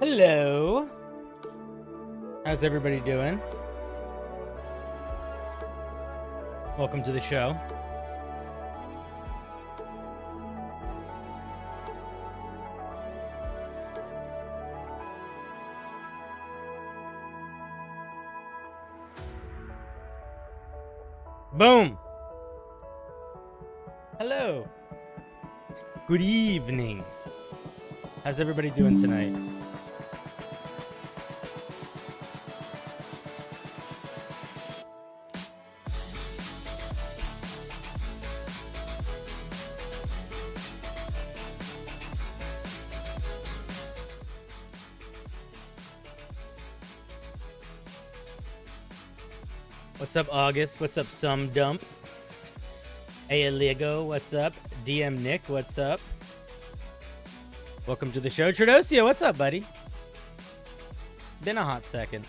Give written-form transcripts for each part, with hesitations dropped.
Hello. How's everybody doing? Welcome to the show. Boom. Hello. Good evening. How's everybody doing tonight? What's up, August? What's up, Some Dump? Hey, Aligo, what's up? DM Nick, what's up? Welcome to the show. Tradosia, what's up, buddy? Been a hot second.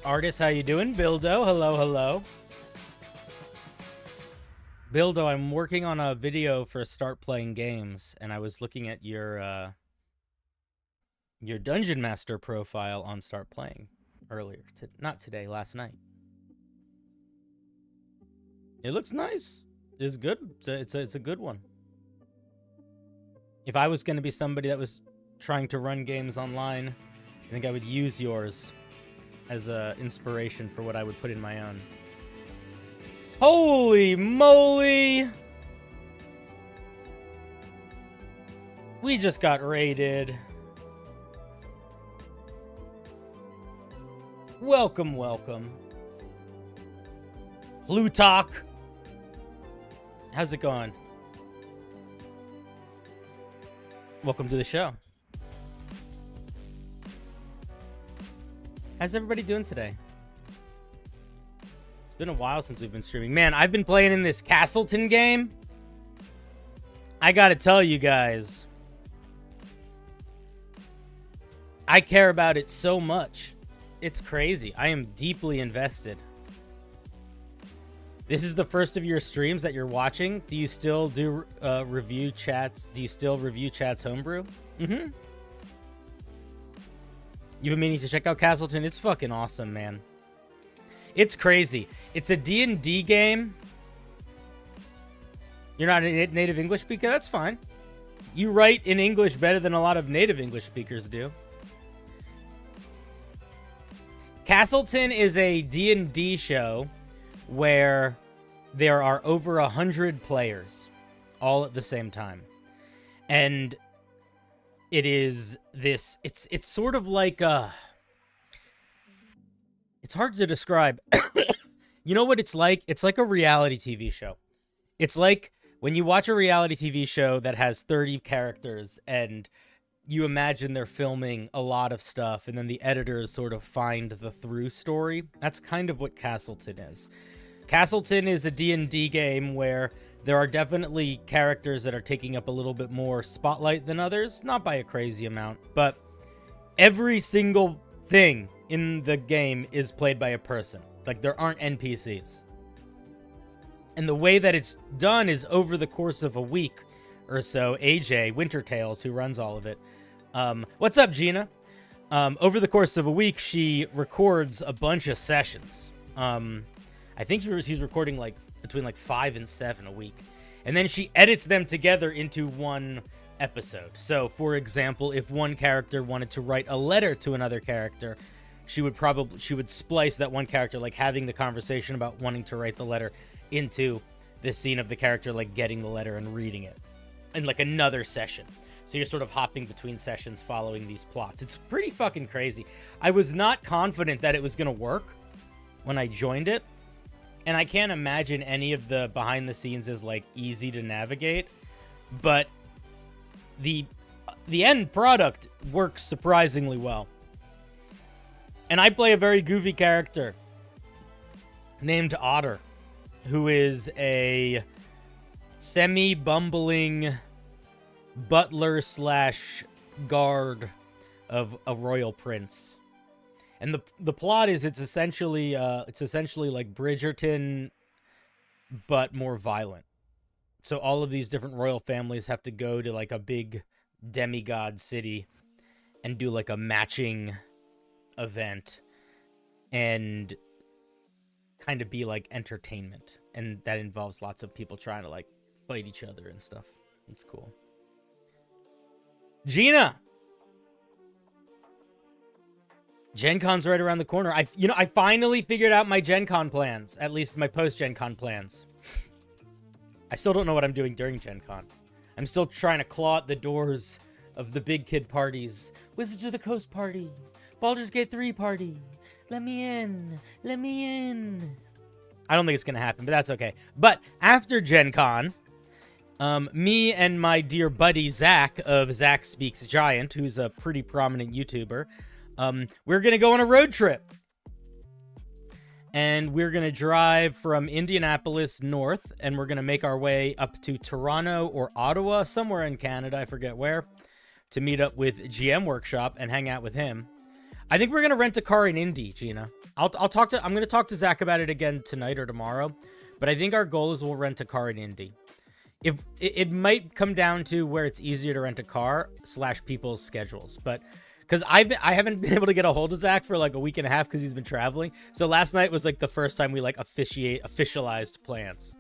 Artist, how you doing? Bildo, hello, hello. Bildo, I'm working on a video for Start Playing Games, and I was looking at your Dungeon Master profile on Start Playing earlier. Not today, last night. It looks nice. It's good. It's a good one. If I was going to be somebody that was trying to run games online, I think I would use yours as a inspiration for what I would put in my own. Holy moly! We just got raided. Welcome, welcome. Plutarch. How's it going? Welcome to the show. How's everybody doing today? It's been a while since we've been streaming. Man, I've been playing in this Castleton game. I gotta tell you guys, I care about it so much. It's crazy. I am deeply invested. This is the first of your streams that you're watching. Do you still do review chats? Do you still review chats Homebrew? Mm-hmm. You've been meaning to check out Castleton. It's fucking awesome, man. It's crazy. It's a D&D game. You're not a native English speaker? That's fine. You write in English better than a lot of native English speakers do. Castleton is a D&D show where there are over 100 players all at the same time. And it is this, it's sort of like it's hard to describe. You know what it's like? It's like a reality TV show. It's like when you watch a reality TV show that has 30 characters and you imagine they're filming a lot of stuff and then the editors sort of find the through story. That's kind of what Castleton is. Castleton is a D&D game where there are definitely characters that are taking up a little bit more spotlight than others. Not by a crazy amount, but every single thing in the game is played by a person. Like, there aren't NPCs. And the way that it's done is over the course of a week or so. AJ, Wintertails, who runs all of it. What's up, Gina? Over the course of a week, she records a bunch of sessions. I think he's recording like between like 5 and 7 a week. And then she edits them together into one episode. So, for example, if one character wanted to write a letter to another character, she would splice that one character, like having the conversation about wanting to write the letter, into the scene of the character like getting the letter and reading it in like another session. So you're sort of hopping between sessions following these plots. It's pretty fucking crazy. I was not confident that it was going to work when I joined it. And I can't imagine any of the behind the scenes is like easy to navigate, but the end product works surprisingly well. And I play a very goofy character named Otter, who is a semi-bumbling butler / guard of a royal prince. And the plot is it's essentially like Bridgerton, but more violent. So all of these different royal families have to go to like a big demigod city and do like a matching event and kind of be like entertainment. And that involves lots of people trying to like fight each other and stuff. It's cool. Gina! Gen Con's right around the corner. I finally figured out my Gen Con plans. At least my post-Gen Con plans. I still don't know what I'm doing during Gen Con. I'm still trying to claw at the doors of the big kid parties. Wizards of the Coast party. Baldur's Gate 3 party. Let me in. Let me in. I don't think it's going to happen, but that's okay. But after Gen Con, me and my dear buddy Zach of Zach Speaks Giant, who's a pretty prominent YouTuber, we're going to go on a road trip. And we're going to drive from Indianapolis north, and we're going to make our way up to Toronto or Ottawa, somewhere in Canada, I forget where, to meet up with GM Workshop and hang out with him. I think we're going to rent a car in Indy, Gina. I'm going to talk to Zach about it again tonight or tomorrow, but I think our goal is we'll rent a car in Indy. If it might come down to where it's easier to rent a car / people's schedules, but because I haven't been able to get a hold of Zach for like a week and a half because he's been traveling. So last night was like the first time we like officialized plans.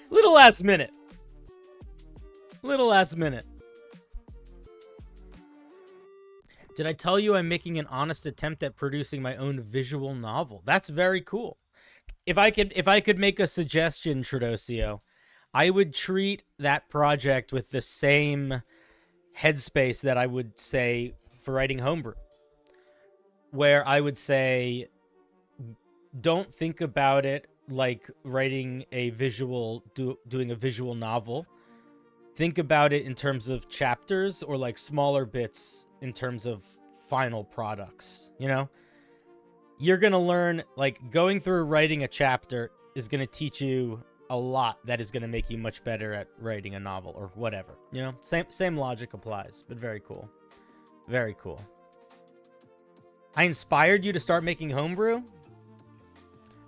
Little last minute. Did I tell you I'm making an honest attempt at producing my own visual novel? That's very cool. If I could make a suggestion, Tradosio, I would treat that project with the same headspace that I would say for writing Homebrew, where I would say, don't think about it like writing a doing a visual novel. Think about it in terms of chapters or like smaller bits in terms of final products. You know, you're going to learn, like, going through writing a chapter is going to teach you a lot that is going to make you much better at writing a novel or whatever. You know, same logic applies, but very cool. Very cool. I inspired you to start making Homebrew? Well,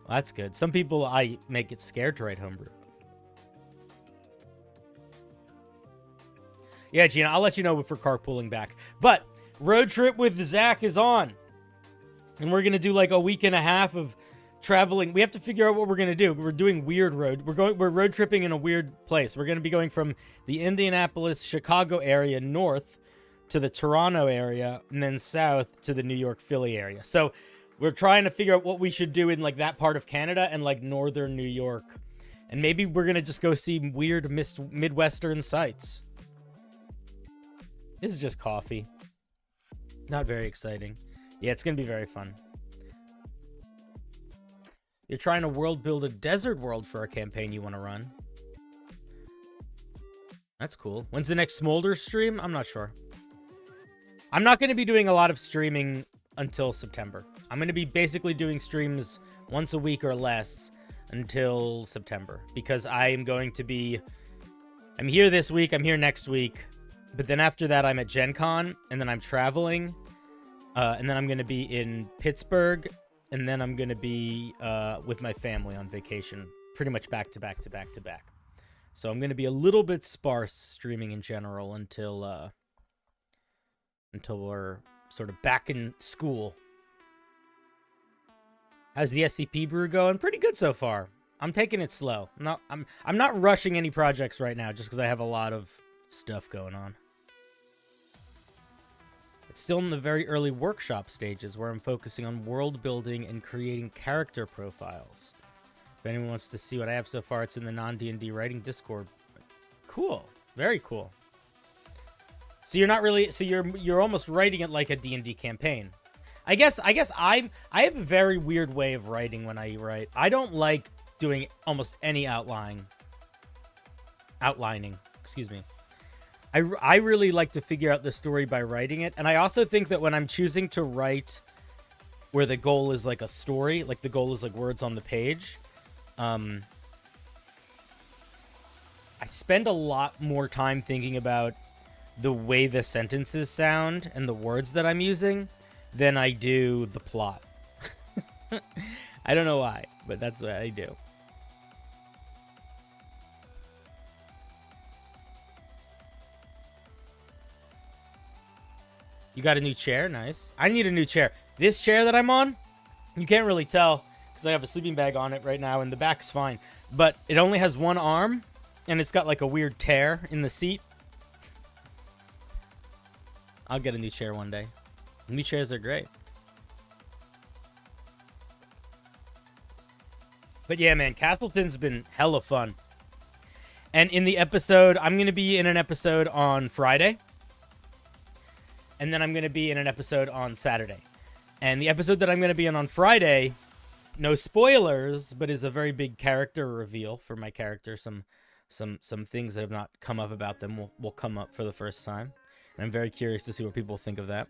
that's good. Some people I make it scared to write Homebrew. Yeah, Gina, I'll let you know if we're carpooling back. But road trip with Zach is on. And we're going to do like a week and a half of traveling. We have to figure out what we're going to do. We're doing weird road. We're road tripping in a weird place. We're going to be going from the Indianapolis, Chicago area north to the Toronto area and then south to the New York, Philly area. So we're trying to figure out what we should do in like that part of Canada and like northern New York. And maybe we're going to just go see weird Midwestern sites. This is just coffee. Not very exciting. Yeah, it's going to be very fun. You're trying to world build a desert world for a campaign you want to run. That's cool. When's the next Smolder stream? I'm not sure. I'm not going to be doing a lot of streaming until September. I'm going to be basically doing streams once a week or less until September. Because I'm here this week, I'm here next week. But then after that, I'm at Gen Con, and then I'm traveling. And then I'm going to be in Pittsburgh. And then I'm going to be with my family on vacation. Pretty much back to back to back to back. So I'm going to be a little bit sparse streaming in general until we're sort of back in school. How's the SCP brew going? Pretty good so far. I'm taking it slow. I'm not rushing any projects right now just because I have a lot of stuff going on. It's still in the very early workshop stages where I'm focusing on world building and creating character profiles. If anyone wants to see what I have so far, it's in the non-D&D writing Discord. Cool. Very cool. So you're not really, so you're almost writing it like a D&D campaign. I guess I have a very weird way of writing when I write. I don't like doing almost any outlining. Excuse me. I really like to figure out the story by writing it. And I also think that when I'm choosing to write where the goal is like a story, like the goal is like words on the page, I spend a lot more time thinking about the way the sentences sound and the words that I'm using than I do the plot. I don't know why, but that's what I do. You got a new chair? Nice. I need a new chair. This chair that I'm on, you can't really tell because I have a sleeping bag on it right now and the back's fine. But it only has one arm and it's got like a weird tear in the seat. I'll get a new chair one day. New chairs are great. But yeah, man, Castleton's been hella fun. And in the episode, I'm going to be in an episode on Friday. And then I'm going to be in an episode on Saturday. And the episode that I'm going to be in on Friday, no spoilers, but is a very big character reveal for my character. Some things that have not come up about them will come up for the first time. And I'm very curious to see what people think of that.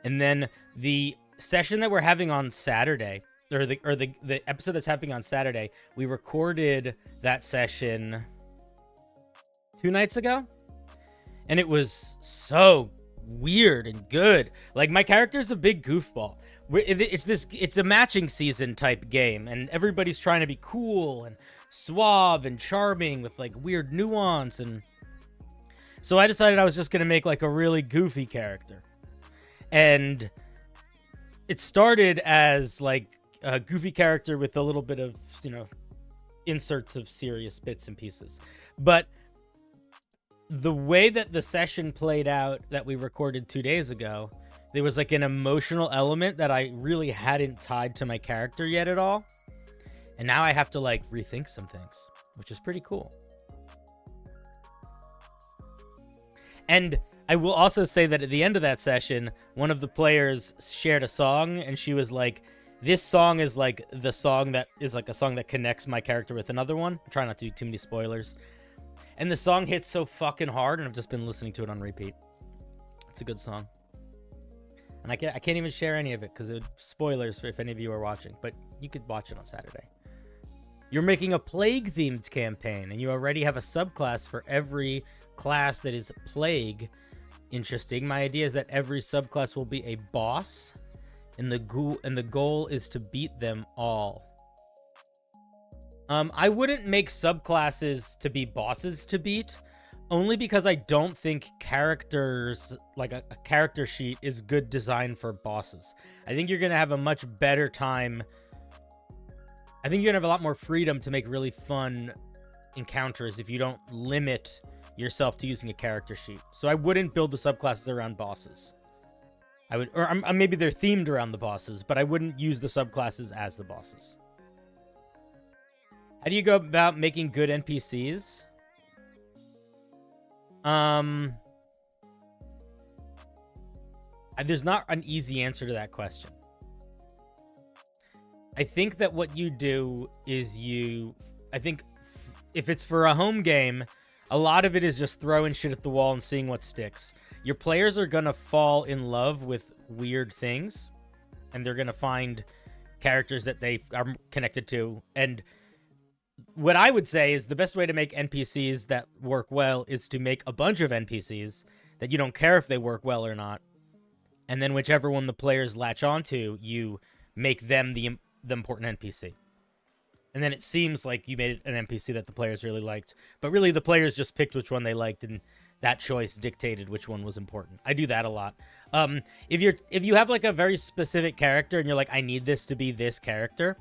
And then the session that we're having on Saturday, the episode that's happening on Saturday, we recorded that session 2 nights ago, and it was so weird and good. Like, my character's a big goofball. It's a matching season type game, and everybody's trying to be cool and suave and charming with like weird nuance, and so I decided I was just gonna make like a really goofy character. And it started as like a goofy character with a little bit of, you know, inserts of serious bits and pieces. But the way that the session played out that we recorded 2 days ago, there was like an emotional element that I really hadn't tied to my character yet at all. And now I have to like rethink some things, which is pretty cool. And I will also say that at the end of that session, one of the players shared a song, and she was like, this song is like the song that is like a song that connects my character with another one. I'm trying not to do too many spoilers. And the song hits so fucking hard, and I've just been listening to it on repeat. It's a good song. And I can't even share any of it because it's spoilers for if any of you are watching, but you could watch it on Saturday. You're making a plague-themed campaign, and you already have a subclass for every class that is plague. Interesting. My idea is that every subclass will be a boss, and the goal is to beat them all. I wouldn't make subclasses to be bosses to beat, only because I don't think characters, like a character sheet, is good design for bosses. I think you're going to have a much better time. I think you're going to have a lot more freedom to make really fun encounters if you don't limit yourself to using a character sheet. So I wouldn't build the subclasses around bosses. I would, or maybe they're themed around the bosses, but I wouldn't use the subclasses as the bosses. How do you go about making good NPCs? There's not an easy answer to that question. I think that what you do is I think if it's for a home game, a lot of it is just throwing shit at the wall and seeing what sticks. Your players are going to fall in love with weird things, and they're going to find characters that they are connected to. And what I would say is the best way to make NPCs that work well is to make a bunch of NPCs that you don't care if they work well or not. And then whichever one the players latch onto, you make them the important NPC. And then it seems like you made an NPC that the players really liked. But really, the players just picked which one they liked, and that choice dictated which one was important. I do that a lot. If you have like a very specific character and you're like, I need this to be this character,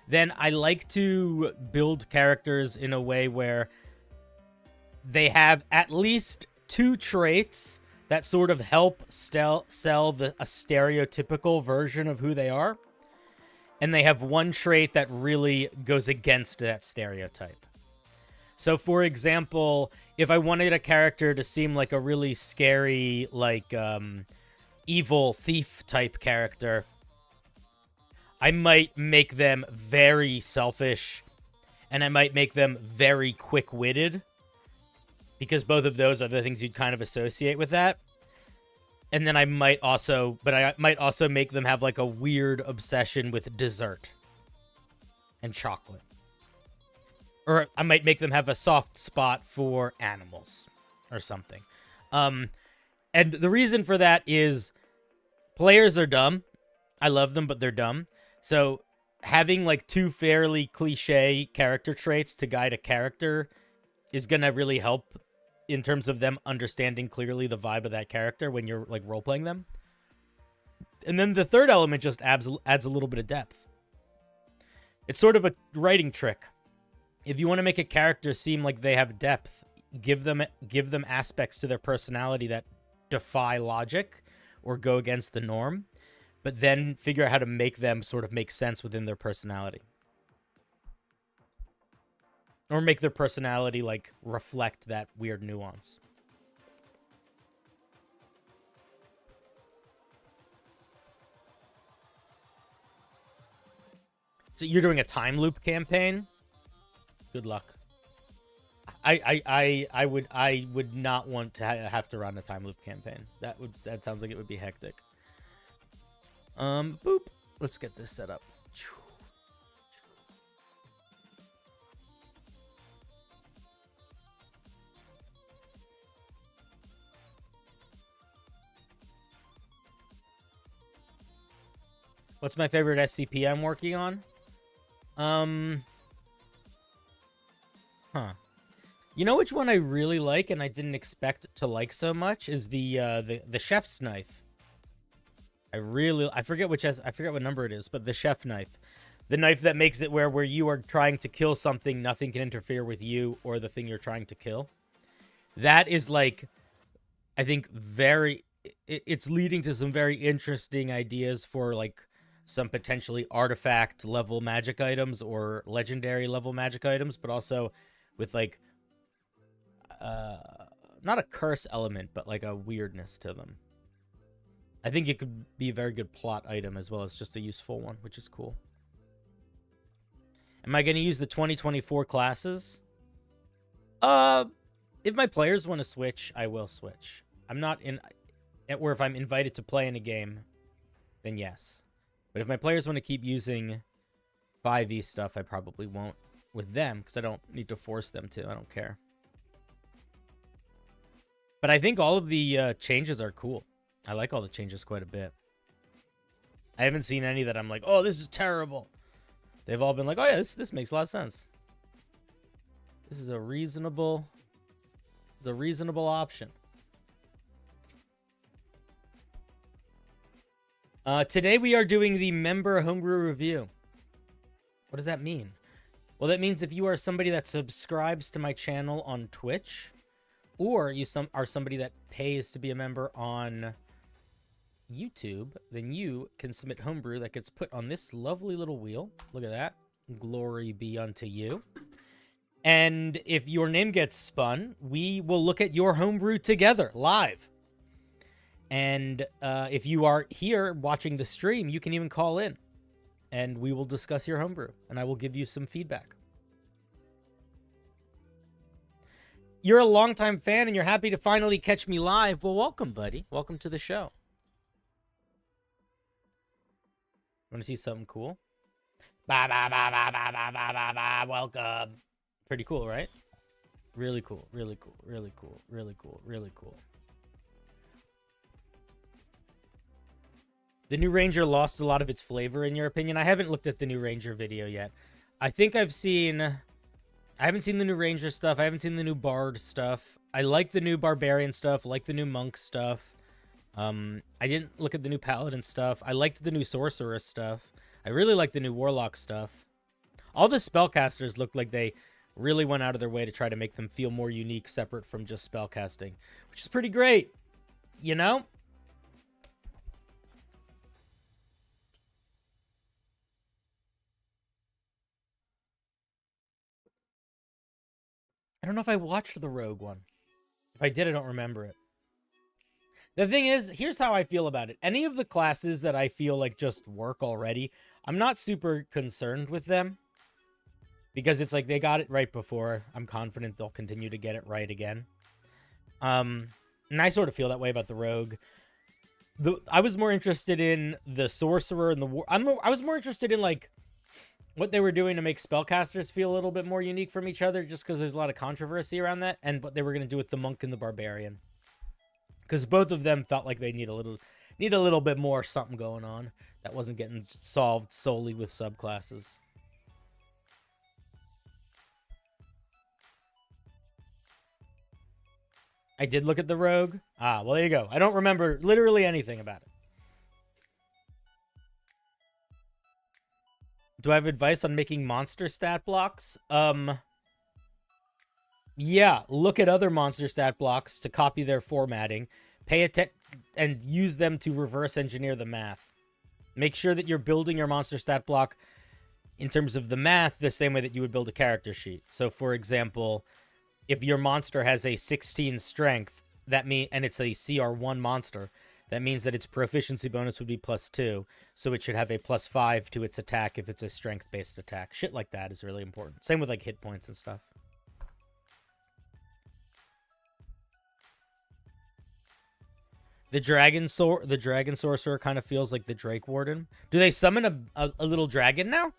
then I like to build characters in a way where they have at least 2 traits that sort of help sell a stereotypical version of who they are. And they have 1 trait that really goes against that stereotype. So, for example, if I wanted a character to seem like a really scary, like, evil thief type character, I might make them very selfish, and I might make them very quick-witted, because both of those are the things you'd kind of associate with that. And then I might also make them have like a weird obsession with dessert and chocolate. Or I might make them have a soft spot for animals or something. And the reason for that is players are dumb. I love them, but they're dumb. So having like 2 fairly cliche character traits to guide a character is going to really help in terms of them understanding clearly the vibe of that character when you're like role-playing them. And then the third element just adds a little bit of depth. It's sort of a writing trick. If you want to make a character seem like they have depth, give them aspects to their personality that defy logic or go against the norm, but then figure out how to make them sort of make sense within their personality. Or make their personality, like, reflect that weird nuance. So you're doing a time loop campaign? Good luck. I would not want to have to run a time loop campaign. That sounds like it would be hectic. Boop. Let's get this set up. What's my favorite SCP I'm working on? You know which one I really like and I didn't expect to like so much is the chef's knife. I forget what number it is, but the chef knife. The knife that makes it where you are trying to kill something, nothing can interfere with you or the thing you're trying to kill. That is like, I think it's leading to some very interesting ideas for like some potentially artifact level magic items or legendary level magic items, but also with like, not a curse element, but like a weirdness to them. I think it could be a very good plot item as well as just a useful one, which is cool. Am I going to use the 2024 classes? If my players want to switch, I will switch. I'm not in... Or if I'm invited to play in a game, then yes. But if my players want to keep using 5e stuff, I probably won't with them, because I don't need to force them to. I don't care. But I think all of the changes are cool. I like all the changes quite a bit. I haven't seen any that I'm like, oh, this is terrible. They've all been like, oh yeah, this makes a lot of sense. This is a reasonable option. Today we are doing the member homebrew review. What does that mean? Well, that means if you are somebody that subscribes to my channel on Twitch, or you are somebody that pays to be a member on YouTube, then you can submit homebrew that gets put on this lovely little wheel. Look at that. Glory be unto you. And if your name gets spun, we will look at your homebrew together live. And if you are here watching the stream, you can even call in and we will discuss your homebrew and I will give you some feedback. You're a longtime fan and you're happy to finally catch me live. Well, welcome, buddy. Welcome to the show. Want to see something cool? Welcome. Pretty cool, right? Really cool, really cool, really cool, really cool, really cool. The new Ranger lost a lot of its flavor, in your opinion? I haven't looked at the new Ranger video yet. I think I haven't seen the new Ranger stuff. I haven't seen the new Bard stuff. I like the new Barbarian stuff. I like the new Monk stuff. I didn't look at the new Paladin stuff. I liked the new Sorcerer stuff. I really liked the new Warlock stuff. All the spellcasters looked like they really went out of their way to try to make them feel more unique, separate from just spellcasting, which is pretty great, you know? I don't know if I watched the Rogue one. If I did, I don't remember it. The thing is, here's how I feel about it. Any of the classes that I feel like just work already, I'm not super concerned with them. Because it's like they got it right before. I'm confident they'll continue to get it right again. And I sort of feel that way about the Rogue. I was more interested in the Sorcerer and the I was more interested in like what they were doing to make spellcasters feel a little bit more unique from each other, just because there's a lot of controversy around that, and what they were going to do with the Monk and the Barbarian. Because both of them felt like they need a little bit more something going on that wasn't getting solved solely with subclasses. I did look at the Rogue. Ah, well, there you go. I don't remember literally anything about it. Do I have advice on making monster stat blocks? Yeah, look at other monster stat blocks to copy their formatting. Pay attention and use them to reverse engineer the math. Make sure that you're building your monster stat block in terms of the math the same way that you would build a character sheet. So, for example, if your monster has a 16 strength, and it's a CR1 monster, that means that its proficiency bonus would be +2, so it should have a +5 to its attack if it's a strength-based attack. Shit like that is really important. Same with like hit points and stuff. The Dragon Sorcerer kind of feels like the Drake Warden. Do they summon a little dragon now?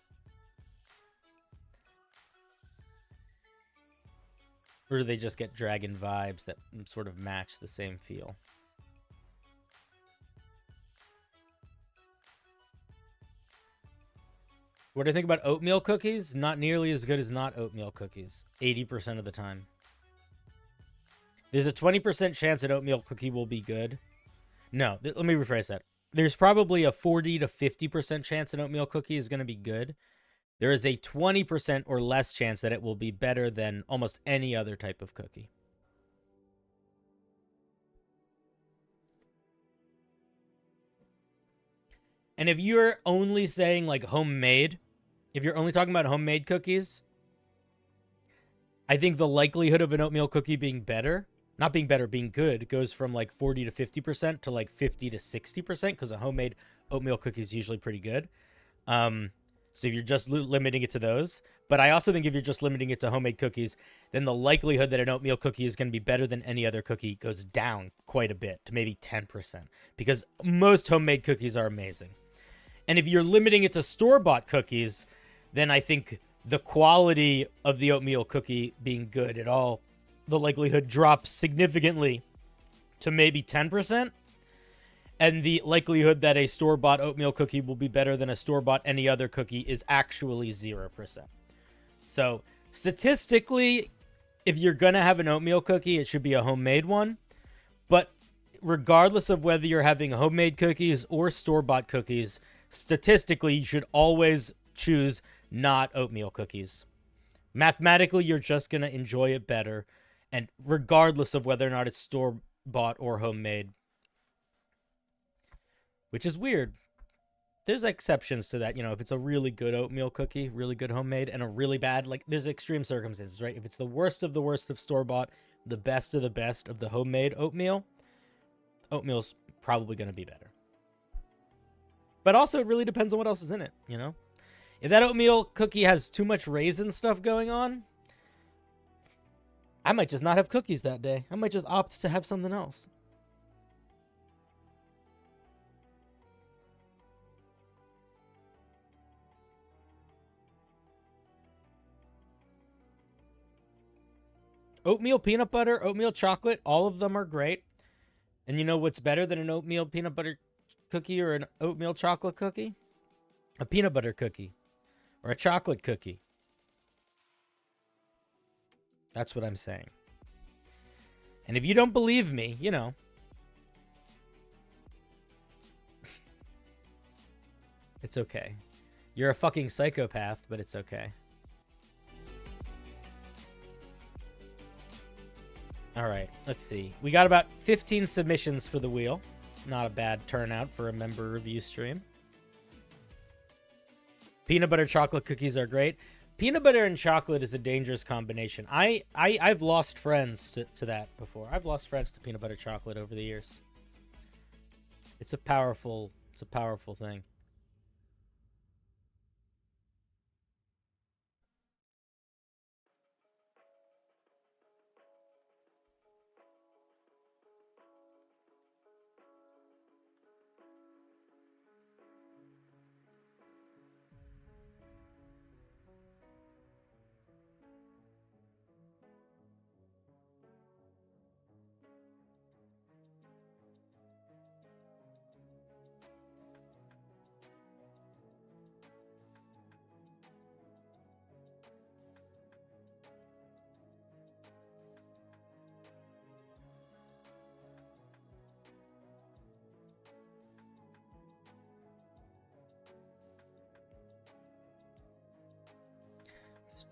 Or do they just get dragon vibes that sort of match the same feel? What do I think about oatmeal cookies? Not nearly as good as not oatmeal cookies. 80% of the time. There's a 20% chance an oatmeal cookie will be good. No, let me rephrase that. There's probably a 40 to 50% chance an oatmeal cookie is going to be good. There is a 20% or less chance that it will be better than almost any other type of cookie. And if you're only saying like homemade, if you're only talking about homemade cookies, I think the likelihood of an oatmeal cookie being better, not being better, being good, goes from like 40 to 50% to like 50 to 60% because a homemade oatmeal cookie is usually pretty good. So if you're just limiting it to those, but I also think if you're just limiting it to homemade cookies, then the likelihood that an oatmeal cookie is going to be better than any other cookie goes down quite a bit to maybe 10% because most homemade cookies are amazing. And if you're limiting it to store-bought cookies, then I think the quality of the oatmeal cookie being good at all, the likelihood drops significantly to maybe 10%. And the likelihood that a store-bought oatmeal cookie will be better than a store-bought any other cookie is actually 0%. So statistically, if you're going to have an oatmeal cookie, it should be a homemade one. But regardless of whether you're having homemade cookies or store-bought cookies, statistically, you should always choose not oatmeal cookies. Mathematically, you're just going to enjoy it better. And regardless of whether or not it's store-bought or homemade. Which is weird. There's exceptions to that. You know, if it's a really good oatmeal cookie, really good homemade, and a really bad, like, there's extreme circumstances, right? If it's the worst of store-bought, the best of the homemade oatmeal's probably going to be better. But also, it really depends on what else is in it, you know? If that oatmeal cookie has too much raisin stuff going on, I might just not have cookies that day. I might just opt to have something else. Oatmeal peanut butter, oatmeal chocolate, all of them are great. And you know what's better than an oatmeal peanut butter cookie or an oatmeal chocolate cookie? A peanut butter cookie or a chocolate cookie. That's what I'm saying. And if you don't believe me, you know. It's okay. You're a fucking psychopath, but it's okay. All right, let's see. We got about 15 submissions for the wheel. Not a bad turnout for a member review stream. Peanut butter chocolate cookies are great. Peanut butter and chocolate is a dangerous combination. I've lost friends to that before. I've lost friends to peanut butter chocolate over the years. It's a powerful thing.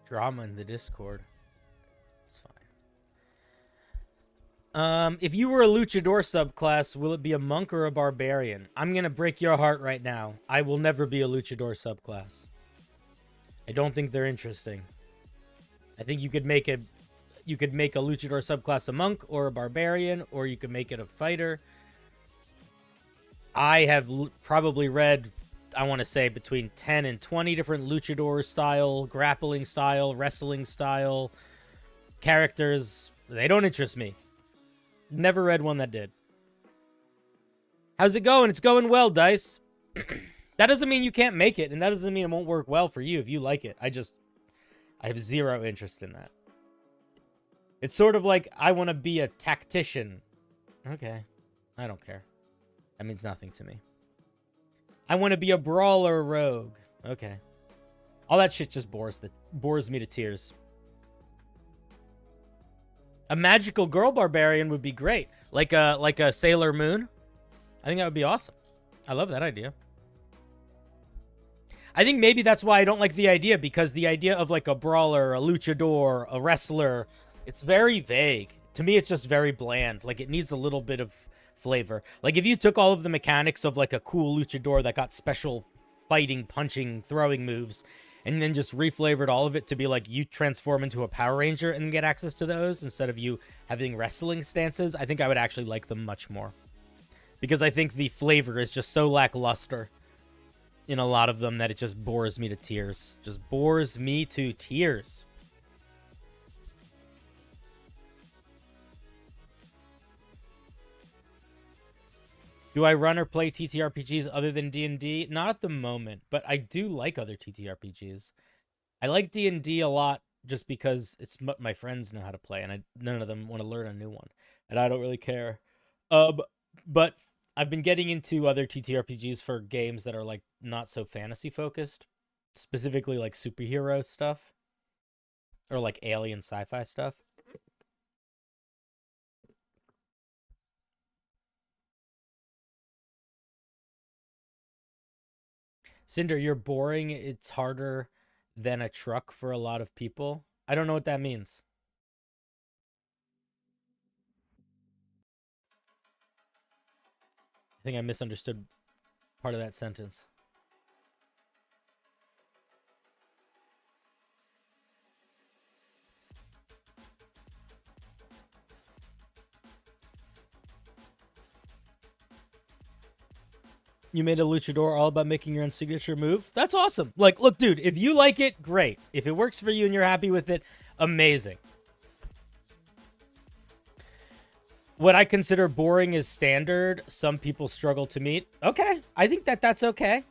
Drama in the Discord. It's fine. If you were a Luchador subclass, will it be a monk or a barbarian? I'm gonna break your heart right now. I will never be a Luchador subclass. I don't think they're interesting. I think you could make a Luchador subclass a monk or a barbarian, or you could make it a fighter. I have probably read, I want to say, between 10 and 20 different luchador style, grappling style, wrestling style characters. They don't interest me. Never read one that did. How's it going? It's going well, Dice. That doesn't mean you can't make it, and that doesn't mean it won't work well for you if you like it. I have zero interest in that. It's sort of like, I want to be a tactician. Okay. I don't care. That means nothing to me. I want to be a brawler rogue. Okay. All that shit just bores me to tears. A magical girl barbarian would be great, like a Sailor Moon. I think that would be awesome. I love that idea. I think maybe that's why I don't like the idea, because the idea of like a brawler, a luchador, a wrestler, it's very vague. To me, it's just very bland. Like, it needs a little bit of flavor. Like, if you took all of the mechanics of like a cool luchador that got special fighting, punching, throwing moves, and then just reflavored all of it to be like you transform into a Power Ranger and get access to those instead of you having wrestling stances, I think I would actually like them much more. Because I think the flavor is just so lackluster in a lot of them that it just bores me to tears. Just bores me to tears. Do I run or play TTRPGs other than D&D? Not at the moment, but I do like other TTRPGs. I like D&D a lot just because it's what my friends know how to play, and none of them want to learn a new one, and I don't really care. But I've been getting into other TTRPGs for games that are like not so fantasy focused, specifically like superhero stuff or like alien sci-fi stuff. Cinder, you're boring. It's harder than a truck for a lot of people. I don't know what that means. I think I misunderstood part of that sentence. You made a luchador all about making your own signature move? That's awesome. Like, look, dude, if you like it, great. If it works for you and you're happy with it, amazing. What I consider boring is standard. Some people struggle to meet. Okay, I think that's okay.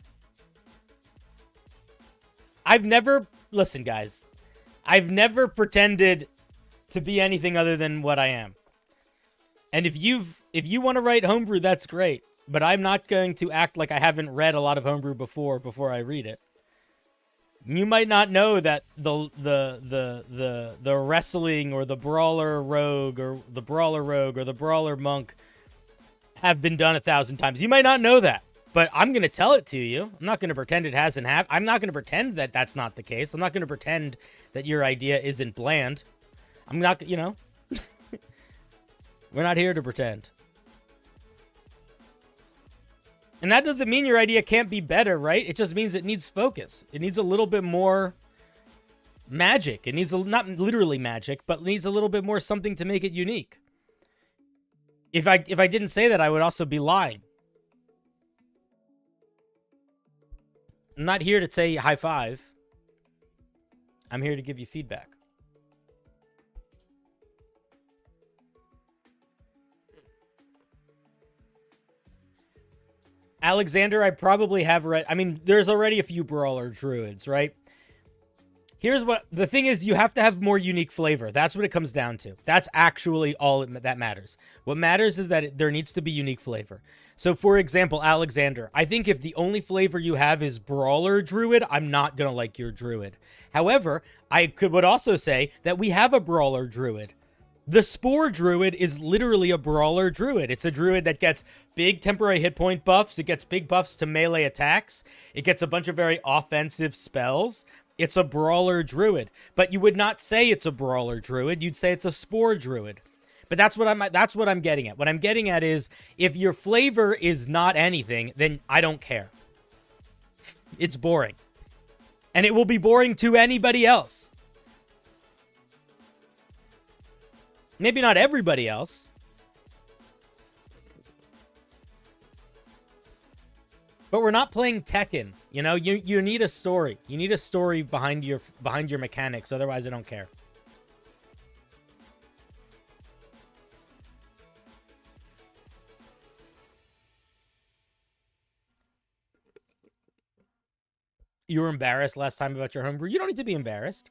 Listen, guys, I've never pretended to be anything other than what I am. And if you want to write homebrew, that's great. But I'm not going to act like I haven't read a lot of homebrew before I read it. You might not know that the wrestling or the brawler rogue or the brawler monk have been done 1,000 times. You might not know that, but I'm going to tell it to you. I'm not going to pretend it hasn't happened. I'm not going to pretend that that's not the case. I'm not going to pretend that your idea isn't bland. I'm not, you know. We're not here to pretend. And that doesn't mean your idea can't be better, right? It just means it needs focus. It needs a little bit more magic. It needs, not literally magic, but needs a little bit more something to make it unique. If I didn't say that, I would also be lying. I'm not here to say high five. I'm here to give you feedback. Alexander, I probably have read. I mean, there's already a few brawler druids, right? Here's what the thing is: you have to have more unique flavor. That's what it comes down to. That's actually all that matters. What matters is that there needs to be unique flavor. So, for example, Alexander, I think if the only flavor you have is brawler druid, I'm not gonna like your druid. However, would also say that we have a brawler druid. The Spore Druid is literally a brawler druid. It's a druid that gets big temporary hit point buffs. It gets big buffs to melee attacks. It gets a bunch of very offensive spells. It's a brawler druid. But you would not say it's a brawler druid. You'd say it's a Spore Druid. But that's what I'm getting at. What I'm getting at is if your flavor is not anything, then I don't care. It's boring. And it will be boring to anybody else. Maybe not everybody else. But we're not playing Tekken. You know, you need a story. You need a story behind your mechanics. Otherwise, I don't care. You were embarrassed last time about your homebrew. You don't need to be embarrassed.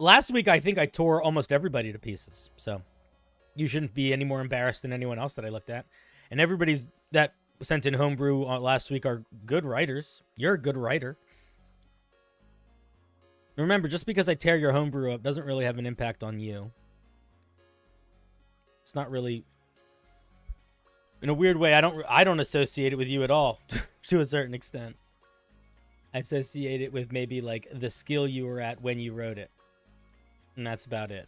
Last week, I think I tore almost everybody to pieces. So you shouldn't be any more embarrassed than anyone else that I looked at. And everybody's that sent in homebrew last week are good writers. You're a good writer. Remember, just because I tear your homebrew up doesn't really have an impact on you. It's not really... In a weird way, I don't associate it with you at all, to a certain extent. I associate it with maybe, like, the skill you were at when you wrote it. And that's about it.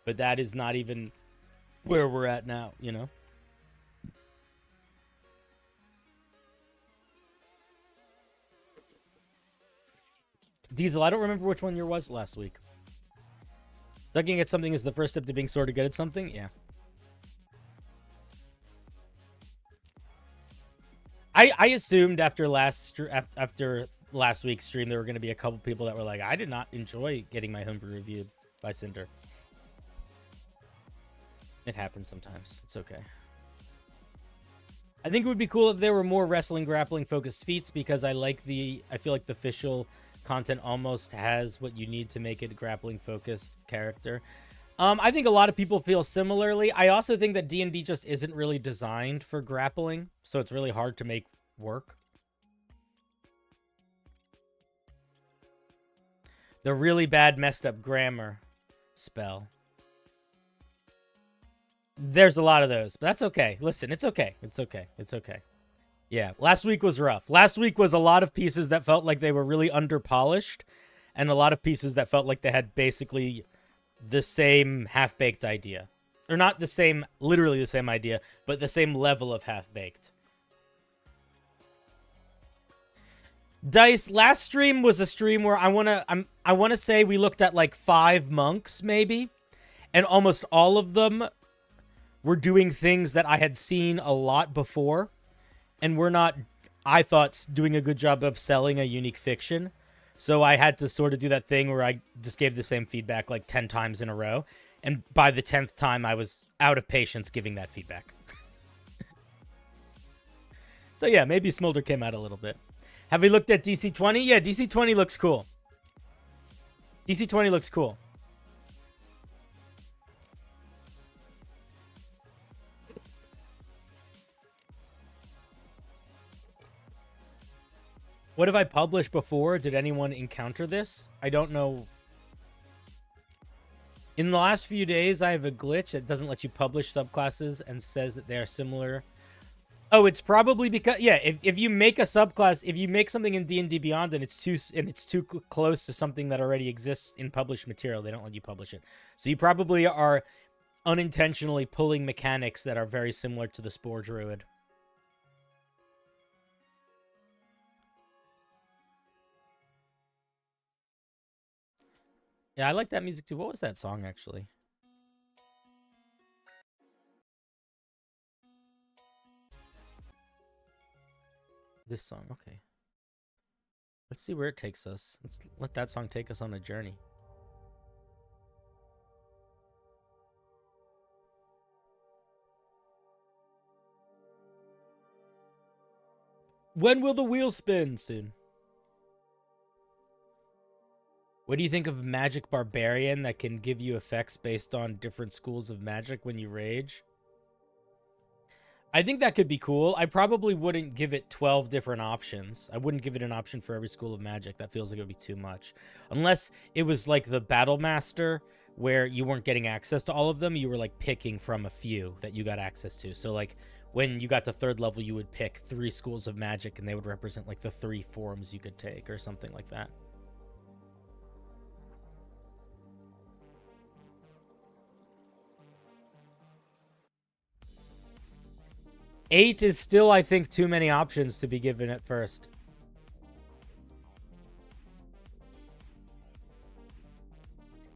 But that is not even where we're at now, you know? Diesel, I don't remember which one your was last week. Sucking at something is the first step to being sort of good at something? Yeah. I assumed after last week's stream there were going to be a couple people that were like, I did not enjoy getting my homebrew reviewed by Cinder. It happens sometimes. It's okay. I think it would be cool if there were more wrestling grappling focused feats, because I feel like the official content almost has what you need to make it a grappling focused character. I think a lot of people feel similarly. I also think that D&D just isn't really designed for grappling, so it's really hard to make work. The really bad messed up grammar spell. There's a lot of those, but that's okay. Listen, it's okay. It's okay. It's okay. Yeah, last week was rough. Last week was a lot of pieces that felt like they were really under-polished, and a lot of pieces that felt like they had basically the same half-baked idea. Or not the same, literally the same idea, but the same level of half-baked. Dice, last stream was a stream where I wanna say we looked at like 5 monks, maybe, and almost all of them were doing things that I had seen a lot before, and were not, I thought, doing a good job of selling a unique fiction. So I had to sort of do that thing where I just gave the same feedback like 10 times in a row. And by the 10th time, I was out of patience giving that feedback. So yeah, maybe Smolder came out a little bit. Have we looked at DC-20? Yeah, DC-20 looks cool. DC-20 looks cool. What have I published before? Did anyone encounter this? I don't know. In the last few days, I have a glitch that doesn't let you publish subclasses and says that they are similar. Oh, it's probably because, yeah, if you make a subclass, if you make something in D&D Beyond and it's too close to something that already exists in published material, they don't let you publish it. So you probably are unintentionally pulling mechanics that are very similar to the Spore Druid. Yeah, I like that music too. What was that song, actually? This song, okay. Let's see where it takes us. Let's let that song take us on a journey. When will the wheel spin? Soon. What do you think of Magic Barbarian that can give you effects based on different schools of magic when you rage? I think that could be cool. I probably wouldn't give it 12 different options. I wouldn't give it an option for every school of magic. That feels like it would be too much. Unless it was like the Battle Master, where you weren't getting access to all of them. You were like picking from a few that you got access to. So like when you got to 3rd level, you would pick 3 schools of magic and they would represent like the 3 forms you could take or something like that. Eight is still, I think, too many options to be given at first.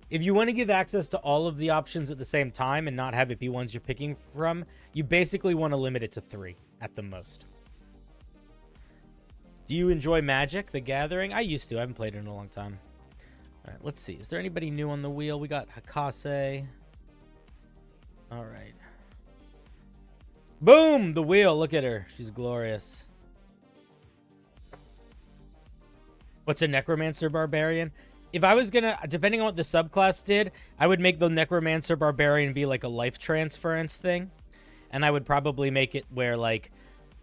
If you want to give access to all of the options at the same time and not have it be ones you're picking from, you basically want to limit it to 3 at the most. Do you enjoy Magic: The Gathering? I used to. I haven't played it in a long time. All right, let's see. Is there anybody new on the wheel? We got Hakase. All right. Boom! The wheel. Look at her. She's glorious. What's a Necromancer Barbarian? If I was gonna, depending on what the subclass did, I would make the Necromancer Barbarian be like a life transference thing. And I would probably make it where, like,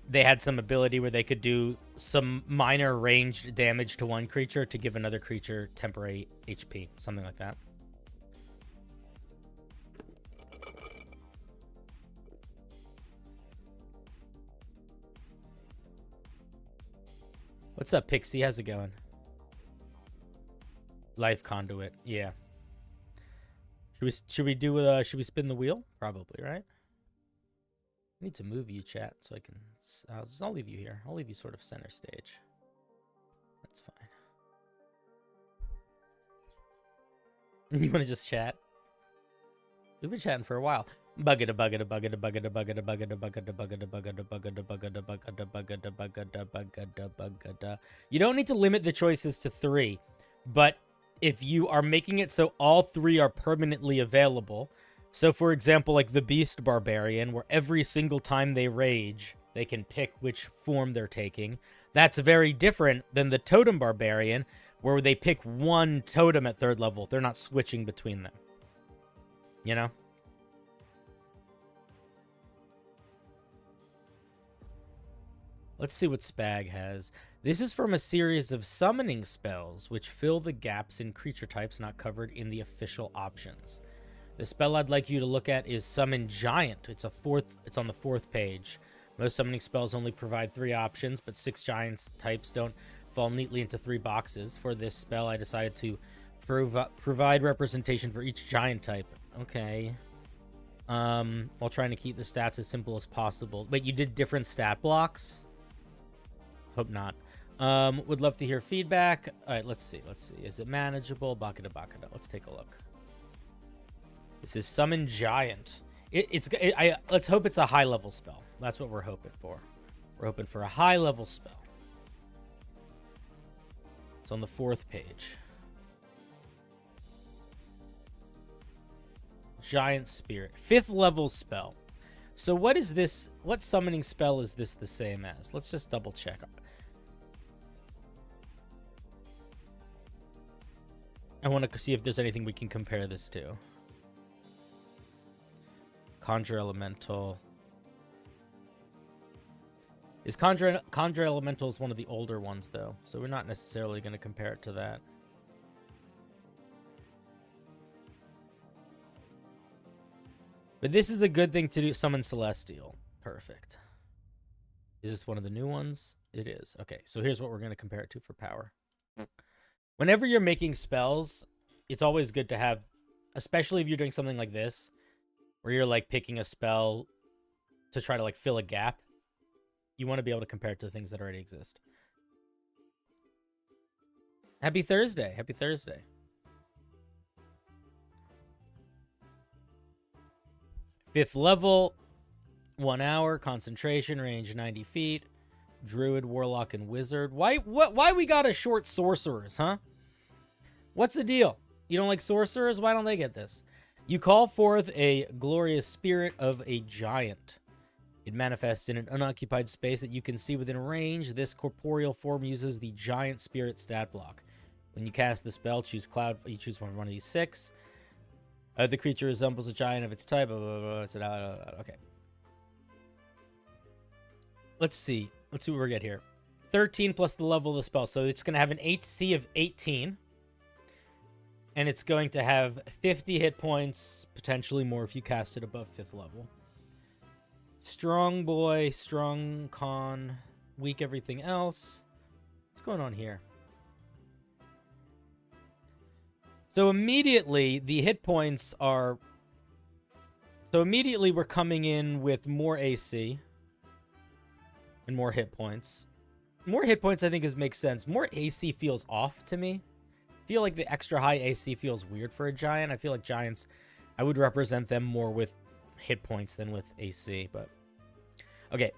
they had some ability where they could do some minor ranged damage to one creature to give another creature temporary HP, something like that. What's up, Pixie? How's it going? Life Conduit, yeah. Should we spin the wheel? Probably, right? I need to move you, chat, so I can. I'll leave you here. I'll leave you sort of center stage. That's fine. You want to just chat? We've been chatting for a while. You don't need to limit the choices to 3, but if you are making it so all 3 are permanently available, so for example, like the Beast Barbarian, where every single time they rage, they can pick which form they're taking, that's very different than the Totem Barbarian, where they pick one totem at 3rd level. They're not switching between them. You know? Let's see what Spag has. This is from a series of summoning spells, which fill the gaps in creature types not covered in the official options. The spell I'd like you to look at is Summon Giant. It's on the 4th page. Most summoning spells only provide 3 options, but 6 giant types don't fall neatly into 3 boxes. For this spell, I decided to provide representation for each giant type. Okay. While trying to keep the stats as simple as possible. Wait, you did different stat blocks? Hope not. Would love to hear feedback. All right, let's see. Is it manageable? Bakada. Let's take a look. This is Summon Giant. Let's hope it's a high-level spell. That's what we're hoping for. We're hoping for a high-level spell. It's on the 4th page. Giant Spirit. 5th level spell. So what is this? What summoning spell is this the same as? Let's just double check. I want to see if there's anything we can compare this to. Conjure Elemental. Is Conjure Elemental is one of the older ones, though, so we're not necessarily going to compare it to that. But this is a good thing to do. Summon Celestial. Perfect. Is this one of the new ones? It is. Okay, so here's what we're going to compare it to for power. Whenever you're making spells, it's always good to have, especially if you're doing something like this, where you're like picking a spell to try to like fill a gap, you want to be able to compare it to things that already exist. Happy Thursday. Happy Thursday. Fifth level, 1 hour, concentration, range 90 feet, druid, warlock, and wizard. Why we got a short sorcerers, huh? What's the deal? You don't like sorcerers? Why don't they get this? You call forth a glorious spirit of a giant. It manifests in an unoccupied space that you can see within range. This corporeal form uses the giant spirit stat block. When you cast the spell, choose cloud. You choose one of these 6. The creature resembles a giant of its type. Blah, blah, blah, okay. Let's see. Let's see what we get here. 13 plus the level of the spell. So it's going to have an AC of 18. And it's going to have 50 hit points, potentially more if you cast it above 5th level. Strong boy, strong con, weak everything else. What's going on here? So immediately, the hit points are... So immediately we're coming in with more AC. And more hit points. More hit points, I think, makes sense. More AC feels off to me. I feel like the extra high AC feels weird for a giant. I feel like giants, I would represent them more with hit points than with AC, but... Okay.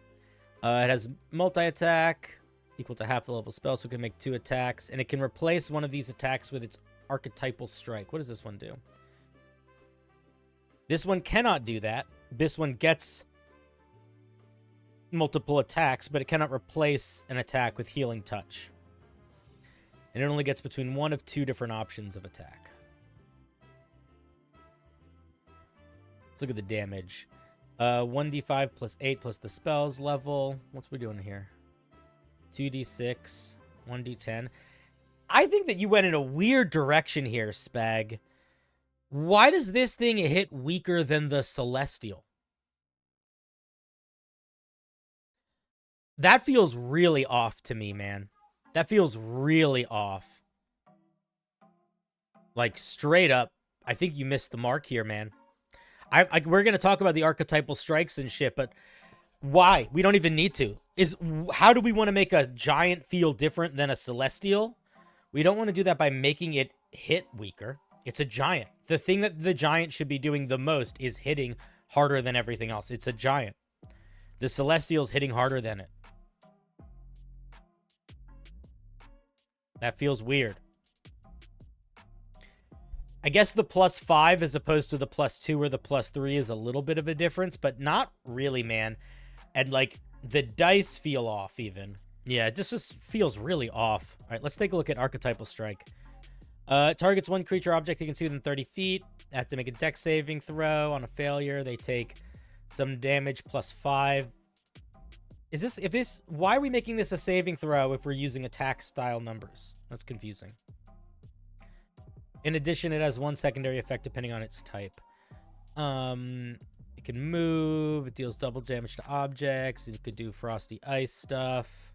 It has multi-attack, equal to half the level spell, so it can make 2 attacks, and it can replace one of these attacks with its archetypal strike. What does this one do? This one cannot do that. This one gets multiple attacks, but it cannot replace an attack with healing touch. And it only gets between one of 2 different options of attack. Let's look at the damage. 1d5 plus 8 plus the spells level. What's we doing here? 2d6, 1d10. I think that you went in a weird direction here, Spag. Why does this thing hit weaker than the Celestial? That feels really off to me, man. That feels really off. Like, straight up, I think you missed the mark here, man. We're going to talk about the archetypal strikes and shit, but why? We don't even need to. How do we want to make a giant feel different than a Celestial? We don't want to do that by making it hit weaker. It's a giant. The thing that the giant should be doing the most is hitting harder than everything else. It's a giant. The Celestial's hitting harder than it. That feels weird. I guess the +5 as opposed to the +2 or the +3 is a little bit of a difference, but not really, man. And, like, the dice feel off, even. Yeah, this just feels really off. All right, let's take a look at Archetypal Strike. Targets one creature object they can see within 30 feet. They have to make a dex saving throw. On a failure, they take some damage +5. Why are we making this a saving throw if we're using attack style numbers? That's confusing. In addition, it has one secondary effect depending on its type. It can move. It deals double damage to objects. It could do frosty ice stuff.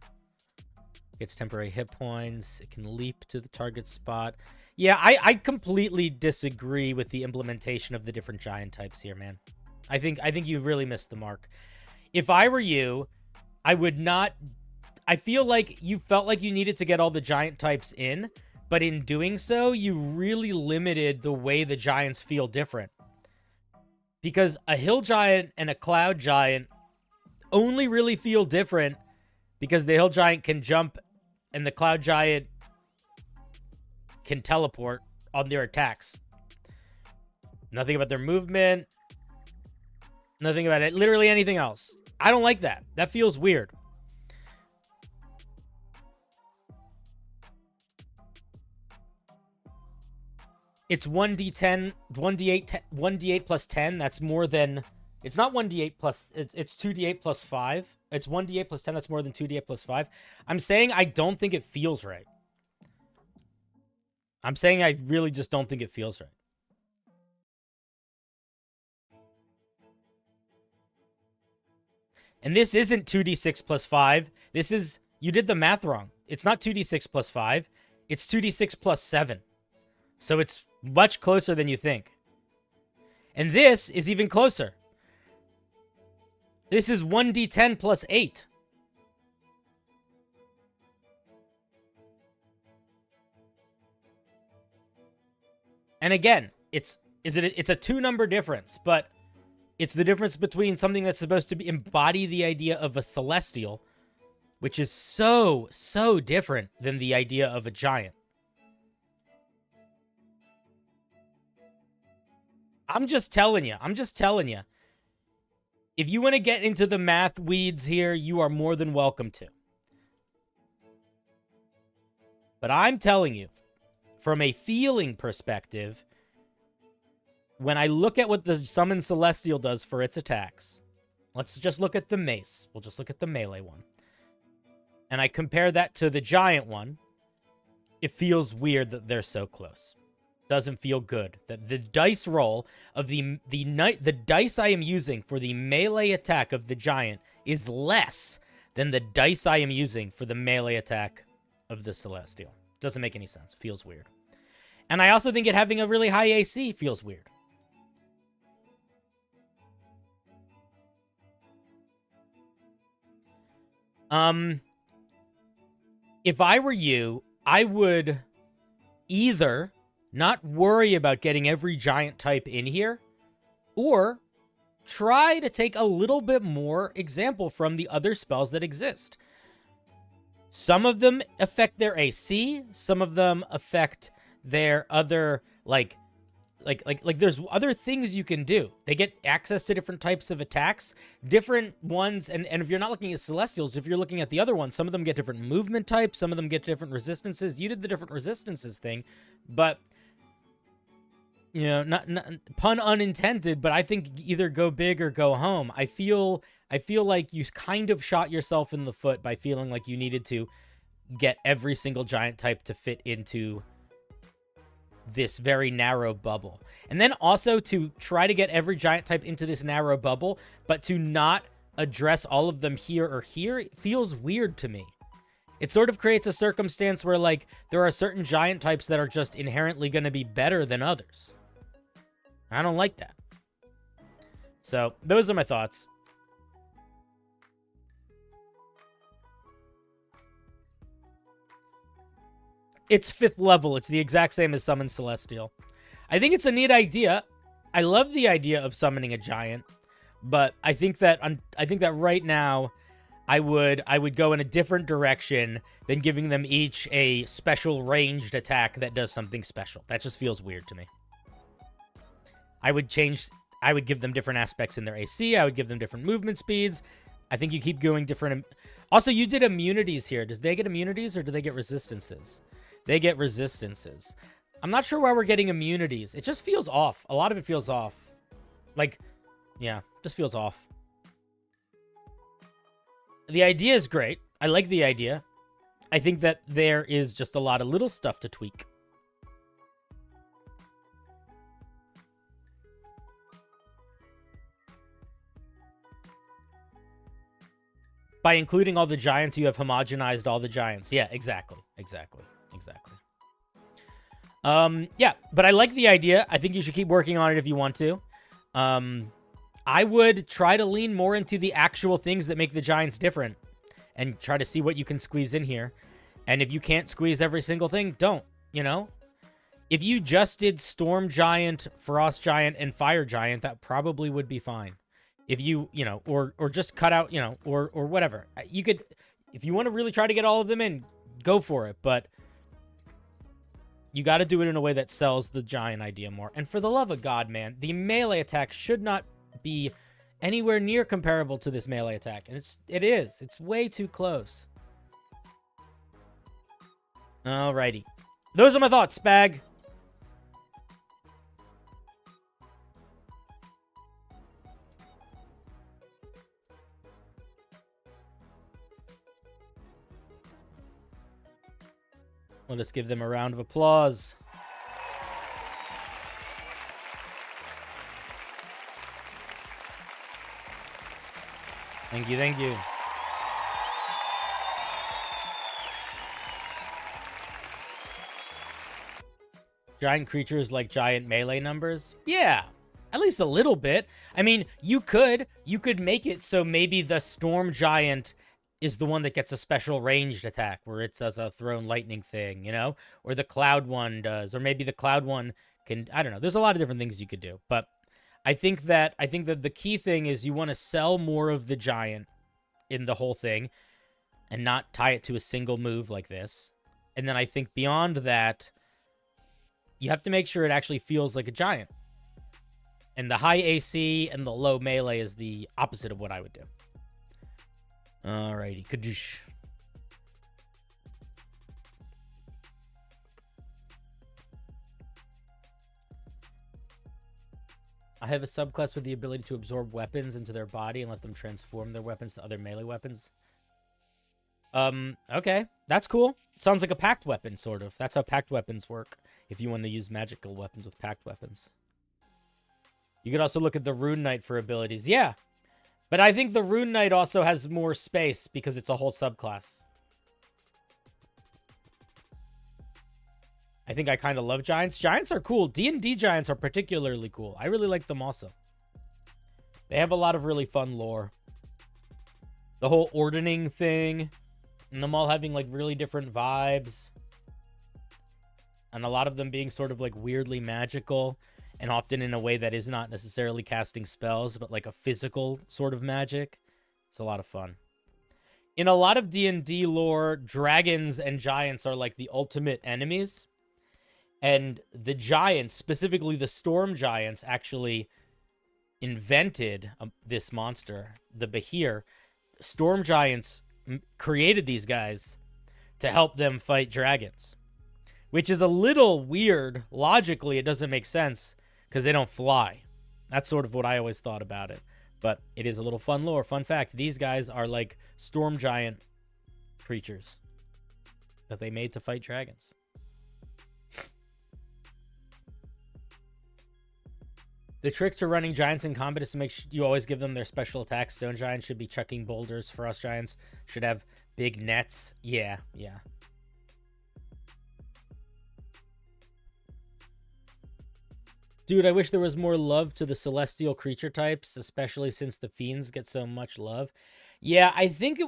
Gets temporary hit points. It can leap to the target spot. Yeah, I completely disagree with the implementation of the different giant types here, man. I think you really missed the mark. If I were you, I would not... I feel like you felt like you needed to get all the giant types in, but in doing so, you really limited the way the giants feel different. Because a hill giant and a cloud giant only really feel different because the hill giant can jump and the cloud giant can teleport on their attacks. Nothing about their movement. Nothing about it. Literally anything else. I don't like that. That feels weird. It's 1d10, 1d8 plus 10. That's more than... It's not 1d8 plus... It's 2d8 plus 5. It's 1d8 plus 10. That's more than 2d8 plus 5. I'm saying I don't think it feels right. I'm saying I really just don't think it feels right. And this isn't 2d6 plus 5. This is... You did the math wrong. It's not 2d6 plus 5. It's 2d6 plus 7. So it's much closer than you think. And this is even closer. This is 1d10 plus 8. And again, it's a 2-number difference, but it's the difference between something that's supposed to embody the idea of a celestial, which is so different than the idea of a giant. I'm just telling you. If you want to get into the math weeds here, you are more than welcome to. But I'm telling you, from a feeling perspective, when I look at what the Summon Celestial does for its attacks, let's just look at the mace. We'll just look at the melee one. And I compare that to the giant one, it feels weird that they're so close. Doesn't feel good. That the dice roll of the dice I am using for the melee attack of the giant is less than the dice I am using for the melee attack of the Celestial. Doesn't make any sense. Feels weird. And I also think it having a really high AC feels weird. If I were you, I would either not worry about getting every giant type in here, or try to take a little bit more example from the other spells that exist. Some of them affect their AC, some of them affect their other, like there's other things you can do. They get access to different types of attacks, different ones, and if you're not looking at Celestials, if you're looking at the other ones, some of them get different movement types, some of them get different resistances. You did the different resistances thing, but You know, not pun unintended, but I think either go big or go home. I feel like you kind of shot yourself in the foot by feeling like you needed to get every single giant type to fit into this very narrow bubble. And then also to try to get every giant type into this narrow bubble, but to not address all of them here or here feels weird to me. It sort of creates a circumstance where, like, there are certain giant types that are just inherently going to be better than others. I don't like that. So, those are my thoughts. It's 5th level. It's the exact same as Summon Celestial. I think it's a neat idea. I love the idea of summoning a giant, but I think that right now I would go in a different direction than giving them each a special ranged attack that does something special. That just feels weird to me. I would give them different aspects in their AC. I would give them different movement speeds. I think you keep going different. Also, you did immunities here. Does they get immunities or do they get resistances? They get resistances. I'm not sure why we're getting immunities. It just feels off. A lot of it feels off. Like, yeah, just feels off. The idea is great. I like the idea. I think that there is just a lot of little stuff to tweak. By including all the giants, you have homogenized all the giants. Yeah, exactly. Yeah, but I like the idea. I think you should keep working on it if you want to. I would try to lean more into the actual things that make the giants different and try to see what you can squeeze in here. And if you can't squeeze every single thing, don't, you know? If you just did Storm Giant, Frost Giant, and Fire Giant, that probably would be fine. If you know, or just cut out, you know, or whatever. You could, if you want to really try to get all of them in, go for it. But you got to do it in a way that sells the giant idea more. And for the love of God, man, the melee attack should not be anywhere near comparable to this melee attack. And it is. It's way too close. Alrighty. Those are my thoughts, Spag. Let us give them a round of applause. Thank you, thank you. Giant creatures like giant melee numbers? Yeah, at least a little bit. I mean, you could make it so maybe the Storm Giant is the one that gets a special ranged attack where it does a thrown lightning thing, you know? Or the Cloud one does. Or maybe the Cloud one can, I don't know. There's a lot of different things you could do. But I think that the key thing is you want to sell more of the giant in the whole thing and not tie it to a single move like this. And then I think beyond that, you have to make sure it actually feels like a giant. And the high AC and the low melee is the opposite of what I would do. Alrighty, kadoosh. I have a subclass with the ability to absorb weapons into their body and let them transform their weapons to other melee weapons. Okay. That's cool. Sounds like a packed weapon, sort of. That's how packed weapons work, if you want to use magical weapons with packed weapons. You could also look at the Rune Knight for abilities. Yeah. But I think the Rune Knight also has more space because it's a whole subclass. I think I kind of love giants. Giants are cool. D&D giants are particularly cool. I really like them also. They have a lot of really fun lore. The whole ordering thing. And them all having like really different vibes. And a lot of them being sort of like weirdly magical. And often in a way that is not necessarily casting spells, but like a physical sort of magic. It's a lot of fun. In a lot of D&D lore, dragons and giants are like the ultimate enemies. And the giants, specifically the storm giants, actually invented this monster, the Behir. Storm giants created these guys to help them fight dragons. Which is a little weird. Logically, it doesn't make sense. because they don't fly. That's sort of what I always thought about it. But it is a little fun lore. Fun fact, these guys are like storm giant creatures that they made to fight dragons. The trick to running giants in combat is to make sure you always give them their special attacks. Stone giants should be chucking boulders. Frost giants should have big nets. Yeah, yeah. Dude, I wish there was more love to the celestial creature types, especially since the fiends get so much love. Yeah, I think that,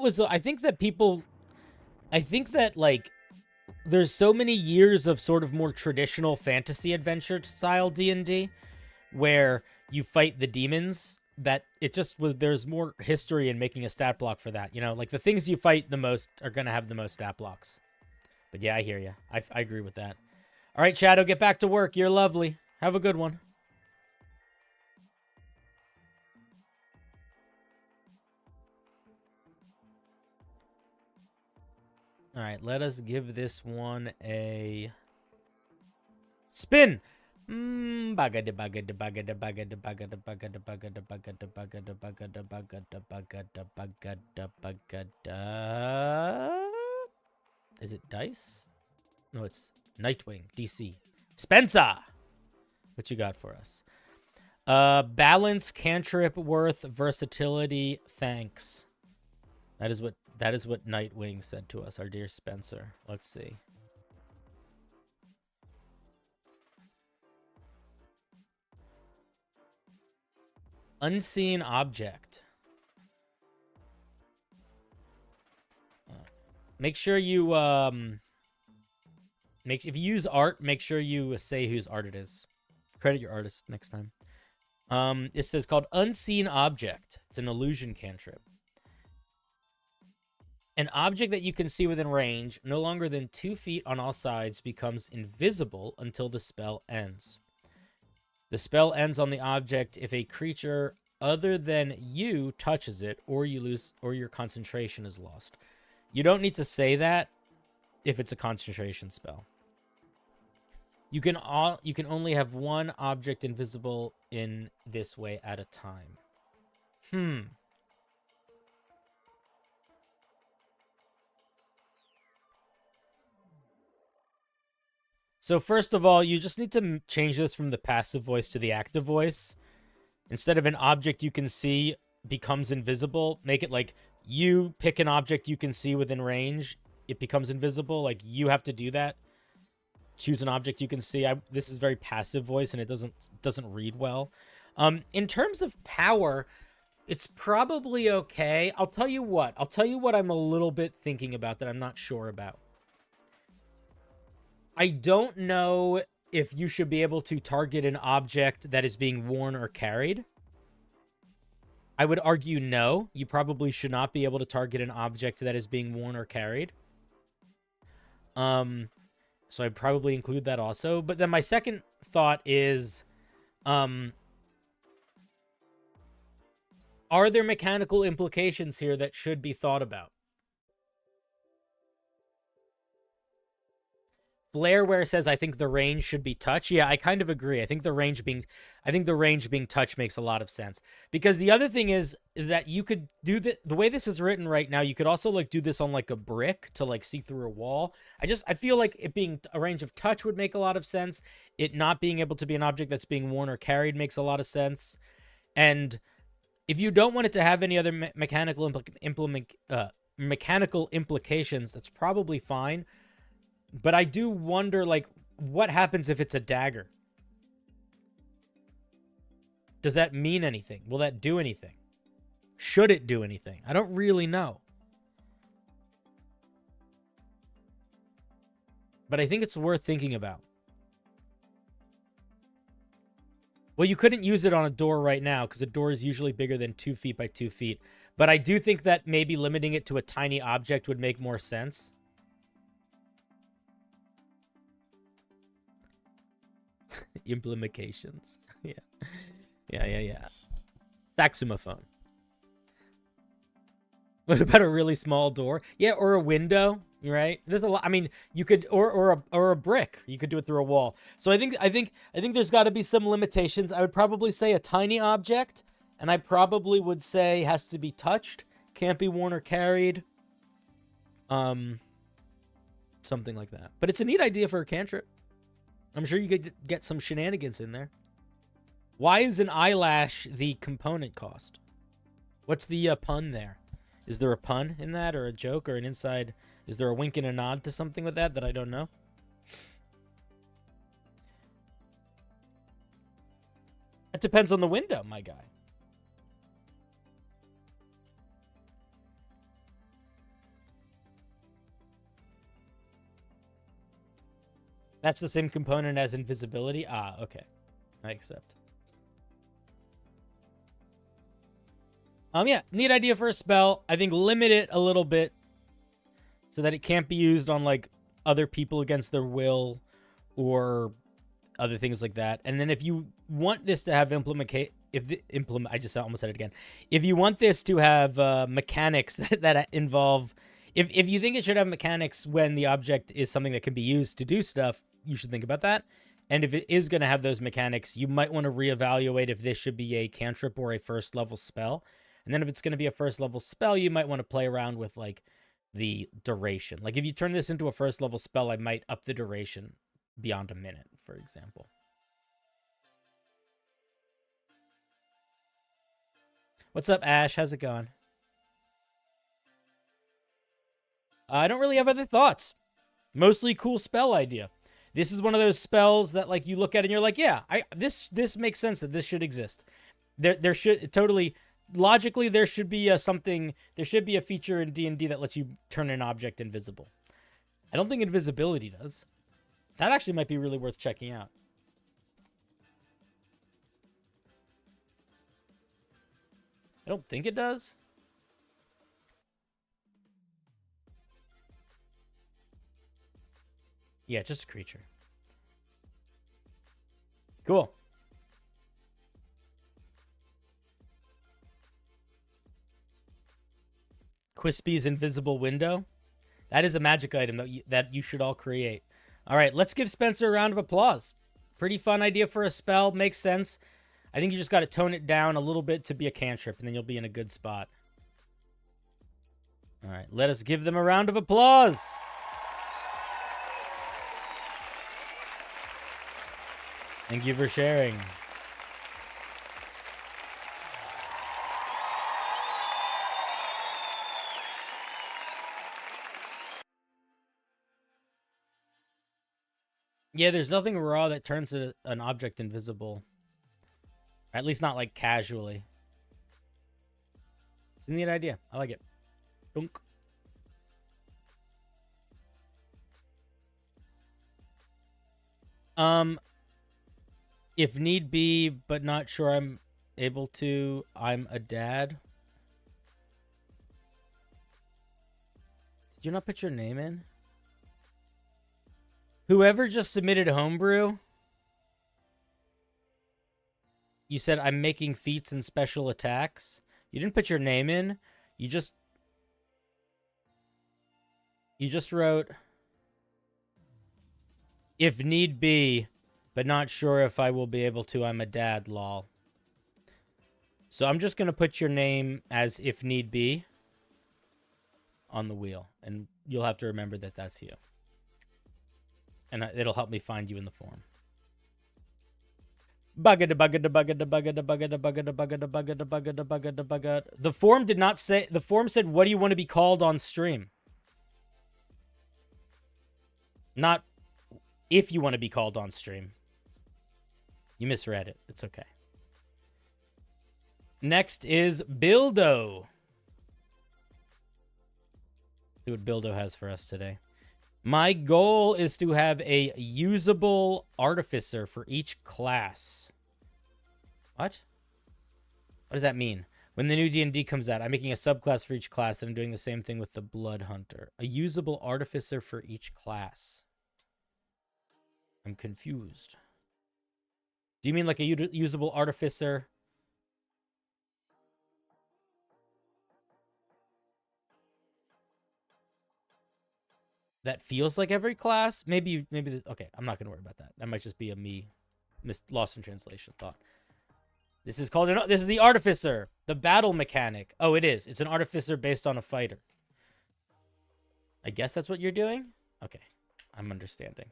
like, there's so many years of sort of more traditional fantasy adventure style D&D where you fight the demons that it just was, there's more history in making a stat block for that. You know, like the things you fight the most are going to have the most stat blocks. But yeah, I hear you. I agree with that. All right, Shadow, get back to work. You're lovely. Have a good one. All right, let us give this one a spin. Is it dice? No, it's Nightwing, DC. Spencer! What you got for us? Balance, cantrip, worth, versatility, thanks. That is what Nightwing said to us, our dear Spencer. Let's see. Unseen object. Make sure you if you use art, make sure you say whose art it is. Credit your artist next time. It says called Unseen Object. It's an illusion cantrip. An object that you can see within range, no longer than 2 feet on all sides, becomes invisible until the spell ends. The spell ends on the object if a creature other than you touches it, or you lose, or your concentration is lost. You don't need to say that if it's a concentration spell. You can only have one object invisible in this way at a time. So first of all, you just need to change this from the passive voice to the active voice. Instead of an object you can see becomes invisible, make it like you pick an object you can see within range, it becomes invisible. Like you have to do that. Choose an object you can see. This is very passive voice and it doesn't read well. In terms of power, it's probably okay. I'll tell you what I'm a little bit thinking about that I'm not sure about. I don't know if you should be able to target an object that is being worn or carried. I would argue no. You probably should not be able to target an object that is being worn or carried. So I'd probably include that also. But then my second thought is, are there mechanical implications here that should be thought about? Flareware says, I think the range should be touch. Yeah, I kind of agree. I think the range being touch makes a lot of sense. Because the other thing is that you could do the way this is written right now, you could also like do this on like a brick to like see through a wall. I feel like it being a range of touch would make a lot of sense. It not being able to be an object that's being worn or carried makes a lot of sense. And if you don't want it to have any other mechanical implications, that's probably fine. But I do wonder, like, what happens if it's a dagger? Does that mean anything? Will that do anything? Should it do anything? I don't really know. But I think it's worth thinking about. Well, you couldn't use it on a door right now because a door is usually bigger than 2 feet by 2 feet. But I do think that maybe limiting it to a tiny object would make more sense. Implications. Yeah. Saxophone. What about a really small door? Yeah, or a window. right? There's a lot. I mean, you could or a brick. You could do it through a wall. So I think there's got to be some limitations. I would probably say a tiny object, and I probably would say has to be touched, can't be worn or carried. Something like that. But it's a neat idea for a cantrip. I'm sure you could get some shenanigans in there. Why is an eyelash the component cost? What's the pun there? Is there a pun in that, or a joke, or an inside? Is there a wink and a nod to something with that I don't know? It depends on the window, my guy. That's the same component as invisibility? Ah, okay. I accept. Yeah, neat idea for a spell. I think limit it a little bit so that it can't be used on, like, other people against their will or other things like that. And then if you want this to have I just almost said it again. If you want this to have mechanics that involve, if you think it should have mechanics when the object is something that can be used to do stuff, you should think about that. And if it is going to have those mechanics, you might want to reevaluate if this should be a cantrip or a first level spell. And then if it's going to be a first level spell, you might want to play around with, like, the duration. Like, if you turn this into a first level spell, I might up the duration beyond a minute, for example. What's up, Ash? How's it going? I don't really have other thoughts. Mostly cool spell idea. This is one of those spells that, like, you look at and you're like, yeah, this makes sense that this should exist. There should totally... Logically, there should be there should be a feature in D&D that lets you turn an object invisible. I don't think invisibility does. That actually might be really worth checking out. I don't think it does. Yeah, just a creature. Cool. Quispy's invisible window. That is a magic item that you should all create. All right, let's give Spencer a round of applause. Pretty fun idea for a spell. Makes sense. I think you just got to tone it down a little bit to be a cantrip, and then you'll be in a good spot. All right, let us give them a round of applause. Thank you for sharing. Yeah, there's nothing raw that turns an object invisible. At least not, like, casually. It's a neat idea. I like it. Dunk. If need be, but not sure I'm able to, I'm a dad. Did you not put your name in? Whoever just submitted Homebrew, you said, I'm making feats and special attacks. You didn't put your name in. You just wrote, if need be, but not sure if I will be able to, I'm a dad, lol. So I'm just going to put your name as if need be on the wheel. And you'll have to remember that that's you. And it'll help me find you in the form. The form did not say... The form said, what do you want to be called on stream? Not if you want to be called on stream. You misread it. It's okay. Next is Bildo. See what Bildo has for us today. My goal is to have a usable artificer for each class. What? What does that mean? When the new D&D comes out, I'm making a subclass for each class, and I'm doing the same thing with the Blood Hunter. A usable artificer for each class. I'm confused. Do you mean like a usable artificer? that feels like every class. Maybe okay, I'm not gonna worry about that. That might just be a me lost in translation thought. This is called this is the artificer, the battle mechanic. Oh, it is. It's an artificer based on a fighter. I guess that's what you're doing. Okay, I'm understanding.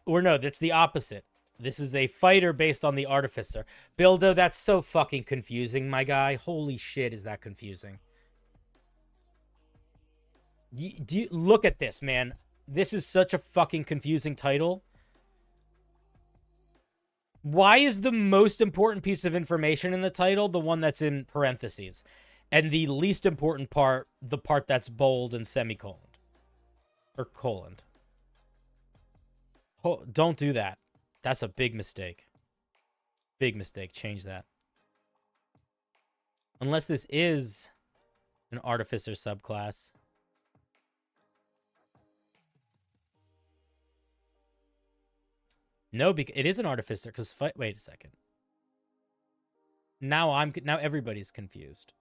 Or no, that's the opposite. This is a fighter based on the artificer. Bildo, that's so fucking confusing, my guy. Holy shit, is that confusing. Look at this, man. This is such a fucking confusing title. Why is the most important piece of information in the title the one that's in parentheses? And the least important part, the part that's bold and semicolon. Or colon. Oh, don't do that. That's a big mistake. Big mistake. Change that. Unless this is an artificer subclass. No, it is an artificer because wait a second. Now everybody's confused.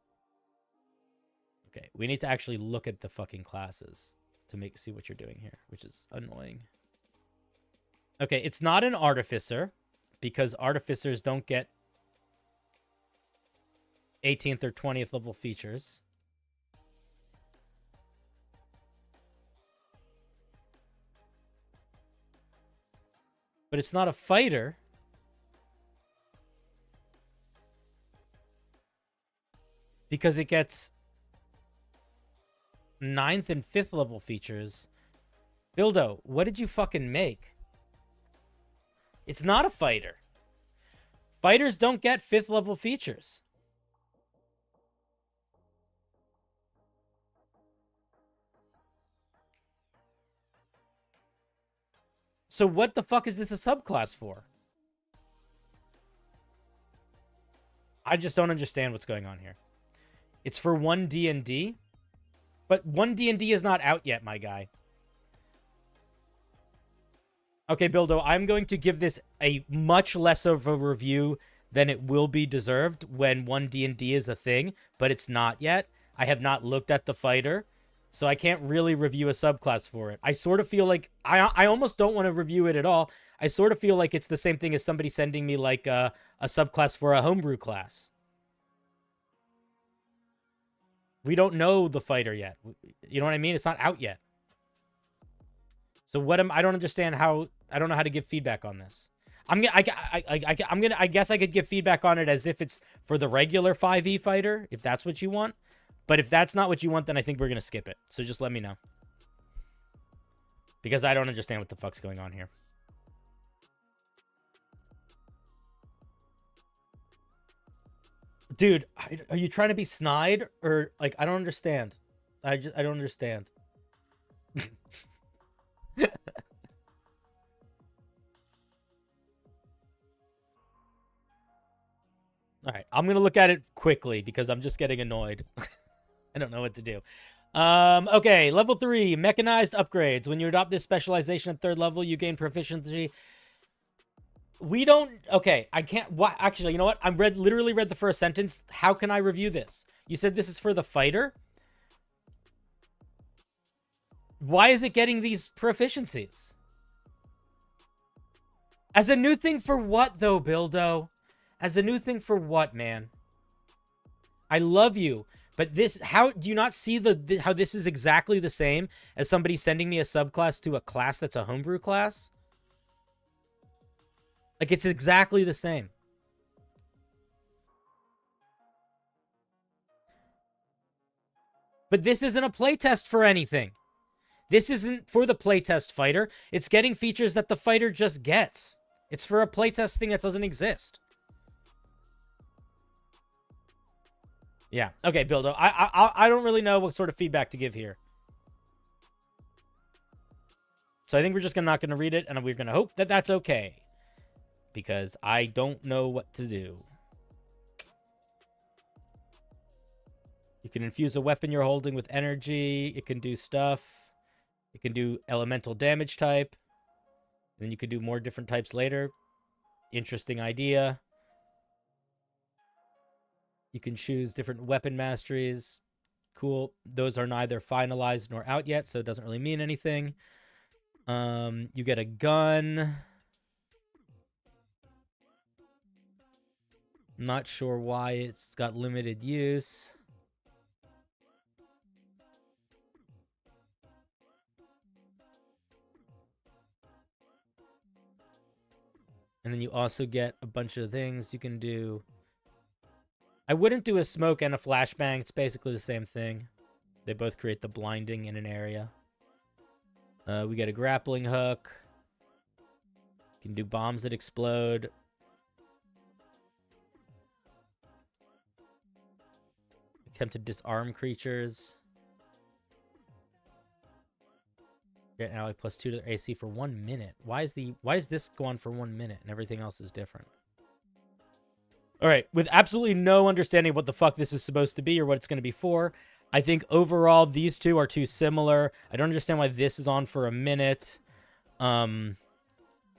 Okay, we need to actually look at the fucking classes to see what you're doing here, which is annoying. Okay, it's not an artificer because artificers don't get 18th or 20th level features. But it's not a fighter. Because it gets 9th and 5th level features. Bildo, what did you fucking make? It's not a fighter. Fighters don't get 5th level features. So what the fuck is this a subclass for? I just don't understand what's going on here. It's for 1 D&D, but 1 D&D is not out yet, my guy. Okay, Bildo, I'm going to give this a much less of a review than it will be deserved when 1 D&D is a thing, but it's not yet. I have not looked at the fighter, so I can't really review a subclass for it. I sort of feel like I almost don't want to review it at all. I sort of feel like it's the same thing as somebody sending me like a subclass for a homebrew class. We don't know the fighter yet. You know what I mean? It's not out yet. So I don't understand how. I don't know how to give feedback on this. I guess I could give feedback on it as if it's for the regular 5e fighter, if that's what you want. But if that's not what you want, then I think we're going to skip it. So just let me know. Because I don't understand what the fuck's going on here. Dude, are you trying to be snide? Or, like, I don't understand. I don't understand. All right, I'm going to look at it quickly because I'm just getting annoyed. I don't know what to do. Okay, level 3, mechanized upgrades. When you adopt this specialization at 3rd level, you gain proficiency. We don't... Okay, I can't... What? Actually, you know what? I literally read the first sentence. How can I review this? You said this is for the fighter? Why is it getting these proficiencies? As a new thing for what, though, Bildo? As a new thing for what, man? I love you, but this... How do you not see how this is exactly the same as somebody sending me a subclass to a class that's a homebrew class? Like, it's exactly the same. But this isn't a playtest for anything. This isn't for the playtest fighter. It's getting features that the fighter just gets. It's for a playtest thing that doesn't exist. Yeah. Okay, Bildo. I don't really know what sort of feedback to give here. So I think we're just not going to read it, and we're going to hope that that's okay. Because I don't know what to do. You can infuse a weapon you're holding with energy. It can do stuff. It can do elemental damage type. And then you could do more different types later. Interesting idea. You can choose different weapon masteries. Cool. Those are neither finalized nor out yet, so it doesn't really mean anything. You get a gun. Not sure why it's got limited use. And then you also get a bunch of things you can do. I wouldn't do a smoke and a flashbang. It's basically the same thing. They both create the blinding in an area. We get a grappling hook. You can do bombs that explode. Attempt to disarm creatures. Get an ally +2 to their AC for 1 minute. Why is this go on for 1 minute and everything else is different? All right, with absolutely no understanding of what the fuck this is supposed to be or what it's going to be for, I think overall these two are too similar. I don't understand why this is on for a minute. The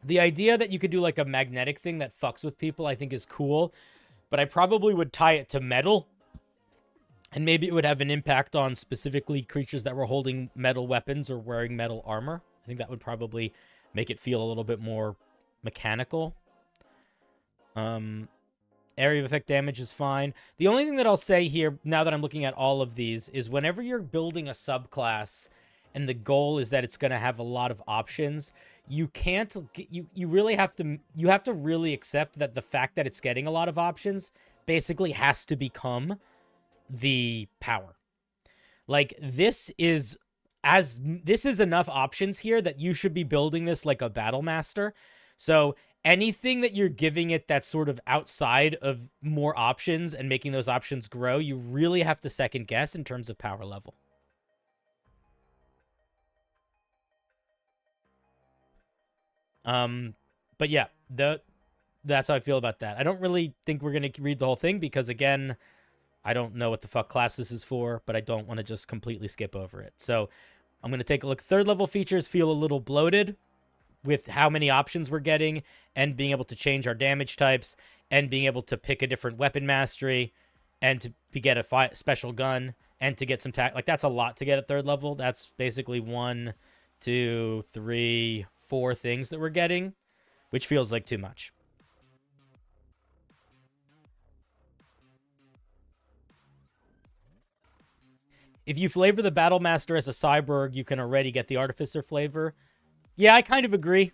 idea that you could do like a magnetic thing that fucks with people I think is cool, but I probably would tie it to metal. And maybe it would have an impact on specifically creatures that were holding metal weapons or wearing metal armor. I think that would probably make it feel a little bit more mechanical. Area of effect damage is fine. The only thing that I'll say here, now that I'm looking at all of these, is whenever you're building a subclass and the goal is that it's going to have a lot of options, you can't, you really have to, you have to really accept that the fact that it's getting a lot of options basically has to become the power. Like, this is enough options here that you should be building this like a battle master. So anything that you're giving it that's sort of outside of more options and making those options grow, you really have to second guess in terms of power level. But yeah, that's how I feel about that. I don't really think we're going to read the whole thing because, again, I don't know what the fuck class this is for, but I don't want to just completely skip over it. So I'm going to take a look. Third level features feel a little bloated with how many options we're getting and being able to change our damage types and being able to pick a different weapon mastery and to get a special gun and to get some like, that's a lot to get at third level. That's basically 1, 2, 3, 4 things that we're getting, which feels like too much. If you flavor the Battle Master as a cyborg, you can already get the Artificer flavor. Yeah, I kind of agree.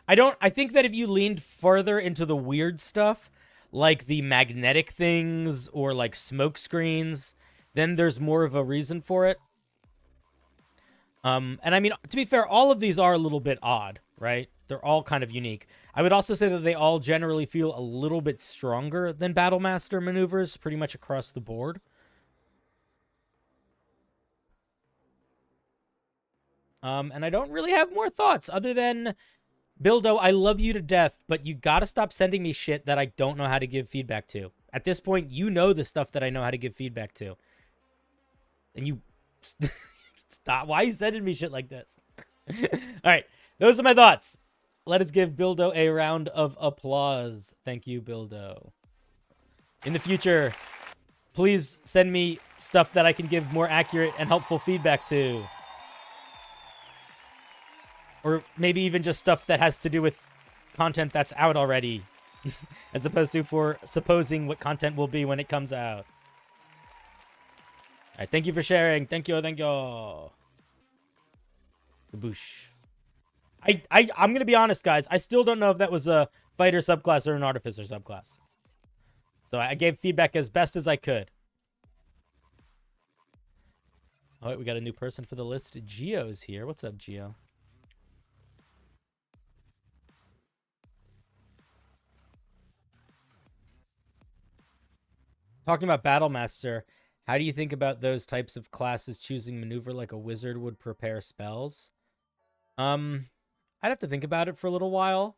I think that if you leaned further into the weird stuff, like the magnetic things or like smoke screens, then there's more of a reason for it. And I mean, to be fair, all of these are a little bit odd, right? They're all kind of unique. I would also say that they all generally feel a little bit stronger than Battle Master maneuvers, pretty much across the board. And I don't really have more thoughts other than, Bildo, I love you to death, but you gotta stop sending me shit that I don't know how to give feedback to. At this point, you know the stuff that I know how to give feedback to. And you... Stop. Why are you sending me shit like this? Alright, those are my thoughts. Let us give Bildo a round of applause. Thank you, Bildo. In the future, please send me stuff that I can give more accurate and helpful feedback to. Or maybe even just stuff that has to do with content that's out already. As opposed to for supposing what content will be when it comes out. Alright, thank you for sharing. Thank you, thank you. Kaboosh. I'm going to be honest, guys. I still don't know if that was a fighter subclass or an artificer subclass. So I gave feedback as best as I could. Alright, we got a new person for the list. Gio's here. What's up, Gio? Talking about Battle Master, how do you think about those types of classes choosing maneuver like a wizard would prepare spells? I'd have to think about it for a little while.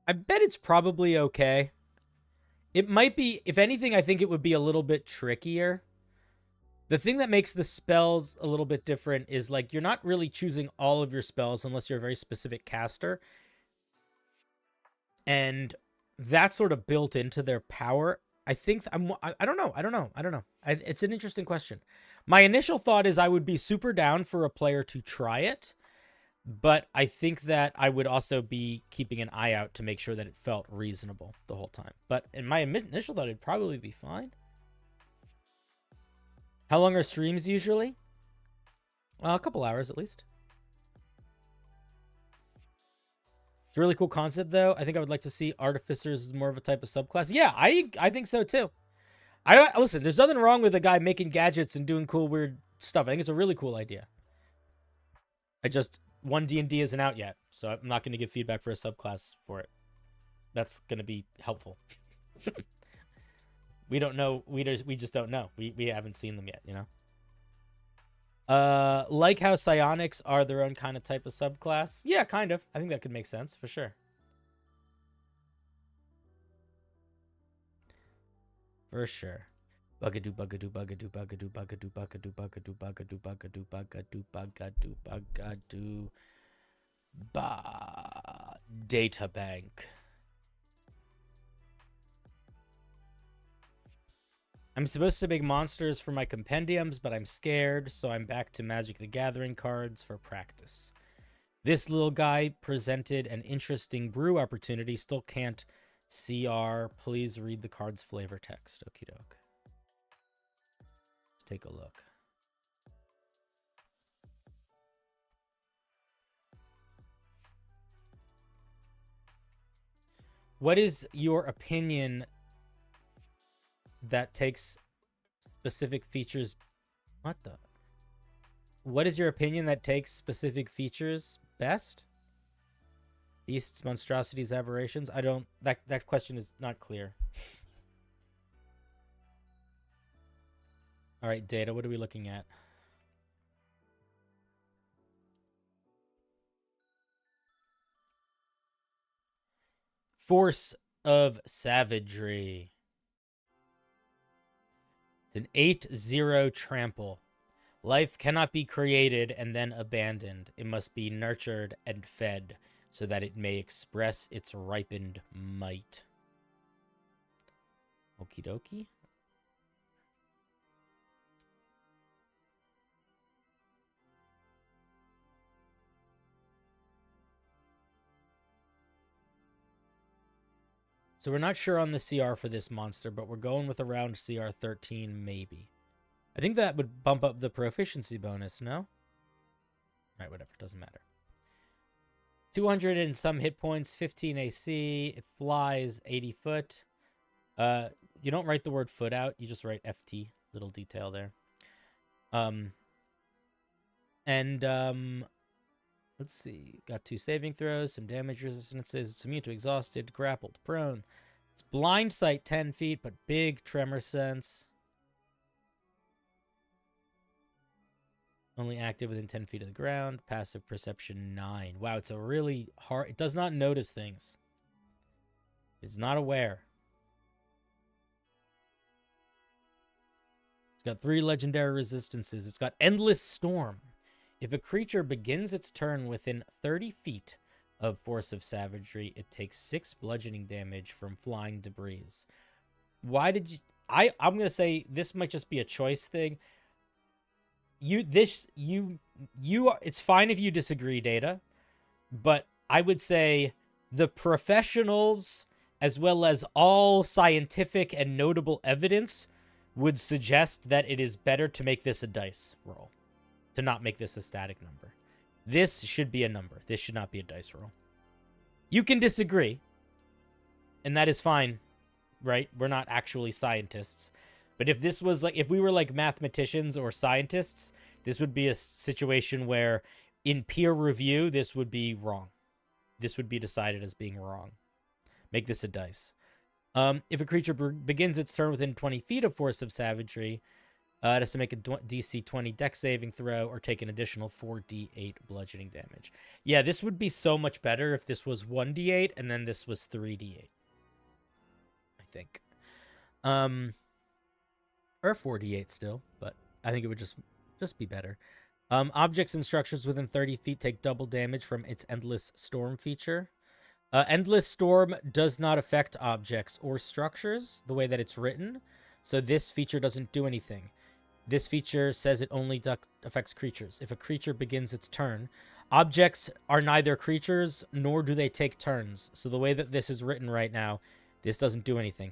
I bet it's probably okay. It might be, if anything, I think it would be a little bit trickier. The thing that makes the spells a little bit different is, like, you're not really choosing all of your spells unless you're a very specific caster. And that's sort of built into their power. I think I don't know. It's an interesting question. My initial thought is I would be super down for a player to try it, but I think that I would also be keeping an eye out to make sure that it felt reasonable the whole time. But in my initial thought, it'd probably be fine. How long are streams usually? A couple hours at least. It's a really cool concept, though. I think I would like to see artificers as more of a type of subclass. Yeah, I think so too. Listen, there's nothing wrong with a guy making gadgets and doing cool, weird stuff. I think it's a really cool idea. One D&D isn't out yet, so I'm not going to give feedback for a subclass for it. That's going to be helpful. We don't know. We just don't know. We haven't seen them yet, you know? Like how psionics are their own kind of type of subclass. Yeah, kind of. I think that could make sense for sure. For sure. Bugadoo, bugadoo, bugadoo, bugadoo, bugadoo, bugadoo, bugadoo, bugadoo, bugadoo, bugadoo, bugadoo, bugadoo, ba. Data bank. I'm supposed to make monsters for my compendiums, but I'm scared, so I'm back to Magic the Gathering cards for practice. This little guy presented an interesting brew opportunity. Still can't CR. Please read the card's flavor text. Okie doke. Let's take a look. What is your opinion that takes specific features? What is your opinion that takes specific features best? Beasts, monstrosities, aberrations? That question is not clear. All right, data, what are we looking at? Force of Savagery. It's an 8/0 trample. Life cannot be created and then abandoned. It must be nurtured and fed so that it may express its ripened might. Okie dokie. So we're not sure on the CR for this monster, but we're going with around CR 13, maybe. I think that would bump up the proficiency bonus, no? All right, whatever, doesn't matter. 200 and some hit points, 15 AC. It flies 80 foot. You don't write the word foot out. You just write FT. Little detail there. Let's see. Got 2 saving throws, some damage resistances. It's immune to exhausted, grappled, prone. It's blind sight 10 feet, but big tremor sense. Only active within 10 feet of the ground. Passive perception 9. Wow, it's a really hard... It does not notice things. It's not aware. It's got 3 legendary resistances. It's got Endless Storm. If a creature begins its turn within 30 feet of Force of Savagery, it takes 6 bludgeoning damage from flying debris. Why did you... I'm going to say this might just be a choice thing. It's fine if you disagree, Data, but I would say the professionals, as well as all scientific and notable evidence, would suggest that it is better to make this a dice roll. To not make this a static number. This should be a number. This should not be a dice roll. You can disagree, and that is fine, right? We're not actually scientists. But if this was like, if we were like mathematicians or scientists, this would be a situation where in peer review, this would be wrong. This would be decided as being wrong. Make this a dice. If a creature begins its turn within 20 feet of Force of Savagery, it has to make a DC 20 dex saving throw or take an additional 4d8 bludgeoning damage. Yeah, this would be so much better if this was 1d8 and then this was 3d8. I think. Or 4d8 still, but I think it would just be better. Objects and structures within 30 feet take double damage from its Endless Storm feature. Endless Storm does not affect objects or structures the way that it's written, so this feature doesn't do anything. This feature says it only affects creatures. If a creature begins its turn, objects are neither creatures nor do they take turns. So the way that this is written right now, this doesn't do anything.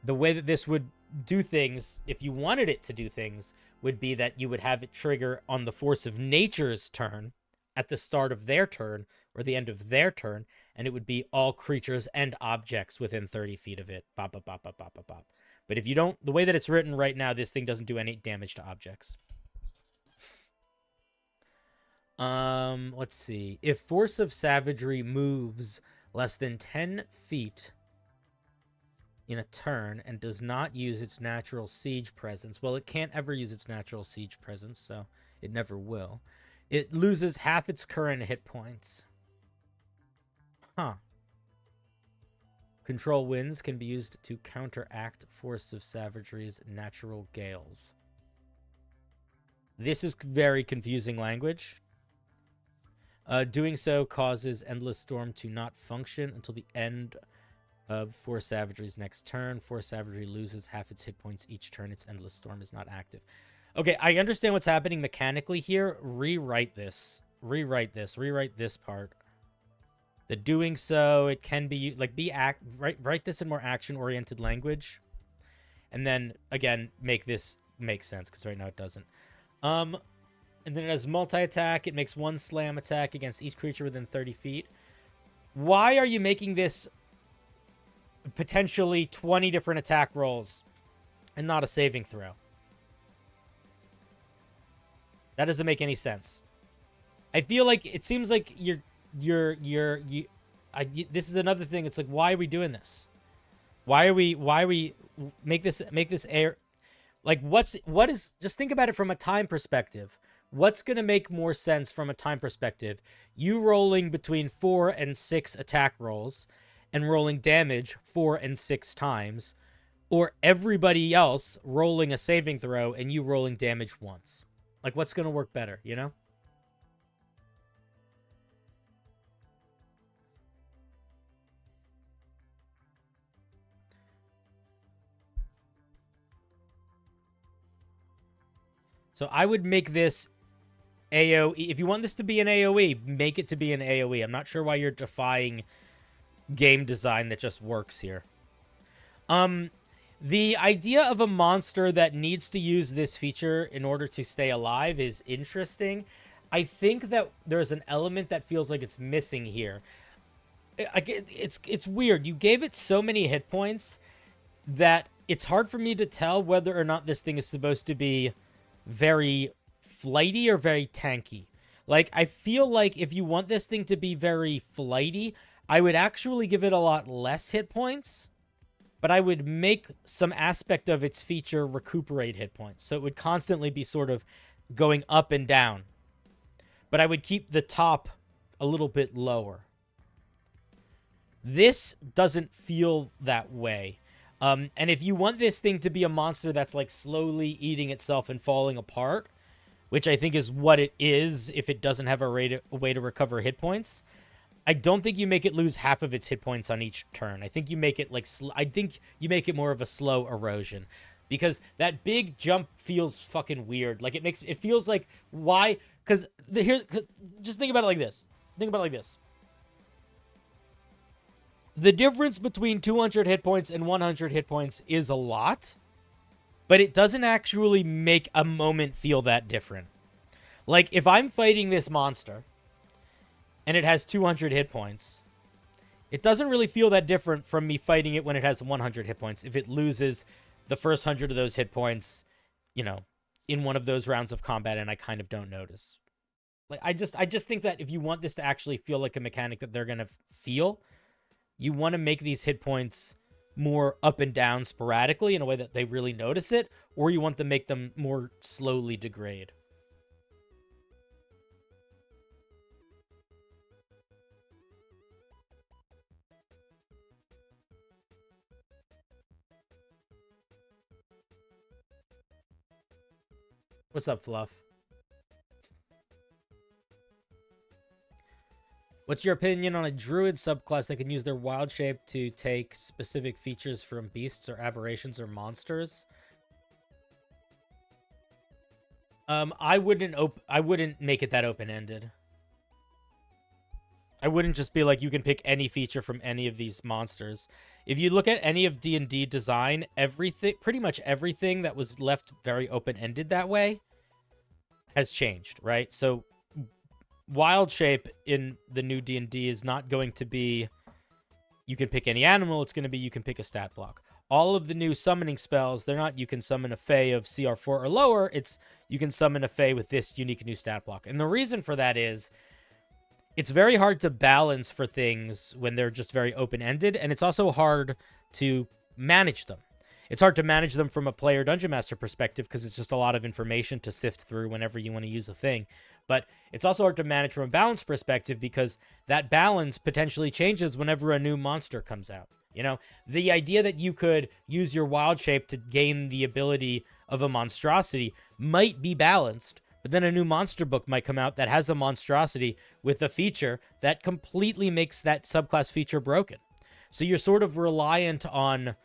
The way that this would do things, if you wanted it to do things, would be that you would have it trigger on the force of nature's turn at the start of their turn or the end of their turn, and it would be all creatures and objects within 30 feet of it. Bop, bop, bop, bop, bop, bop, bop. But if you don't, the way that it's written right now, this thing doesn't do any damage to objects. Let's see. If Force of Savagery moves less than 10 feet in a turn and does not use its natural siege presence, well, it can't ever use its natural siege presence, so it never will. It loses half its current hit points. Huh. Control winds can be used to counteract Force of Savagery's natural gales. This is very confusing language. Doing so causes Endless Storm to not function until the end of Force Savagery's next turn. Force Savagery loses half its hit points each turn. Its Endless Storm is not active. Okay, I understand what's happening mechanically here. Rewrite this. Rewrite this. Rewrite this part. The doing so, it can be like write this in more action-oriented language, and then again make this make sense because right now it doesn't. And then it has multi-attack. It makes one slam attack against each creature within 30 feet. Why are you making this potentially 20 different attack rolls and not a saving throw? That doesn't make any sense. I feel like it seems like this is another thing. It's like, why are we doing this? Why are we make this air? Like, what is, just think about it from a time perspective. What's going to make more sense from a time perspective? You rolling between 4 and 6 attack rolls and rolling damage 4 and 6 times, or everybody else rolling a saving throw and you rolling damage once. Like, what's going to work better, you know? So I would make this AoE. If you want this to be an AoE, make it to be an AoE. I'm not sure why you're defying game design that just works here. The idea of a monster that needs to use this feature in order to stay alive is interesting. I think that there's an element that feels like it's missing here. It's weird. You gave it so many hit points that it's hard for me to tell whether or not this thing is supposed to be very flighty or very tanky. Like, I feel like if you want this thing to be very flighty, I would actually give it a lot less hit points, but I would make some aspect of its feature recuperate hit points. So it would constantly be sort of going up and down. But I would keep the top a little bit lower. This doesn't feel that way. And if you want this thing to be a monster that's like slowly eating itself and falling apart, which I think is what it is if it doesn't have a way to recover hit points, I don't think you make it lose half of its hit points on each turn. I think you make it like I think you make it more of a slow erosion, because that big jump feels fucking weird. Like it feels like, why? Because just think about it like this. Think about it like this. The difference between 200 hit points and 100 hit points is a lot, but it doesn't actually make a moment feel that different. Like, if I'm fighting this monster and it has 200 hit points, it doesn't really feel that different from me fighting it when it has 100 hit points. If it loses the first 100 of those hit points, you know, in one of those rounds of combat, and I kind of don't notice. Like, I just think that if you want this to actually feel like a mechanic that they're going to feel, you want to make these hit points more up and down sporadically in a way that they really notice it, or you want to make them more slowly degrade. What's up, Fluff? What's your opinion on a druid subclass that can use their wild shape to take specific features from beasts or aberrations or monsters? I wouldn't make it that open-ended. I wouldn't just be like, you can pick any feature from any of these monsters. If you look at any of D&D design, pretty much everything that was left very open-ended that way has changed, right? So wild shape in the new D&D is not going to be you can pick any animal. It's going to be you can pick a stat block. All of the new summoning spells, they're not you can summon a Fae of CR4 or lower. It's you can summon a Fae with this unique new stat block. And the reason for that is it's very hard to balance for things when they're just very open-ended, and it's also hard to manage them. It's hard to manage them from a player dungeon master perspective because it's just a lot of information to sift through whenever you want to use a thing. But it's also hard to manage from a balance perspective because that balance potentially changes whenever a new monster comes out. You know, the idea that you could use your wild shape to gain the ability of a monstrosity might be balanced, but then a new monster book might come out that has a monstrosity with a feature that completely makes that subclass feature broken. So you're sort of reliant on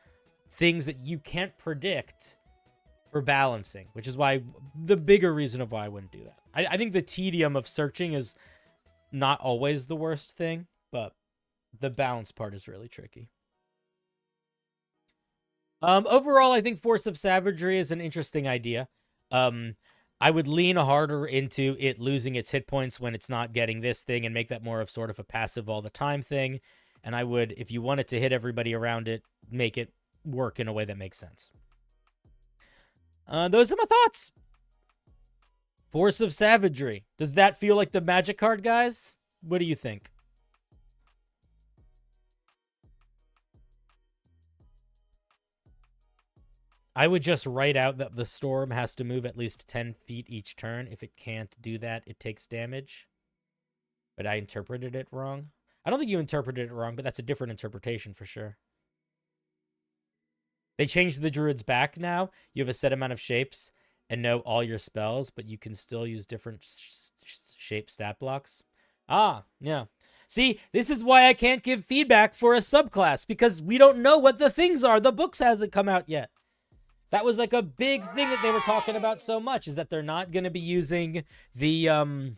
things that you can't predict for balancing, which is why the bigger reason of why I wouldn't do that. I think the tedium of searching is not always the worst thing, but the balance part is really tricky. Overall, I think Force of Savagery is an interesting idea. I would lean harder into it losing its hit points when it's not getting this thing and make that more of sort of a passive all the time thing. And I would, if you wanted to hit everybody around it, make it work in a way that makes sense. Those are my thoughts. Force of Savagery. Does that feel like the Magic card, guys? What do you think? I would just write out that the storm has to move at least 10 feet each turn. If it can't do that, it takes damage. But I interpreted it wrong. I don't think you interpreted it wrong, but that's a different interpretation for sure. They changed the druid's back now. You have a set amount of shapes and know all your spells, but you can still use different shape stat blocks. Ah, yeah. See, this is why I can't give feedback for a subclass, because we don't know what the things are. The books hasn't come out yet. That was like a big thing that they were talking about so much, is that they're not going to be using the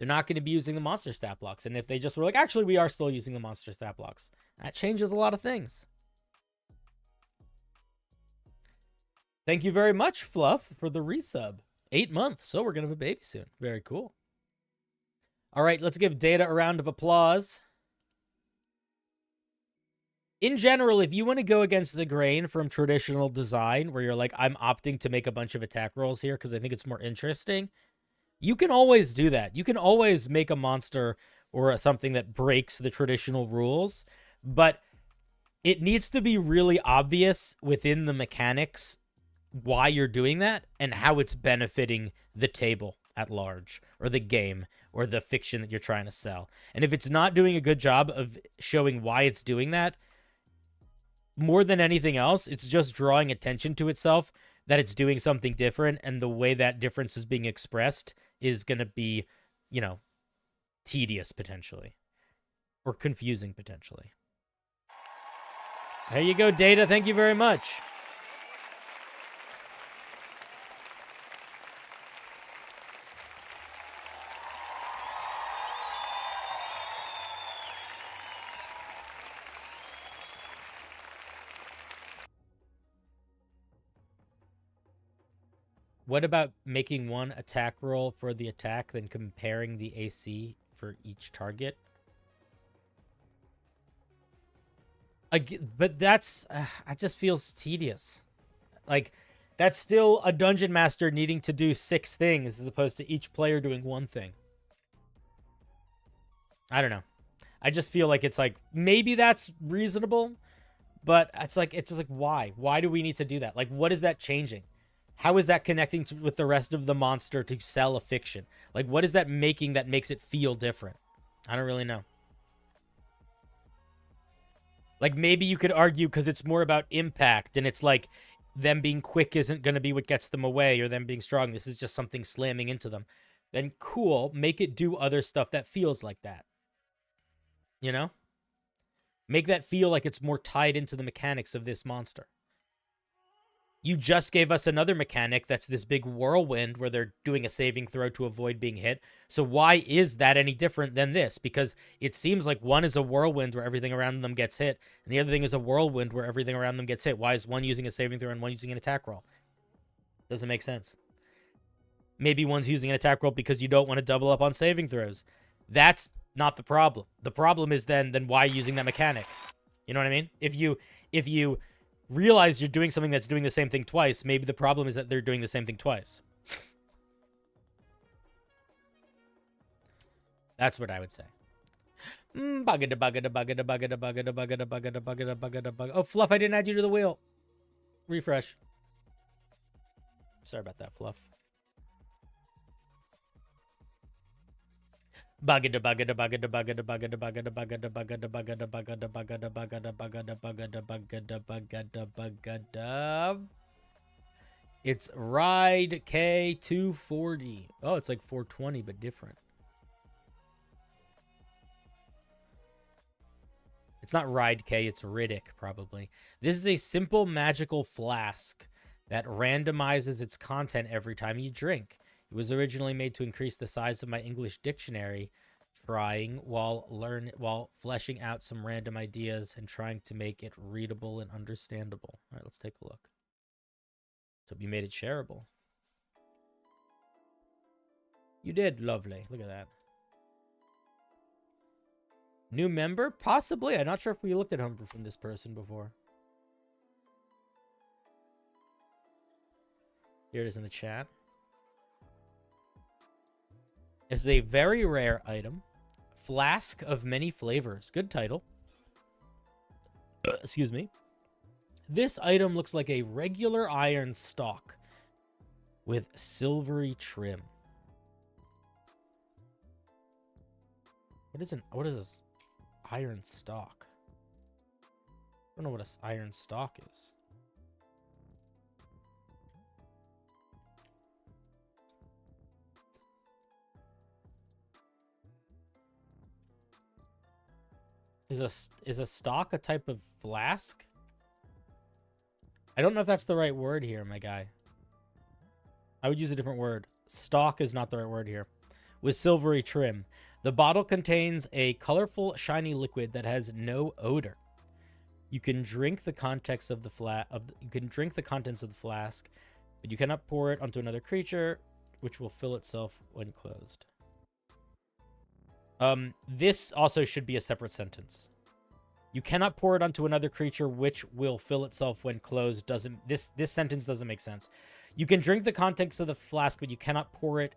monster stat blocks. And if they just were like, actually, we are still using the monster stat blocks, that changes a lot of things. Thank you very much, Fluff, for the resub. 8 months, so we're going to have a baby soon. Very cool. All right, let's give Data a round of applause. In general, if you want to go against the grain from traditional design, where you're like, I'm opting to make a bunch of attack rolls here because I think it's more interesting, you can always do that. You can always make a monster or something that breaks the traditional rules, but it needs to be really obvious within the mechanics why you're doing that and how it's benefiting the table at large, or the game, or the fiction that you're trying to sell. And if it's not doing a good job of showing why it's doing that, more than anything else, it's just drawing attention to itself that it's doing something different, and the way that difference is being expressed is going to be, you know, tedious potentially, or confusing potentially. There you go, Data. Thank you very much. What about making one attack roll for the attack, then comparing the AC for each target? But that's, it just feels tedious. Like, that's still a dungeon master needing to do 6 things as opposed to each player doing 1 thing. I don't know. I just feel like it's like, maybe that's reasonable, but it's just like, why? Why do we need to do that? Like, what is that changing? How is that connecting with the rest of the monster to sell a fiction? Like, what is that making that makes it feel different? I don't really know. Like, maybe you could argue because it's more about impact, and it's like them being quick isn't going to be what gets them away, or them being strong. This is just something slamming into them. then cool, make it do other stuff that feels like that. You know? Make that feel like it's more tied into the mechanics of this monster. You just gave us another mechanic that's this big whirlwind where they're doing a saving throw to avoid being hit. So why is that any different than this? Because it seems like one is a whirlwind where everything around them gets hit, and the other thing is a whirlwind where everything around them gets hit. Why is one using a saving throw and one using an attack roll? Doesn't make sense. Maybe one's using an attack roll because you don't want to double up on saving throws. That's not the problem. The problem is then why using that mechanic? You know what I mean? If you realize you're doing something that's doing the same thing twice, maybe the problem is that they're doing the same thing twice. That's what I would say. Oh, Fluff, I didn't add you to the wheel. Refresh. Sorry about that, Fluff. It's Ride K240. Oh, it's like 420, but different. It's not Ride K, it's Riddick, probably. This is a simple magical flask that randomizes its content every time you drink. It was originally made to increase the size of my English dictionary, trying while fleshing out some random ideas and trying to make it readable and understandable. All right, let's take a look. So you made it shareable. You did, lovely. Look at that. New member? Possibly. I'm not sure if we looked at Homebrew from this person before. Here it is in the chat. This is a very rare item. Flask of Many Flavors. Good title. Excuse me. This item looks like a regular iron stalk with silvery trim. What is this iron stalk? I don't know what an iron stalk is. Is a stock a type of flask? I don't know if that's the right word here, my guy. I would use a different word. Stock is not the right word here. With silvery trim. The bottle contains a colorful, shiny liquid that has no odor. You can drink the contents of the flask, but you cannot pour it onto another creature, which will fill itself when closed. This also should be a separate sentence. You cannot pour it onto another creature, which will fill itself when closed. This sentence doesn't make sense. You can drink the contents of the flask, but you cannot pour it.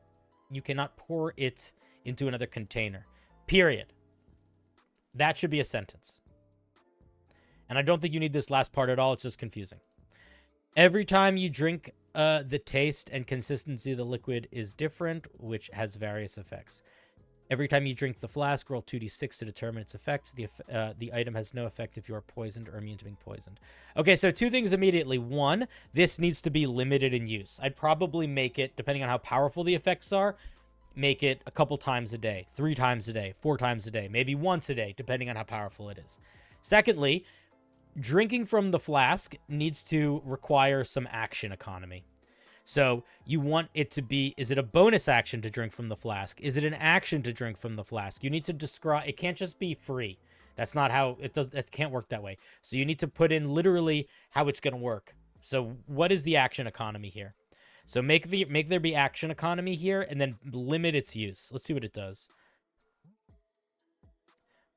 You cannot pour it into another container. Period. That should be a sentence. And I don't think you need this last part at all. It's just confusing. Every time you drink, the taste and consistency of the liquid is different, which has various effects. Every time you drink the flask, roll 2d6 to determine its effect. The item has no effect if you are poisoned or immune to being poisoned. Okay, so two things immediately. One, this needs to be limited in use. I'd probably make it, depending on how powerful the effects are, make it a couple times a day, 3 times a day, 4 times a day, maybe once a day, depending on how powerful it is. Secondly, drinking from the flask needs to require some action economy. So you want it to be, is it a bonus action to drink from the flask? Is it an action to drink from the flask? You need to describe, it can't just be free. That's not how it does. It can't work that way. So you need to put in literally how it's going to work. So what is the action economy here? So make there be action economy here and then limit its use. Let's see what it does.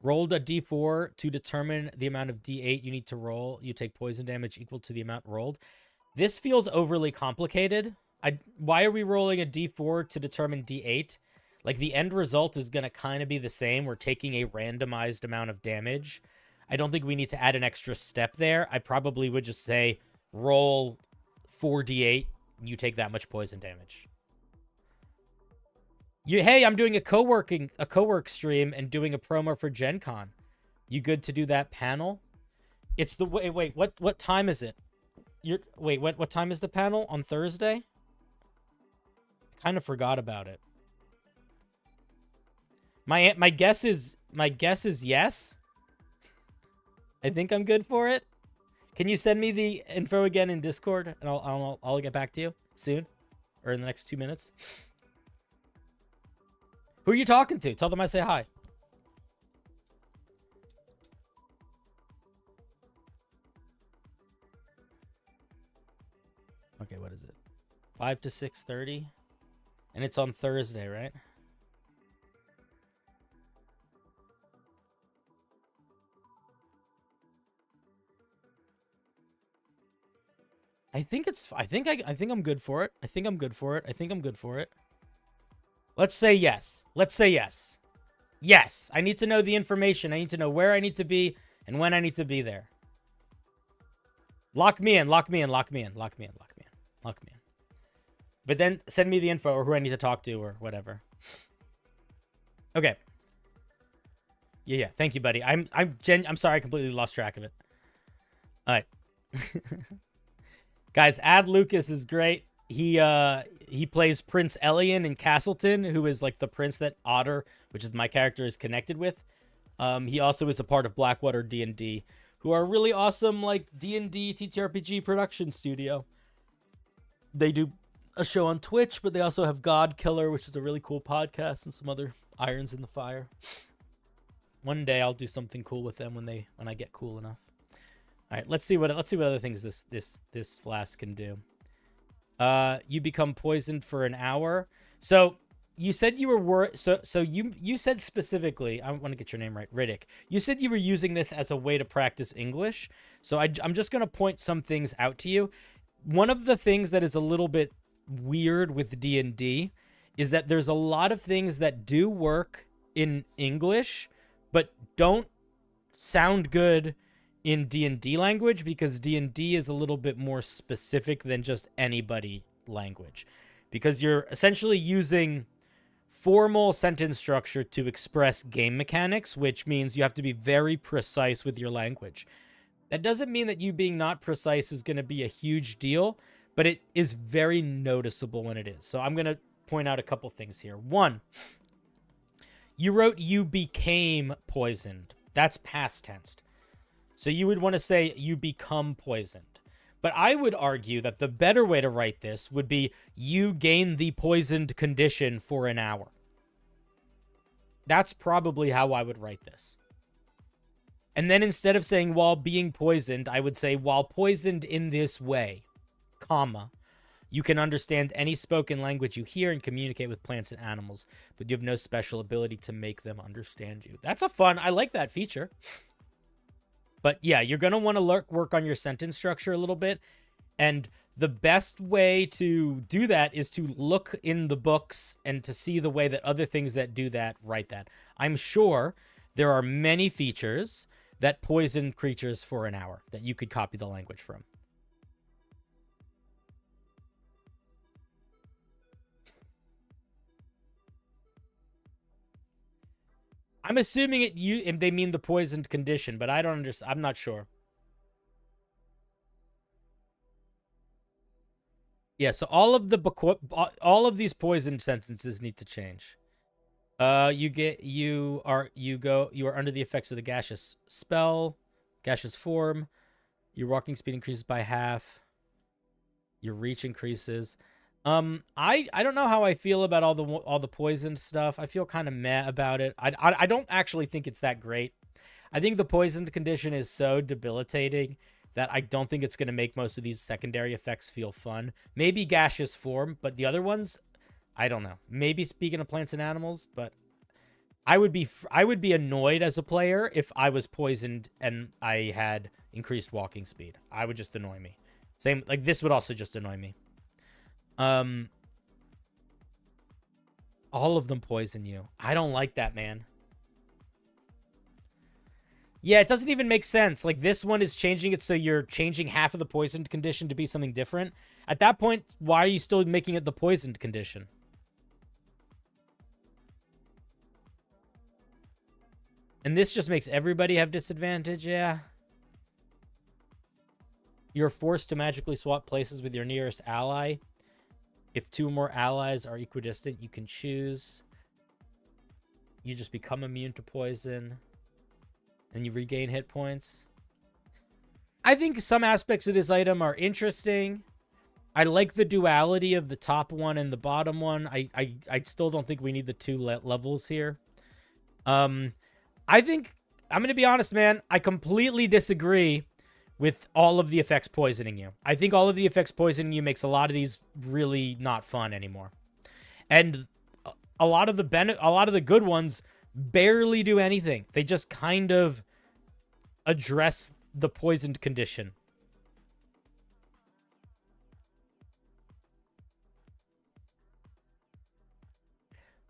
Rolled a d4 to determine the amount of d8 you need to roll. You take poison damage equal to the amount rolled. This feels overly complicated. Why are we rolling a d4 to determine d8? Like, the end result is going to kind of be the same. We're taking a randomized amount of damage. I don't think we need to add an extra step there. I probably would just say roll 4d8. You take that much poison damage. Hey, I'm doing a co-work stream and doing a promo for Gen Con. You good to do that panel? It's the wait, what time is it? What time is the panel on Thursday? Kind of forgot about it. My guess is yes. I think I'm good for it. Can you send me the info again in Discord, and I'll get back to you soon, or in the next 2 minutes. Who are you talking to? Tell them I say hi. Okay, what is it? 5 to 6:30, and it's on Thursday, right? I think I'm good for it. I think I'm good for it. Let's say yes. Yes, I need to know the information. I need to know where I need to be and when I need to be there. Lock me in. But then send me the info or who I need to talk to or whatever. Okay. Yeah. Thank you, buddy. I'm sorry I completely lost track of it. All right. Guys, Ad Lucas is great. He plays Prince Elian in Castleton, who is like the prince that Otter, which is my character, is connected with. He also is a part of Blackwater D&D, who are really awesome like D&D TTRPG production studio. They do a show on Twitch, but they also have God Killer, which is a really cool podcast, and some other irons in the fire. One day I'll do something cool with them when I get cool enough. All right, let's see what other things this flask can do. You become poisoned for an hour. So you said you were you said specifically, I want to get your name right, Riddick. You said you were using this as a way to practice English. So I'm just going to point some things out to you. One of the things that is a little bit weird with D&D is that there's a lot of things that do work in English but don't sound good in D&D language, because D&D is a little bit more specific than just anybody language, because you're essentially using formal sentence structure to express game mechanics, which means you have to be very precise with your language. That doesn't mean that you being not precise is going to be a huge deal, but it is very noticeable when it is. So I'm going to point out a couple things here. One, you wrote you became poisoned. That's past tense. So you would want to say you become poisoned. But I would argue that the better way to write this would be you gain the poisoned condition for an hour. That's probably how I would write this. And then instead of saying while being poisoned, I would say while poisoned in this way, comma, you can understand any spoken language you hear and communicate with plants and animals, but you have no special ability to make them understand you. That's I like that feature. But yeah, you're going to want to work on your sentence structure a little bit. And the best way to do that is to look in the books and to see the way that other things that do that write that. I'm sure there are many features that poison creatures for an hour that you could copy the language from. I'm assuming they mean the poisoned condition, but I don't understand. I'm not sure. Yeah, so all of these poisoned sentences need to change. You are under the effects of the gaseous spell, gaseous form. Your walking speed increases by half. Your reach increases. I don't know how I feel about all the poison stuff. I feel kind of meh about it. I don't actually think it's that great. I think the poisoned condition is so debilitating that I don't think it's going to make most of these secondary effects feel fun. Maybe gaseous form, but the other ones, I don't know. Maybe speaking of plants and animals, but I would be annoyed as a player if I was poisoned and I had increased walking speed. I would just annoy me. Same, like this would also just annoy me. All of them poison you. I don't like that, man. Yeah, it doesn't even make sense. Like, this one is changing it so you're changing half of the poisoned condition to be something different. At that point, why are you still making it the poisoned condition? And this just makes everybody have disadvantage, yeah. You're forced to magically swap places with your nearest ally. If two or more allies are equidistant, you can choose. You just become immune to poison, and you regain hit points. I think some aspects of this item are interesting. I like the duality of the top one and the bottom one. I still don't think we need the two levels here. I think, I'm going to be honest, man, I completely disagree with all of the effects poisoning you. I think all of the effects poisoning you makes a lot of these really not fun anymore. And a lot of the good ones barely do anything. They just kind of address the poisoned condition.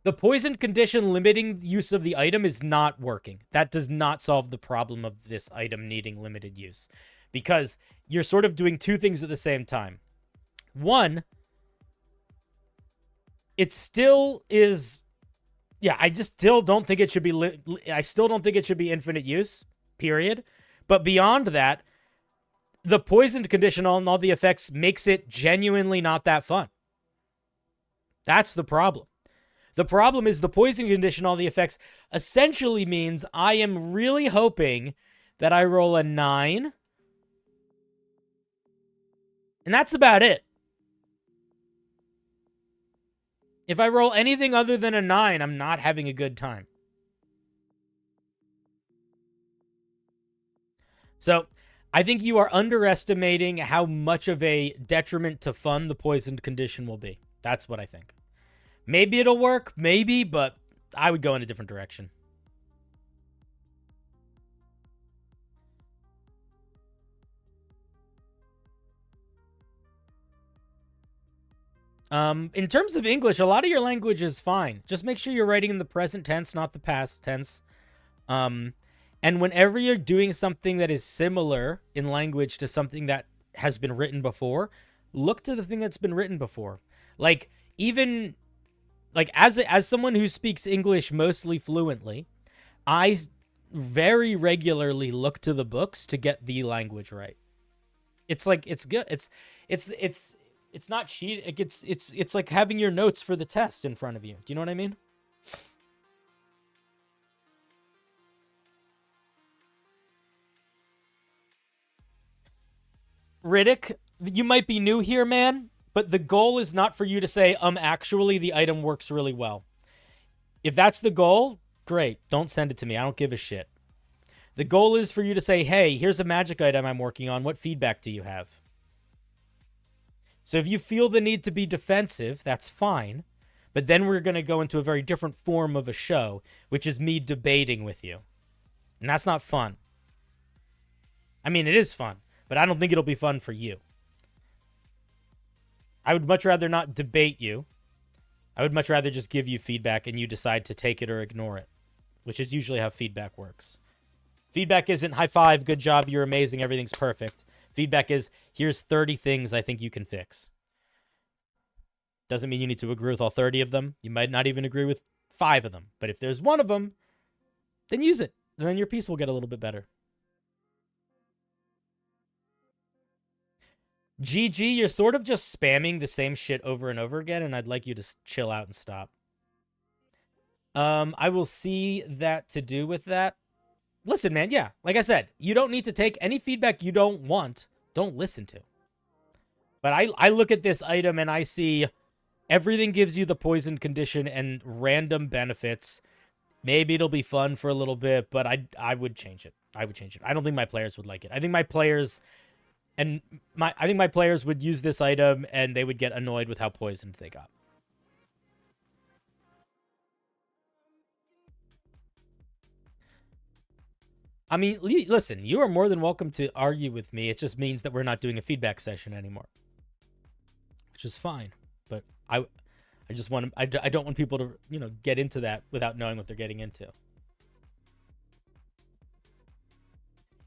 The poisoned condition limiting use of the item is not working. That does not solve the problem of this item needing limited use, because you're sort of doing two things at the same time. One, it still is, yeah, I just still don't think it should be, I still don't think it should be infinite use, period. But beyond that, the poisoned condition on all the effects makes it genuinely not that fun. That's the problem. The problem is the poison condition, all the effects, essentially means I am really hoping that I roll a 9. And that's about it. If I roll anything other than a 9, I'm not having a good time. So, I think you are underestimating how much of a detriment to fun the poisoned condition will be. That's what I think. Maybe it'll work, maybe, but I would go in a different direction. In terms of English, a lot of your language is fine. Just make sure you're writing in the present tense, not the past tense. And whenever you're doing something that is similar in language to something that has been written before, look to the thing that's been written before. Like, even, like, as someone who speaks English mostly fluently, I very regularly look to the books to get the language right. It's like, it's good. It's not cheating. It's like having your notes for the test in front of you. Do you know what I mean? Riddick, you might be new here, man, but the goal is not for you to say, actually, the item works really well. If that's the goal, great. Don't send it to me. I don't give a shit. The goal is for you to say, hey, here's a magic item I'm working on. What feedback do you have? So if you feel the need to be defensive, that's fine. But then we're going to go into a very different form of a show, which is me debating with you. And that's not fun. I mean, it is fun, but I don't think it'll be fun for you. I would much rather not debate you. I would much rather just give you feedback and you decide to take it or ignore it, which is usually how feedback works. Feedback isn't high five, good job, you're amazing, everything's perfect. Feedback is, here's 30 things I think you can fix. Doesn't mean you need to agree with all 30 of them. You might not even agree with 5 of them. But if there's one of them, then use it. And then your piece will get a little bit better. GG, you're sort of just spamming the same shit over and over again, and I'd like you to chill out and stop. I will see that to do with that. Listen, man, yeah, like I said, you don't need to take any feedback you don't want. Don't listen to. But I look at this item and I see everything gives you the poison condition and random benefits. Maybe it'll be fun for a little bit, but I would change it. I would change it. I don't think my players would like it. I think my players would use this item and they would get annoyed with how poisoned they got. I mean, listen, you are more than welcome to argue with me. It just means that we're not doing a feedback session anymore, which is fine. But I just want to, I don't want people to, get into that without knowing what they're getting into.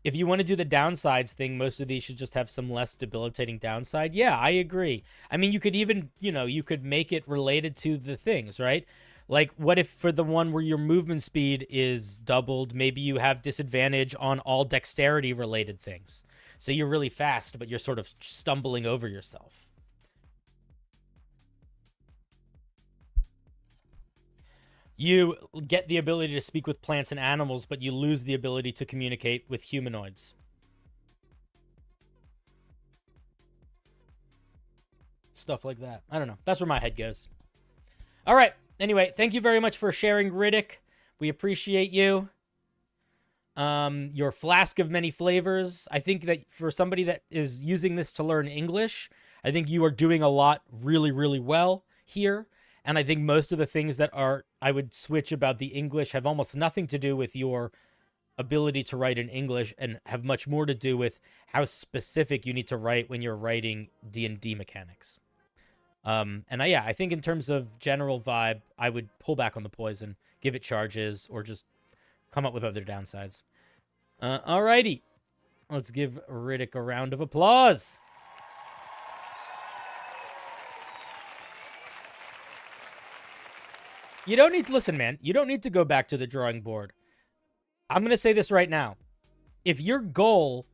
If you want to do the downsides thing, most of these should just have some less debilitating downside. Yeah, I agree. I mean, you could even, you could make it related to the things, right? Like, what if for the one where your movement speed is doubled, maybe you have disadvantage on all dexterity-related things. So you're really fast, but you're sort of stumbling over yourself. You get the ability to speak with plants and animals, but you lose the ability to communicate with humanoids. Stuff like that. I don't know. That's where my head goes. All right. Anyway, thank you very much for sharing, Riddick. We appreciate you. Your flask of many flavors. I think that for somebody that is using this to learn English, I think you are doing a lot really, really well here. And I think most of the things that I would switch about the English have almost nothing to do with your ability to write in English and have much more to do with how specific you need to write when you're writing D&D mechanics. Yeah, I think in terms of general vibe, I would pull back on the poison, give it charges, or just come up with other downsides. Alrighty. Let's give Riddick a round of applause. You don't need to listen, man. You don't need to go back to the drawing board. I'm going to say this right now. If your goal,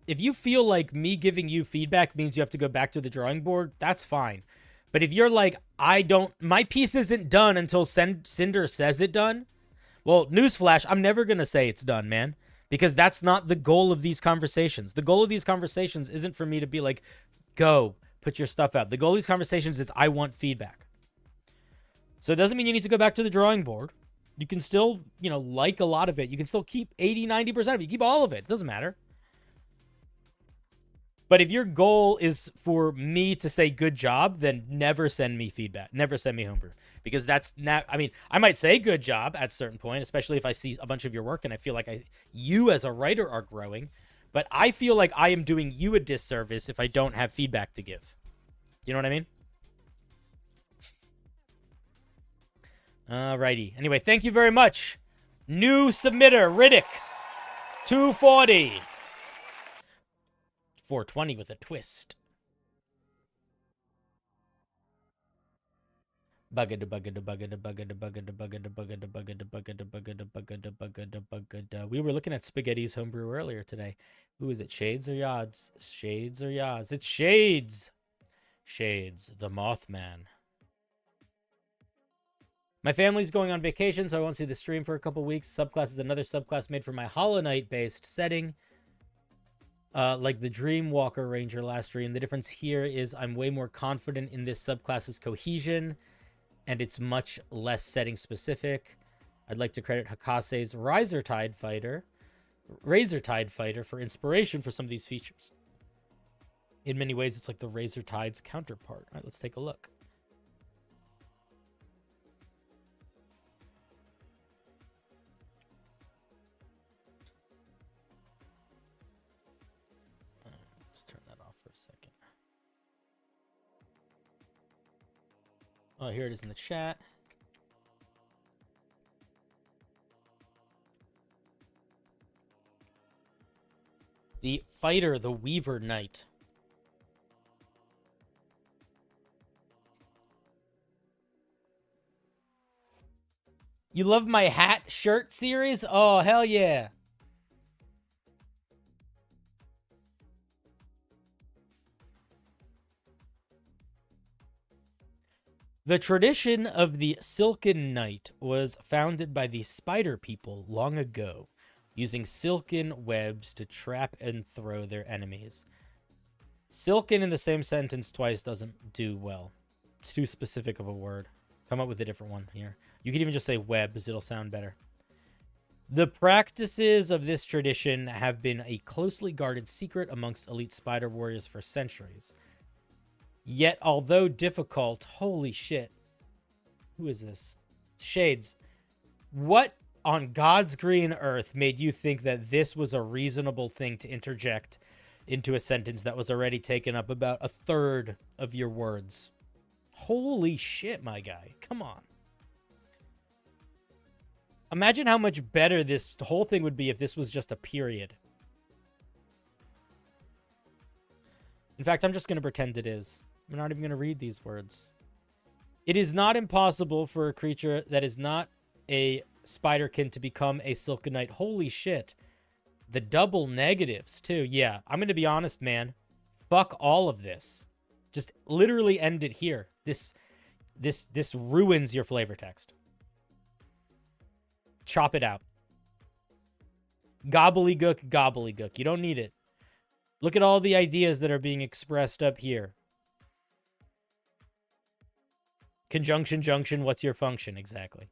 if you feel like me giving you feedback means you have to go back to the drawing board, that's fine. But if you're like, my piece isn't done until Cinder says it done, well, newsflash, I'm never going to say it's done, man. Because that's not the goal of these conversations. The goal of these conversations isn't for me to be like, go, put your stuff out. The goal of these conversations is I want feedback. So it doesn't mean you need to go back to the drawing board. You can still, like a lot of it. You can still keep 80, 90% of it. You keep all of it. It doesn't matter. But if your goal is for me to say good job, then never send me feedback. Never send me homebrew. Because that's not, I might say good job at a certain point, especially if I see a bunch of your work and I feel like you as a writer are growing. But I feel like I am doing you a disservice if I don't have feedback to give. You know what I mean? Alrighty. Anyway, thank you very much. New submitter, Riddick. 240. 420 with a twist. We were looking at Spaghetti's homebrew earlier today. Who is it? Shades or Yods? Shades or Yods? It's Shades. Shades, the Mothman. My family's going on vacation, so I won't see the stream for a couple weeks. Subclass is another subclass made for my Hollow Knight-based setting. Like the Dreamwalker Ranger last stream. The difference here is I'm way more confident in this subclass's cohesion, and it's much less setting-specific. I'd like to credit Hakase's Razortide Fighter for inspiration for some of these features. In many ways, it's like the Razortide's counterpart. All right, let's take a look. Oh, here it is in the chat. The fighter, the Weaver Knight. You love my hat shirt series? Oh, hell yeah. The tradition of the Silken Knight was founded by the spider people long ago, using silken webs to trap and throw their enemies. Silken in the same sentence twice doesn't do well. It's too specific of a word. Come up with a different one here. You can even just say webs, it'll sound better. The practices of this tradition have been a closely guarded secret amongst elite spider warriors for centuries. Yet, although difficult, holy shit. Who is this? Shades. What on God's green earth made you think that this was a reasonable thing to interject into a sentence that was already taken up about a third of your words? Holy shit, my guy. Come on. Imagine how much better this whole thing would be if this was just a period. In fact, I'm just going to pretend it is. We're not even going to read these words. It is not impossible for a creature that is not a spiderkin to become a Silken Knight. Holy shit. The double negatives, too. Yeah, I'm going to be honest, man. Fuck all of this. Just literally end it here. This ruins your flavor text. chop it out. Gobbledygook, gobbledygook. You don't need it. Look at all the ideas that are being expressed up here. Conjunction, junction, what's your function? Exactly.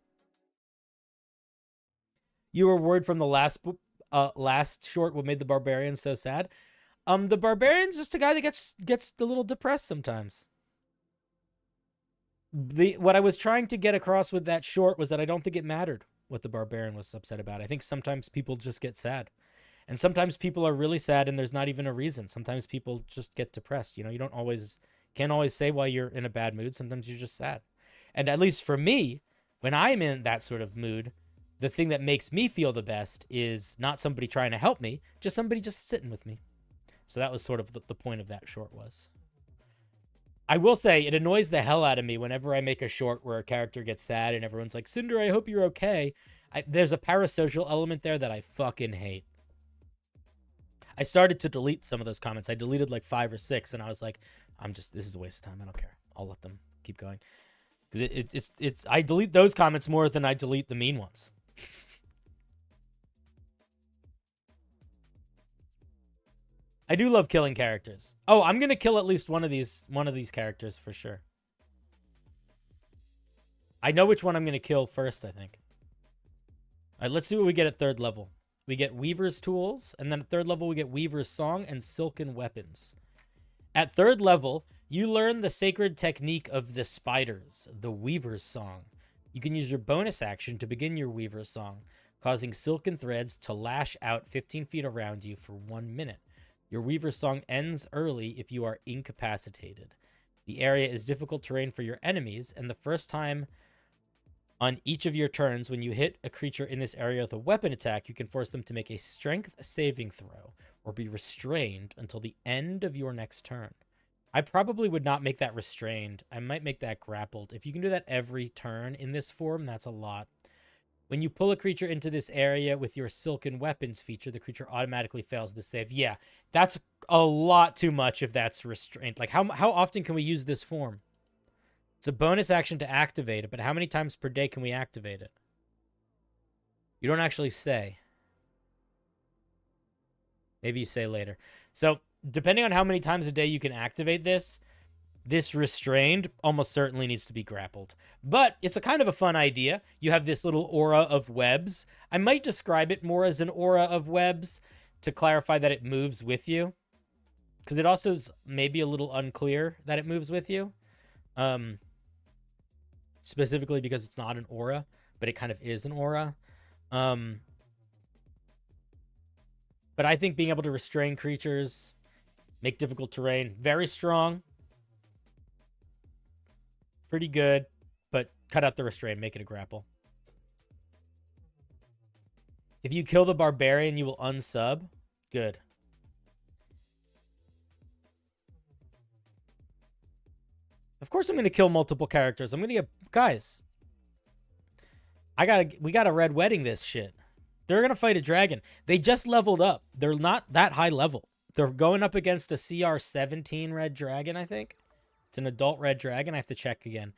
You were worried from the last short what made the Barbarian so sad. The Barbarian's just a guy that gets a little depressed sometimes. What I was trying to get across with that short was that I don't think it mattered what the Barbarian was upset about. I think sometimes people just get sad. And sometimes people are really sad and there's not even a reason. Sometimes people just get depressed. You know, you can't always say why you're in a bad mood. Sometimes you're just sad. And at least for me, when I'm in that sort of mood, the thing that makes me feel the best is not somebody trying to help me, just somebody just sitting with me. So that was sort of the point of that short was. I will say it annoys the hell out of me whenever I make a short where a character gets sad and everyone's like, Cinder, I hope you're okay. There's a parasocial element there that I fucking hate. I started to delete some of those comments. I deleted like 5 or 6 and I was like, this is a waste of time. I don't care. I'll let them keep going. Because I delete those comments more than I delete the mean ones. I do love killing characters. Oh, I'm gonna kill at least one of these characters for sure. I know which one I'm gonna kill first, I think. All right, let's see what we get at 3rd level. We get Weaver's Tools, and then at 3rd level we get Weaver's Song and Silken Weapons. At 3rd level, you learn the sacred technique of the spiders, the Weaver's Song. You can use your bonus action to begin your Weaver's Song, causing silken threads to lash out 15 feet around you for 1 minute. Your Weaver's Song ends early if you are incapacitated. The area is difficult terrain for your enemies, and the first time on each of your turns when you hit a creature in this area with a weapon attack, you can force them to make a strength saving throw or be restrained until the end of your next turn. I probably would not make that restrained. I might make that grappled. If you can do that every turn in this form, that's a lot. When you pull a creature into this area with your Silken Weapons feature, the creature automatically fails the save. Yeah, that's a lot too much if that's restrained. Like, how often can we use this form? It's a bonus action to activate it, but how many times per day can we activate it? You don't actually say. Maybe you say later. So, depending on how many times a day you can activate this restrained almost certainly needs to be grappled. But it's a kind of a fun idea. You have this little aura of webs. I might describe it more as an aura of webs to clarify that it moves with you. Because it also is maybe a little unclear that it moves with you. Specifically because it's not an aura, but it kind of is an aura. But I think being able to restrain creatures, make difficult terrain, very strong. Pretty good, but cut out the restrain, make it a grapple. If you kill the Barbarian, you will unsub. Good. Of course I'm going to kill multiple characters. I'm going to get... Guys. We gotta Red Wedding this shit. They're going to fight a dragon. They just leveled up. They're not that high level. They're going up against a CR 17 red dragon, I think. It's an adult red dragon. I have to check again.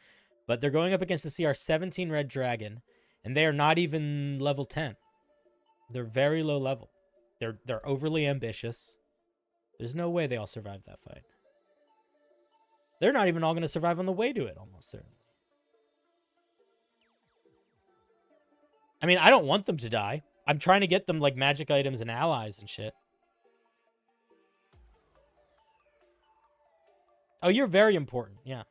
But they're going up against the CR 17 red dragon. And they are not even level 10. They're very low level. They're overly ambitious. There's no way they all survive that fight. They're not even all going to survive on the way to it, almost certainly. I mean, I don't want them to die. I'm trying to get them, like, magic items and allies and shit. Oh, you're very important. Yeah.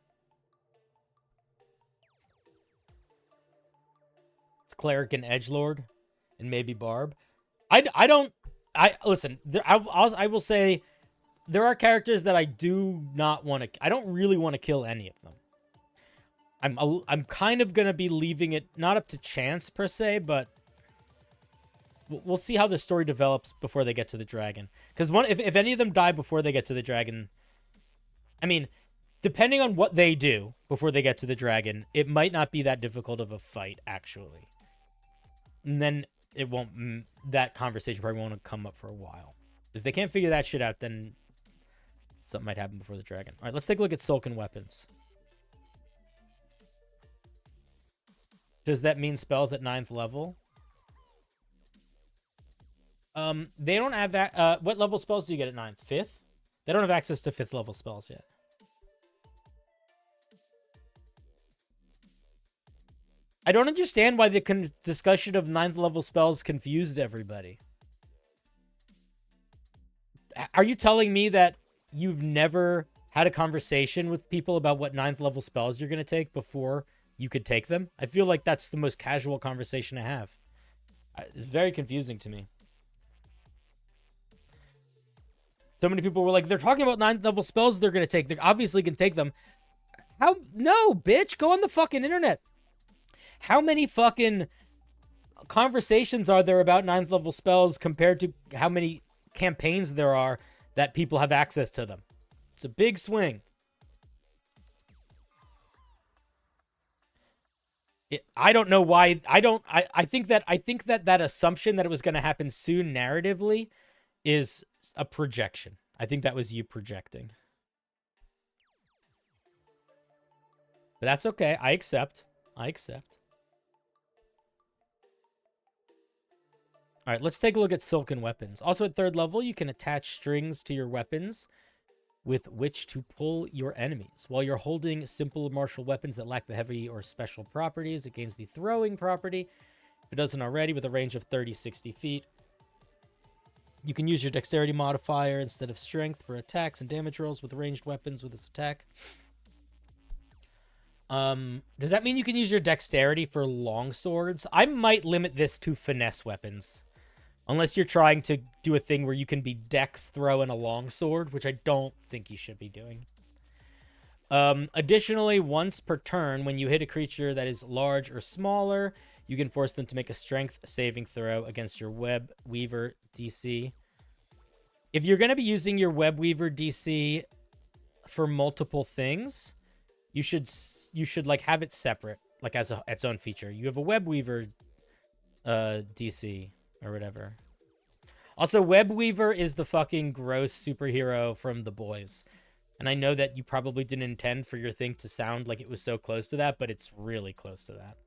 It's Cleric and Edgelord. And maybe Barb. Listen, I will say... There are characters that I do not want to... I don't really want to kill any of them. I'm kind of going to be leaving it not up to chance, per se, but... We'll see how the story develops before they get to the dragon. Because if any of them die before they get to the dragon... I mean, depending on what they do before they get to the dragon, it might not be that difficult of a fight, actually. And then it won't... That conversation probably won't come up for a while. If they can't figure that shit out, then... Something might happen before the dragon. All right, let's take a look at Silken Weapons. Does that mean spells at 9th level? They don't have that. What level spells do you get at 9th? 5th? They don't have access to 5th level spells yet. I don't understand why the discussion of 9th level spells confused everybody. Are you telling me that you've never had a conversation with people about what 9th level spells you're going to take before you could take them? I feel like that's the most casual conversation to have. It's very confusing to me. So many people were like, they're talking about 9th level spells they're going to take. They obviously can take them. How? No, bitch. Go on the fucking internet. How many fucking conversations are there about 9th level spells compared to how many campaigns there are that people have access to them? It's a big swing. I don't know why. I think that assumption that it was going to happen soon narratively is a projection. I think that was you projecting. But that's okay. I accept. All right, let's take a look at silken weapons. Also at 3rd level, you can attach strings to your weapons with which to pull your enemies. While you're holding simple martial weapons that lack the heavy or special properties, it gains the throwing property. If it doesn't already, with a range of 30-60 feet. You can use your dexterity modifier instead of strength for attacks and damage rolls with ranged weapons with this attack. Does that mean you can use your dexterity for long swords? I might limit this to finesse weapons. Unless you're trying to do a thing where you can be dex throwing a longsword, which I don't think you should be doing. Additionally, once per turn, when you hit a creature that is large or smaller, you can force them to make a strength saving throw against your Web Weaver DC. If you're going to be using your Web Weaver DC for multiple things, you should like have it separate, like as its own feature. You have a Web Weaver DC. Or whatever. Also, Web Weaver is the fucking gross superhero from The Boys. And I know that you probably didn't intend for your thing to sound like it was so close to that, but it's really close to that.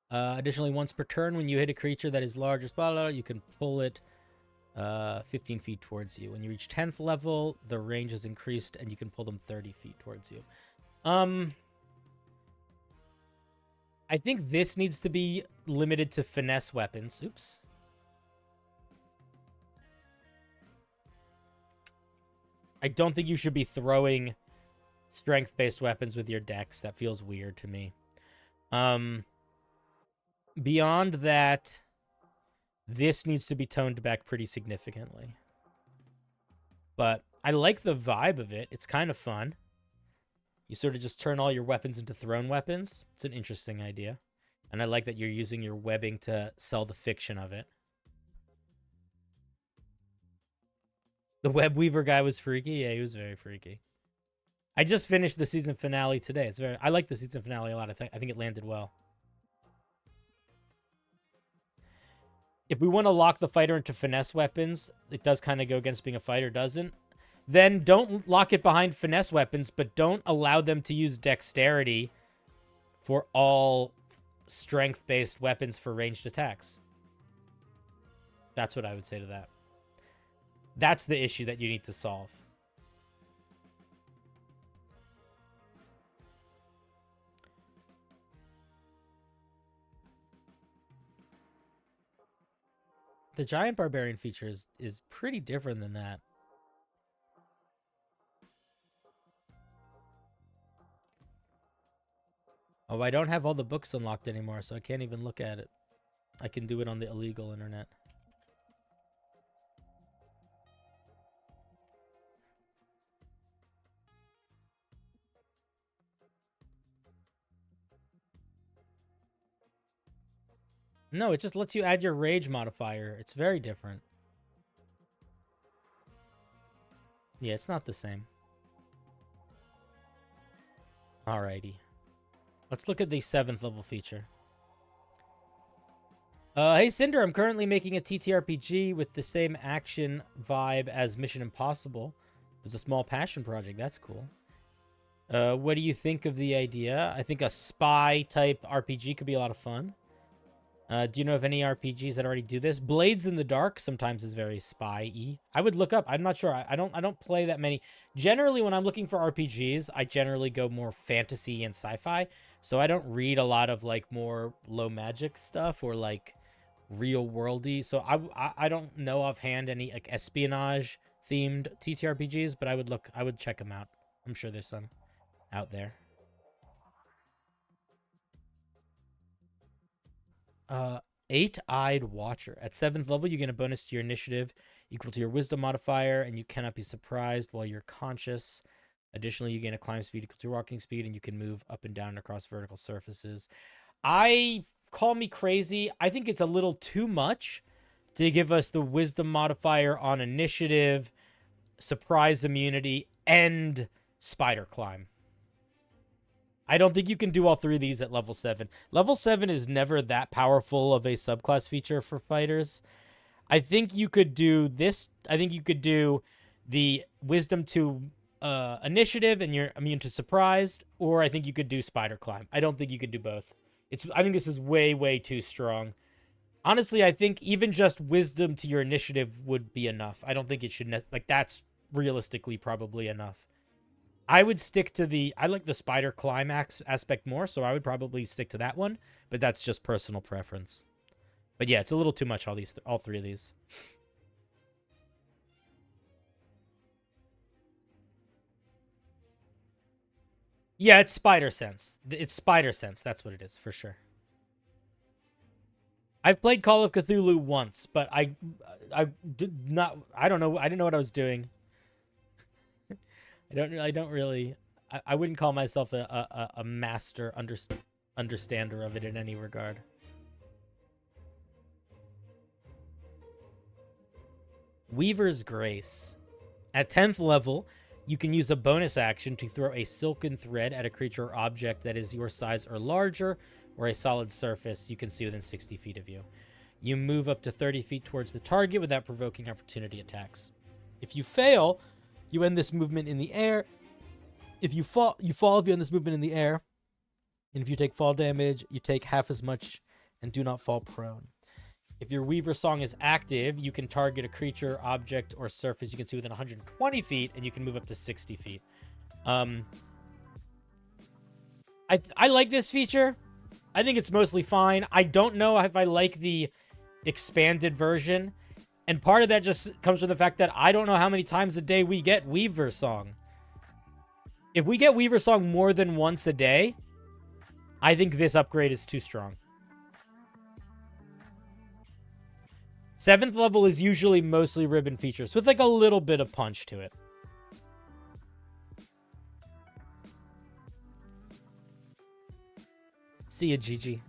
Additionally, once per turn, when you hit a creature that is large or smaller, you can pull it 15 feet towards you. When you reach 10th level, the range is increased, and you can pull them 30 feet towards you. I think this needs to be limited to finesse weapons. Oops. I don't think you should be throwing strength-based weapons with your dex. That feels weird to me. Beyond that, this needs to be toned back pretty significantly. But I like the vibe of it. It's kind of fun. You sort of just turn all your weapons into thrown weapons. It's an interesting idea. And I like that you're using your webbing to sell the fiction of it. The Web Weaver guy was freaky. Yeah, he was very freaky. I just finished the season finale today. I like the season finale a lot. I think it landed well. If we want to lock the fighter into finesse weapons, it does kind of go against being a fighter, doesn't? Then don't lock it behind finesse weapons, but don't allow them to use dexterity for all strength-based weapons for ranged attacks. That's what I would say to that. That's the issue that you need to solve. The giant barbarian feature is pretty different than that. Oh, I don't have all the books unlocked anymore, so I can't even look at it. I can do it on the illegal internet. No, it just lets you add your rage modifier. It's very different. Yeah, it's not the same. Alrighty. Let's look at the 7th level feature. Hey Cinder, I'm currently making a TTRPG with the same action vibe as Mission Impossible. It's a small passion project. That's cool. What do you think of the idea? I think a spy type RPG could be a lot of fun. Do you know of any RPGs that already do this? Blades in the Dark sometimes is very spy-y. I would look up. I'm not sure. I don't play that many. Generally, when I'm looking for RPGs, I generally go more fantasy and sci-fi. So I don't read a lot of like more low magic stuff or like real worldy. So I don't know offhand any like espionage themed TTRPGs, but I would check them out. I'm sure there's some out there. Eight-Eyed Watcher. At 7th level, you get a bonus to your initiative equal to your wisdom modifier, and you cannot be surprised while you're conscious. Additionally, you gain a climb speed equal to walking speed, and you can move up and down across vertical surfaces. Call me crazy. I think it's a little too much to give us the wisdom modifier on initiative, surprise immunity, and spider climb. I don't think you can do all three of these at level 7. Level 7 is never that powerful of a subclass feature for fighters. I think you could do this. I think you could do the wisdom to initiative and you're immune to surprised, or I think you could do spider climb. I don't think you could do both. I think this is way, way too strong. Honestly, I think even just wisdom to your initiative would be enough. I don't think it should, that's realistically probably enough. I would stick to I like the spider climax aspect more, so I would probably stick to that one, but that's just personal preference. But yeah, it's a little too much, all three of these. Yeah, it's spider sense. It's spider sense, that's what it is, for sure. I've played Call of Cthulhu once, but I did not, I don't know, I didn't know what I was doing. I don't really. I wouldn't call myself a master understander of it in any regard. Weaver's Grace. At 10th level, you can use a bonus action to throw a silken thread at a creature or object that is your size or larger, or a solid surface you can see within 60 feet of you. You move up to 30 feet towards the target without provoking opportunity attacks. If you fail, you end this movement in the air. If you fall if you end this movement in the air. And if you take fall damage, you take half as much and do not fall prone. If your Weaver Song is active, you can target a creature, object, or surface you can see within 120 feet, and you can move up to 60 feet. I like this feature. I think it's mostly fine. I don't know if I like the expanded version. And part of that just comes from the fact that I don't know how many times a day we get Weaver Song. If we get Weaver Song more than once a day, I think this upgrade is too strong. 7th level is usually mostly ribbon features with like a little bit of punch to it. See ya, GG.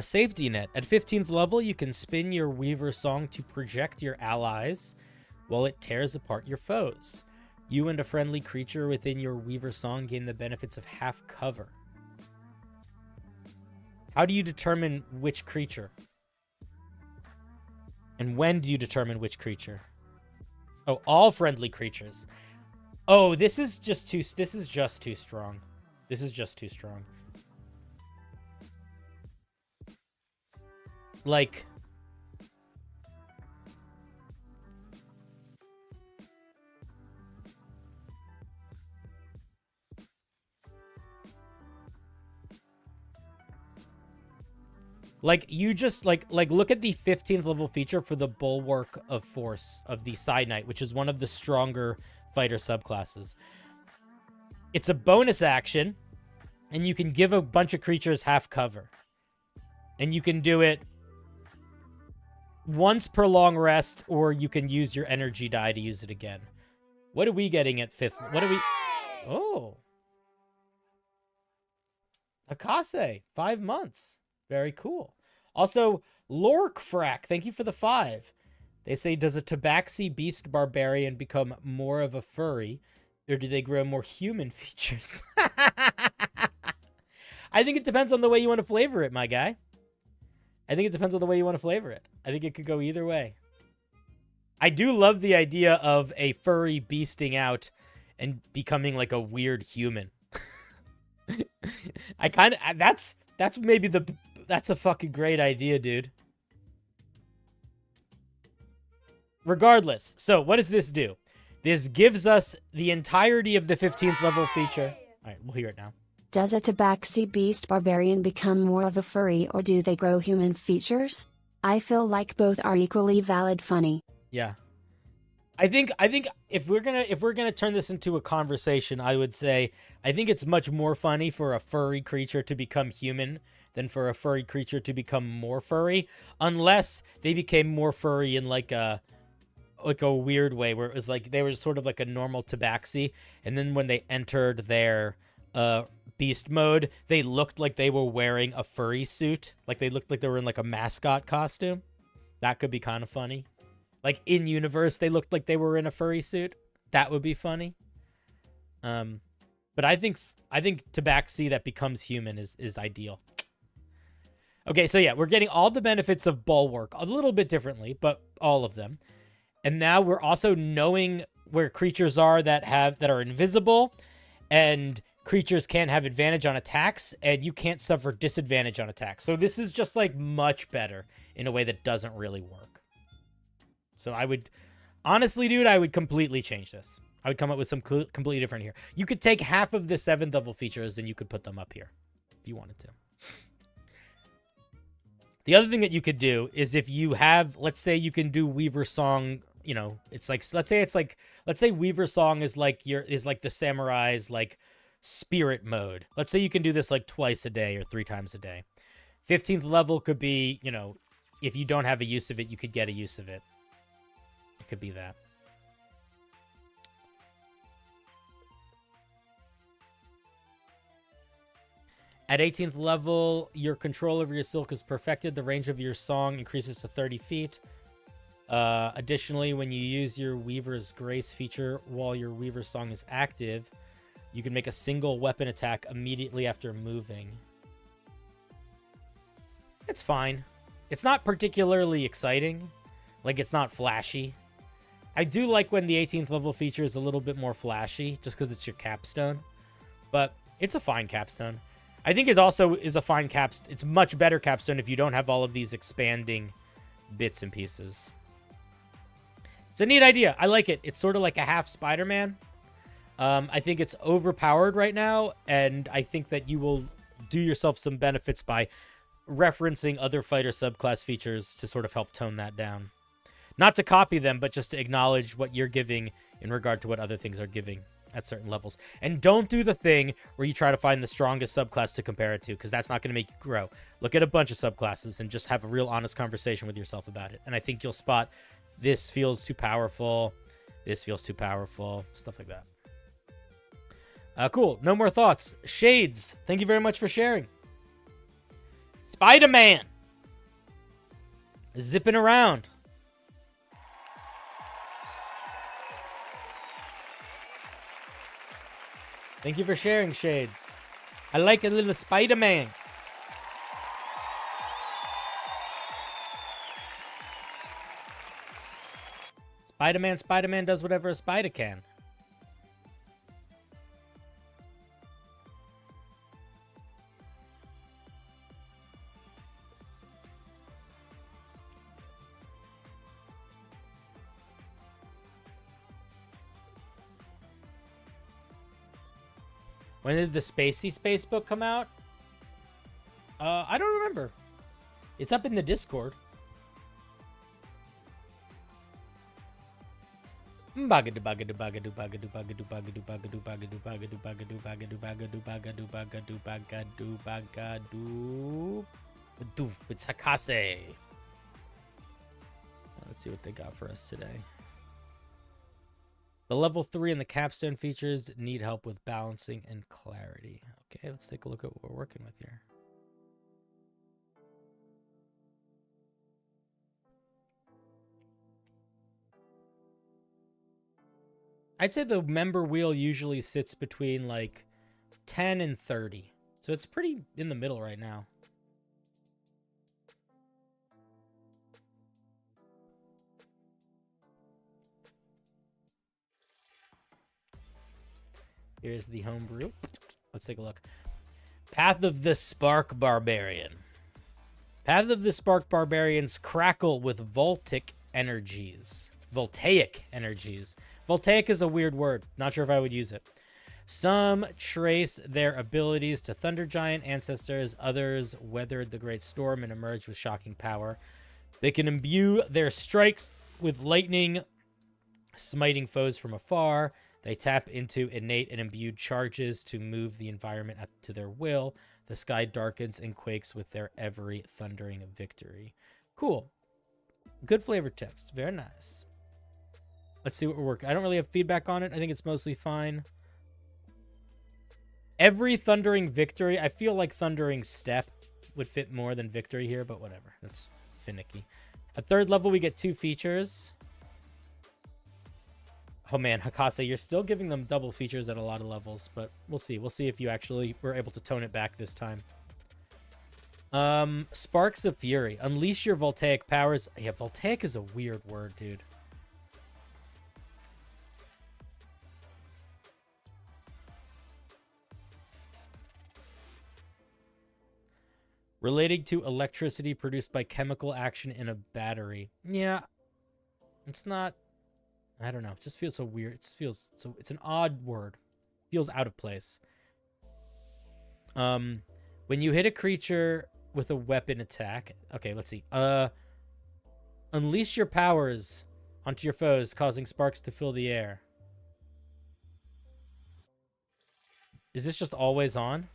Safety Net. At 15th level, you can spin your Weaver Song to project your allies while it tears apart your foes. You and a friendly creature within your Weaver Song gain the benefits of half cover. How do you determine which creature? And when do you determine which creature? Oh, all friendly creatures. Oh, this is just too strong. This is just too strong. Like, you just like look at the 15th level feature for the Bulwark of Force of the Side Knight, which is one of the stronger fighter subclasses. It's a bonus action, and you can give a bunch of creatures half cover. And you can do it once per long rest, or you can use your energy die to use it again. What are we getting at 5th? What are we... Oh. Akase, 5 months. Very cool. Also, Lorkfrack, thank you for the 5. They say, does a Tabaxi Beast Barbarian become more of a furry, or do they grow more human features? I think it depends on the way you want to flavor it, my guy. I think it depends on the way you want to flavor it. I think it could go either way. I do love the idea of a furry beasting out and becoming like a weird human. I kind of that's maybe that's a fucking great idea, dude. Regardless, so what does this do? This gives us the entirety of the 15th level feature. All right, we'll hear it now. Does a tabaxi beast barbarian become more of a furry, or do they grow human features? I feel like both are equally valid funny. Yeah. I think if we're gonna turn this into a conversation, I would say I think it's much more funny for a furry creature to become human than for a furry creature to become more furry, unless they became more furry in like a weird way where it was like they were sort of like a normal tabaxi, and then when they entered their beast mode, they looked like they were wearing a furry suit, like they looked like they were in like a mascot costume. That could be kind of funny. Like in universe, they looked like they were in a furry suit. That would be funny. But I think tabaxi that becomes human is ideal. Okay, so yeah, we're getting all the benefits of bulwark a little bit differently, but all of them. And now we're also knowing where creatures are that are invisible, and creatures can't have advantage on attacks, and you can't suffer disadvantage on attacks. So this is just like much better in a way that doesn't really work. So I would, honestly, dude, I would completely change this. I would come up with some completely different here. You could take half of the 7th level features and you could put them up here if you wanted to. The other thing that you could do is if you have, let's say you can do Weaver Song, you know, it's like, let's say Weaver Song is like the samurai's like spirit mode. Let's say you can do this like twice a day or 3 times a day. 15th level could be, you know, if you don't have a use of it, you could get a use of it. It could be that. At 18th level, your control over your silk is perfected. The range of your song increases to 30 feet. Additionally, when you use your Weaver's Grace feature while your Weaver's Song is active, you can make a single weapon attack immediately after moving. It's fine. It's not particularly exciting. Like, it's not flashy. I do like when the 18th level feature is a little bit more flashy, just because it's your capstone. But it's a fine capstone. I think it also is a fine capstone. It's much better capstone if you don't have all of these expanding bits and pieces. It's a neat idea. I like it. It's sort of like a half Spider-Man. I think it's overpowered right now, and I think that you will do yourself some benefits by referencing other fighter subclass features to sort of help tone that down. Not to copy them, but just to acknowledge what you're giving in regard to what other things are giving at certain levels. And don't do the thing where you try to find the strongest subclass to compare it to, because that's not going to make you grow. Look at a bunch of subclasses and just have a real honest conversation with yourself about it. And I think you'll spot this feels too powerful, this feels too powerful, stuff like that. Cool. No more thoughts. Shades, thank you very much for sharing. Spider-Man. Zipping around. Thank you for sharing, Shades. I like a little Spider-Man. Spider-Man does whatever a spider can. When did the Spacey Space book come out? I don't remember. It's up in the Discord. Bagadu bagadu bagadu bagadu bagadu bagadu bagadu bagadu bagadu bagadu bagadu bagadu bagadu bagadu bagadu bagadu bagadu with Sakase. Let's see what they got for us today. The level 3 and the capstone features need help with balancing and clarity. Okay, let's take a look at what we're working with here. I'd say the member wheel usually sits between like 10 and 30. So it's pretty in the middle right now. Here's the homebrew. Let's take a look. Path of the Spark Barbarian. Path of the Spark Barbarians crackle with voltaic energies. Voltaic energies. Voltaic is a weird word. Not sure if I would use it. Some trace their abilities to Thunder Giant ancestors. Others weathered the Great Storm and emerged with shocking power. They can imbue their strikes with lightning, smiting foes from afar. They tap into innate and imbued charges to move the environment to their will. The sky darkens and quakes with their every thundering victory. Cool. Good flavor text. Very nice. Let's see what we're working. I don't really have feedback on it. I think it's mostly fine. Every thundering victory. I feel like thundering step would fit more than victory here, but whatever. That's finicky. At 3rd level, we get 2 features. Oh man, Hakase, you're still giving them double features at a lot of levels, but we'll see. We'll see if you actually were able to tone it back this time. Sparks of Fury. Unleash your voltaic powers. Yeah, voltaic is a weird word, dude. Relating to electricity produced by chemical action in a battery. Yeah, it's not... I don't know. It just feels so weird. It just feels so... It's an odd word. Feels out of place. When you hit a creature with a weapon attack... Okay, let's see. Unleash your powers onto your foes, causing sparks to fill the air. Is this just always on?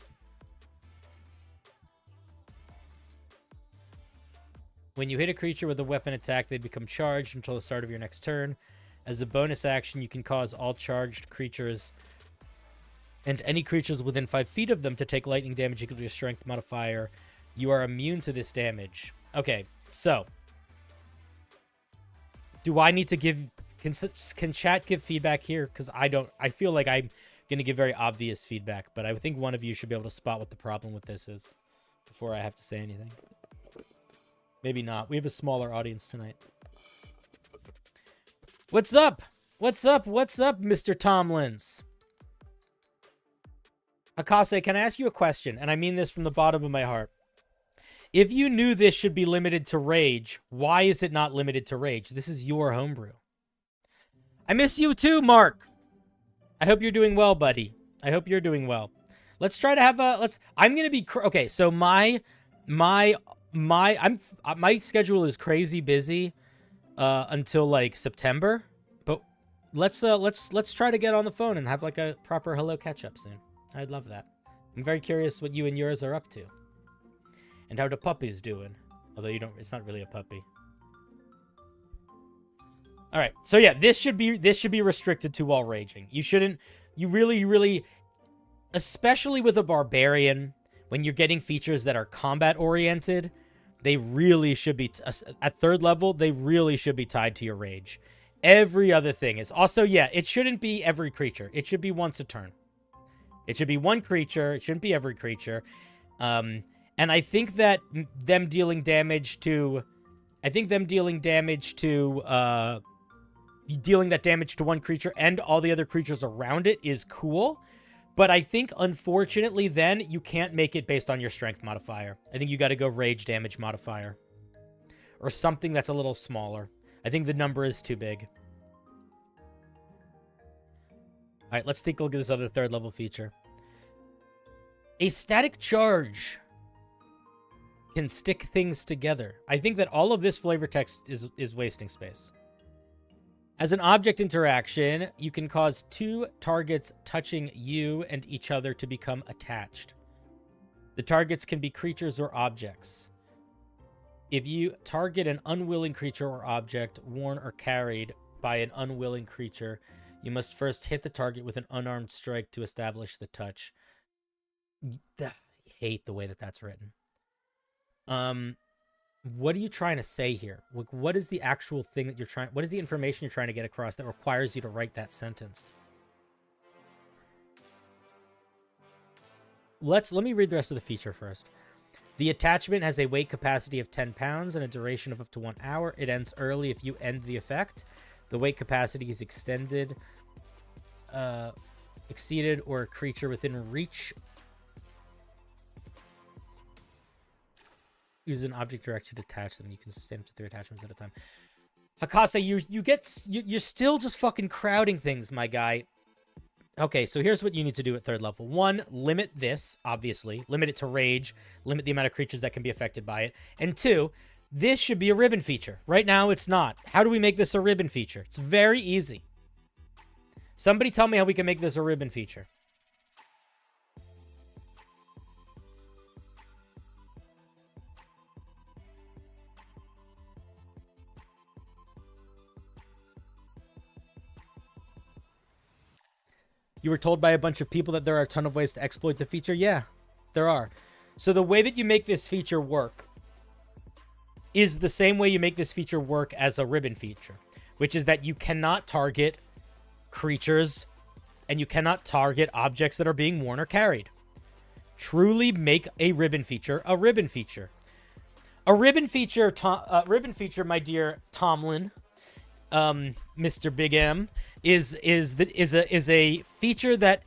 When you hit a creature with a weapon attack, they become charged until the start of your next turn. As a bonus action, you can cause all charged creatures and any creatures within 5 feet of them to take lightning damage equal to your strength modifier. You are immune to this damage. Okay, so do I need to give... Can chat give feedback here? Because I feel like I'm going to give very obvious feedback, but I think one of you should be able to spot what the problem with this is before I have to say anything. Maybe not. We have a smaller audience tonight. What's up? What's up? What's up, Mr. Tomlins? Akase, can I ask you a question? And I mean this from the bottom of my heart. If you knew this should be limited to Rage, why is it not limited to Rage? This is your homebrew. I miss you too, Mark. I hope you're doing well, buddy. I hope you're doing well. Let's try to have a... I'm going to be... Okay, so my schedule is crazy busy until like September, but let's try to get on the phone and have like a proper hello catch up soon. I'd love that. I'm very curious what you and yours are up to and how the puppy's doing, although it's not really a puppy. All right, so yeah, this should be restricted to while raging. You really, especially with a barbarian, when you're getting features that are combat oriented, they really should be, at 3rd level, they really should be tied to your rage. Every other thing is also, yeah, it shouldn't be every creature. It should be once a turn. It should be one creature. It shouldn't be every creature. And I think that them dealing damage to, dealing that damage to one creature and all the other creatures around it is cool. But I think, unfortunately, then you can't make it based on your strength modifier. I think you got to go rage damage modifier. Or something that's a little smaller. I think the number is too big. All right, let's take a look at this other 3rd level feature. A static charge can stick things together. I think that all of this flavor text is wasting space. As an object interaction, you can cause 2 targets touching you and each other to become attached. The targets can be creatures or objects. If you target an unwilling creature or object worn or carried by an unwilling creature, you must first hit the target with an unarmed strike to establish the touch. I hate the way that that's written. What are you trying to say here? Like, what is the actual thing that you're trying... What is the information you're trying to get across that requires you to write that sentence? Let me read the rest of the feature first. The attachment has a weight capacity of 10 pounds and a duration of up to 1 hour. It ends early if you end the effect. The weight capacity is extended exceeded or a creature within reach. Use an object direction to attach them. You can sustain up to 3 attachments at a time. Hakase, you're still just fucking crowding things, my guy. Okay, so here's what you need to do at 3rd level. 1, limit this, obviously. Limit it to rage. Limit the amount of creatures that can be affected by it. And 2, this should be a ribbon feature. Right now, it's not. How do we make this a ribbon feature? It's very easy. Somebody tell me how we can make this a ribbon feature. You were told by a bunch of people that there are a ton of ways to exploit the feature? Yeah, there are. So the way that you make this feature work is the same way you make this feature work as a ribbon feature, which is that you cannot target creatures and you cannot target objects that are being worn or carried. Truly make a ribbon feature a ribbon feature. A ribbon feature, my dear Tomlin, Mr. Big M, is a feature that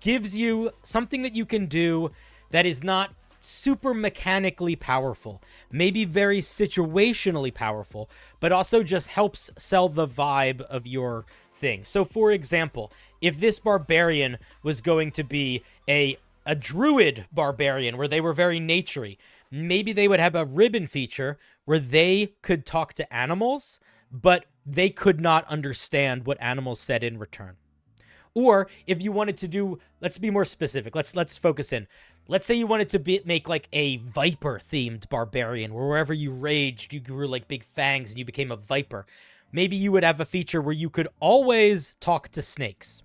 gives you something that you can do that is not super mechanically powerful, maybe very situationally powerful, but also just helps sell the vibe of your thing. So for example, if this barbarian was going to be a druid barbarian where they were very naturey, maybe they would have a ribbon feature where they could talk to animals, but they could not understand what animals said in return. Or if you wanted to do, let's be more specific. Let's focus in. Let's say you wanted to make like a viper themed barbarian where wherever you raged, you grew like big fangs and you became a viper. Maybe you would have a feature where you could always talk to snakes.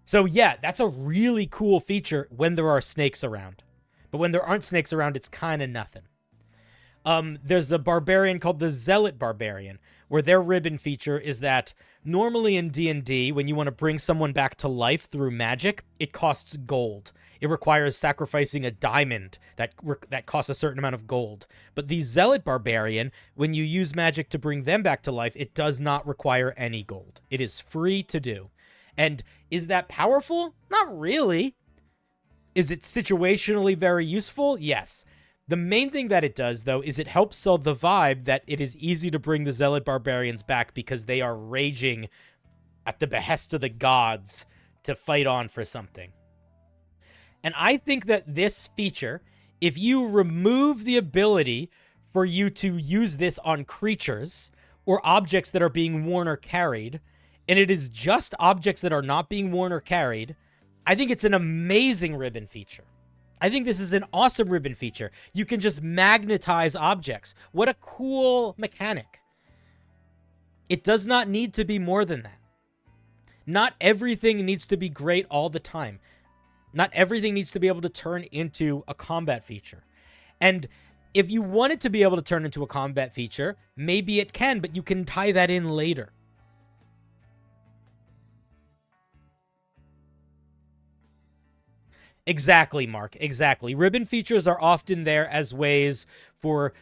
So yeah, that's a really cool feature when there are snakes around. But when there aren't snakes around, it's kind of nothing. There's a barbarian called the Zealot Barbarian, where their ribbon feature is that normally in D&D, when you want to bring someone back to life through magic, it costs gold. It requires sacrificing a diamond that costs a certain amount of gold. But the Zealot Barbarian, when you use magic to bring them back to life, it does not require any gold. It is free to do. And is that powerful? Not really. Is it situationally very useful? Yes. The main thing that it does, though, is it helps sell the vibe that it is easy to bring the Zealot Barbarians back because they are raging at the behest of the gods to fight on for something. And I think that this feature, if you remove the ability for you to use this on creatures or objects that are being worn or carried, and it is just objects that are not being worn or carried, I think it's an amazing ribbon feature. I think this is an awesome ribbon feature. You can just magnetize objects. What a cool mechanic. It does not need to be more than that. Not everything needs to be great all the time. Not everything needs to be able to turn into a combat feature. And if you want it to be able to turn into a combat feature, maybe it can, but you can tie that in later. Exactly, Mark. Exactly. Ribbon features are often there as ways for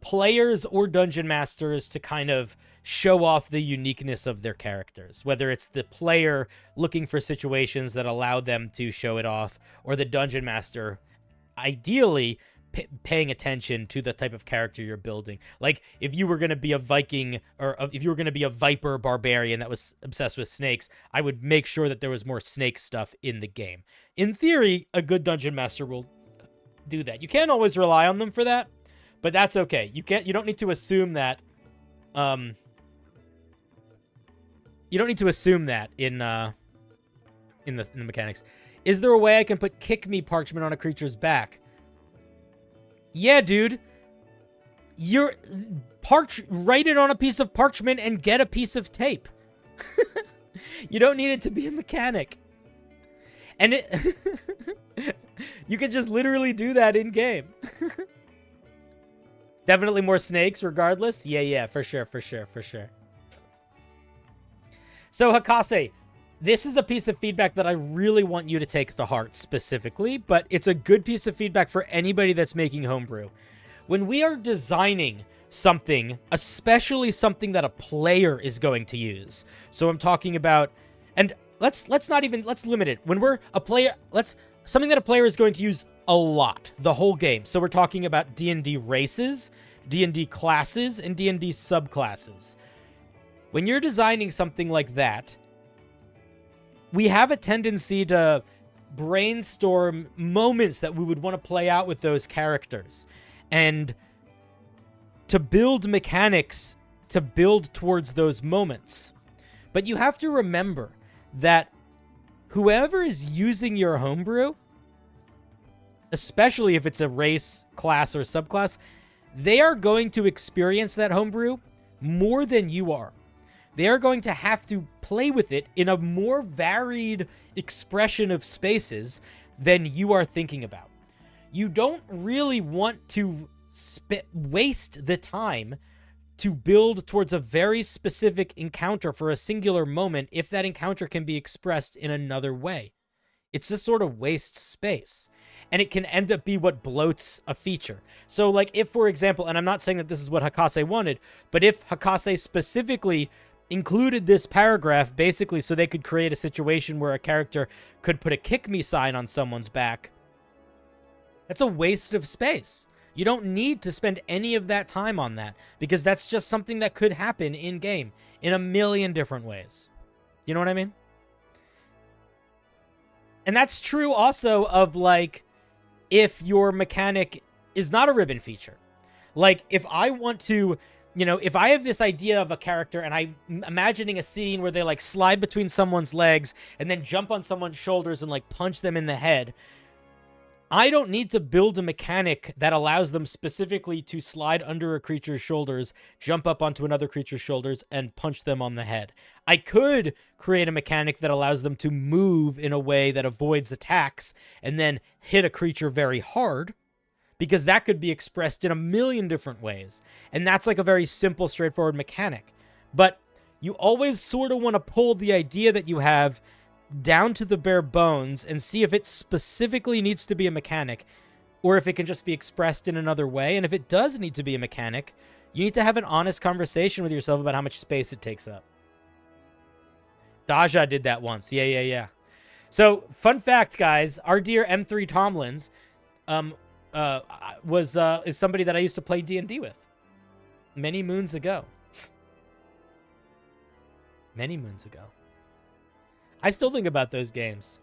players or dungeon masters to kind of show off the uniqueness of their characters, whether it's the player looking for situations that allow them to show it off, or the dungeon master ideally paying attention to the type of character you're building. Like if you were going to be a Viking, or if you were going to be a Viper barbarian that was obsessed with snakes, I would make sure that there was more snake stuff in the game. In theory, a good dungeon master will do that. You can't always rely on them for that, but that's okay. You don't need to assume that you don't need to assume that in the mechanics. Is there a way I can put kick me parchment on a creature's back? Yeah, dude. Write it on a piece of parchment and get a piece of tape. You don't need it to be a mechanic. And you can just literally do that in game. Definitely more snakes regardless. Yeah, for sure. So Hakase, this is a piece of feedback that I really want you to take to heart specifically, but it's a good piece of feedback for anybody that's making homebrew. When we are designing something, especially something that a player is going to use, so I'm talking about, and let's limit it. When we're a player, something that a player is going to use a lot, the whole game. So we're talking about D&D races, D&D classes, and D&D subclasses. When you're designing something like that, we have a tendency to brainstorm moments that we would want to play out with those characters, and to build mechanics to build towards those moments. But you have to remember that whoever is using your homebrew, especially if it's a race, class, or subclass, they are going to experience that homebrew more than you are. They are going to have to play with it in a more varied expression of spaces than you are thinking about. You don't really want to waste the time to build towards a very specific encounter for a singular moment if that encounter can be expressed in another way. It's just sort of waste space. And it can end up be what bloats a feature. So, like, if, for example, and I'm not saying that this is what Hakase wanted, but if Hakase specifically included this paragraph basically so they could create a situation where a character could put a kick me sign on someone's back, that's a waste of space. You don't need to spend any of that time on that, because that's just something that could happen in game in a million different ways. You know what I mean? And that's true also of, like, if your mechanic is not a ribbon feature. Like, if I want to, you know, if I have this idea of a character and I'm imagining a scene where they, like, slide between someone's legs and then jump on someone's shoulders and, like, punch them in the head, I don't need to build a mechanic that allows them specifically to slide under a creature's shoulders, jump up onto another creature's shoulders, and punch them on the head. I could create a mechanic that allows them to move in a way that avoids attacks and then hit a creature very hard, because that could be expressed in a million different ways. And that's like a very simple, straightforward mechanic. But you always sort of want to pull the idea that you have down to the bare bones and see if it specifically needs to be a mechanic or if it can just be expressed in another way. And if it does need to be a mechanic, you need to have an honest conversation with yourself about how much space it takes up. Daja did that once. Yeah. So, fun fact, guys, our dear M3 Tomlins is somebody that I used to play D&D with many moons ago. Many moons ago. I still think about those games.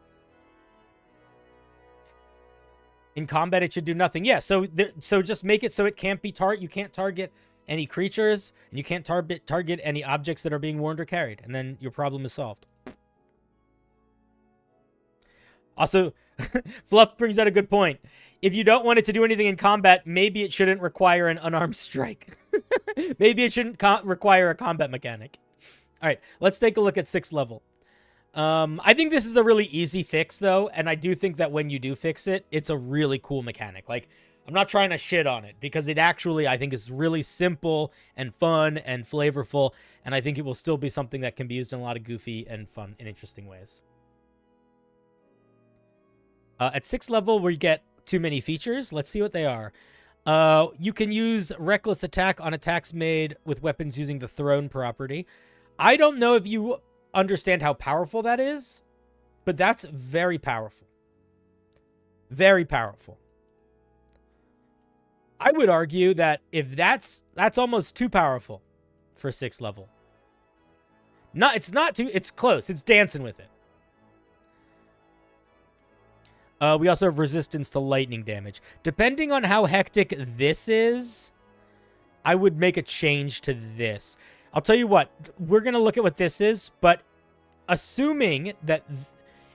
In combat, it should do nothing. Yeah, so just make it so it can't be you can't target any creatures, and you can't target any objects that are being warned or carried, and then your problem is solved. Also, Fluff brings out a good point. If you don't want it to do anything in combat, maybe it shouldn't require an unarmed strike. Maybe it shouldn't require a combat mechanic. All right, let's take a look at 6th level. I think this is a really easy fix, though, and I do think that when you do fix it, it's a really cool mechanic. Like, I'm not trying to shit on it, because it actually, I think, is really simple and fun and flavorful, and I think it will still be something that can be used in a lot of goofy and fun and interesting ways. At 6th level, we get too many features. Let's see what they are. You can use Reckless Attack on attacks made with weapons using the Thrown property. I don't know if you understand how powerful that is, but that's very powerful. Very powerful. I would argue that if that's almost too powerful for 6th level. No, it's not too, it's close. It's dancing with it. We also have resistance to lightning damage. Depending on how hectic this is, I would make a change to this. I'll tell you what, we're going to look at what this is, but assuming that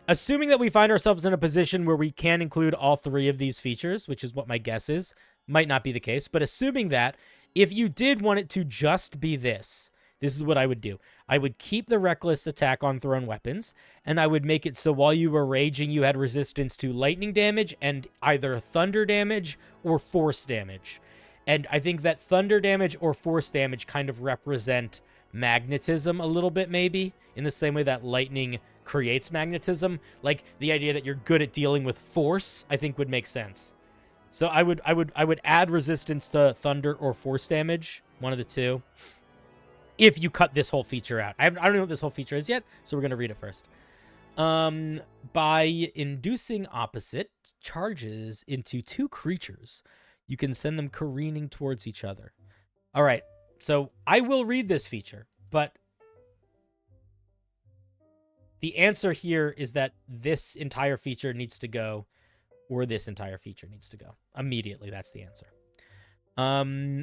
we find ourselves in a position where we can include all 3 of these features, which is what my guess is, might not be the case, but assuming that, if you did want it to just be this is what I would do. I would keep the Reckless Attack on thrown weapons, and I would make it so while you were raging, you had resistance to lightning damage and either thunder damage or force damage. And I think that thunder damage or force damage kind of represent magnetism a little bit, maybe, in the same way that lightning creates magnetism. Like, the idea that you're good at dealing with force, I think would make sense. So I would add resistance to thunder or force damage, one of the two, if you cut this whole feature out. I don't know what this whole feature is yet, so we're going to read it first. By inducing opposite charges into two creatures, you can send them careening towards each other. All right, so I will read this feature, but the answer here is that this entire feature needs to go, or this entire feature needs to go. Immediately, that's the answer.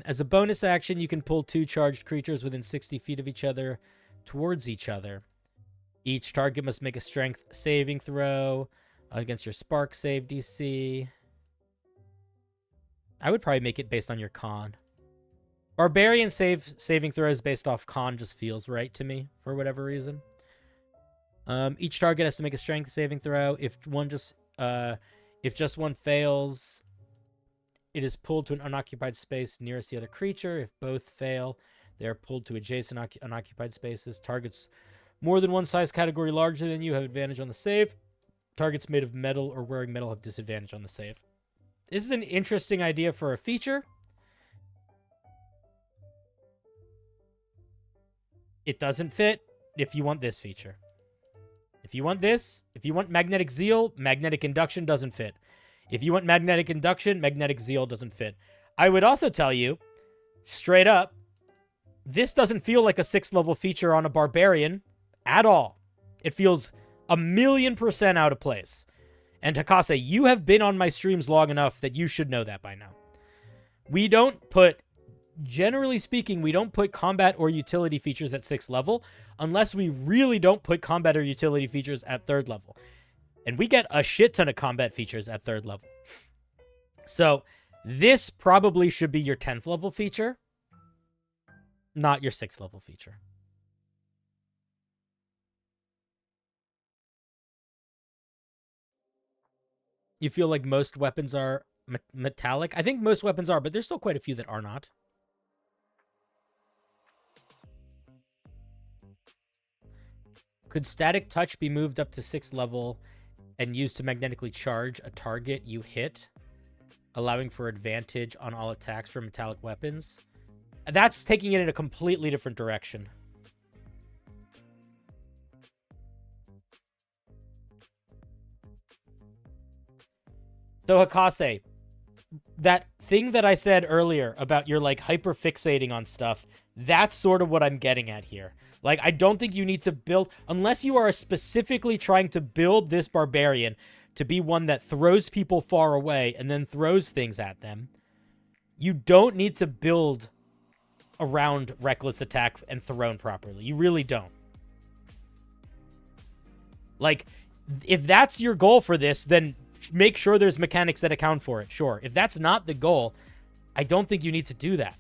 As a bonus action, you can pull two charged creatures within 60 feet of each other towards each other. Each target must make a strength saving throw against your spark save DC. I would probably make it based on your con. Barbarian saving throws based off con just feels right to me for whatever reason. Each target has to make a strength saving throw. If just one fails, it is pulled to an unoccupied space nearest the other creature. If both fail, they are pulled to adjacent unoccupied spaces. Targets more than one size category larger than you have advantage on the save. Targets made of metal or wearing metal have disadvantage on the save. This is an interesting idea for a feature. It doesn't fit if you want this feature. If you want this, if you want magnetic zeal, magnetic induction doesn't fit. If you want magnetic induction, magnetic zeal doesn't fit. I would also tell you, straight up, this doesn't feel like a 6th level feature on a barbarian at all. It feels 1,000,000% out of place. And Hakase, you have been on my streams long enough that you should know that by now. We don't put, generally speaking, we don't put combat or utility features at 6th level unless we really don't put combat or utility features at 3rd level. And we get a shit ton of combat features at 3rd level. So this probably should be your 10th level feature, not your 6th level feature. You feel like most weapons are metallic? I think most weapons are, but there's still quite a few that are not. Could static touch be moved up to 6th level and used to magnetically charge a target you hit, allowing for advantage on all attacks from metallic weapons? That's taking it in a completely different direction. So Hakase, that thing that I said earlier about you're like hyper fixating on stuff, that's sort of what I'm getting at here. Like, I don't think you need to build, unless you are specifically trying to build this barbarian to be one that throws people far away and then throws things at them. You don't need to build around reckless attack and thrown properly. You really don't. Like, if that's your goal for this, then make sure there's mechanics that account for it. Sure. If that's not the goal, I don't think you need to do that.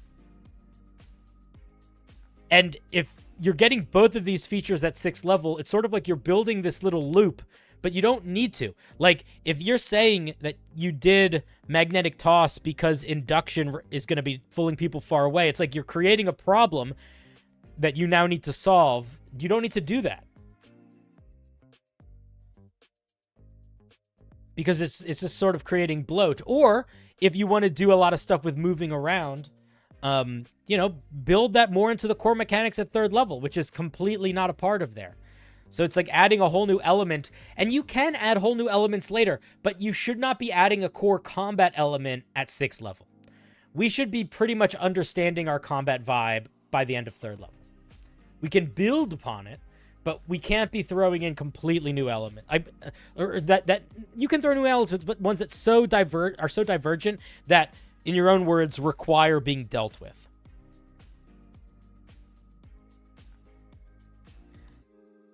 And if you're getting both of these features at 6th level, it's sort of like you're building this little loop, but you don't need to. Like, if you're saying that you did magnetic toss because induction is going to be pulling people far away, it's like you're creating a problem that you now need to solve. You don't need to do that. Because it's just sort of creating bloat. Or if you want to do a lot of stuff with moving around, you know, build that more into the core mechanics at 3rd level, which is completely not a part of there. So it's like adding a whole new element, and you can add whole new elements later, but you should not be adding a core combat element at 6th level. We should be pretty much understanding our combat vibe by the end of 3rd level. We can build upon it, but we can't be throwing in completely new elements. That you can throw new elements, but ones that are so divergent that, in your own words, require being dealt with.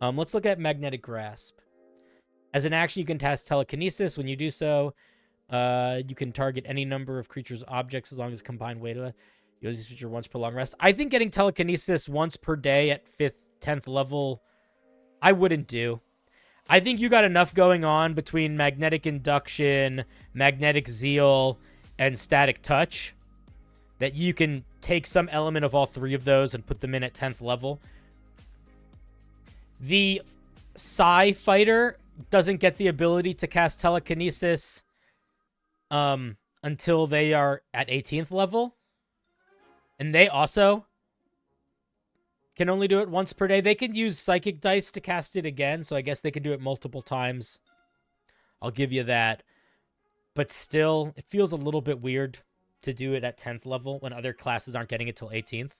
Let's look at Magnetic Grasp. As an action, you can cast Telekinesis. When you do so, you can target any number of creatures' objects as long as combined weight. You use this feature once per long rest. I think getting Telekinesis once per day at 5th, 10th level, I wouldn't do. I think you got enough going on between Magnetic Induction, Magnetic Zeal, and Static Touch that you can take some element of all three of those and put them in at 10th level. The Psi Fighter doesn't get the ability to cast Telekinesis until they are at 18th level. And they also can only do it once per day. They can use psychic dice to cast it again, so I guess they can do it multiple times. I'll give you that. But still, it feels a little bit weird to do it at 10th level when other classes aren't getting it till 18th.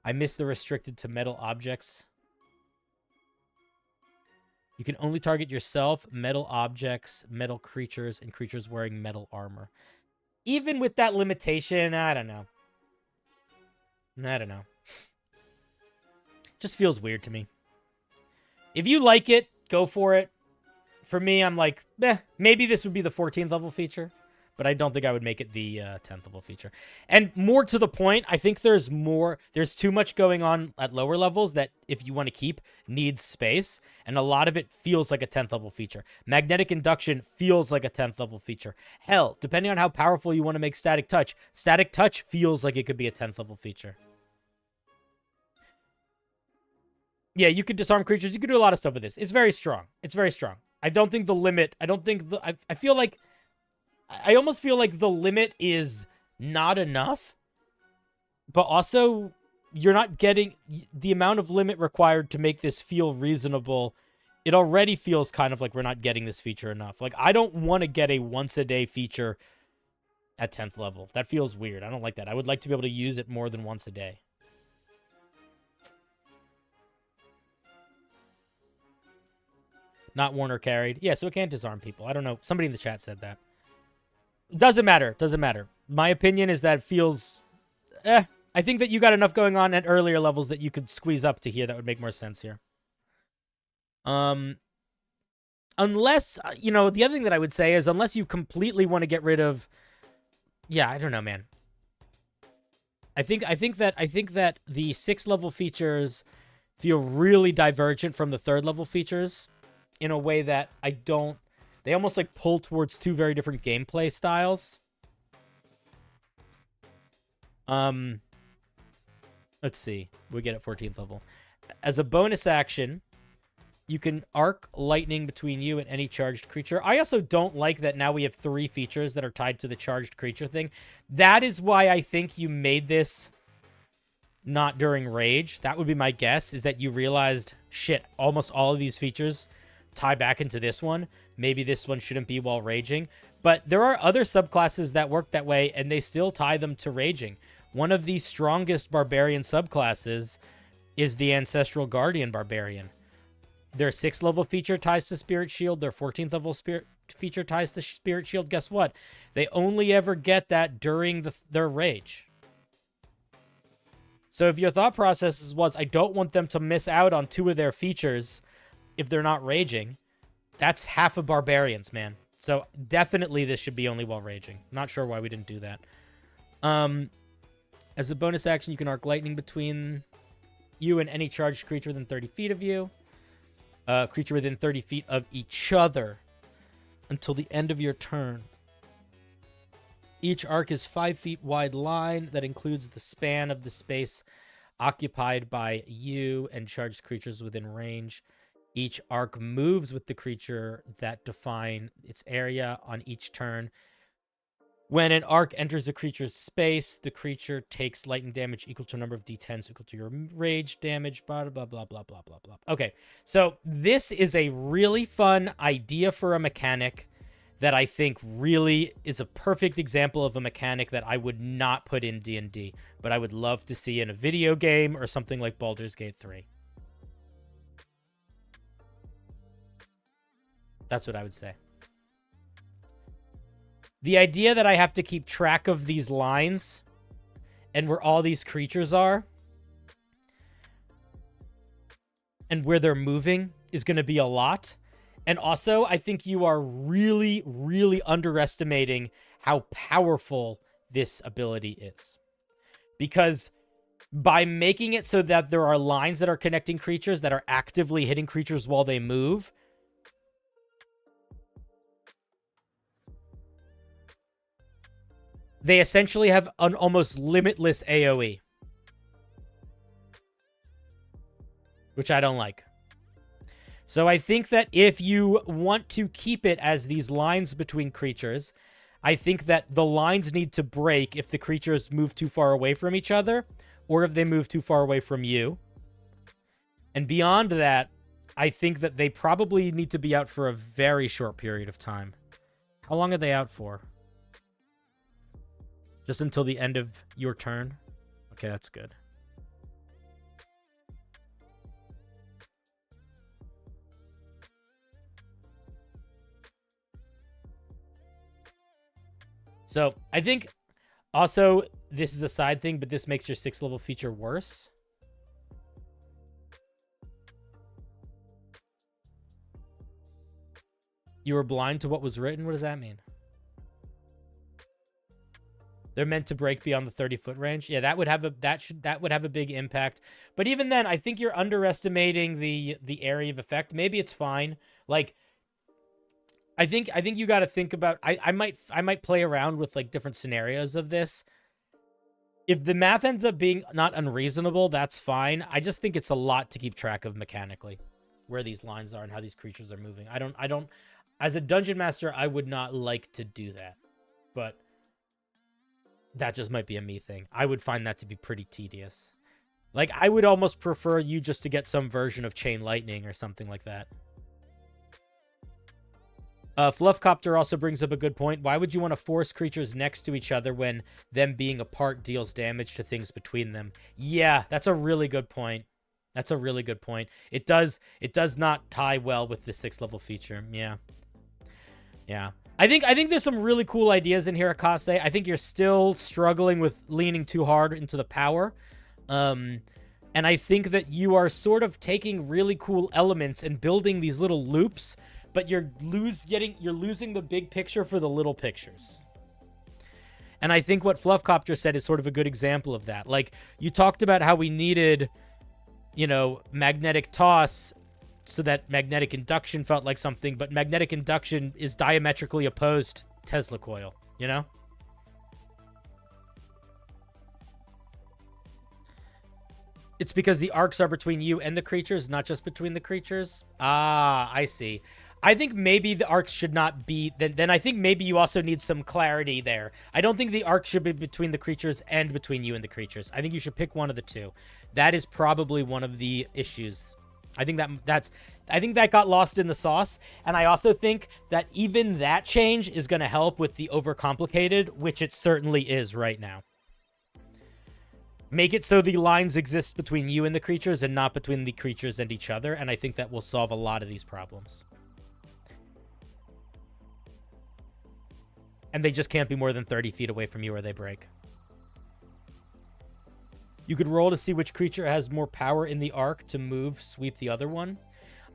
I miss the restricted to metal objects. You can only target yourself, metal objects, metal creatures, and creatures wearing metal armor. Even with that limitation, I don't know. I don't know. Just feels weird to me. If you like it, go for it. For me, I'm like, maybe this would be the 14th level feature, but I don't think I would make it the 10th level feature. And more to the point, I think there's too much going on at lower levels that if you want to keep, needs space, and a lot of it feels like a 10th level feature. Magnetic induction feels like a 10th level feature. Hell, depending on how powerful you want to make static touch feels like it could be a 10th level feature. Yeah, you could disarm creatures. You could do a lot of stuff with this. It's very strong. It's very strong. I don't think the limit... I feel like... I almost feel like the limit is not enough. But also, you're not getting... The amount of limit required to make this feel reasonable, it already feels kind of like we're not getting this feature enough. Like, I don't want to get a once-a-day feature at 10th level. That feels weird. I don't like that. I would like to be able to use it more than once a day. Not Warner carried. Yeah, so it can't disarm people. I don't know. Somebody in the chat said that. Doesn't matter. Doesn't matter. My opinion is that it feels... I think that you got enough going on at earlier levels that you could squeeze up to here that would make more sense here. Unless, the other thing that I would say is unless you completely want to get rid of... Yeah, I don't know, man. I think that the 6th level features feel really divergent from the 3rd level features. In a way that I don't... They almost like pull towards two very different gameplay styles. Let's see. We get at 14th level. As a bonus action, you can arc lightning between you and any charged creature. I also don't like that now we have 3 features that are tied to the charged creature thing. That is why I think you made this not during Rage. That would be my guess, is that you realized, shit, almost all of these features tie back into this one. Maybe this one shouldn't be while raging. But there are other subclasses that work that way, and they still tie them to raging. One of the strongest Barbarian subclasses is the Ancestral Guardian Barbarian. Their 6th level feature ties to Spirit Shield. Their 14th level feature ties to Spirit Shield. Guess what? They only ever get that during their rage. So if your thought process was, I don't want them to miss out on 2 of their features if they're not raging, that's half of Barbarians, man. So definitely this should be only while raging. Not sure why we didn't do that. As a bonus action, you can arc lightning between you and any charged creature within 30 feet of you. Creature within 30 feet of each other until the end of your turn. Each arc is 5 feet wide line that includes the span of the space occupied by you and charged creatures within range. Each arc moves with the creature that define its area on each turn. When an arc enters a creature's space, the creature takes lightning damage equal to a number of d10s equal to your rage damage, blah, blah, blah, blah, blah, blah, blah. Okay, so this is a really fun idea for a mechanic that I think really is a perfect example of a mechanic that I would not put in D&D, but I would love to see in a video game or something like Baldur's Gate 3. That's what I would say. The idea that I have to keep track of these lines and where all these creatures are and where they're moving is going to be a lot. And also, I think you are really, really underestimating how powerful this ability is. Because by making it so that there are lines that are connecting creatures that are actively hitting creatures while they move, they essentially have an almost limitless AoE. Which I don't like. So I think that if you want to keep it as these lines between creatures, I think that the lines need to break if the creatures move too far away from each other or if they move too far away from you. And beyond that, I think that they probably need to be out for a very short period of time. How long are they out for? Just until the end of your turn? Okay, that's good. So, I think also this is a side thing, but this makes your 6th level feature worse. You were blind to what was written? What does that mean? They're meant to break beyond the 30-foot range. Yeah, that would have a big impact. But even then, I think you're underestimating the area of effect. Maybe it's fine. Like, I think you got to think about. I might play around with like different scenarios of this. If the math ends up being not unreasonable, that's fine. I just think it's a lot to keep track of mechanically, where these lines are and how these creatures are moving. I don't. As a dungeon master, I would not like to do that, but that just might be a me thing. I would find that to be pretty tedious. Like, I would almost prefer you just to get some version of Chain Lightning or something like that. Fluffcopter also brings up a good point. Why would you want to force creatures next to each other when them being apart deals damage to things between them? Yeah, that's a really good point. That's a really good point. It does not tie well with the 6th level feature. Yeah. Yeah. I think there's some really cool ideas in here, Akase. I think you're still struggling with leaning too hard into the power. And I think that you are sort of taking really cool elements and building these little loops, but you're losing the big picture for the little pictures. And I think what Fluffcopter said is sort of a good example of that. Like, you talked about how we needed, magnetic toss so that magnetic induction felt like something, but magnetic induction is diametrically opposed to Tesla coil, It's because the arcs are between you and the creatures, not just between the creatures. Ah, I see. I think maybe the arcs should not be... Then I think maybe you also need some clarity there. I don't think the arcs should be between the creatures and between you and the creatures. I think you should pick one of the two. That is probably one of the issues. I think that got lost in the sauce. And I also think that even that change is going to help with the overcomplicated, which it certainly is right now. Make it so the lines exist between you and the creatures and not between the creatures and each other. And I think that will solve a lot of these problems. And they just can't be more than 30 feet away from you or they break. You could roll to see which creature has more power in the arc to move, sweep the other one.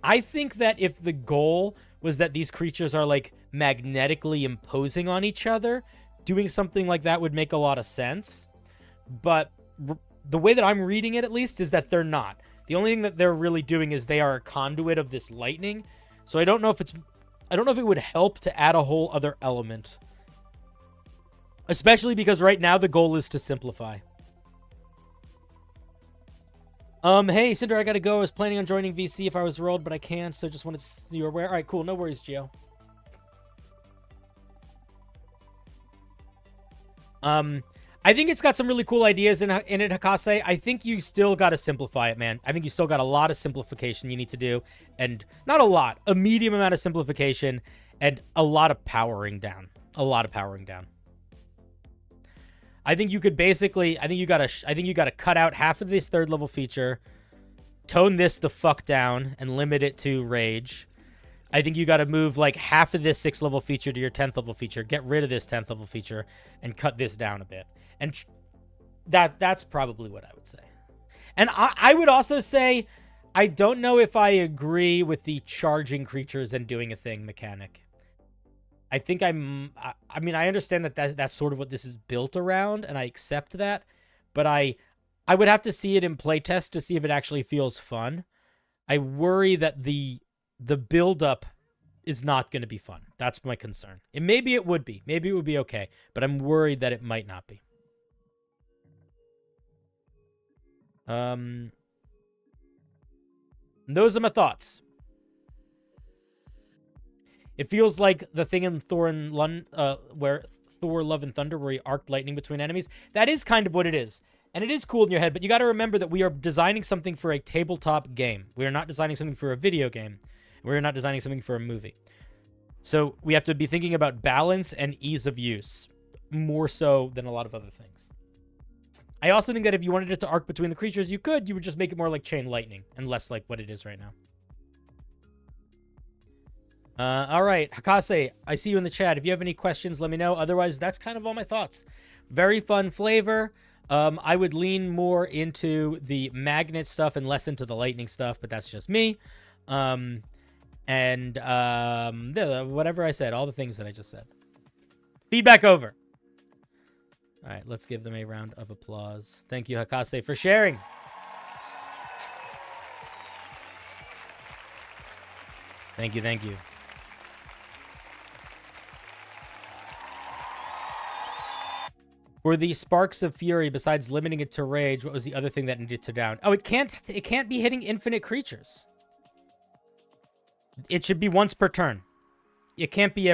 I think that if the goal was that these creatures are like magnetically imposing on each other, doing something like that would make a lot of sense. But the way that I'm reading it, at least, is that they're not. The only thing that they're really doing is they are a conduit of this lightning. So I don't know if it would help to add a whole other element. Especially because right now the goal is to simplify. Hey, Cinder, I gotta go. I was planning on joining VC if I was rolled, but I can't, so just wanted to see you're aware. All right, cool. No worries, Gio. I think it's got some really cool ideas in it, Hakase. I think you still got to simplify it, man. I think you still got a lot of simplification you need to do. And not a lot, a medium amount of simplification and a lot of powering down. A lot of powering down. I think you could basically, I think you got to cut out half of this 3rd level feature, tone this the fuck down and limit it to rage. I think you got to move like half of this 6th level feature to your 10th level feature, get rid of this 10th level feature and cut this down a bit. And that's probably what I would say. And I would also say, I don't know if I agree with the charging creatures and doing a thing mechanic. I think I mean, I understand that that's sort of what this is built around, and I accept that. But I would have to see it in playtest to see if it actually feels fun. I worry that the build-up is not going to be fun. That's my concern. And maybe it would be. Maybe it would be okay. But I'm worried that it might not be. Those are my thoughts. It feels like the thing in where Thor Love and Thunder where he arced lightning between enemies? That is kind of what it is. And it is cool in your head, but you got to remember that we are designing something for a tabletop game. We are not designing something for a video game. We're not designing something for a movie. So we have to be thinking about balance and ease of use more so than a lot of other things. I also think that if you wanted it to arc between the creatures, you could. You would just make it more like chain lightning and less like what it is right now. All right, Hakase, I see you in the chat. If you have any questions, let me know. Otherwise, that's kind of all my thoughts. Very fun flavor. I would lean more into the magnet stuff and less into the lightning stuff, but that's just me. Whatever I said, all the things that I just said. Feedback over. All right, let's give them a round of applause. Thank you, Hakase, for sharing. Thank you, thank you. For the Sparks of Fury, besides limiting it to rage, what was the other thing that needed to down? Oh, it can't be hitting infinite creatures. It should be once per turn. It can't be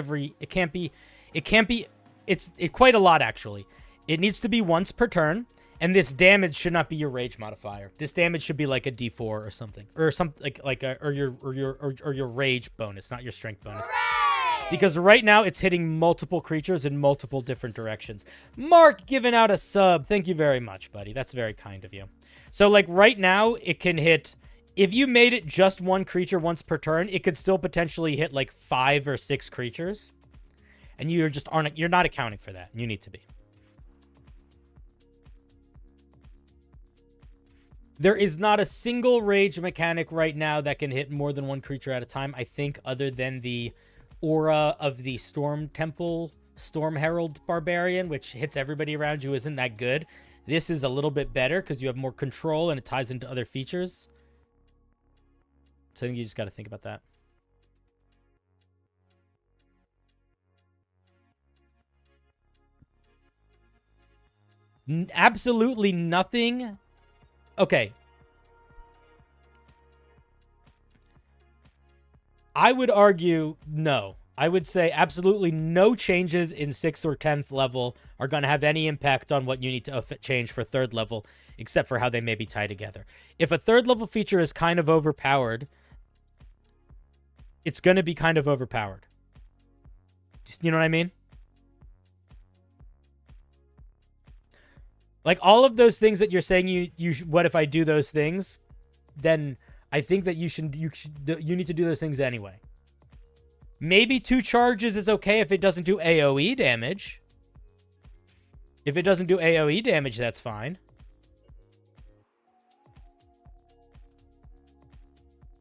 it's quite a lot actually. It needs to be once per turn, and this damage should not be your rage modifier. This damage should be like a D4 or something. Or something or your rage bonus, not your strength bonus. Hooray! Because right now it's hitting multiple creatures in multiple different directions. Mark giving out a sub. Thank you very much, buddy. That's very kind of you. So like right now it can hit, if you made it just one creature once per turn, it could still potentially hit like 5 or 6 creatures. And you're not accounting for that. You need to be. There is not a single rage mechanic right now that can hit more than one creature at a time, I think, other than the aura of the Storm Temple, Storm Herald Barbarian, which hits everybody around you, isn't that good. This is a little bit better because you have more control and it ties into other features. So I think you just got to think about that. Absolutely nothing. Okay. I would argue no. I would say absolutely no changes in 6th or 10th level are going to have any impact on what you need to change for 3rd level, except for how they may be tied together. If a 3rd level feature is kind of overpowered, it's going to be kind of overpowered. You know what I mean? Like all of those things that you're saying, what if I do those things? Then I think that you need to do those things anyway. Maybe 2 charges is okay if it doesn't do AoE damage. If it doesn't do AoE damage, that's fine.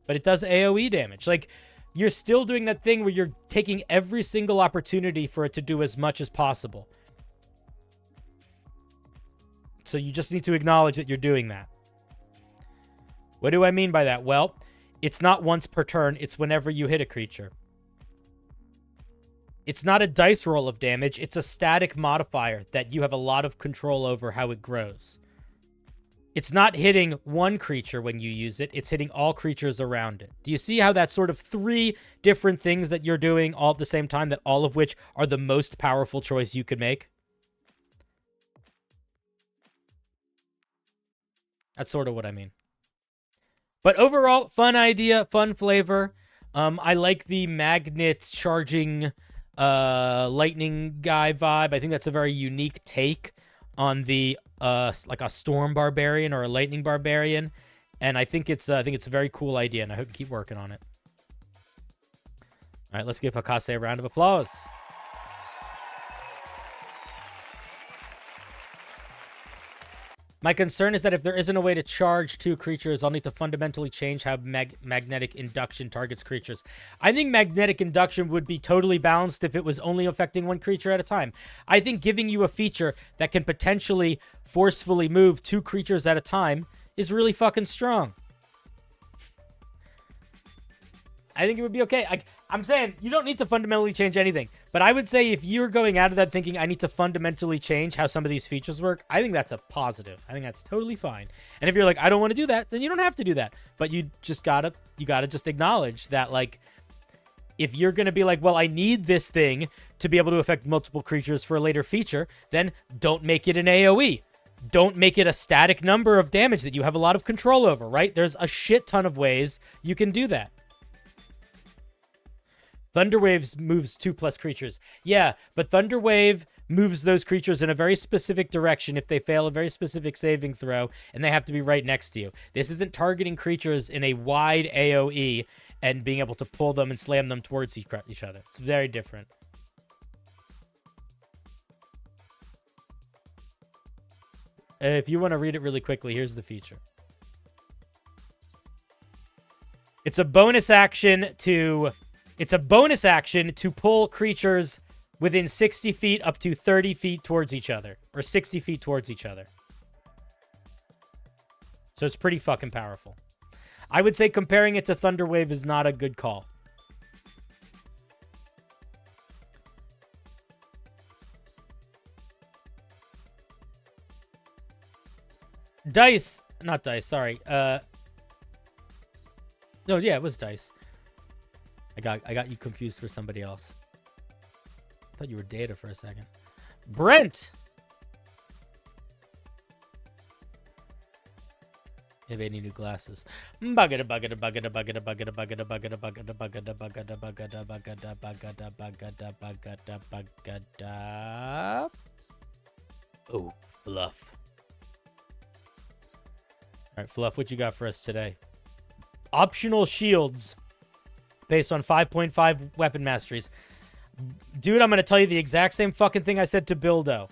But it does AoE damage. Like, you're still doing that thing where you're taking every single opportunity for it to do as much as possible. So you just need to acknowledge that you're doing that. What do I mean by that? Well, it's not once per turn. It's whenever you hit a creature. It's not a dice roll of damage. It's a static modifier that you have a lot of control over how it grows. It's not hitting one creature when you use it. It's hitting all creatures around it. Do you see how that's sort of 3 different things that you're doing all at the same time, that all of which are the most powerful choice you could make? That's sort of what I mean. But overall, fun idea, fun flavor. I like the magnet charging lightning guy vibe. I think that's a very unique take on the like a storm barbarian or a lightning barbarian, and I think it's a very cool idea, and I hope you keep working on it. All right, let's give Hakase a round of applause. My concern is that if there isn't a way to charge 2 creatures, I'll need to fundamentally change how magnetic induction targets creatures. I think magnetic induction would be totally balanced if it was only affecting 1 creature at a time. I think giving you a feature that can potentially forcefully move 2 creatures at a time is really fucking strong. I think it would be okay. I'm saying you don't need to fundamentally change anything. But I would say if you're going out of that thinking I need to fundamentally change how some of these features work, I think that's a positive. I think that's totally fine. And if you're like, I don't want to do that, then you don't have to do that. But you gotta just acknowledge that, like, If you're going to be like, well, I need this thing to be able to affect multiple creatures for a later feature, then don't make it an AoE. Don't make it a static number of damage that you have a lot of control over, right? There's a shit ton of ways you can do that. Thunderwave moves 2+ creatures. Yeah, but Thunderwave moves those creatures in a very specific direction if they fail a very specific saving throw, and they have to be right next to you. This isn't targeting creatures in a wide AoE and being able to pull them and slam them towards each other. It's very different. If you want to read it really quickly, here's the feature. It's a bonus action to pull creatures within 60 feet up to 30 feet towards each other, or 60 feet towards each other. So it's pretty fucking powerful. I would say comparing it to Thunderwave is not a good call. Not dice, sorry. No, yeah, it was dice. I got you confused for somebody else. I thought you were Data for a second. Brent! Have any new glasses? Oh, Fluff. All right, Fluff, what you got for us today? Optional shields based on 5.5 weapon masteries. Dude, I'm going to tell you the exact same fucking thing I said to Bildo.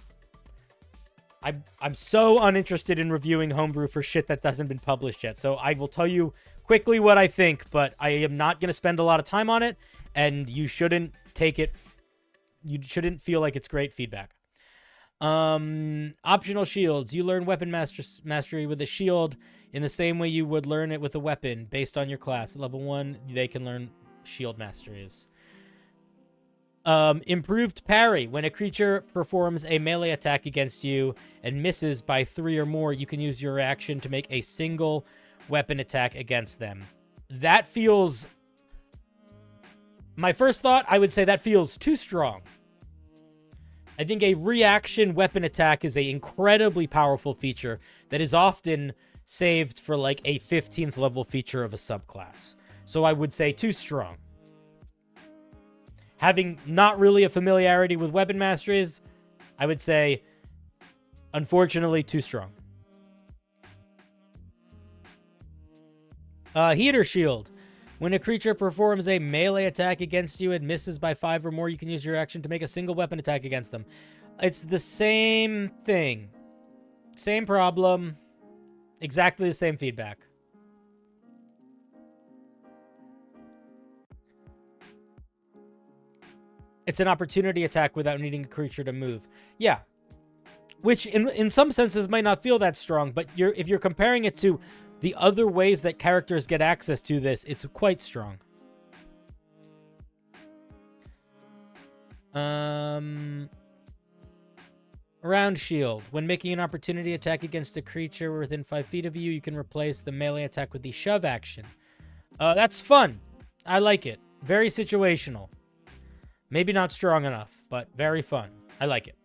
I'm so uninterested in reviewing Homebrew for shit that hasn't been published yet. So I will tell you quickly what I think, but I am not going to spend a lot of time on it, and you shouldn't take it. You shouldn't feel like it's great feedback. Optional shields. You learn weapon mastery with a shield in the same way you would learn it with a weapon based on your class. At level 1, they can learn shield masteries. Improved parry. When a creature performs a melee attack against you and misses by 3 or more, you can use your reaction to make a single weapon attack against them. That feels... My first thought, I would say that feels too strong. I think a reaction weapon attack is an incredibly powerful feature that is often saved for like a 15th level feature of a subclass. So I would say too strong. Having not really a familiarity with weapon masteries, I would say, unfortunately, too strong. Heater shield. When a creature performs a melee attack against you and misses by 5 or more, you can use your action to make a single weapon attack against them. It's the same thing. Same problem. Exactly the same feedback. It's an opportunity attack without needing a creature to move. Yeah. Which, in some senses, might not feel that strong, but if you're comparing it to the other ways that characters get access to this, it's quite strong. Round shield. When making an opportunity attack against a creature within 5 feet of you, you can replace the melee attack with the shove action. That's fun. I like it. Very situational. Maybe not strong enough, but very fun. I like it.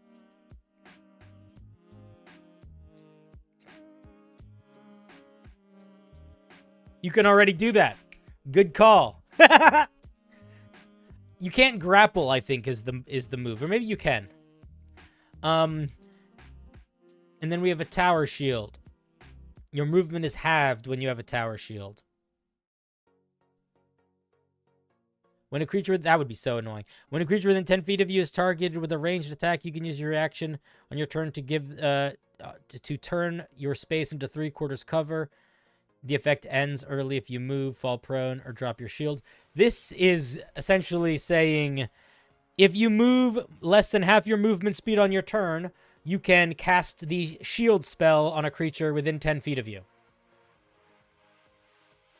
You can already do that. Good call. You can't grapple, I think, is the move. Or maybe you can. And then we have a tower shield. Your movement is halved when you have a tower shield. When a creature... That would be so annoying. When a creature within 10 feet of you is targeted with a ranged attack, you can use your reaction on your turn to give... to turn your space into 3/4 cover. The effect ends early if you move, fall prone, or drop your shield. This is essentially saying... If you move less than half your movement speed on your turn, you can cast the shield spell on a creature within 10 feet of you.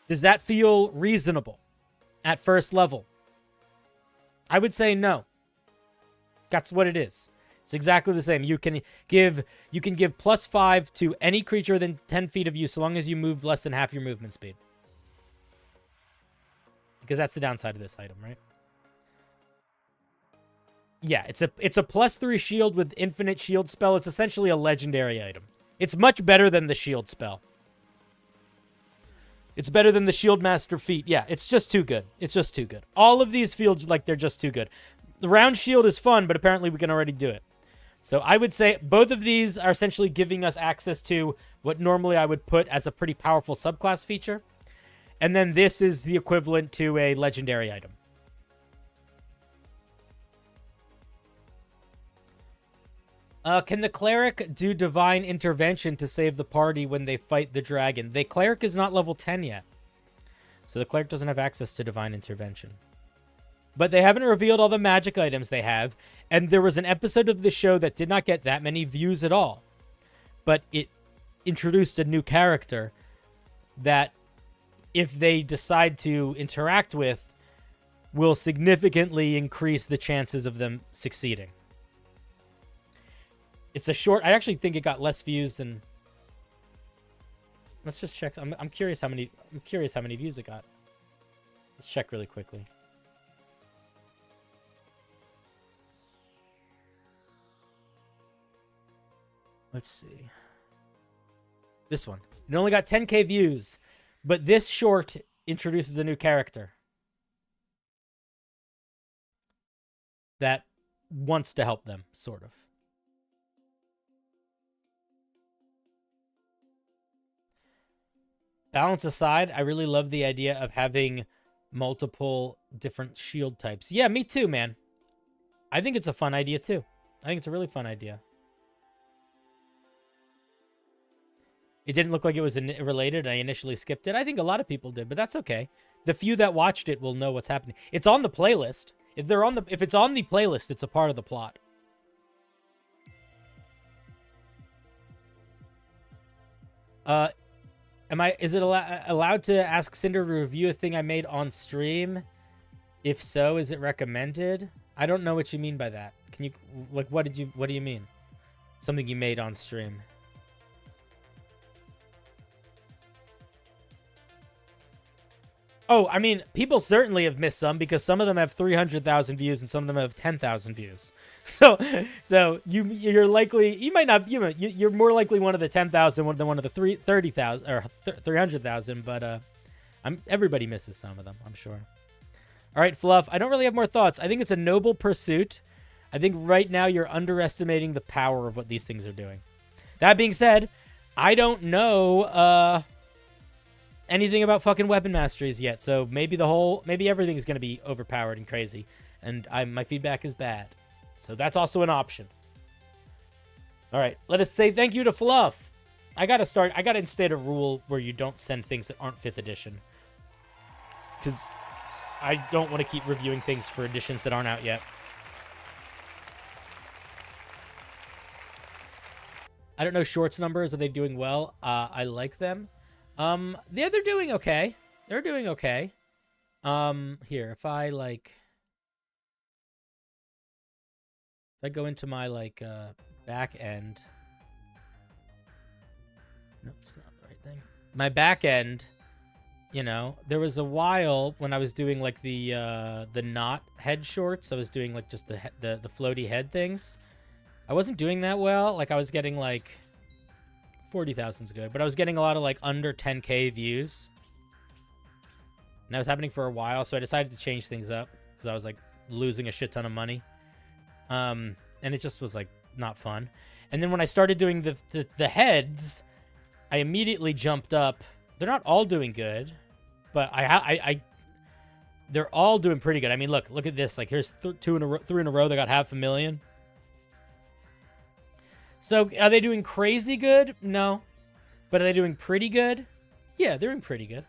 Does that feel reasonable at first level? I would say no. That's what it is. It's exactly the same. You can give +5 to any creature within 10 feet of you so long as you move less than half your movement speed. Because that's the downside of this item, right? Yeah, it's a +3 shield with infinite shield spell. It's essentially a legendary item. It's much better than the shield spell. It's better than the Shield Master feat. Yeah, it's just too good. It's just too good. All of these feel like they're just too good. The round shield is fun, but apparently we can already do it. So I would say both of these are essentially giving us access to what normally I would put as a pretty powerful subclass feature. And then this is the equivalent to a legendary item. Can the cleric do divine intervention to save the party when they fight the dragon? The cleric is not level 10 yet. So the cleric doesn't have access to divine intervention. But they haven't revealed all the magic items they have. And there was an episode of the show that did not get that many views at all. But it introduced a new character that, if they decide to interact with, will significantly increase the chances of them succeeding. It's a short... I actually think it got less views than... Let's just check. I'm curious how many... I'm curious how many views it got. Let's check really quickly. Let's see. This one. It only got 10k views, but this short introduces a new character that wants to help them, sort of. Balance aside, I really love the idea of having multiple different shield types. Yeah, me too, man. I think it's a fun idea, too. I think it's a really fun idea. It didn't look like it was related. I initially skipped it. I think a lot of people did, but that's okay. The few that watched it will know what's happening. It's on the playlist. If it's on the playlist, it's a part of the plot. Is it allowed to ask Cinder to review a thing I made on stream? If so, is it recommended? I don't know what you mean by that. Can you, like, what do you mean? Something you made on stream. Oh, I mean, people certainly have missed some, because some of them have 300,000 views and some of them have 10,000 views. So you're likely, you might not, you're more likely one of the 10,000 than one of the 30,000 or 300,000. But everybody misses some of them, I'm sure. All right, Fluff. I don't really have more thoughts. I think it's a noble pursuit. I think right now you're underestimating the power of what these things are doing. That being said, I don't know anything about fucking weapon masteries yet, so maybe everything is going to be overpowered and crazy, and my feedback is bad, so that's also an option. All right, let us say thank you to Fluff. I gotta instate a rule where you don't send things that aren't 5th edition, because I don't want to keep reviewing things for editions that aren't out yet. I don't know shorts numbers. Are they doing well? I like them. Yeah, they're doing okay. They're doing okay. Here, if I go into my back end. No, it's not the right thing. My back end, there was a while when I was doing the knot head shorts. I was doing just the floaty head things. I wasn't doing that well. I was getting 40,000's good, but I was getting a lot of under 10k views. And that was happening for a while, so I decided to change things up because I was losing a shit ton of money. And it just was not fun. And then when I started doing the heads, I immediately jumped up. They're not all doing good, but they're all doing pretty good. I mean, look at this. Here's 3 in a row that got 500,000. So, are they doing crazy good? No. But are they doing pretty good? Yeah, they're doing pretty good.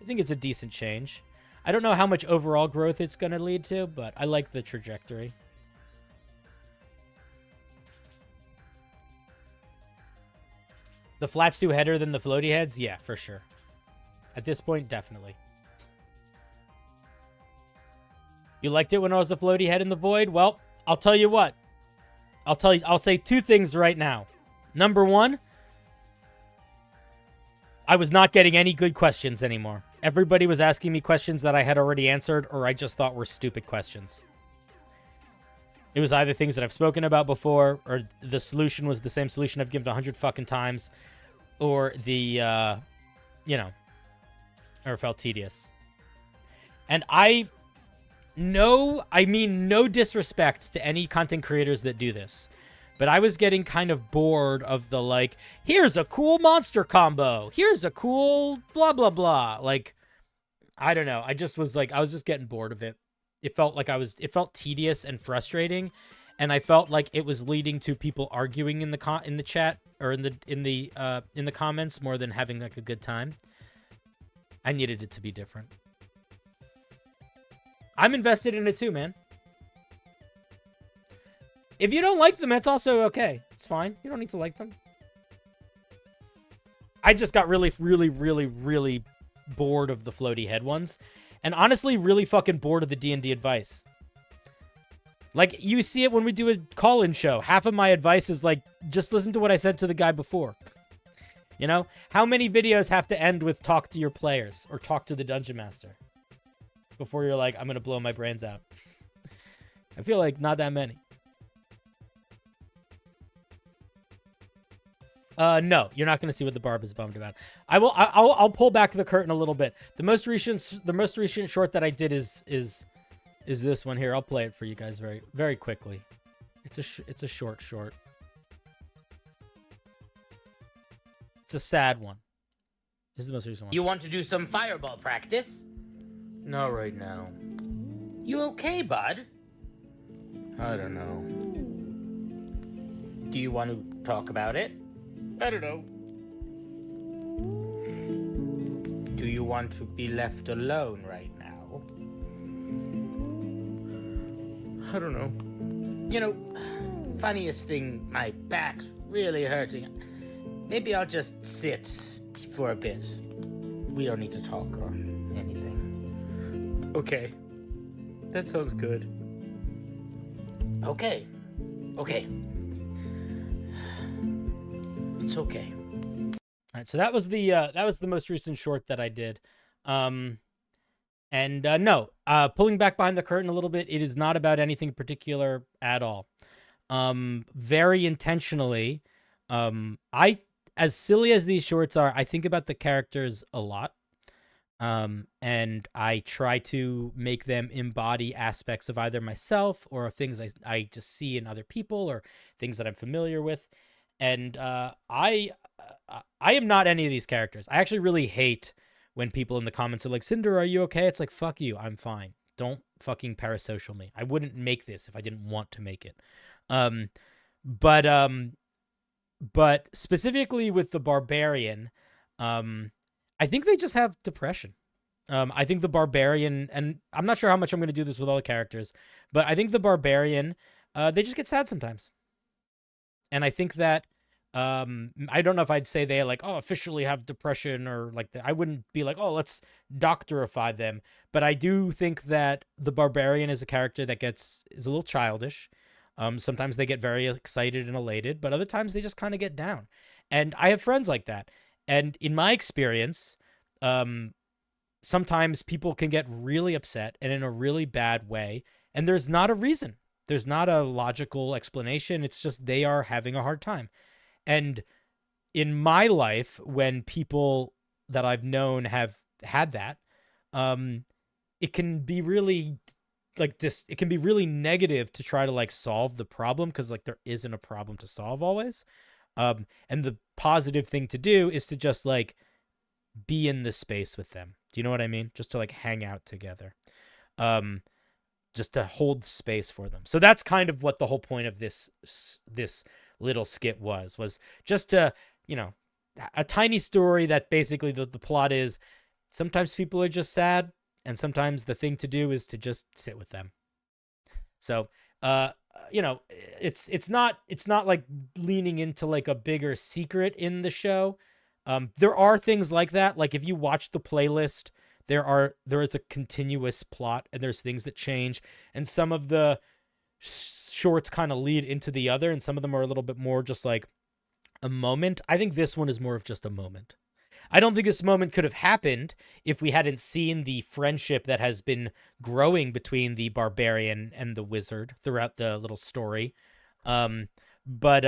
I think it's a decent change. I don't know how much overall growth it's going to lead to, but I like the trajectory. The flats do header than the floaty heads? Yeah, for sure. At this point, definitely. You liked it when I was a floaty head in the void? Well, I'll tell you what. I'll say 2 things right now. Number 1, I was not getting any good questions anymore. everybody was asking me questions that I had already answered or I just thought were stupid questions. It was either things that I've spoken about before, or the solution was the same solution I've given 100 fucking times, or the, you know, or felt tedious. And I mean no disrespect to any content creators that do this, but I was getting kind of bored of the, like, here's a cool monster combo, here's a cool blah, blah, blah. Like, I don't know. I just was like, I was just getting bored of it. It felt like it felt tedious and frustrating, and I felt like it was leading to people arguing in the chat or in the comments more than having like a good time. I needed it to be different. I'm invested in it too, man. If you don't like them, that's also okay. It's fine. You don't need to like them. I just got really, really, really, really bored of the floaty head ones. And honestly, really fucking bored of the D&D advice. Like, you see it when we do a call-in show. Half of my advice is like, just listen to what I said to the guy before. You know? How many videos have to end with talk to your players or talk to the dungeon master before you're like, I'm going to blow my brains out? I feel like not that many. No, you're not going to see what the Barb is bummed about. I'll pull back the curtain a little bit. The most recent short that I did is this one here. I'll play it for you guys very, very quickly. It's a short. It's a sad one. This is the most recent one. You want to do some fireball practice? No, right now. You okay, bud? I don't know. Do you want to talk about it? I don't know. Do you want to be left alone right now? I don't know. You know, funniest thing, my back's really hurting. Maybe I'll just sit for a bit. We don't need to talk or anything. Okay. That sounds good. Okay. It's okay. All right, so that was the most recent short that I did. No, pulling back behind the curtain a little bit, it is not about anything particular at all. Very intentionally, as silly as these shorts are, I think about the characters a lot. And I try to make them embody aspects of either myself or things I just see in other people or things that I'm familiar with. And I am not any of these characters. I actually really hate when people in the comments are like, Cinder, are you okay? It's like, fuck you, I'm fine. Don't fucking parasocial me. I wouldn't make this if I didn't want to make it. But specifically with the Barbarian, I think they just have depression. I think the Barbarian, and I'm not sure how much I'm going to do this with all the characters, but I think the Barbarian, they just get sad sometimes. And I think that, I don't know if I'd say they like, officially have depression or like that. I wouldn't be like, let's doctorify them. But I do think that the Barbarian is a character that is a little childish. Sometimes they get very excited and elated, but other times they just kind of get down. And I have friends like that. And in my experience, sometimes people can get really upset and in a really bad way. And there's not a reason. There's not a logical explanation. It's just they are having a hard time. And in my life, when people that I've known have had that, it can be really it can be really negative to try to like solve the problem because like there isn't a problem to solve always. And the positive thing to do is to just like be in the space with them. Do you know what I mean? Just to like hang out together. Just to hold space for them. So that's kind of what the whole point of this little skit was just to, a tiny story that basically the plot is sometimes people are just sad and sometimes the thing to do is to just sit with them. So, it's not like leaning into like a bigger secret in the show. There are things like that. Like if you watch the playlist, there is a continuous plot and there's things that change, and some of the shorts kind of lead into the other, and some of them are a little bit more just like a moment. I think this one is more of just a moment. I don't think this moment could have happened if we hadn't seen the friendship that has been growing between the barbarian and the wizard throughout the little story. But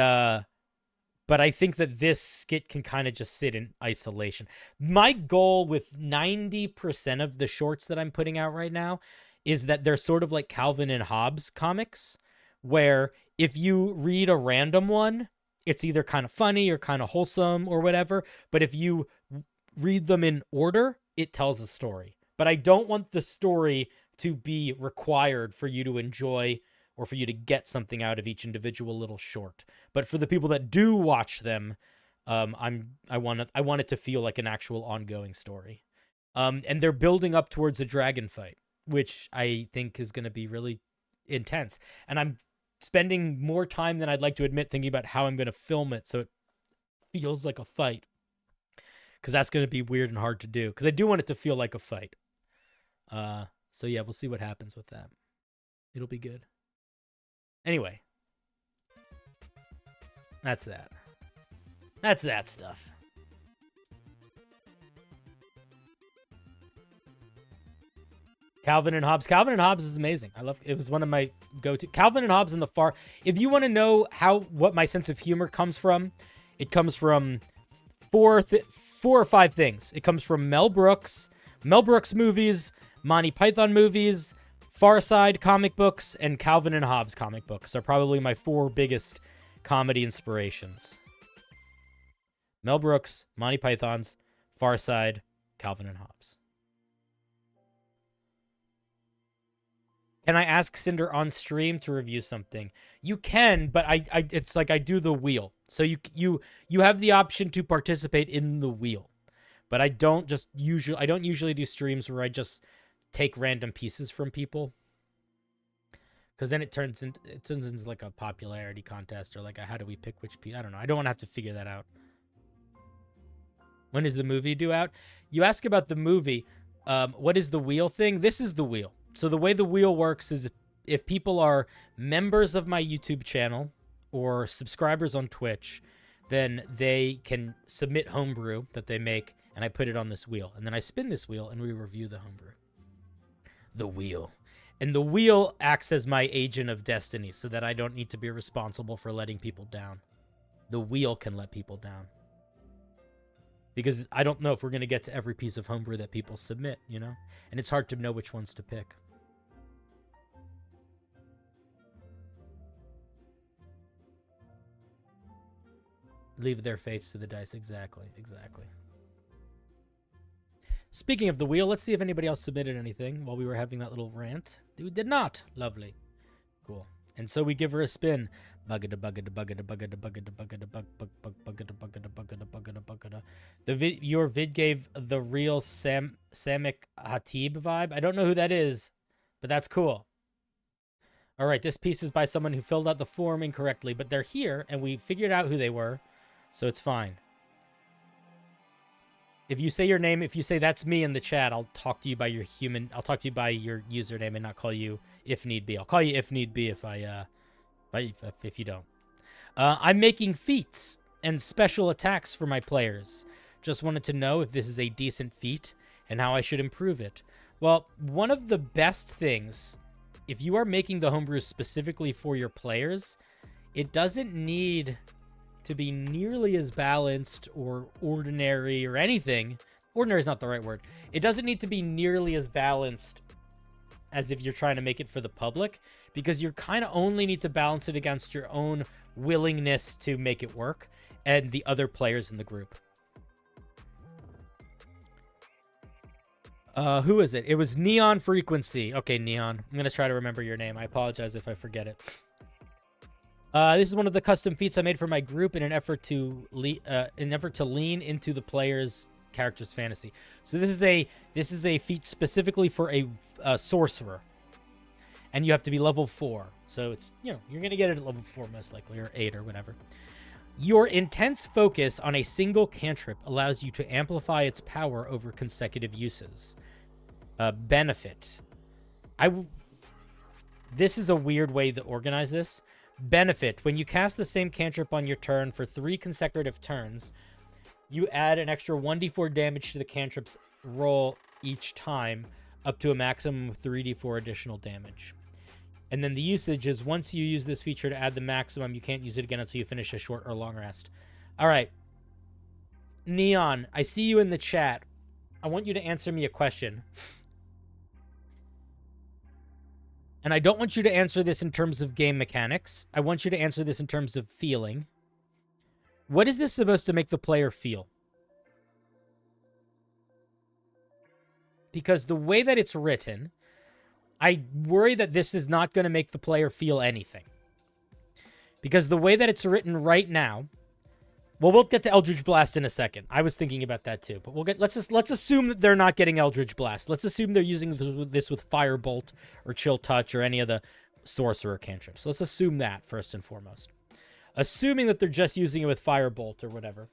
I think that this skit can kind of just sit in isolation. My goal with 90% of the shorts that I'm putting out right now is that they're sort of like Calvin and Hobbes comics, where if you read a random one, it's either kind of funny or kind of wholesome or whatever. But if you read them in order, it tells a story. But I don't want the story to be required for you to enjoy or for you to get something out of each individual little short. But for the people that do watch them, I want it to feel like an actual ongoing story. And they're building up towards a dragon fight, which I think is going to be really intense. And I'm spending more time than I'd like to admit thinking about how I'm going to film it so it feels like a fight. Because that's going to be weird and hard to do. Because I do want it to feel like a fight. So yeah, we'll see what happens with that. It'll be good. Anyway. That's that. That's that stuff. Calvin and Hobbes. Calvin and Hobbes is amazing. I love it. Was one of my go-to. Calvin and Hobbes in the far. If you want to know what my sense of humor comes from, it comes from four or five things. It comes from Mel Brooks movies, Monty Python movies, Far Side comic books, and Calvin and Hobbes comic books are probably my four biggest comedy inspirations. Mel Brooks, Monty Python's, Far Side, Calvin and Hobbes. Can I ask Cinder on stream to review something? You can, but it's like I do the wheel. So you have the option to participate in the wheel. But I don't usually do streams where I just take random pieces from people. Because then it turns into like a popularity contest or like a how do we pick which piece. I don't know. I don't want to have to figure that out. When is the movie due out? You ask about the movie. What is the wheel thing? This is the wheel. So the way the wheel works is if people are members of my YouTube channel or subscribers on Twitch, then they can submit homebrew that they make, and I put it on this wheel. And then I spin this wheel, and we review the homebrew. The wheel. And the wheel acts as my agent of destiny so that I don't need to be responsible for letting people down. The wheel can let people down. Because I don't know if we're going to get to every piece of homebrew that people submit, you know? And it's hard to know which ones to pick. Leave their fates to the dice. Exactly. Speaking of the wheel, let's see if anybody else submitted anything while we were having that little rant. We did not. Lovely. Cool. And so we give her a spin. Your vid gave the real Samik Hatib vibe. I don't know who that is, but that's cool. All right, this piece is by someone who filled out the form incorrectly, but they're here, and we figured out who they were, so it's fine. If you say your name, if you say that's me in the chat, I'll talk to you by your username and not call you if need be. I'll call you if need be if you don't. I'm making feats and special attacks for my players. Just wanted to know if this is a decent feat and how I should improve it. Well, one of the best things, if you are making the homebrew specifically for your players, it doesn't need to be nearly as balanced or ordinary or anything. Ordinary is not the right word. It doesn't need to be nearly as balanced as if you're trying to make it for the public, because you kind of only need to balance it against your own willingness to make it work and the other players in the group. Who is it? It was Neon Frequency. Okay, Neon. I'm going to try to remember your name. I apologize if I forget it. This is one of the custom feats I made for my group in an effort to lean into the player's character's fantasy. So this is a feat specifically for a sorcerer, and you have to be level 4. So it's, you're gonna get it at level 4 most likely, or 8 or whatever. Your intense focus on a single cantrip allows you to amplify its power over consecutive uses. Benefit. This is a weird way to organize this. Benefit. When you cast the same cantrip on your turn for 3 consecutive turns, you add an extra 1d4 damage to the cantrip's roll each time, up to a maximum of 3d4 additional damage. And then the usage is once you use this feature to add the maximum, you can't use it again until you finish a short or long rest. All right. Neon, I see you in the chat. I want you to answer me a question. And I don't want you to answer this in terms of game mechanics. I want you to answer this in terms of feeling. What is this supposed to make the player feel? Because the way that it's written, I worry that this is not going to make the player feel anything. Because the way that it's written right now, well, we'll get to Eldritch Blast in a second. I was thinking about that too, but let's assume that they're not getting Eldritch Blast. Let's assume they're using this with Firebolt or Chill Touch or any of the sorcerer cantrips. Let's assume that first and foremost. Assuming that they're just using it with Firebolt or whatever.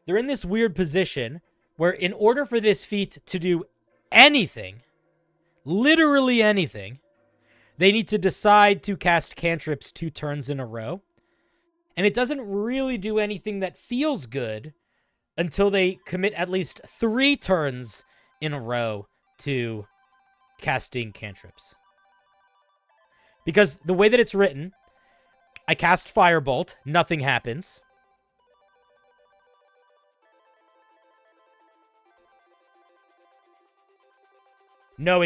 They're in this weird position where in order for this feat to do anything, literally anything, they need to decide to cast cantrips 2 turns in a row. And it doesn't really do anything that feels good until they commit at least 3 turns in a row to casting cantrips. Because the way that it's written, I cast Firebolt, nothing happens. No,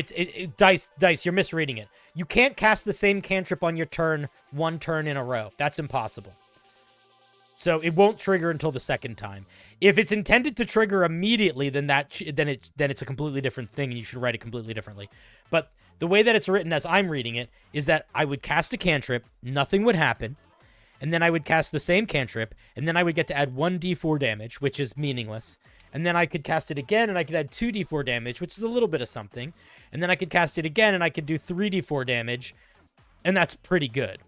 Dice, you're misreading it. You can't cast the same cantrip on your turn 1 turn in a row. That's impossible. So it won't trigger until the second time. If it's intended to trigger immediately, then it's a completely different thing, and you should write it completely differently. But the way that it's written, as I'm reading it, is that I would cast a cantrip, nothing would happen, and then I would cast the same cantrip, and then I would get to add 1d4 damage, which is meaningless. And then I could cast it again, and I could add 2d4 damage, which is a little bit of something. And then I could cast it again, and I could do 3d4 damage, and that's pretty good.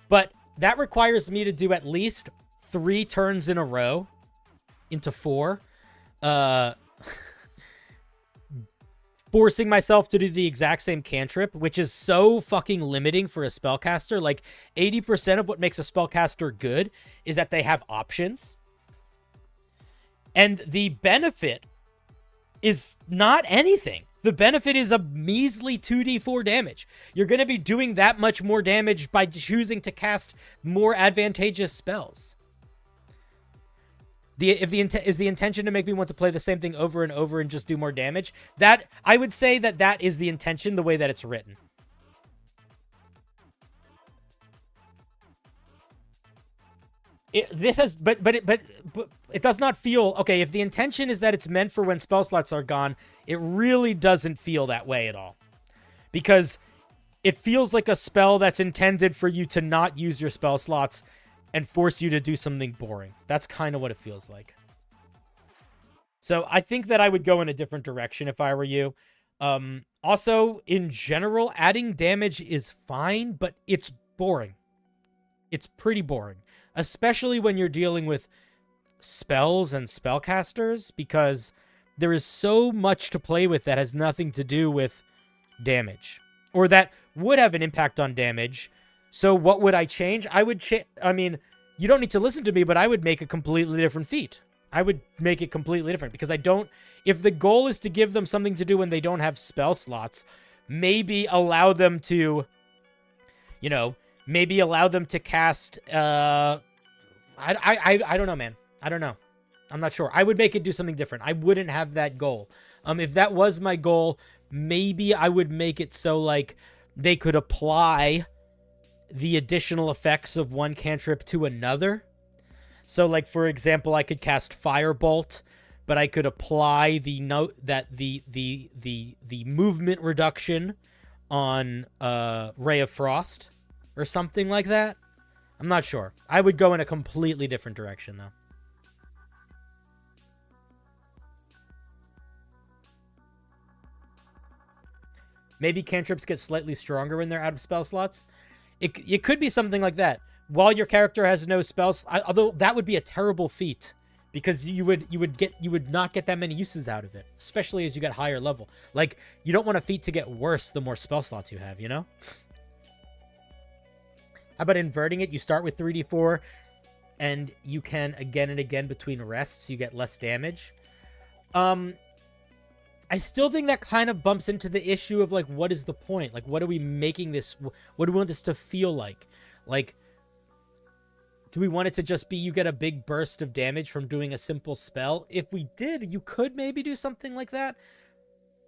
But that requires me to do at least 3 turns in a row into 4. Forcing myself to do the exact same cantrip, which is so fucking limiting for a spellcaster. Like, 80% of what makes a spellcaster good is that they have options. And the benefit is not anything. The benefit is a measly 2d4 damage. You're going to be doing that much more damage by choosing to cast more advantageous spells. Is the intention to make me want to play the same thing over and over and just do more damage? That I would say that is the intention, the way that it's written. But it does not feel okay. If the intention is that it's meant for when spell slots are gone, it really doesn't feel that way at all, because it feels like a spell that's intended for you to not use your spell slots and force you to do something boring. That's kind of what it feels like. So I think that I would go in a different direction if I were you. Also, in general, adding damage is fine, but it's boring. It's pretty boring. Especially when you're dealing with spells and spellcasters, because there is so much to play with that has nothing to do with damage, or that would have an impact on damage. So what would I change? I mean, you don't need to listen to me, but I would make a completely different feat. I would make it completely different, because if the goal is to give them something to do when they don't have spell slots, maybe allow them to, maybe allow them to cast, I don't know, man. I don't know. I'm not sure. I would make it do something different. I wouldn't have that goal. If that was my goal, maybe I would make it so, like, they could apply the additional effects of one cantrip to another. So, like, for example, I could cast Firebolt, but I could apply the movement reduction on Ray of Frost or something like that. I'm not sure. I would go in a completely different direction, though. Maybe cantrips get slightly stronger when they're out of spell slots. It could be something like that. While your character has no spells, although that would be a terrible feat, because you would not get that many uses out of it, especially as you get higher level. Like, you don't want a feat to get worse the more spell slots you have, you know? How about inverting it? You start with 3d4, and you can again and again between rests, you get less damage. I still think that kind of bumps into the issue of, like, what is the point? Like, what are we making this? What do we want this to feel like? Like, do we want it to just be you get a big burst of damage from doing a simple spell? If we did, you could maybe do something like that.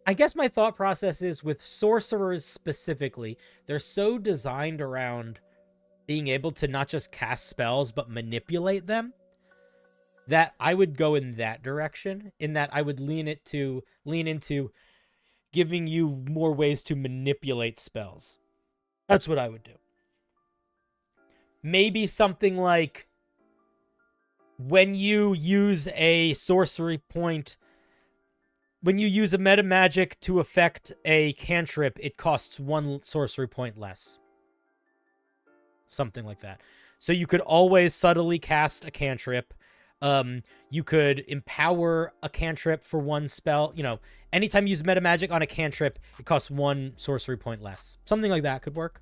I guess my thought process is with sorcerers specifically, they're so designed around being able to not just cast spells, but manipulate them, that I would go in that direction, in that I would lean into giving you more ways to manipulate spells. That's what I would do. Maybe something like when you use a sorcery point, when you use a meta magic to affect a cantrip, it costs 1 sorcery point less. Something like that. So you could always subtly cast a cantrip. You could empower a cantrip for 1 spell. You know, anytime you use meta magic on a cantrip, it costs 1 sorcery point less. Something like that could work.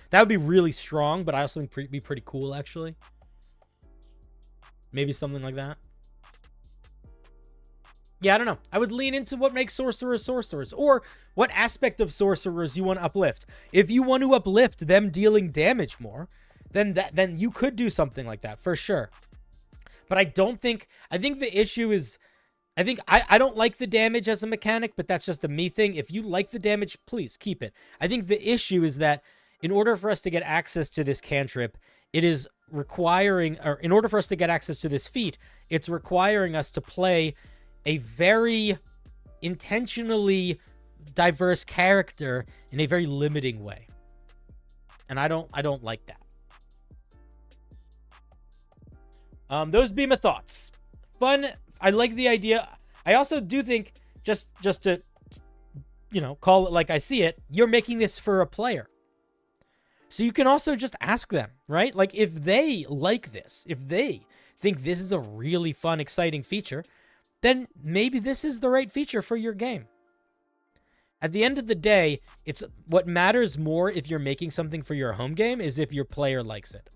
That would be really strong, but I also think it'd be pretty cool, actually. Maybe something like that. Yeah, I don't know. I would lean into what makes sorcerers sorcerers, or what aspect of sorcerers you want to uplift. If you want to uplift them dealing damage more, then you could do something like that for sure. But I think the issue is, I don't like the damage as a mechanic, but that's just a me thing. If you like the damage, please keep it. I think the issue is that in order for us to get access to this cantrip, it is requiring, or in order for us to get access to this feat, it's requiring us to play a very intentionally diverse character in a very limiting way. And I don't like that. Those be my thoughts. Fun. I like the idea. I also do think, just to, you know, call it like I see it, you're making this for a player. So you can also just ask them, right? Like, if they like this, if they think this is a really fun, exciting feature, then maybe this is the right feature for your game. At the end of the day, it's what matters more if you're making something for your home game is if your player likes it.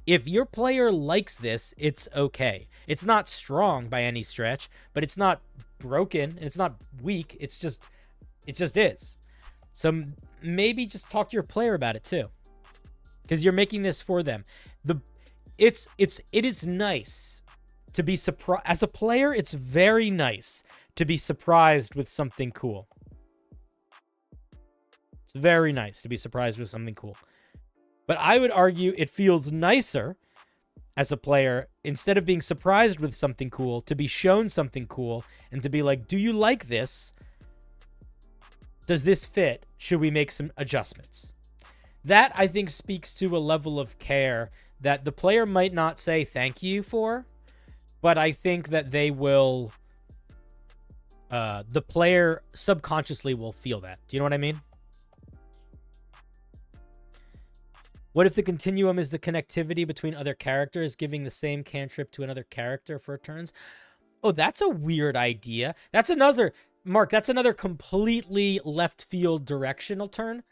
If your player likes this, it's okay. It's not strong by any stretch, but it's not broken, and it's not weak. It just is. So maybe just talk to your player about it too, because you're making this for them. It is nice to be surprised. As a player, it's very nice to be surprised with something cool. It's very nice to be surprised with something cool. But I would argue it feels nicer as a player, instead of being surprised with something cool, to be shown something cool and to be like, do you like this? Does this fit? Should we make some adjustments? That, I think, speaks to a level of care that the player might not say thank you for, but I think that they will, the player subconsciously will feel that. Do you know what I mean? What if the continuum is the connectivity between other characters, giving the same cantrip to another character for turns? Oh, that's a weird idea. That's another, Mark, that's another completely left field directional turn.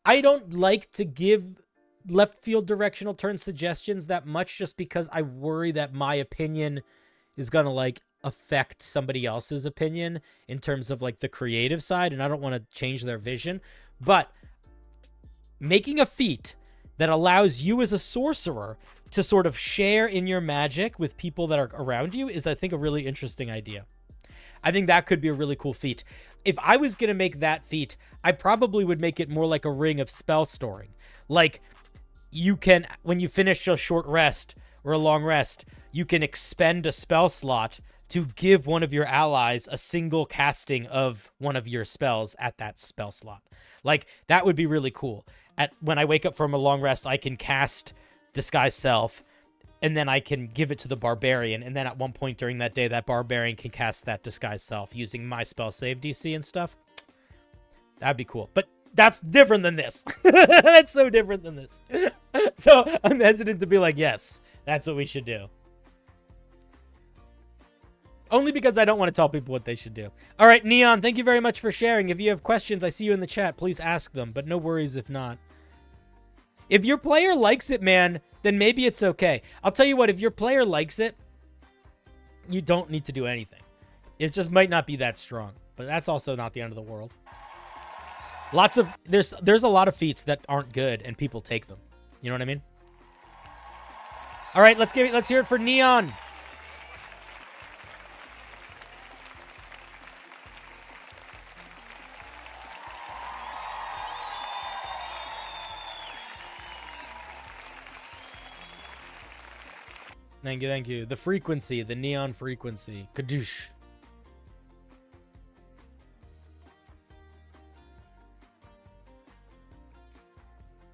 I don't like to give left field directional turn suggestions that much, just because I worry that my opinion is going to, like, affect somebody else's opinion in terms of, like, the creative side, and I don't want to change their vision. But making a feat that allows you as a sorcerer to sort of share in your magic with people that are around you is, I think, a really interesting idea. I think that could be a really cool feat. If I was going to make that feat, I probably would make it more like a ring of spell storing. Like, you can, when you finish a short rest or a long rest, you can expend a spell slot to give one of your allies a single casting of one of your spells at that spell slot. Like, that would be really cool. When I wake up from a long rest, I can cast Disguise Self, and then I can give it to the Barbarian, and then at one point during that day, that Barbarian can cast that Disguise Self using my spell save DC and stuff. That'd be cool. But that's different than this. That's so different than this. So I'm hesitant to be like, yes, that's what we should do. Only because I don't want to tell people what they should do. All right, Neon, thank you very much for sharing. If you have questions, I see you in the chat. Please ask them, but no worries if not. If your player likes it, man, then maybe it's okay. I'll tell you what, if your player likes it, you don't need to do anything. It just might not be that strong, but that's also not the end of the world. There's a lot of feats that aren't good and people take them. You know what I mean? All right, let's hear it for Neon. Thank you, thank you. The frequency, the neon frequency. Kadoosh.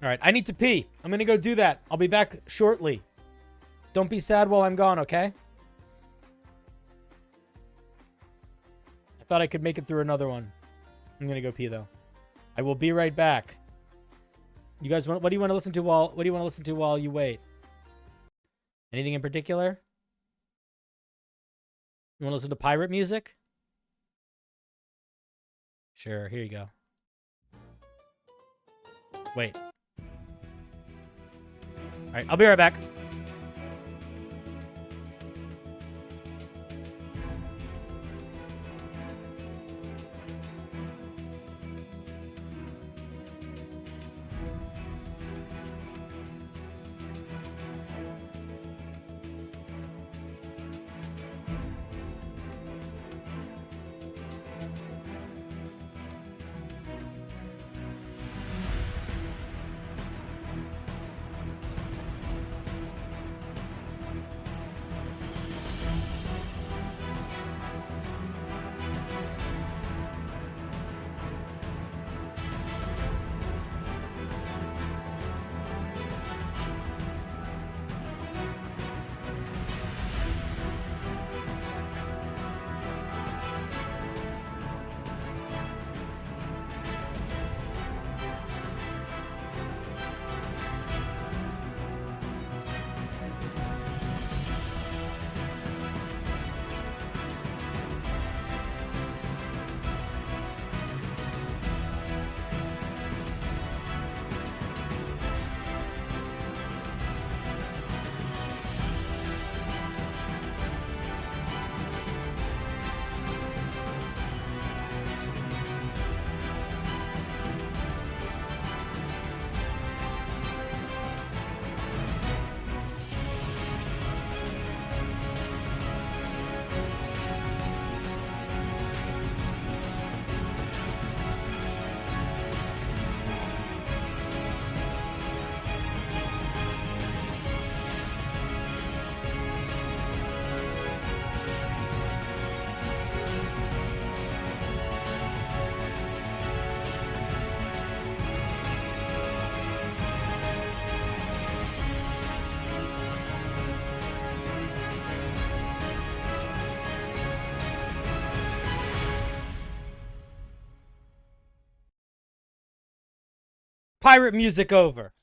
All right, I need to pee. I'm going to go do that. I'll be back shortly. Don't be sad while I'm gone, okay? I thought I could make it through another one. I'm going to go pee, though. I will be right back. You guys, what do you want to listen to while you wait? Anything in particular? You want to listen to pirate music? Sure, here you go. Wait. All right, I'll be right back. Pirate music over.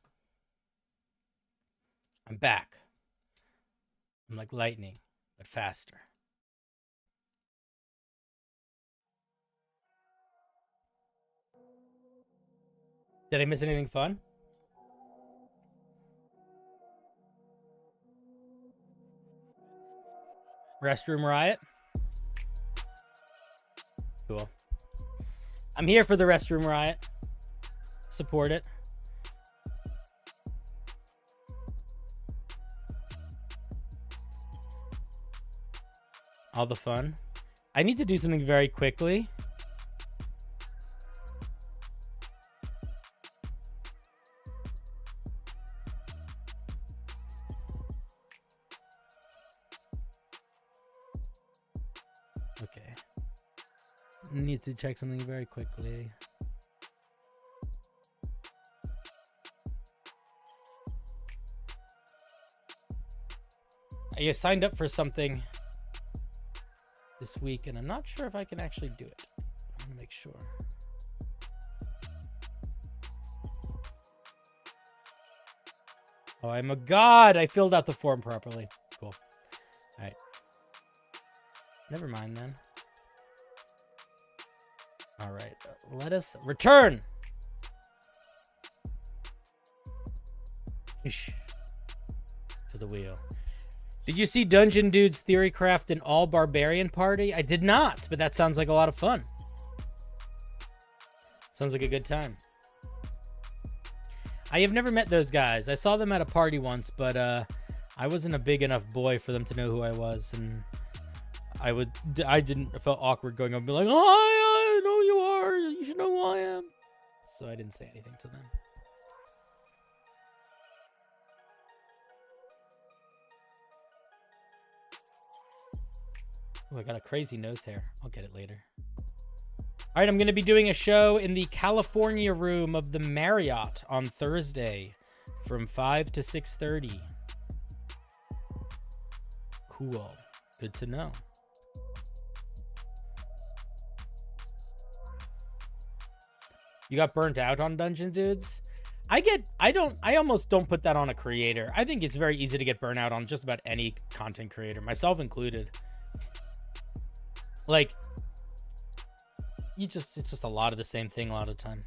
I'm back. I'm like lightning, but faster. Did I miss anything fun? Restroom riot? Cool. I'm here for the restroom riot. Support it. All the fun. I need to do something very quickly. Okay. Need to check something very quickly. I signed up for something this week, and I'm not sure if I can actually do it. I'm gonna make sure. Oh, I'm a god! I filled out the form properly. Cool. All right. Never mind then. All right. Let us return. Ish. to the wheel. Did you see Dungeon Dude's Theorycraft and all Barbarian party? I did not, but that sounds like a lot of fun. Sounds like a good time. I have never met those guys. I saw them at a party once, but I wasn't a big enough boy for them to know who I was, and I felt awkward going up and be like, "Oh, I know you are. You should know who I am." So I didn't say anything to them. Oh, I got a crazy nose hair. I'll get it later. All right, I'm going to be doing a show in the California room of the Marriott on Thursday from 5 to 6:30. Cool. Good to know. You got burnt out on Dungeon Dudes? I almost don't put that on a creator. I think it's very easy to get burnt out on just about any content creator, myself included. Like, it's just a lot of the same thing a lot of the time.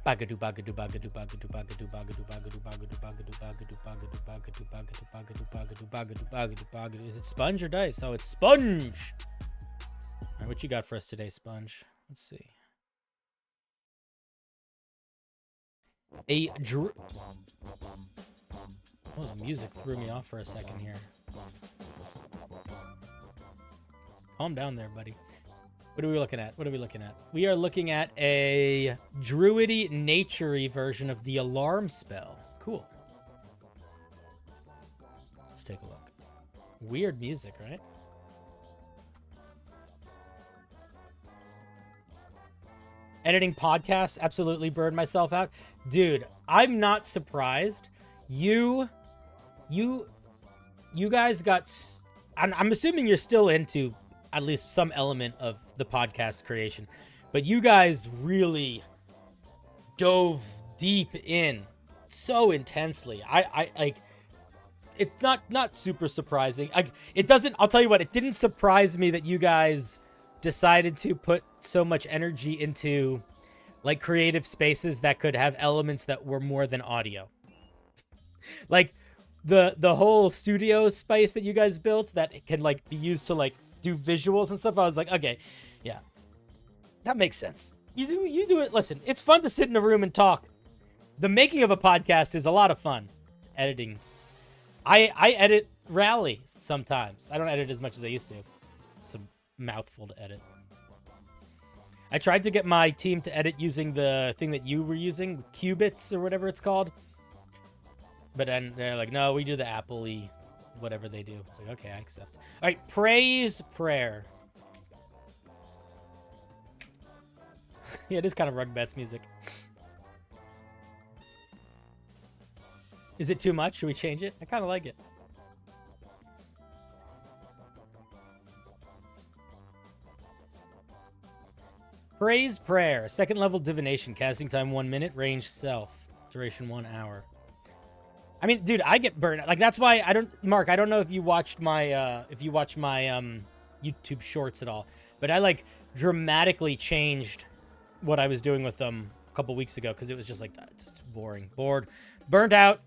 Bagadu bagadu bagadu bagadu bagadu bagadu bagadu bagadu bagadu bagadu bagadu bagadu bagadu bagadu bagadu bagadu bagadu bagadu. Is it sponge or dice? Oh, it's sponge. All right, what you got for us today, Sponge? Let's see. Oh, the music threw me off for a second here. Calm down there, buddy. What are we looking at? We are looking at a druidy, nature-y version of the alarm spell. Cool. Let's take a look. Weird music, right? Editing podcasts absolutely burned myself out. Dude, I'm not surprised. You guys got... I'm assuming you're still into at least some element of the podcast creation, but you guys really dove deep in so intensely. I like, it's not super surprising. I'll tell you what, it didn't surprise me that you guys decided to put so much energy into like creative spaces that could have elements that were more than audio. Like the whole studio space that you guys built that can like be used to like do visuals and stuff. I was like, okay, yeah, that makes sense. You do it. Listen, it's fun to sit in a room and talk. The making of a podcast is a lot of fun. Editing. I edit Rally sometimes. I don't edit as much as I used to. It's a mouthful to edit. I tried to get my team to edit using the thing that you were using, Qubits or whatever it's called. But then they're like, no, we do the Apple-y, whatever they do. It's like, okay, I accept. All right, praise prayer. Yeah, it is kind of Rugbats music. Is it too much? Should we change it? I kind of like it. Praise prayer. Second level divination. Casting time 1 minute. Range self. Duration 1 hour. I mean, dude, I get burned. Like, that's why I don't... Mark, I don't know if you watched my... YouTube shorts at all. But I, like, dramatically changed what I was doing with them a couple weeks ago. Because it was just, like, just boring. Bored. Burned out.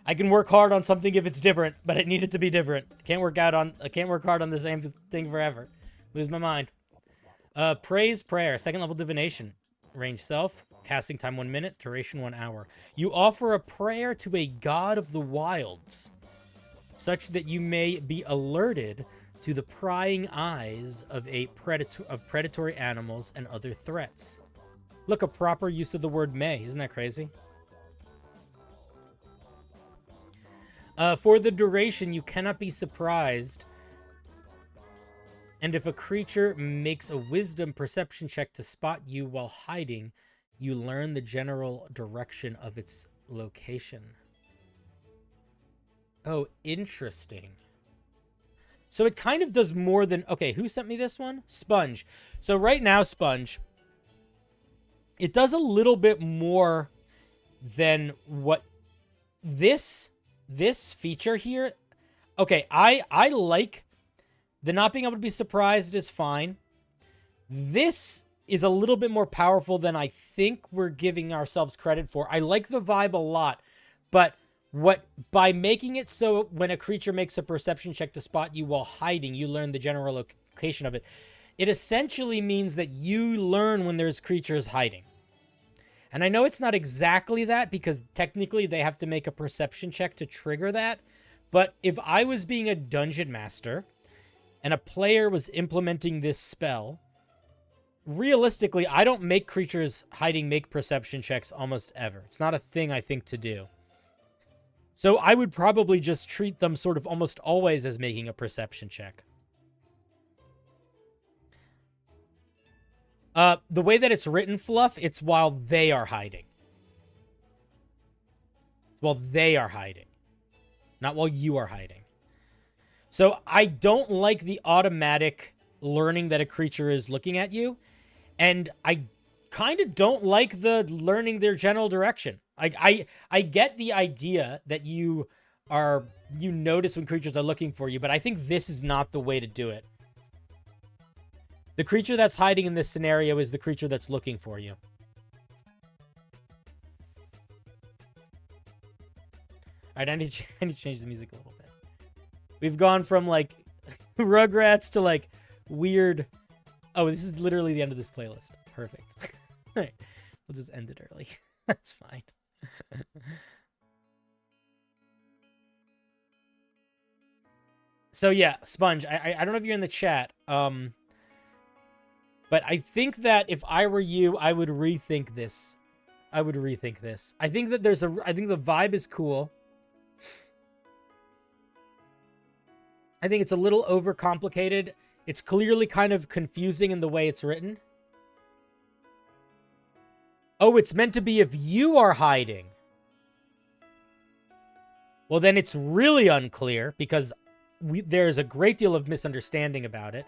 I can work hard on something if it's different. But it needed to be different. I can't work hard on the same thing forever. Lose my mind. Praise prayer. Second level divination. Range self. Casting time 1 minute. Duration 1 hour. You offer a prayer to a god of the wilds, such that you may be alerted to the prying eyes of predatory animals and other threats. Look, a proper use of the word may. Isn't that crazy? For the duration, you cannot be surprised. And if a creature makes a wisdom perception check to spot you while hiding, you learn the general direction of its location. Oh, interesting. So it kind of does more than... Okay, who sent me this one? Sponge. So right now, Sponge, it does a little bit more than what this feature here... Okay, I like... The not being able to be surprised is fine. This is a little bit more powerful than I think we're giving ourselves credit for. I like the vibe a lot, but by making it so when a creature makes a perception check to spot you while hiding, you learn the general location of it. It essentially means that you learn when there's creatures hiding. And I know it's not exactly that because technically they have to make a perception check to trigger that. But if I was being a dungeon master and a player was implementing this spell, realistically, I don't make creatures hiding make perception checks almost ever. It's not a thing I think to do. So I would probably just treat them sort of almost always as making a perception check. The way that it's written, Fluff, it's while they are hiding. It's while they are hiding. Not while you are hiding. So I don't like the automatic learning that a creature is looking at you. And I kind of don't like the learning their general direction. I get the idea that you notice when creatures are looking for you, but I think this is not the way to do it. The creature that's hiding in this scenario is the creature that's looking for you. All right, I need to change the music a little bit. We've gone from, like, Rugrats to, like, weird... Oh, this is literally the end of this playlist. Perfect. All right, we'll just end it early. That's fine. So, yeah, Sponge, I don't know if you're in the chat, but I think that if I were you, I would rethink this. I think that I think the vibe is cool. I think it's a little overcomplicated. It's clearly kind of confusing in the way it's written. Oh, it's meant to be if you are hiding. Well, then it's really unclear because there's a great deal of misunderstanding about it.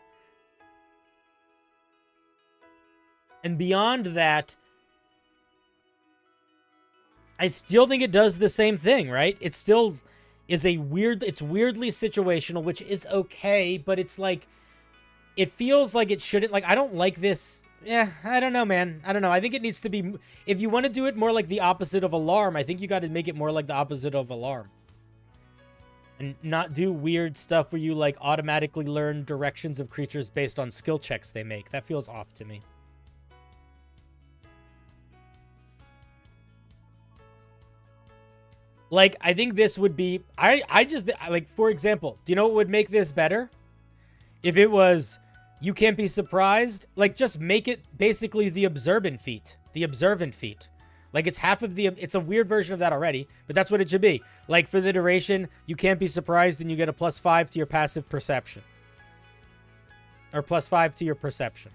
And beyond that, I still think it does the same thing, right? It still is it's weirdly situational, which is okay, but it's like, it feels like it shouldn't, like, I don't like this. Yeah, I don't know, man. I don't know. I think it needs to be, if you want to do it more like the opposite of alarm, I think you got to make it more like the opposite of alarm. And not do weird stuff where you, like, automatically learn directions of creatures based on skill checks they make. That feels off to me. Like, I think this would be... I just... Like, for example, do you know what would make this better? If it was, you can't be surprised. Like, just make it basically the observant feat. The observant feat. Like, it's half of the... It's a weird version of that already, but that's what it should be. Like, for the duration, you can't be surprised, and you get a +5 to your passive perception. Or +5 to your perception.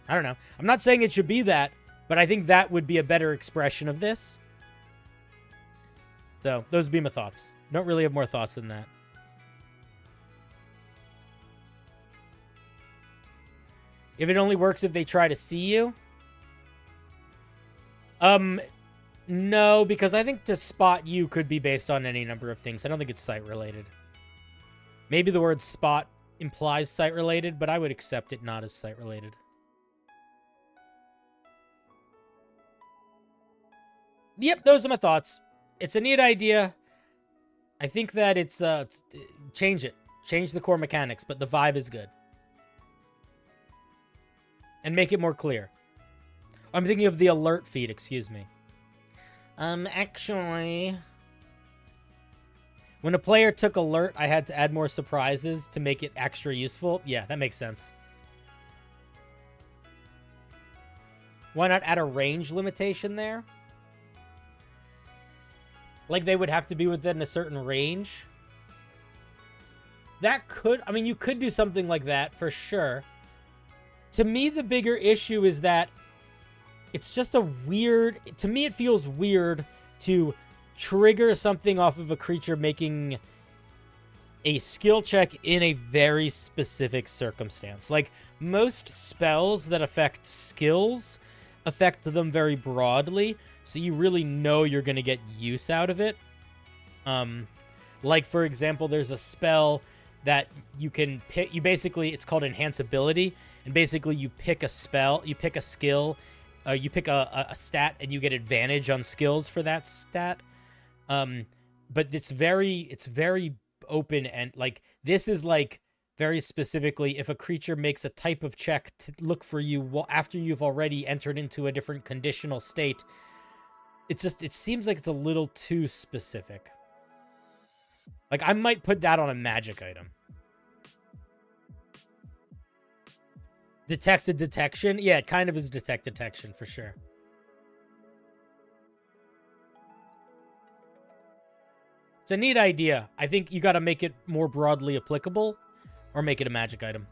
I don't know. I'm not saying it should be that, but I think that would be a better expression of this. So, those would be my thoughts. Don't really have more thoughts than that. If it only works if they try to see you? No, because I think to spot you could be based on any number of things. I don't think it's sight-related. Maybe the word spot implies sight-related, but I would accept it not as sight-related. Yep, those are my thoughts. It's a neat idea. I think that it's, change it. Change the core mechanics, but the vibe is good. And make it more clear. I'm thinking of the alert feed, excuse me. Actually... When a player took alert, I had to add more surprises to make it extra useful. Yeah, that makes sense. Why not add a range limitation there? Like, they would have to be within a certain range. That could... I mean, you could do something like that, for sure. To me, the bigger issue is that it's just a weird... To me, it feels weird to trigger something off of a creature making a skill check in a very specific circumstance. Like, most spells that affect skills affect them very broadly, so you really know you're going to get use out of it. Like, for example, there's a spell that you can pick. You basically, it's called Enhance Ability, And basically you pick a spell, you pick a skill, you pick a stat, and you get advantage on skills for that stat. But it's very open, and like this is like very specifically if a creature makes a type of check to look for you after you've already entered into a different conditional state. It seems like it's a little too specific. Like I might put that on a magic item. Detected detection? Yeah, it kind of is detect detection for sure. It's a neat idea. I think you got to make it more broadly applicable or make it a magic item.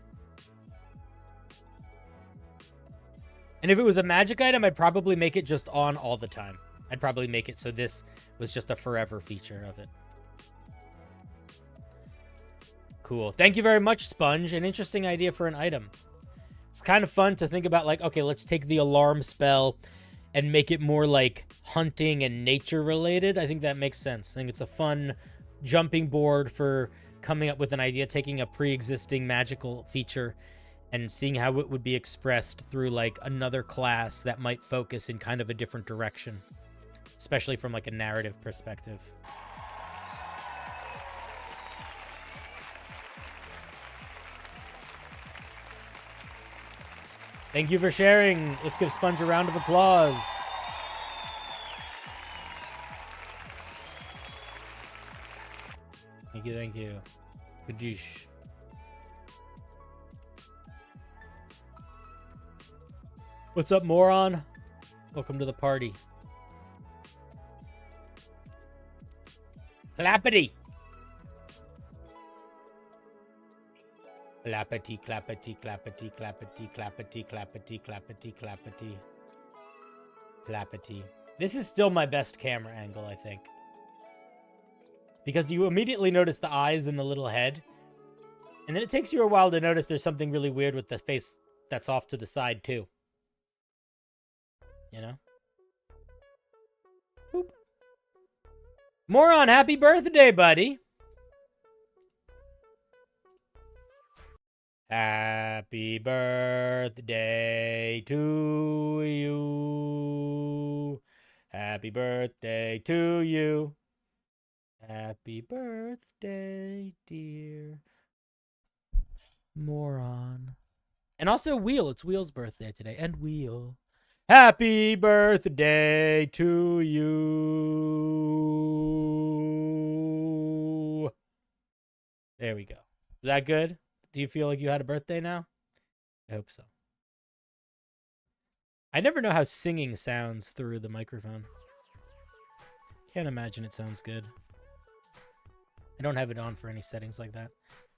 And if it was a magic item, I'd probably make it just on all the time. I'd probably make it so this was just a forever feature of it. Cool. Thank you very much, Sponge. An interesting idea for an item. It's kind of fun to think about, like, okay, let's take the alarm spell and make it more like hunting and nature related. I think that makes sense. I think it's a fun jumping board for coming up with an idea, taking a pre-existing magical feature and seeing how it would be expressed through like another class that might focus in kind of a different direction, especially from like a narrative perspective. Thank you for sharing. Let's give Sponge a round of applause. Thank you, thank you. Kadoosh. What's up, moron? Welcome to the party. Clappity. Clappity, clappity, clappity, clappity, clappity, clappity, clappity, clappity. Clappity. This is still my best camera angle, I think. Because you immediately notice the eyes and the little head. And then it takes you a while to notice there's something really weird with the face that's off to the side, too. You know? Boop. Moron, happy birthday, buddy! Happy birthday to you. Happy birthday to you. Happy birthday, dear moron. And also Wheel. It's Wheel's birthday today. And Wheel. Happy birthday to you. There we go. Is that good? Do you feel like you had a birthday now? I hope so. I never know how singing sounds through the microphone. Can't imagine it sounds good. I don't have it on for any settings like that.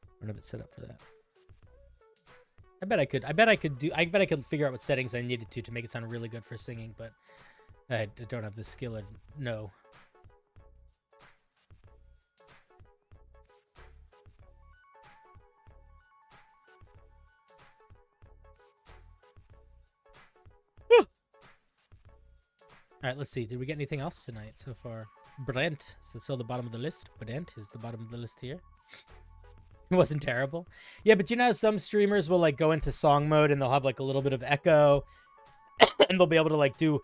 I don't have it set up for that. I bet I could figure out what settings I needed to make it sound really good for singing, but I don't have the skill or no. All right, let's see. Did we get anything else tonight so far? Brent. So that's all the bottom of the list. Brent is the bottom of the list here. It wasn't terrible. Yeah, but you know, some streamers will like go into song mode and they'll have like a little bit of echo and they'll be able to like do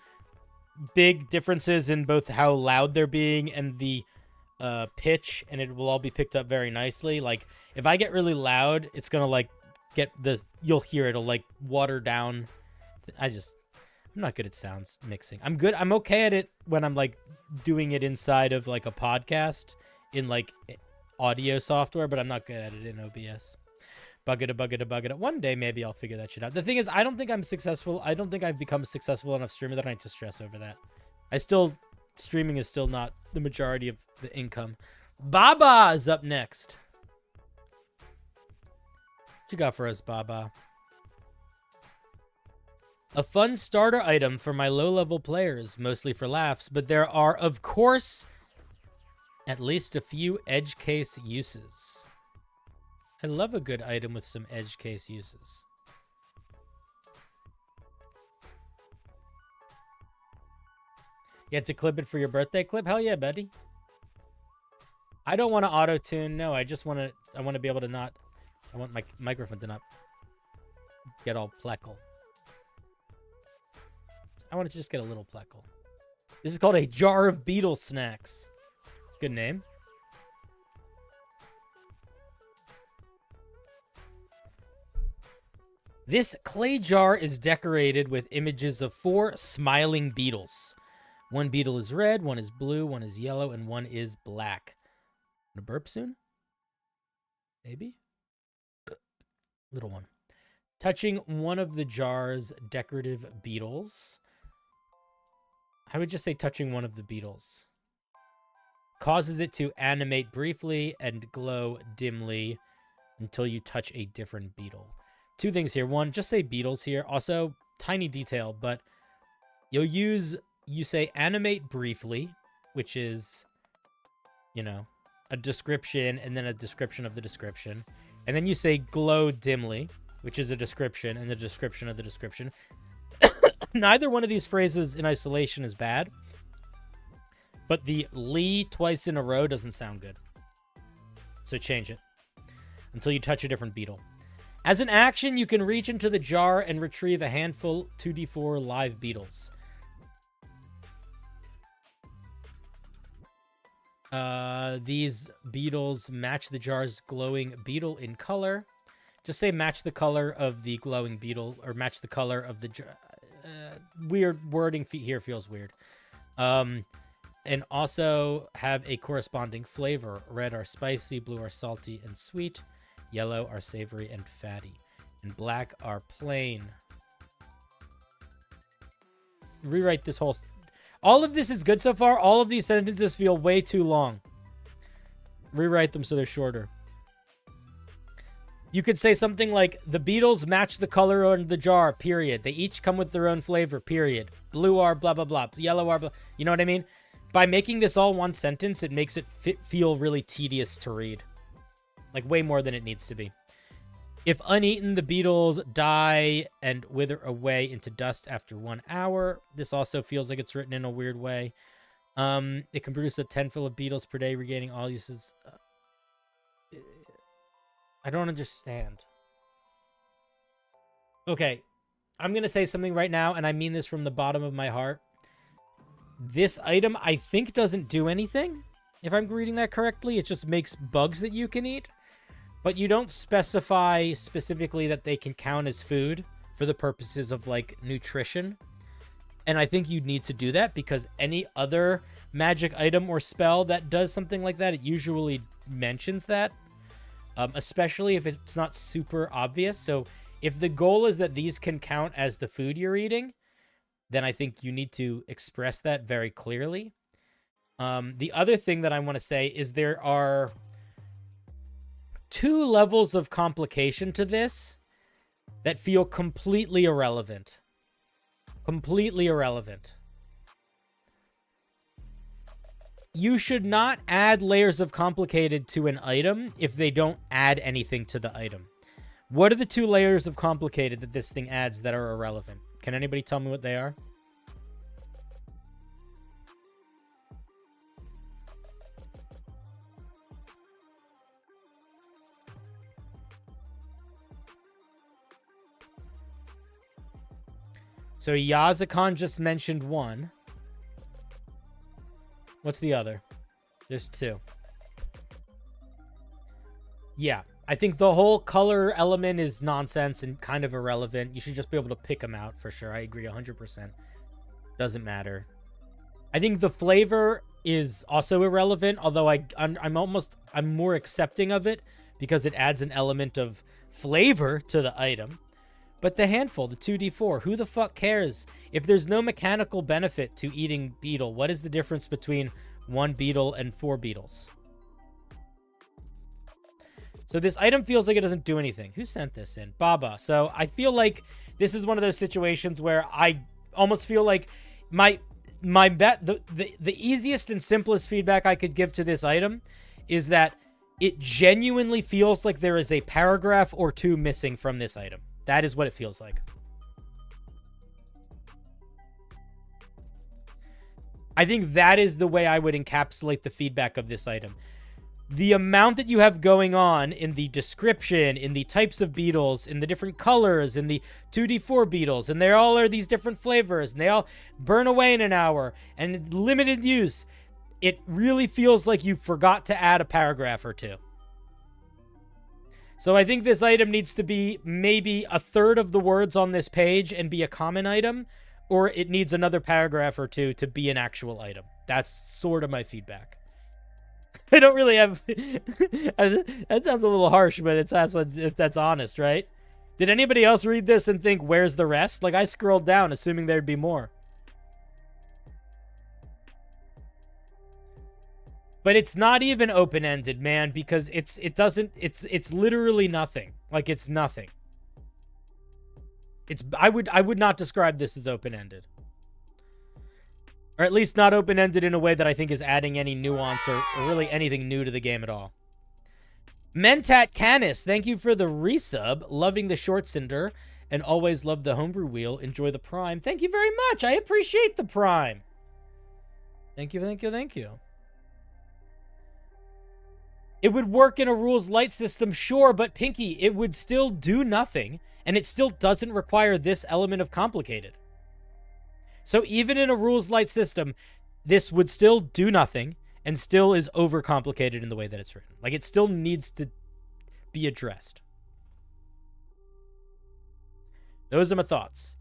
big differences in both how loud they're being and the pitch, and it will all be picked up very nicely. Like if I get really loud, it's going to like get the, you'll hear it'll like water down. I'm not good at sounds mixing. I'm okay at it when I'm like doing it inside of like a podcast in like audio software, but I'm not good at it in OBS. Bug it. One day maybe I'll figure that shit out. The thing is, I don't think I'm successful. I don't think I've become a successful enough streamer that I need to stress over that. Streaming is still not the majority of the income. Baba is up next. What you got for us, Baba? A fun starter item for my low-level players, mostly for laughs, but there are, of course, at least a few edge case uses. I love a good item with some edge case uses. You had to clip it for your birthday clip? Hell yeah, buddy. I don't want to auto-tune. No, I want to be able to not... I want my microphone to not get all pleckle. I want to just get a little pleckle. This is called a jar of beetle snacks. Good name. This clay jar is decorated with images of 4 smiling beetles. One beetle is red, one is blue, one is yellow, and one is black. Gonna burp soon? Maybe? Little one. Touching one of the jar's decorative beetles. I would just say touching one of the beetles. Causes it to animate briefly and glow dimly until you touch a different beetle. 2 things here. One, just say beetles here. Also, tiny detail, but you say animate briefly, which is, you know, a description and then a description of the description. And then you say glow dimly, which is a description and the description of the description. Neither one of these phrases in isolation is bad, but the "ly" twice in a row doesn't sound good. So change it until you touch a different beetle. As an action, you can reach into the jar and retrieve a handful 2d4 live beetles. These beetles match the jar's glowing beetle in color. Just say match the color of the glowing beetle, or match the color of the jar. Weird wording here feels weird. And also have a corresponding flavor. Red are spicy, blue are salty and sweet. Yellow are savory and fatty. And black are plain. Rewrite this whole... All of this is good so far. All of these sentences feel way too long. Rewrite them so they're shorter. You could say something like, the beetles match the color on the jar, period. They each come with their own flavor, period. Blue are blah, blah, blah. Yellow are blah. You know what I mean? By making this all one sentence, it makes it feel really tedious to read. Like, way more than it needs to be. If uneaten, the beetles die and wither away into dust after 1 hour. This also feels like it's written in a weird way. It can produce a 10 full of beetles per day, regaining all uses. I don't understand. Okay, I'm going to say something right now, and I mean this from the bottom of my heart. This item, I think, doesn't do anything. If I'm reading that correctly, it just makes bugs that you can eat. But you don't specify specifically that they can count as food for the purposes of, like, nutrition. And I think you'd need to do that because any other magic item or spell that does something like that, it usually mentions that. Especially if it's not super obvious. So if the goal is that these can count as the food you're eating, then I think you need to express that very clearly. The other thing that I want to say is there are 2 levels of complication to this that feel completely irrelevant. Completely irrelevant. You should not add layers of complicated to an item if they don't add anything to the item. What are the 2 layers of complicated that this thing adds that are irrelevant? Can anybody tell me what they are? So Yazakon just mentioned 1. What's the other? There's 2. Yeah, I think the whole color element is nonsense and kind of irrelevant. You should just be able to pick them out for sure. I agree 100%. Doesn't matter. I think the flavor is also irrelevant, although I'm more accepting of it because it adds an element of flavor to the item. But the handful, the 2d4, who the fuck cares? If there's no mechanical benefit to eating beetle, what is the difference between 1 beetle and 4 beetles? So this item feels like it doesn't do anything. Who sent this in? Baba. So I feel like this is one of those situations where I almost feel like the easiest and simplest feedback I could give to this item is that it genuinely feels like there is a paragraph or 2 missing from this item. That is what it feels like. I think that is the way I would encapsulate the feedback of this item. the amount that you have going on in the description, in the types of beetles, in the different colors, in the 2d4 beetles, and they all are these different flavors, and they all burn away in an hour, and limited use, it really feels like you forgot to add a paragraph or two. So I think this item needs to be maybe a third of the words on this page and be a common item, or it needs another paragraph or two to be an actual item. That's sort of my feedback. I don't really have... That sounds a little harsh, but that's honest, right? Did anybody else read this and think, where's the rest? Like, I scrolled down assuming there'd be more. But it's not even open-ended, man, because it's literally nothing. Like, it's nothing. I would not describe this as open-ended. Or at least not open-ended in a way that I think is adding any nuance or really anything new to the game at all. Mentat Canis, thank you for the resub. Loving the short Cinder and always love the homebrew wheel. Enjoy the Prime. Thank you very much. I appreciate the Prime. Thank you, thank you, thank you. It would work in a rules light system, sure, but Pinky, it would still do nothing, and it still doesn't require this element of complicated. So even in a rules light system, this would still do nothing and still is overcomplicated in the way that it's written. Like, it still needs to be addressed. Those are my thoughts.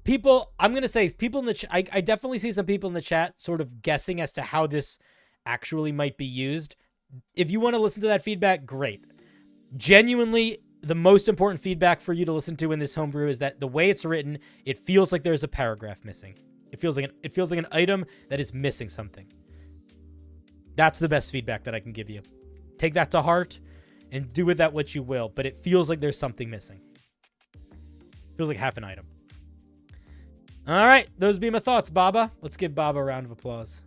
People, I'm going to say, people in the chat, I definitely see some people in the chat sort of guessing as to how this actually might be used. If you want to listen to that feedback, great. Genuinely, the most important feedback for you to listen to in this homebrew is that the way it's written, it feels like there's a paragraph missing. It feels like an item that is missing something. That's the best feedback that I can give you. Take that to heart and do with that what you will, but it feels like there's something missing. Feels like half an item. All right, those be my thoughts, Baba. Let's give Baba a round of applause.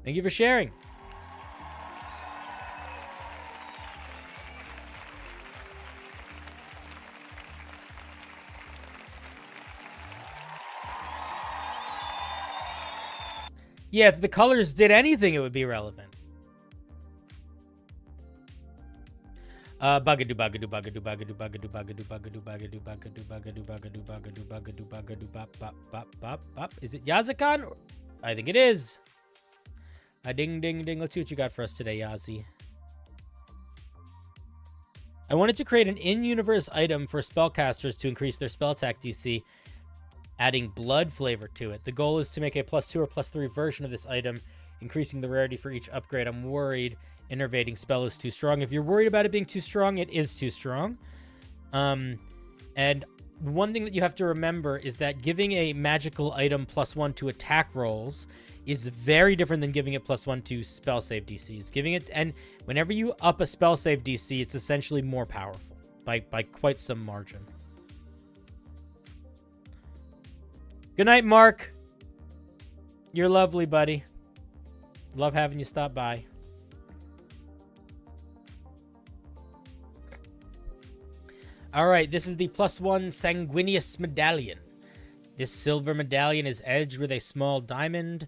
Thank you for sharing. Yeah, if the colors did anything, it would be relevant. Buggadoo, buggadoo, buggadoo, buggadoo, buggadoo, buggadoo, buggadoo, buggadoo, buggadoo, buggadoo, buggadoo, buggadoo, buggadoo, buggadoo, bop, bop, bop, bop, bop. Is it Yazakan? I think it is. Ding, ding, ding. Let's see what you got for us today, Yazi. I wanted to create an in-universe item for spellcasters to increase their spell attack DC, adding blood flavor to it. The goal is to make a +2 or +3 version of this item, increasing the rarity for each upgrade. I'm worried innervating spell is too strong. If you're worried about it being too strong, it is too strong. And one thing that you have to remember is that giving a magical item +1 to attack rolls is very different than giving it +1 to spell save DCs. Giving it, and whenever you up a spell save DC, it's essentially more powerful by quite some margin. Good night, Mark. You're lovely, buddy. Love having you stop by. All right, this is the +1 Sanguineous Medallion. This silver medallion is edged with a small diamond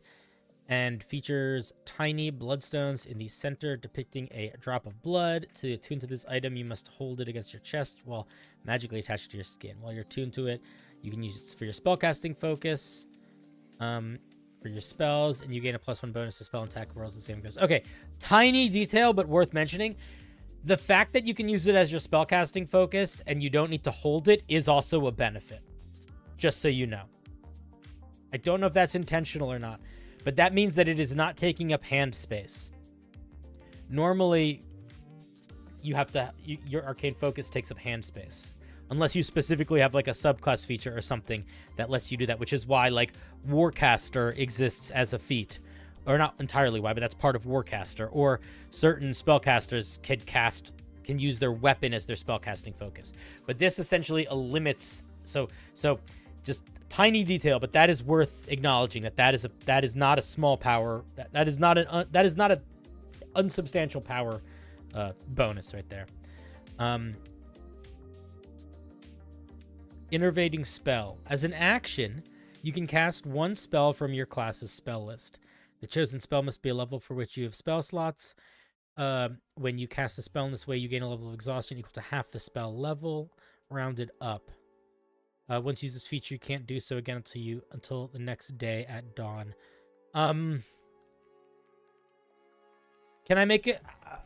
and features tiny bloodstones in the center depicting a drop of blood. To attune to this item, you must hold it against your chest while magically attached to your skin. While you're attuned to it, you can use it for your spellcasting focus, for your spells, and you gain a +1 bonus to spell and attack rolls. The same goes. Okay, tiny detail, but worth mentioning. The fact that you can use it as your spellcasting focus and you don't need to hold it is also a benefit. Just so you know. I don't know if that's intentional or not, but that means that it is not taking up hand space. Normally, you have to, your arcane focus takes up hand space. Unless you specifically have like a subclass feature or something that lets you do that, which is why like Warcaster exists as a feat. Or not entirely why, but that's part of Warcaster. Or certain spellcasters can use their weapon as their spellcasting focus. But this essentially limits. So just tiny detail, but that is worth acknowledging that is not a small power. That is not an unsubstantial power bonus right there. Innervating spell. As an action, you can cast one spell from your class's spell list. The chosen spell must be a level for which you have spell slots. When you cast a spell in this way, you gain a level of exhaustion equal to half the spell level, rounded up. Once you use this feature, you can't do so again until the next day at dawn. Can I make it?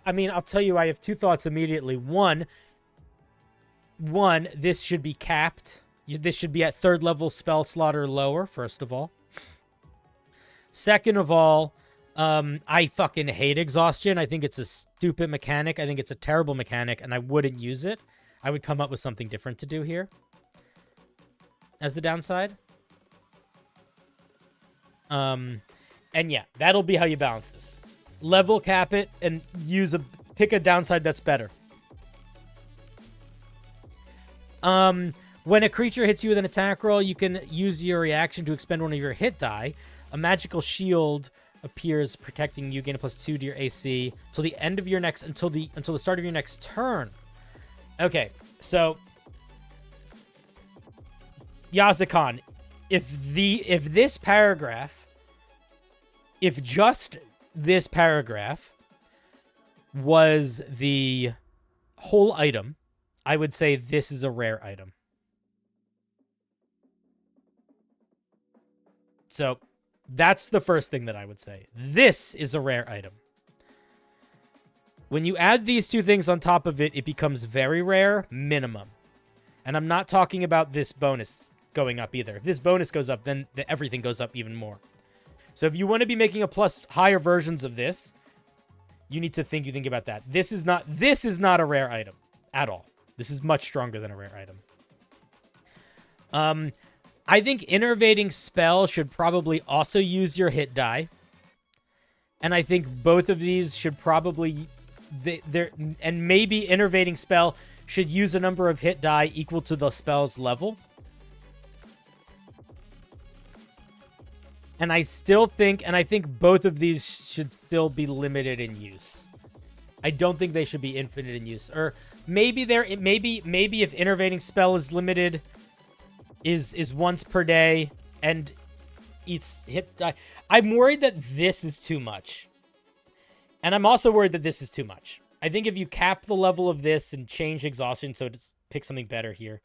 I mean, I'll tell you, I have two thoughts immediately. One, this should be capped. This should be at 3rd level spell slot or lower, first of all. Second of all, I fucking hate exhaustion. I think it's a stupid mechanic. I think it's a terrible mechanic, and I wouldn't use it. I would come up with something different to do here as the downside. And yeah, that'll be how you balance this. Level cap it and pick a downside that's better. When a creature hits you with an attack roll, you can use your reaction to expend one of your hit die. A magical shield appears protecting you, gain a +2 to your AC until the end of your next until the start of your next turn. Okay, so Yazakan, if just this paragraph was the whole item, I would say this is a rare item. So that's the first thing that I would say. This is a rare item. When you add these two things on top of it, it becomes very rare, minimum. And I'm not talking about this bonus going up either. If this bonus goes up, then everything goes up even more. So if you want to be making a plus higher versions of this, you need to think about that. This is not a rare item at all. This is much stronger than a rare item. I think Innervating Spell should probably also use your hit die. And I think both of these should probably... and maybe Innervating Spell should use a number of hit die equal to the spell's level. And I think both of these should still be limited in use. I don't think they should be infinite in use. Or maybe if Innervating Spell is limited... is once per day and eats hit die. I'm worried that this is too much. And I'm also worried that this is too much. I think if you cap the level of this and change exhaustion so to pick something better here,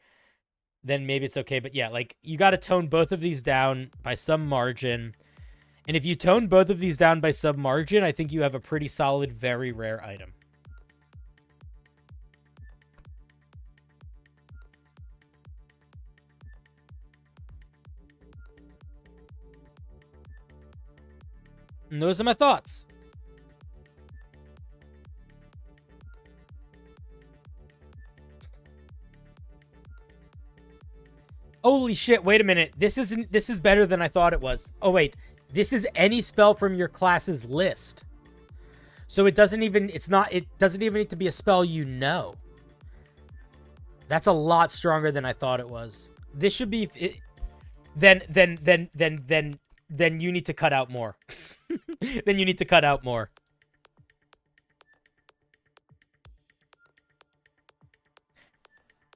then maybe it's okay. But yeah, like, you got to tone both of these down by some margin. And if you tone both of these down by some margin, I think you have a pretty solid, very rare item. And those are my thoughts. Holy shit, wait a minute. This is better than I thought it was. Oh wait, this is any spell from your class's list. So it doesn't even need to be a spell you know. That's a lot stronger than I thought it was. This should be then you need to cut out more. Then you need to cut out more.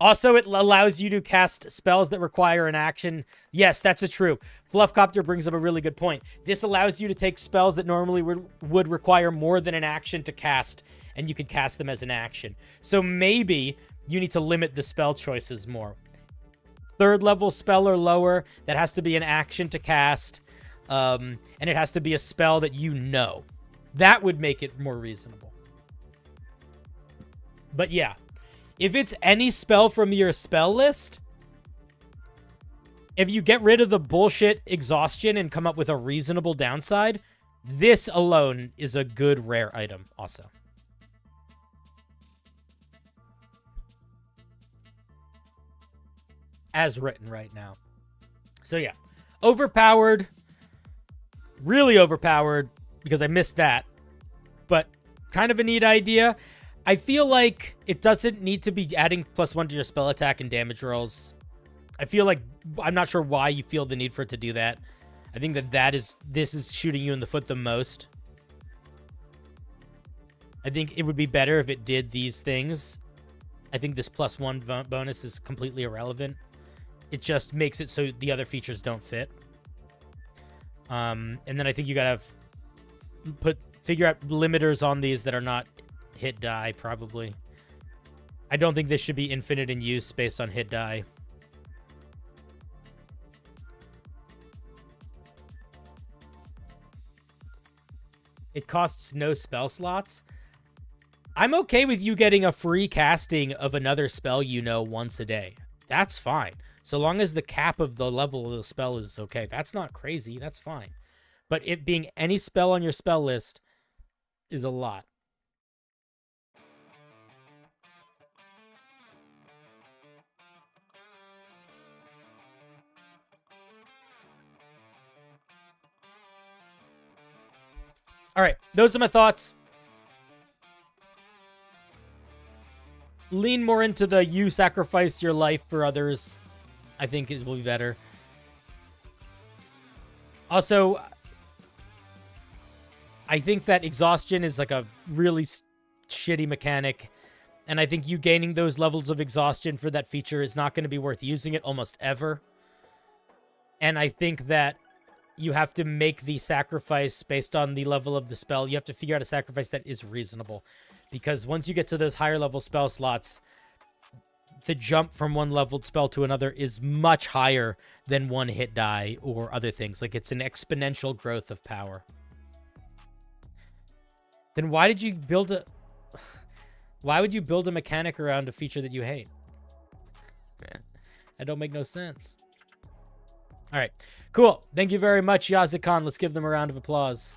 Also, it allows you to cast spells that require an action. Yes, that's true. Fluffcopter brings up a really good point. This allows you to take spells that normally would require more than an action to cast, and you could cast them as an action. So maybe you need to limit the spell choices more. 3rd level spell or lower, that has to be an action to cast, and it has to be a spell that you know. That would make it more reasonable. But yeah. If it's any spell from your spell list, if you get rid of the bullshit exhaustion and come up with a reasonable downside, this alone is a good rare item also. As written right now. So yeah, overpowered, really overpowered, because I missed that, but kind of a neat idea. I feel like it doesn't need to be adding +1 to your spell attack and damage rolls. I feel like, I'm not sure why you feel the need for it to do that. I think this is shooting you in the foot the most. I think it would be better if it did these things. I think this +1 bonus is completely irrelevant. It just makes it so the other features don't fit. And then I think you gotta have figure out limiters on these that are not hit die, probably. I don't think this should be infinite in use based on hit die. It costs no spell slots. I'm okay with you getting a free casting of another spell you know once a day. That's fine. So long as the cap of the level of the spell is okay. That's not crazy. That's fine. But it being any spell on your spell list is a lot. All right, those are my thoughts. Lean more into the you sacrifice your life for others. I think it will be better. Also, I think that exhaustion is like a really shitty mechanic. And I think you gaining those levels of exhaustion for that feature is not going to be worth using it almost ever. And I think that you have to make the sacrifice based on the level of the spell. You have to figure out a sacrifice that is reasonable. Because once you get to those higher level spell slots, the jump from one leveled spell to another is much higher than one hit die or other things. Like, it's an exponential growth of power. Then why did you build a... Why would you build a mechanic around a feature that you hate? That don't make no sense. All right. Cool. Thank you very much, Yazikon. Let's give them a round of applause.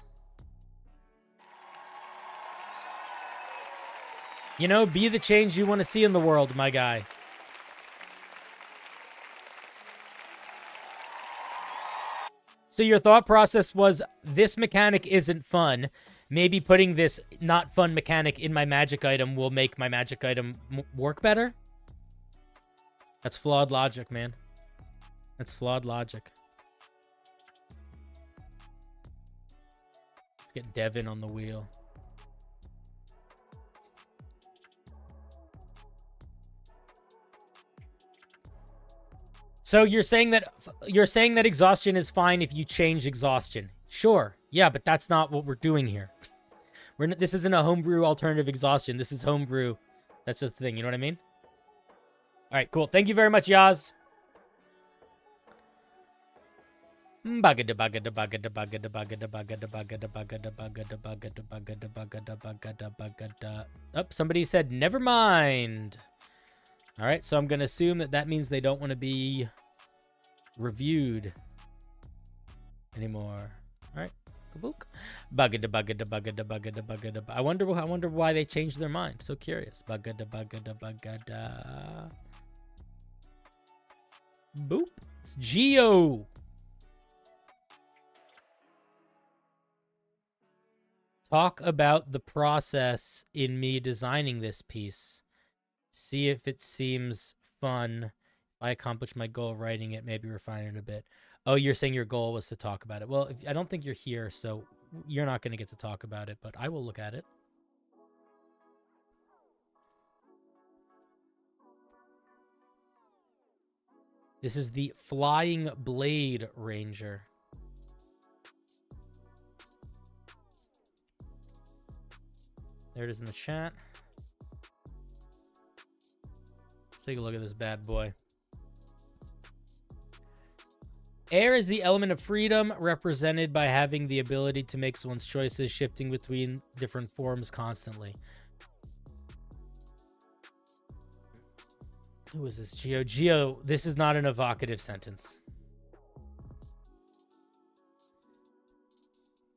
You know, be the change you want to see in the world, my guy. So your thought process was, this mechanic isn't fun. Maybe putting this not fun mechanic in my magic item will make my magic item work better? That's flawed logic, man. That's flawed logic. Let's get Devin on the wheel. So you're saying that exhaustion is fine if you change exhaustion. Sure. Yeah, but that's not what we're doing here. This isn't a homebrew alternative exhaustion. This is homebrew. That's just the thing. You know what I mean? All right, cool. Thank you very much, Yaz. Oh, somebody said, never mind. All right, so I'm going to assume that means they don't want to be reviewed anymore. All right. I wonder why they changed their mind. So curious. Boop. It's Geo. Talk about the process in me designing this piece. See if it seems fun. If I accomplish my goal of writing it, maybe refine it a bit. Oh, you're saying your goal was to talk about it. Well, I don't think you're here, so you're not going to get to talk about it, but I will look at it. This is the Flying Blade Ranger. There it is in the chat. Let's take a look at this bad boy. Air is the element of freedom, represented by having the ability to make one's choices, shifting between different forms constantly. Who is this? Geo. Geo, this is not an evocative sentence.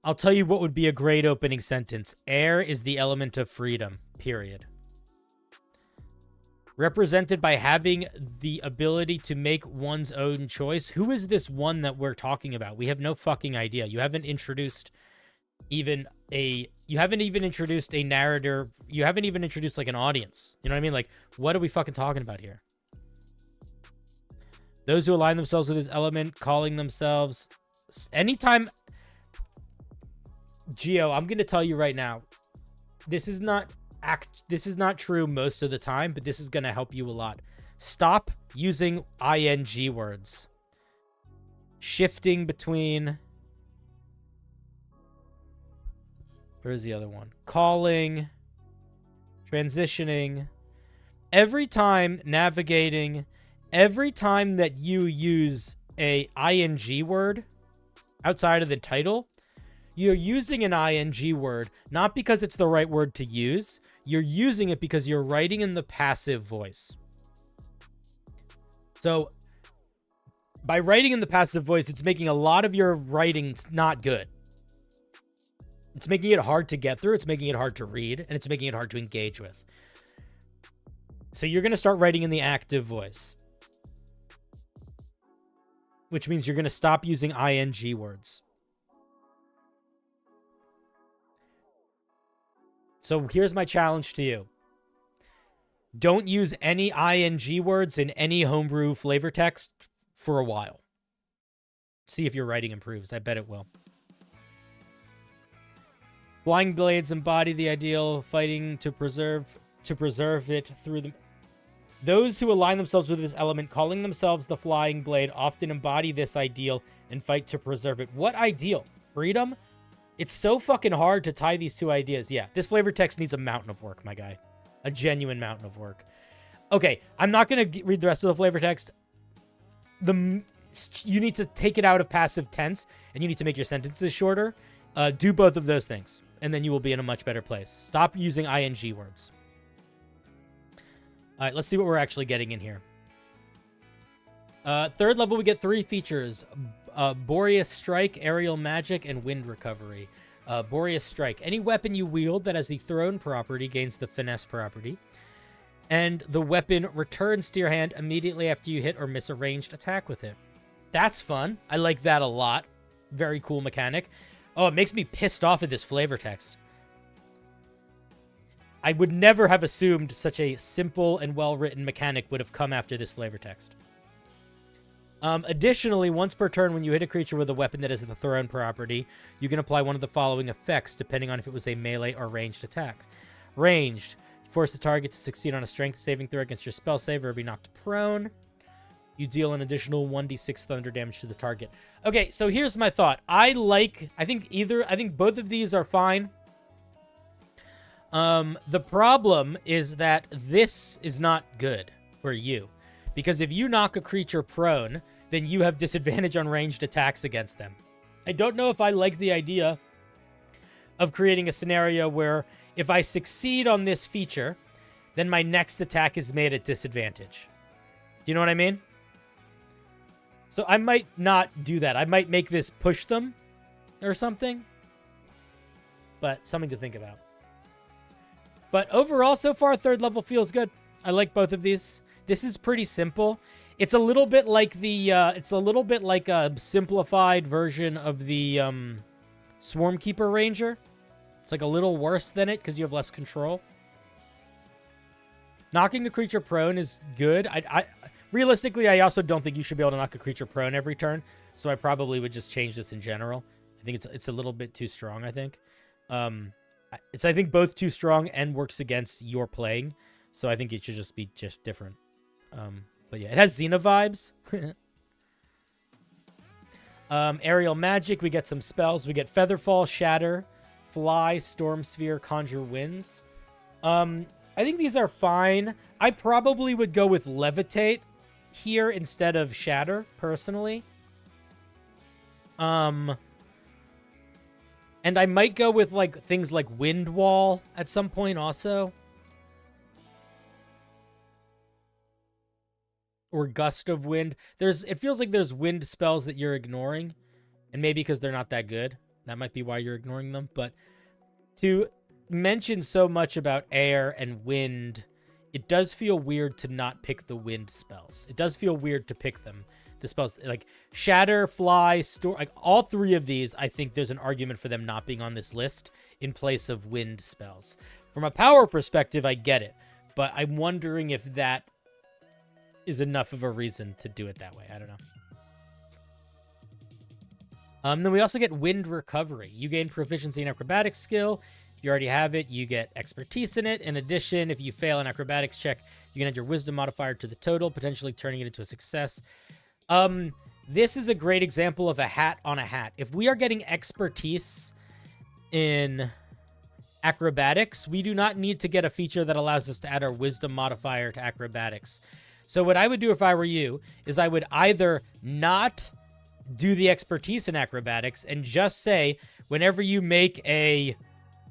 I'll tell you what would be a great opening sentence. Air is the element of freedom, period. Represented by having the ability to make one's own choice. Who is this one that we're talking about? We have no fucking idea. You haven't introduced even a narrator. You haven't even introduced like an audience. You know what I mean? Like, what are we fucking talking about here? Those who align themselves with this element, calling themselves anytime. Geo, I'm going to tell you right now, this is not true most of the time, but this is going to help you a lot. Stop using ing words. Shifting between Where's the other one? Calling, transitioning. Every time navigating, every time that you use a ing word outside of the title, you're using an ing word, not because it's the right word to use. You're using it because you're writing in the passive voice. So by writing in the passive voice, it's making a lot of your writings not good. It's making it hard to get through. It's making it hard to read, and it's making it hard to engage with. So you're going to start writing in the active voice, which means you're going to stop using ing words. So here's my challenge to you. Don't use any ing words in any homebrew flavor text for a while. See if your writing improves. I bet it will. Flying blades embody the ideal, fighting to preserve it through the... Those who align themselves with this element, calling themselves the flying blade, often embody this ideal and fight to preserve it. What ideal? Freedom? It's so fucking hard to tie these two ideas. Yeah, this flavor text needs a mountain of work, my guy. A genuine mountain of work. Okay, I'm not going to read the rest of the flavor text. You need to take it out of passive tense, and you need to make your sentences shorter. Do both of those things, and then you will be in a much better place. Stop using ing words. All right, let's see what we're actually getting in here. Third level, we get 3 features. Boreas Strike, Aerial Magic, and Wind Recovery. Boreas Strike. Any weapon you wield that has the thrown property gains the finesse property. And the weapon returns to your hand immediately after you hit or miss a ranged attack with it. That's fun. I like that a lot. Very cool mechanic. Oh, it makes me pissed off at this flavor text. I would never have assumed such a simple and well-written mechanic would have come after this flavor text. Additionally, once per turn, when you hit a creature with a weapon that is the thrown property, you can apply one of the following effects, depending on if it was a melee or ranged attack. Ranged. Force the target to succeed on a strength saving throw against your spell save or be knocked prone. You deal an additional 1d6 thunder damage to the target. Okay, so here's my thought. I think both of these are fine. The problem is that this is not good for you. Because if you knock a creature prone, then you have disadvantage on ranged attacks against them. I don't know if I like the idea of creating a scenario where if I succeed on this feature, then my next attack is made at disadvantage. Do you know what I mean? So I might not do that. I might make this push them or something. But something to think about. But overall, so far, third level feels good. I like both of these. This is pretty simple. It's a little bit like a simplified version of the Swarmkeeper Ranger. It's like a little worse than it because you have less control. Knocking a creature prone is good. Realistically, I also don't think you should be able to knock a creature prone every turn. So I probably would just change this in general. I think it's a little bit too strong, I think. It's, I think, both too strong and works against your playing. So I think it should just be different. But yeah, it has Xena vibes. Aerial Magic, we get some spells. We get Featherfall, Shatter, Fly, Storm Sphere, Conjure Winds. I think these are fine. I probably would go with Levitate here instead of Shatter, personally. And I might go with like things like Wind Wall at some point also. Or Gust of Wind. It feels like there's wind spells that you're ignoring. And maybe because they're not that good. That might be why you're ignoring them. But to mention so much about air and wind, it does feel weird to not pick the wind spells. It does feel weird to pick them. The spells like Shatter, Fly, Storm, like all 3 of these, I think there's an argument for them not being on this list in place of wind spells. From a power perspective, I get it. But I'm wondering if that is enough of a reason to do it that way. I don't know. Then we also get Wind Recovery. You gain proficiency in acrobatics skill. If you already have it, you get expertise in it. In addition, if you fail an acrobatics check, you can add your wisdom modifier to the total, potentially turning it into a success. This is a great example of a hat on a hat. If we are getting expertise in acrobatics, we do not need to get a feature that allows us to add our wisdom modifier to acrobatics. So what I would do if I were you is I would either not do the expertise in acrobatics and just say whenever you make a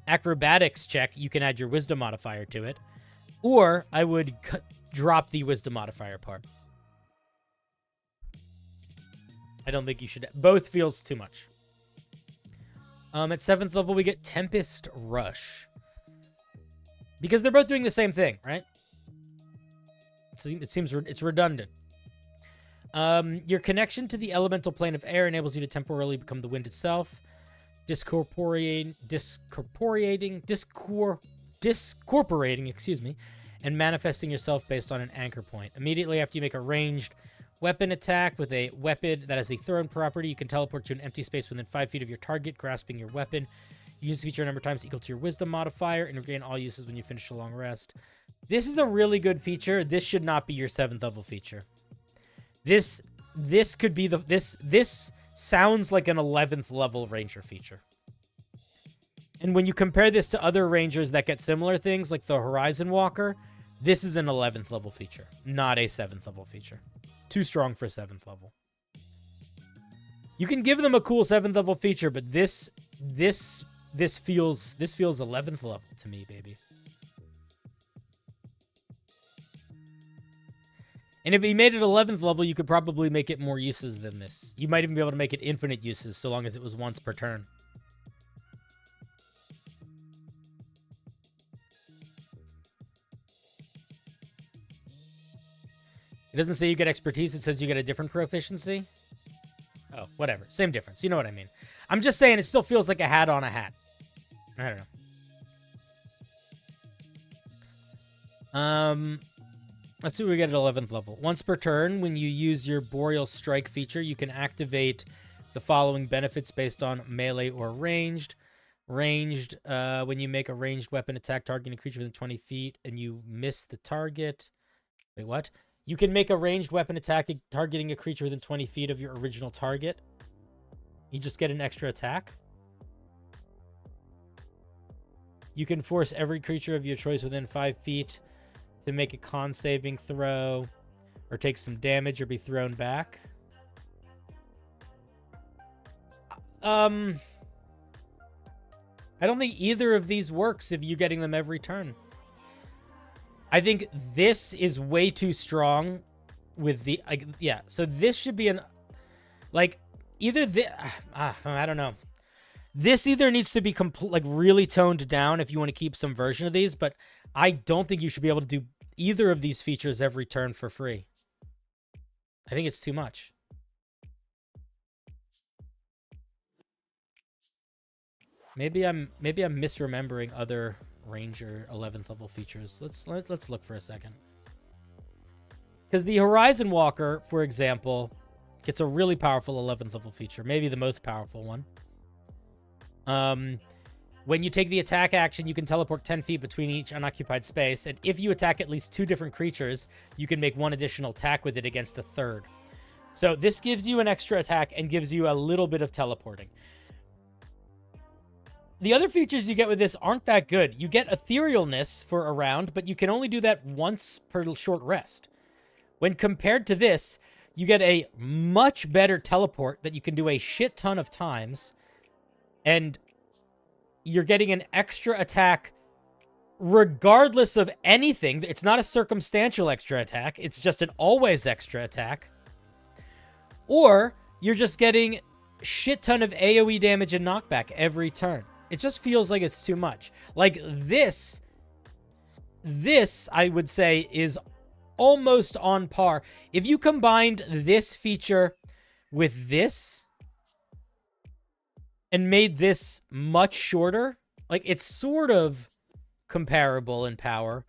acrobatics check, you can add your wisdom modifier to it, or I would drop the wisdom modifier part. I don't think you should. Both feels too much. At 7th level, we get Tempest Rush. Because they're both doing the same thing, right? It seems it's redundant. Your connection to the elemental plane of air enables you to temporarily become the wind itself. Discorporating, excuse me, and manifesting yourself based on an anchor point. Immediately after you make a ranged weapon attack with a weapon that has a thrown property, you can teleport to an empty space within 5 feet of your target, grasping your weapon. You use the feature a number of times equal to your wisdom modifier and regain all uses when you finish a long rest. This is a really good feature. This should not be your 7th level feature. This could be this sounds like an 11th level ranger feature. And when you compare this to other rangers that get similar things like the Horizon Walker, this is an 11th level feature, not a 7th level feature. Too strong for 7th level. You can give them a cool 7th level feature, but this feels 11th level to me, baby. And if you made it 11th level, you could probably make it more uses than this. You might even be able to make it infinite uses, so long as it was once per turn. It doesn't say you get expertise, it says you get a different proficiency. Oh, whatever. Same difference. You know what I mean. I'm just saying it still feels like a hat on a hat. I don't know. Let's see what we get at 11th level. Once per turn, when you use your Boreal Strike feature, you can activate the following benefits based on melee or ranged. Ranged, when you make a ranged weapon attack targeting a creature within 20 feet and you miss the target. Wait, what? You can make a ranged weapon attack targeting a creature within 20 feet of your original target. You just get an extra attack. You can force every creature of your choice within 5 feet to make a con saving throw or take some damage or be thrown back. I don't think either of these works if you're getting them every turn. I think this is way too strong with the... yeah, so this should be an... Like, either this... I don't know. This either needs to be really toned down if you want to keep some version of these, but I don't think you should be able to do either of these features every turn for free. I think it's too much. Maybe I'm misremembering other Ranger 11th level features. Let's look for a second. Because the Horizon Walker, for example, gets a really powerful 11th level feature, maybe the most powerful one. When you take the attack action, you can teleport 10 feet between each unoccupied space, and if you attack at least 2 different creatures, you can make 1 additional attack with it against a third. So this gives you an extra attack and gives you a little bit of teleporting. The other features you get with this aren't that good. You get etherealness for a round, but you can only do that once per short rest. When compared to this, you get a much better teleport that you can do a shit ton of times, and you're getting an extra attack regardless of anything. It's not a circumstantial extra attack. It's just an always extra attack. Or you're just getting shit ton of AoE damage and knockback every turn. It just feels like it's too much. Like this, I would say, is almost on par. If you combined this feature with this and made this much shorter, like, it's sort of comparable in power,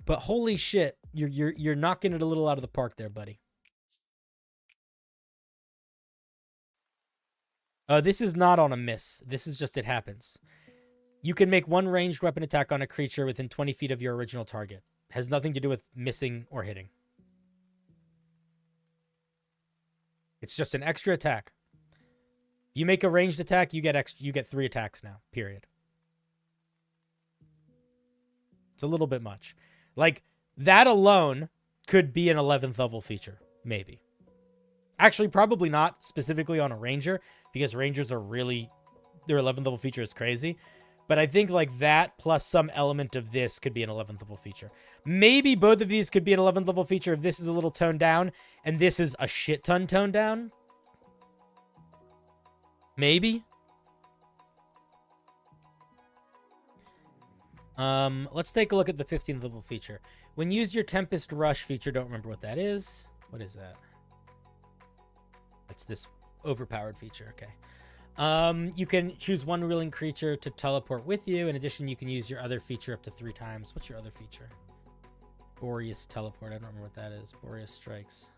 but holy shit, you're knocking it a little out of the park there, buddy. This is not on a miss. This is just it happens. You can make 1 ranged weapon attack on a creature within 20 feet of your original target. Has nothing to do with missing or hitting. It's just an extra attack. You make a ranged attack, you get 3 attacks now, period. It's a little bit much. Like, that alone could be an 11th level feature, maybe. Actually, probably not specifically on a ranger, because rangers are really, their 11th level feature is crazy. But I think like that plus some element of this could be an 11th level feature. Maybe both of these could be an 11th level feature if this is a little toned down and this is a shit ton toned down. Maybe. Let's take a look at the 15th level feature. When you use your Tempest Rush feature, don't remember what that is. What is that? That's this overpowered feature. Okay. You can choose one willing creature to teleport with you. In addition, you can use your other feature up to 3 times. What's your other feature? Boreas Teleport. I don't remember what that is. Boreas Strikes.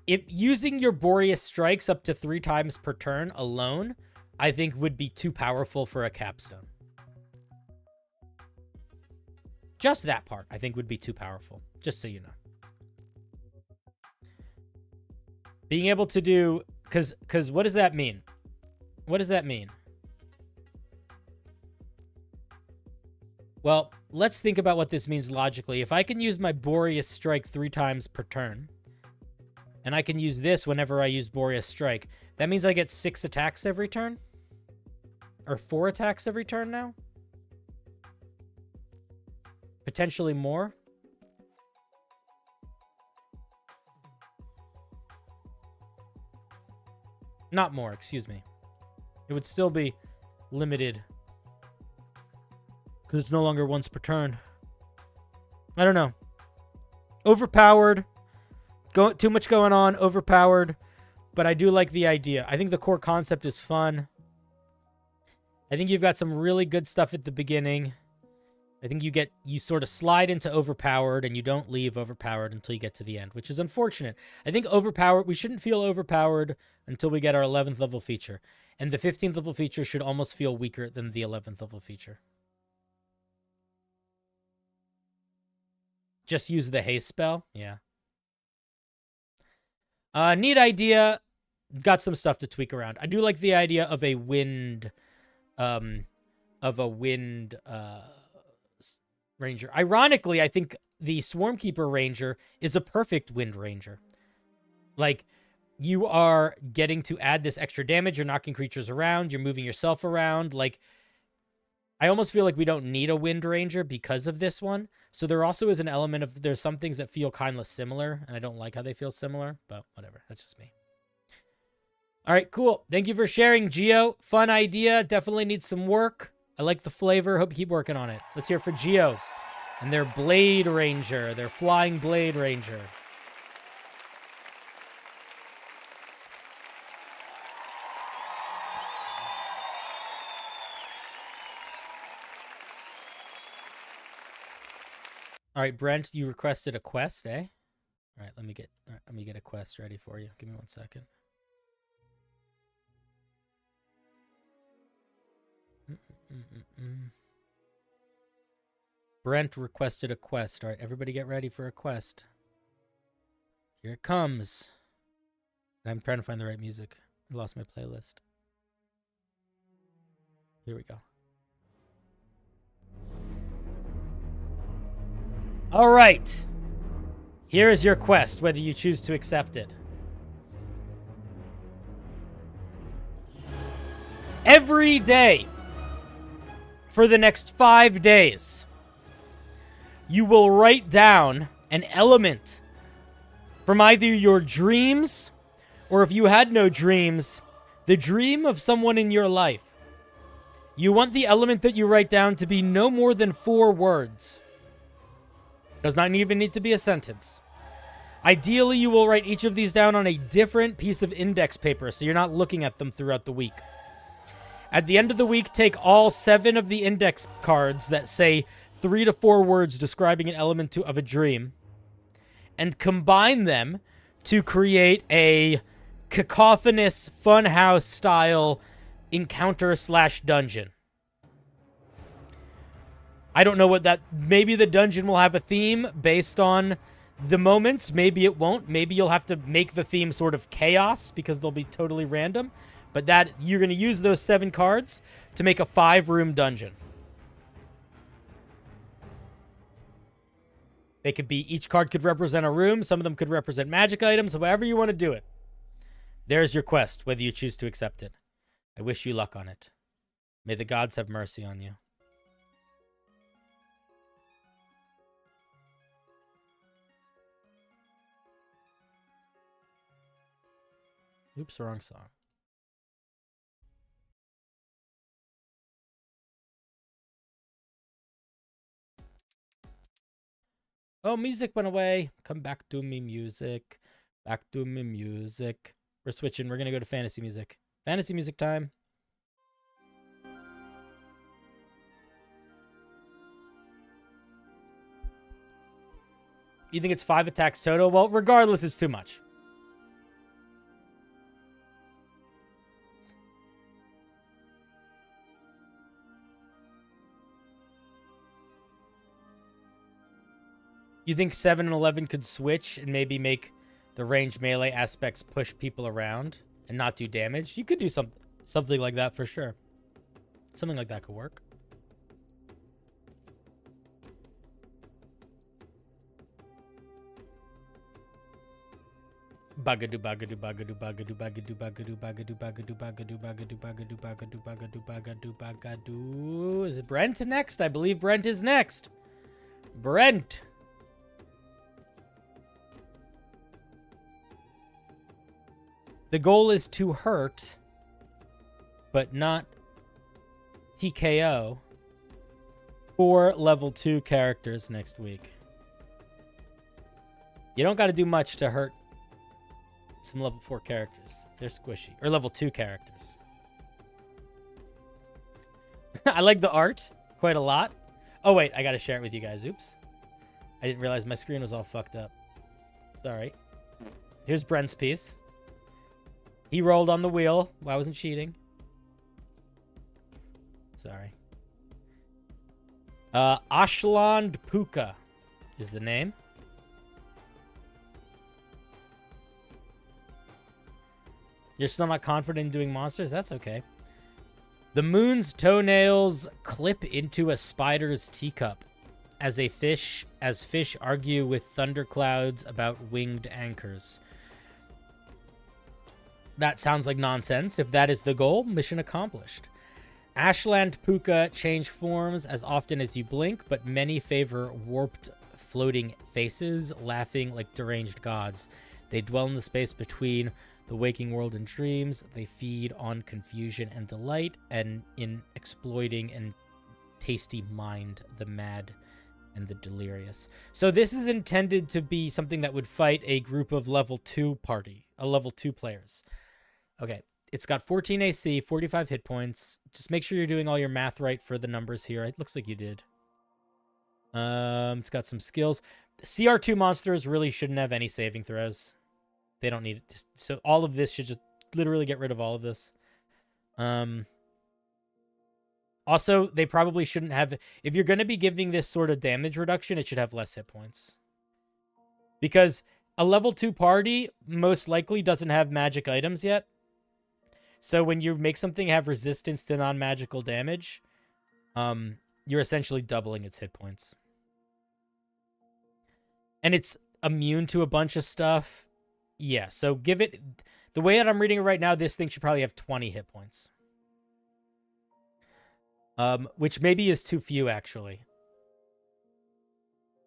If using your Boreas Strikes up to 3 times per turn alone, I think would be too powerful for a capstone. Just that part, I think, would be too powerful. Just so you know. Being able to do... Because what does that mean? What does that mean? Well, let's think about what this means logically. If I can use my Boreas Strike 3 times per turn, and I can use this whenever I use Boreas Strike, that means I get 6 attacks every turn? Or 4 attacks every turn now? Potentially more? Not more, excuse me. It would still be limited. Because it's no longer once per turn. I don't know. Overpowered. Too much going on. Overpowered. But I do like the idea. I think the core concept is fun. I think you've got some really good stuff at the beginning. I think you sort of slide into overpowered and you don't leave overpowered until you get to the end, which is unfortunate. I think overpowered, we shouldn't feel overpowered until we get our 11th level feature. And the 15th level feature should almost feel weaker than the 11th level feature. Just use the haste spell? Yeah. Neat idea. Got some stuff to tweak around. I do like the idea of a wind... ranger. Ironically, I think the Swarmkeeper Ranger is a perfect wind ranger. Like, you are getting to add this extra damage. You're knocking creatures around. You're moving yourself around. Like, I almost feel like we don't need a wind ranger because of this one. So there also is an element of, there's some things that feel kind of similar, and I don't like how they feel similar, but whatever. That's just me. All right, cool. Thank you for sharing, Geo. Fun idea. Definitely needs some work. I like the flavor. Hope you keep working on it. Let's hear for Geo and their Blade Ranger, their Flying Blade Ranger. All right, Brent, you requested a quest, eh? All right, let me get a quest ready for you. Give me 1 second. Brent requested a quest. All right, everybody get ready for a quest. Here it comes. I'm trying to find the right music. I lost my playlist. Here we go. All right. Here is your quest, whether you choose to accept it. Every day, for the next 5 days, you will write down an element from either your dreams, or if you had no dreams, the dream of someone in your life. You want the element that you write down to be no more than 4 words. Does not even need to be a sentence. Ideally, you will write each of these down on a different piece of index paper, so you're not looking at them throughout the week. At the end of the week, take all 7 of the index cards that say 3 to 4 words describing an element of a dream and combine them to create a cacophonous funhouse style encounter/dungeon. I don't know what that... Maybe the dungeon will have a theme based on the moments. Maybe it won't. Maybe you'll have to make the theme sort of chaos because they'll be totally random. But that you're going to use those 7 cards to make a 5-room dungeon. They could be, each card could represent a room. Some of them could represent magic items, however you want to do it. There's your quest, whether you choose to accept it. I wish you luck on it. May the gods have mercy on you. Oops, wrong song. Oh, music went away. Come back to me, music. Back to me, music. We're switching. We're going to go to fantasy music. Fantasy music time. You think it's 5 attacks total? Well, regardless, it's too much. You think 7 and 11 could switch and maybe make the ranged melee aspects push people around and not do damage? You could do something like that for sure. Something like that could work. Bagadu bagadu bagadu bagadu bagadu bagadu bagadu bagadu bagadu bagadu bagadu bagadu bagadu bagadu bagadu. Is it Brent next? I believe Brent is next. Brent. The goal is to hurt, but not TKO, 4 level 2 characters next week. You don't got to do much to hurt some level 4 characters. They're squishy. Or level 2 characters. I like the art quite a lot. Oh, wait. I got to share it with you guys. Oops. I didn't realize my screen was all fucked up. It's all right. Here's Brent's piece. He rolled on the wheel. Well, I wasn't cheating. Sorry. Ashland Puka is the name. You're still not confident in doing monsters? That's okay. The moon's toenails clip into a spider's teacup as fish argue with thunderclouds about winged anchors. That sounds like nonsense. If that is the goal, mission accomplished. Ashland Puka change forms as often as you blink, but many favor warped floating faces, laughing like deranged gods. They dwell in the space between the waking world and dreams. They feed on confusion and delight, and in exploiting and tasty mind the mad and the delirious. So this is intended to be something that would fight a group of level 2 level 2 players. Okay, it's got 14 AC, 45 hit points. Just make sure you're doing all your math right for the numbers here. It looks like you did. It's got some skills. CR2 monsters really shouldn't have any saving throws. They don't need it. So all of this should just literally get rid of all of this. Also, they probably shouldn't have... If you're going to be giving this sort of damage reduction, it should have less hit points. Because a level 2 party most likely doesn't have magic items yet. So when you make something have resistance to non-magical damage, you're essentially doubling its hit points. And it's immune to a bunch of stuff. Yeah, so give it... The way that I'm reading it right now, this thing should probably have 20 hit points. Which maybe is too few, actually.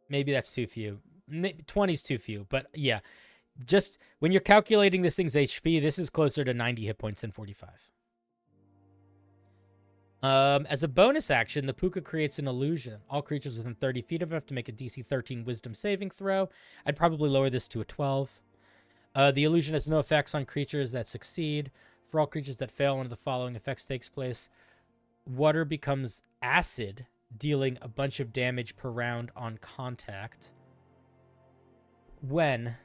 Maybe that's too few. 20 is too few, but yeah. Just when you're calculating this thing's HP, this is closer to 90 hit points than 45. As a bonus action, the Puka creates an illusion. All creatures within 30 feet of it have to make a DC 13 Wisdom saving throw. I'd probably lower this to a 12. The illusion has no effects on creatures that succeed. For all creatures that fail, one of the following effects takes place. Water becomes acid, dealing a bunch of damage per round on contact. When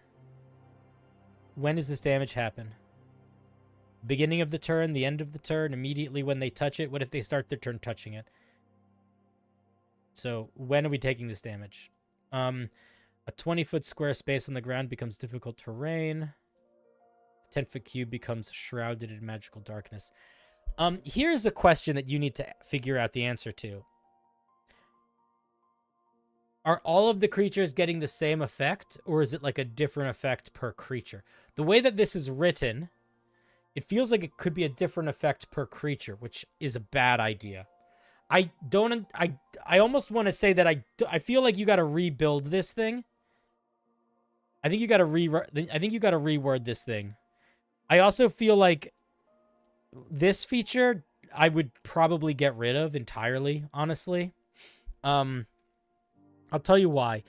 does this damage happen? Beginning of the turn, the end of the turn, immediately when they touch it? What if they start their turn touching it? So, when are we taking this damage? A 20-foot square space on the ground becomes difficult terrain. 10-foot cube becomes shrouded in magical darkness. Here's a question that you need to figure out the answer to. Are all of the creatures getting the same effect, or is it like a different effect per creature? The way that this is written, it feels like it could be a different effect per creature, which is a bad idea. I almost want to say that I feel like you got to rebuild this thing. I think you got to reword this thing. I also feel like this feature I would probably get rid of entirely, honestly. I'll tell you why.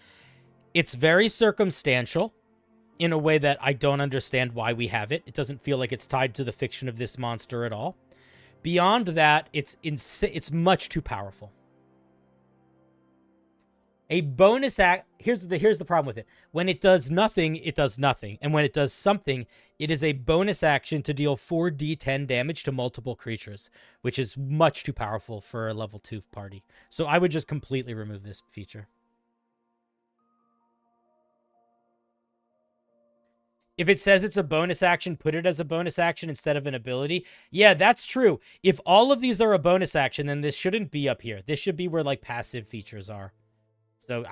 It's very circumstantial in a way that I don't understand why we have it. It doesn't feel like it's tied to the fiction of this monster at all. Beyond that, it's much too powerful. A bonus act. Here's the problem with it. When it does nothing, it does nothing. And when it does something, it is a bonus action to deal 4d10 damage to multiple creatures, which is much too powerful for a level 2 party. So I would just completely remove this feature. If it says it's a bonus action, put it as a bonus action instead of an ability. Yeah, that's true. If all of these are a bonus action, then this shouldn't be up here. This should be where like passive features are. So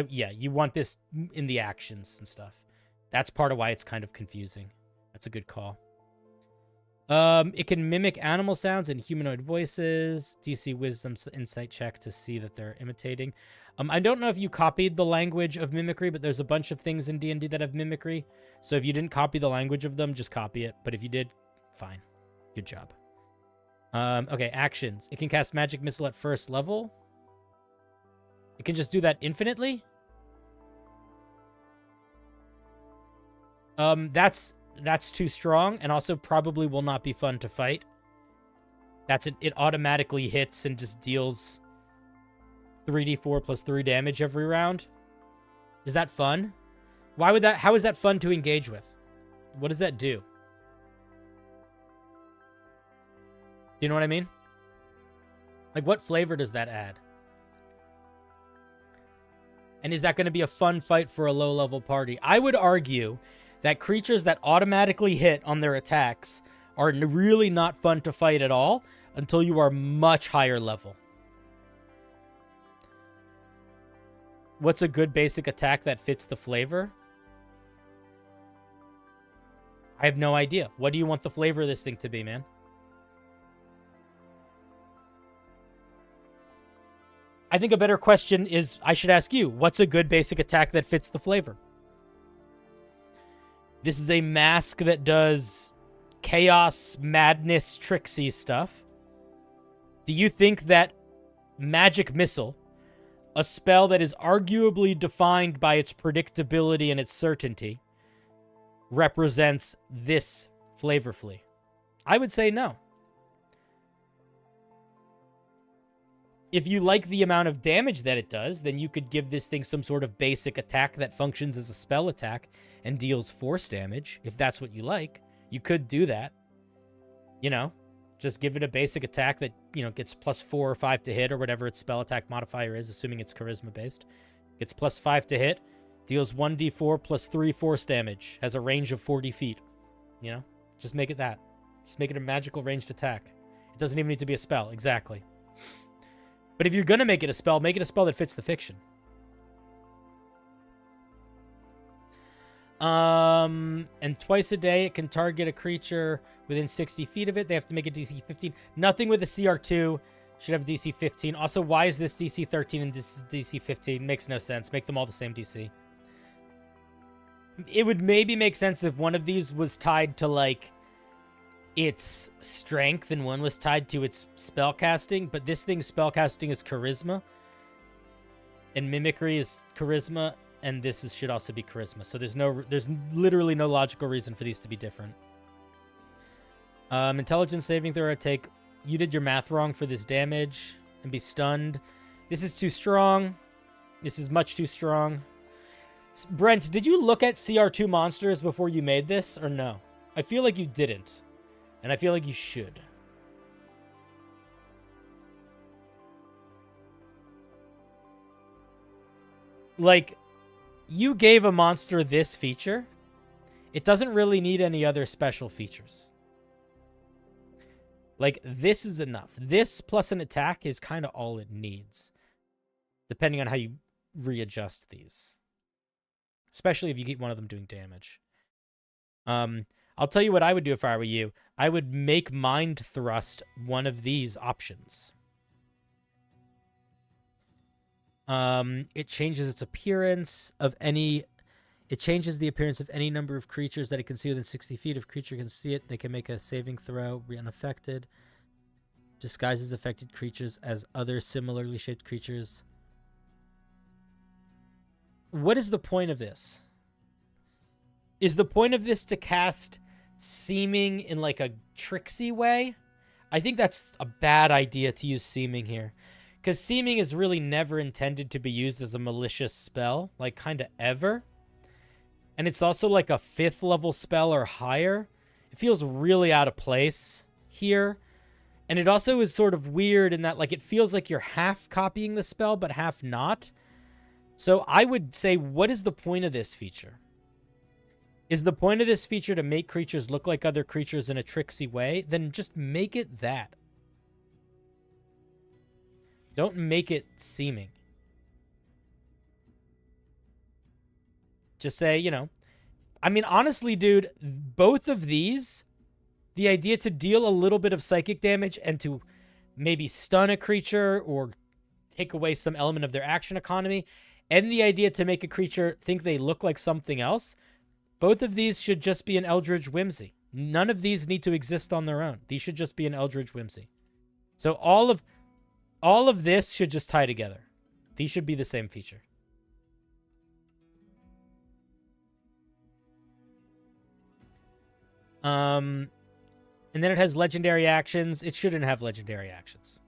yeah, you want this in the actions and stuff. That's part of why it's kind of confusing. That's a good call. It can mimic animal sounds and humanoid voices. DC Wisdom insight check to see that they're imitating. I don't know if you copied the language of mimicry, but there's a bunch of things in D&D that have mimicry. So if you didn't copy the language of them, just copy it. But if you did, fine. Good job. Okay, actions. It can cast Magic Missile at first level. It can just do that infinitely. That's too strong, and also probably will not be fun to fight. It automatically hits and just deals 3d4 plus 3 damage every round. Is that fun? How is that fun to engage with? What does that do? Do you know what I mean? Like, what flavor does that add? And is that going to be a fun fight for a low-level party? I would argue that creatures that automatically hit on their attacks are really not fun to fight at all until you are much higher level. What's a good basic attack that fits the flavor? I have no idea. What do you want the flavor of this thing to be, man? I think a better question is, I should ask you, what's a good basic attack that fits the flavor? This is a mask that does chaos, madness, tricksy stuff. Do you think that Magic Missile, a spell that is arguably defined by its predictability and its certainty, represents this flavorfully? I would say no. If you like the amount of damage that it does, then you could give this thing some sort of basic attack that functions as a spell attack and deals force damage. If that's what you like, you could do that. You know, just give it a basic attack that, you know, gets plus 4 or 5 to hit or whatever its spell attack modifier is, assuming it's charisma based. Gets plus 5 to hit, deals 1d4 plus 3 force damage, has a range of 40 feet. You know, just make it that. Just make it a magical ranged attack. It doesn't even need to be a spell. Exactly. But if you're going to make it a spell that fits the fiction. And twice a day, it can target a creature within 60 feet of it. They have to make a DC 15. Nothing with a CR2 should have DC 15. Also, why is this DC 13 and this is DC 15? Makes no sense. Make them all the same DC. It would maybe make sense if one of these was tied to, like, its strength and one was tied to its spellcasting, but this thing's spellcasting is charisma and mimicry is charisma, and this should also be charisma. So there's literally no logical reason for these to be different. Intelligence saving throw. You did your math wrong for this damage and be stunned. This is too strong. This is much too strong. Brent, did you look at CR2 monsters before you made this or no? I feel like you didn't. And I feel like you should. Like, you gave a monster this feature, It doesn't really need any other special features. Like, this is enough. This plus an attack is kind of all it needs, depending on how you readjust these. Especially if you get one of them doing damage. I'll tell you what I would do if I were you. I would make Mind Thrust one of these options. It changes its appearance of any... It changes the appearance of any number of creatures that it can see within 60 feet. If a creature can see it, they can make a saving throw, be unaffected. Disguises affected creatures as other similarly shaped creatures. What is the point of this? Is the point of this to cast Seeming in like a tricksy way? I think that's a bad idea to use Seeming here. Because Seeming is really never intended to be used as a malicious spell. Like, kind of ever. And it's also like a 5th level spell or higher. It feels really out of place here. And it also is sort of weird in that, like, it feels like you're half copying the spell, but half not. So I would say, what is the point of this feature? Is the point of this feature to make creatures look like other creatures in a tricksy way? Then just make it that. Don't make it Seeming. Just say, you know, I mean, honestly, dude, both of these, the idea to deal a little bit of psychic damage and to maybe stun a creature or take away some element of their action economy, and the idea to make a creature think they look like something else, both of these should just be an Eldritch Whimsy. None of these need to exist on their own. These should just be an Eldritch Whimsy. So all of this should just tie together. These should be the same feature. And then it has legendary actions. It shouldn't have legendary actions.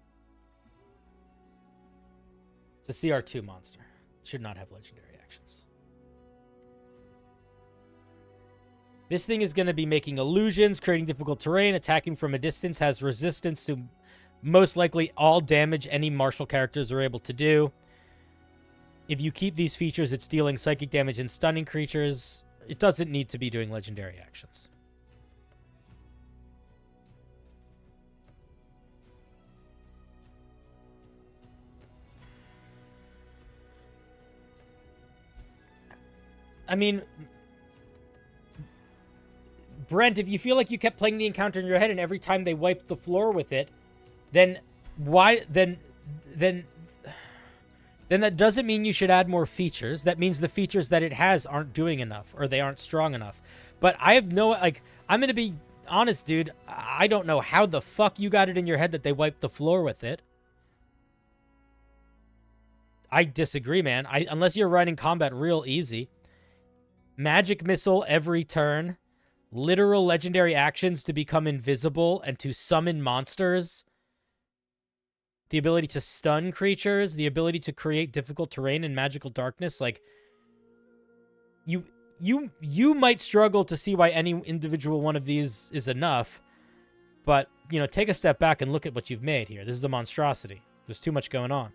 It's a CR2 monster. It should not have legendary actions. This thing is going to be making illusions, creating difficult terrain, attacking from a distance, has resistance to most likely all damage any martial characters are able to do. If you keep these features, it's dealing psychic damage and stunning creatures. It doesn't need to be doing legendary actions. I mean, Brent, if you feel like you kept playing the encounter in your head and every time they wiped the floor with it, then why then that doesn't mean you should add more features. That means the features that it has aren't doing enough or they aren't strong enough. But I have no, like, I'm going to be honest, dude. I don't know how the fuck you got it in your head that they wiped the floor with it. I disagree, man. Unless you're running combat real easy. Magic missile every turn. Literal legendary actions to become invisible and to summon monsters. The ability to stun creatures. The ability to create difficult terrain in magical darkness. Like, you might struggle to see why any individual one of these is enough. But, you know, take a step back and look at what you've made here. This is a monstrosity. There's too much going on.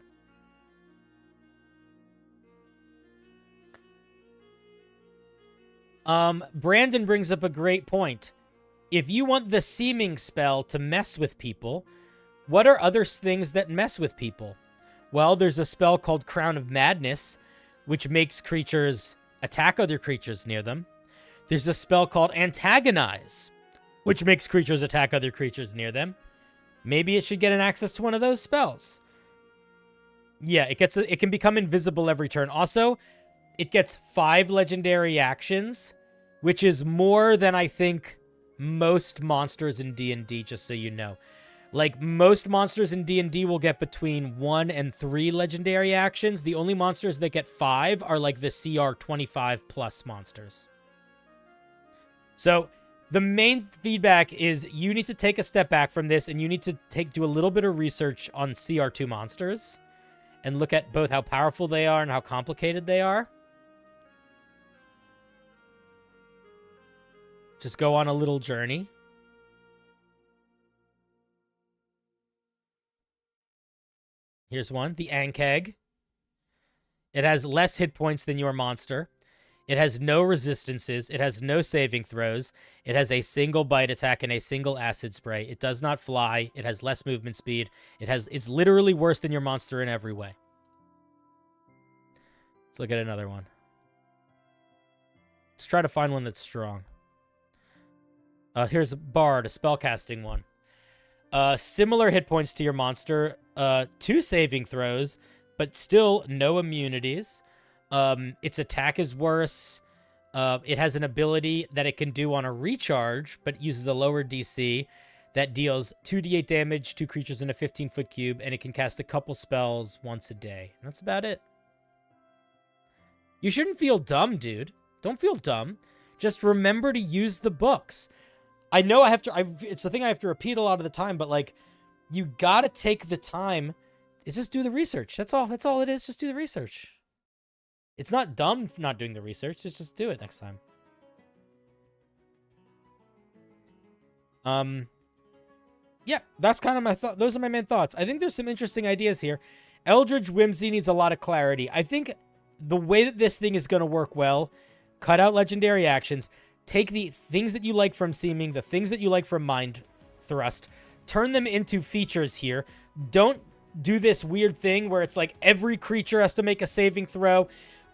Brandon brings up a great point. If you want the Seeming spell to mess with people, what are other things that mess with people? Well, there's a spell called Crown of Madness, which makes creatures attack other creatures near them. There's a spell called Antagonize, which makes creatures attack other creatures near them. Maybe it should get an access to one of those spells. Yeah, it can become invisible every turn. Also, it gets 5 legendary actions, which is more than I think most monsters in D&D, just so you know. Like, most monsters in D&D will get between 1 and 3 legendary actions. The only monsters that get 5 are like the CR 25 plus monsters. So the main feedback is you need to take a step back from this and you need to do a little bit of research on CR2 monsters and look at both how powerful they are and how complicated they are. Just go on a little journey. Here's one, the Ankeg. It has less hit points than your monster. It has no resistances. It has no saving throws. It has a single bite attack and a single acid spray. It does not fly. It has less movement speed. It's literally worse than your monster in every way. Let's look at another one. Let's try to find one that's strong. Here's a Bard, a spellcasting one. Similar hit points to your monster. 2 saving throws, but still no immunities. Its attack is worse. It has an ability that it can do on a recharge, but uses a lower DC that deals 2d8 damage to creatures in a 15-foot cube, and it can cast a couple spells once a day. That's about it. You shouldn't feel dumb, dude. Don't feel dumb. Just remember to use the books. I know it's the thing I have to repeat a lot of the time, but, like, you gotta take the time. It's just do the research. That's all. That's all it is. Just do the research. It's not dumb not doing the research. It's just do it next time. Yeah, that's kind of my thought. Those are my main thoughts. I think there's some interesting ideas here. Eldritch Whimsy needs a lot of clarity. I think the way that this thing is going to work well, cut out legendary actions, take the things that you like from Seeming, the things that you like from Mind Thrust, turn them into features here. Don't do this weird thing where it's like every creature has to make a saving throw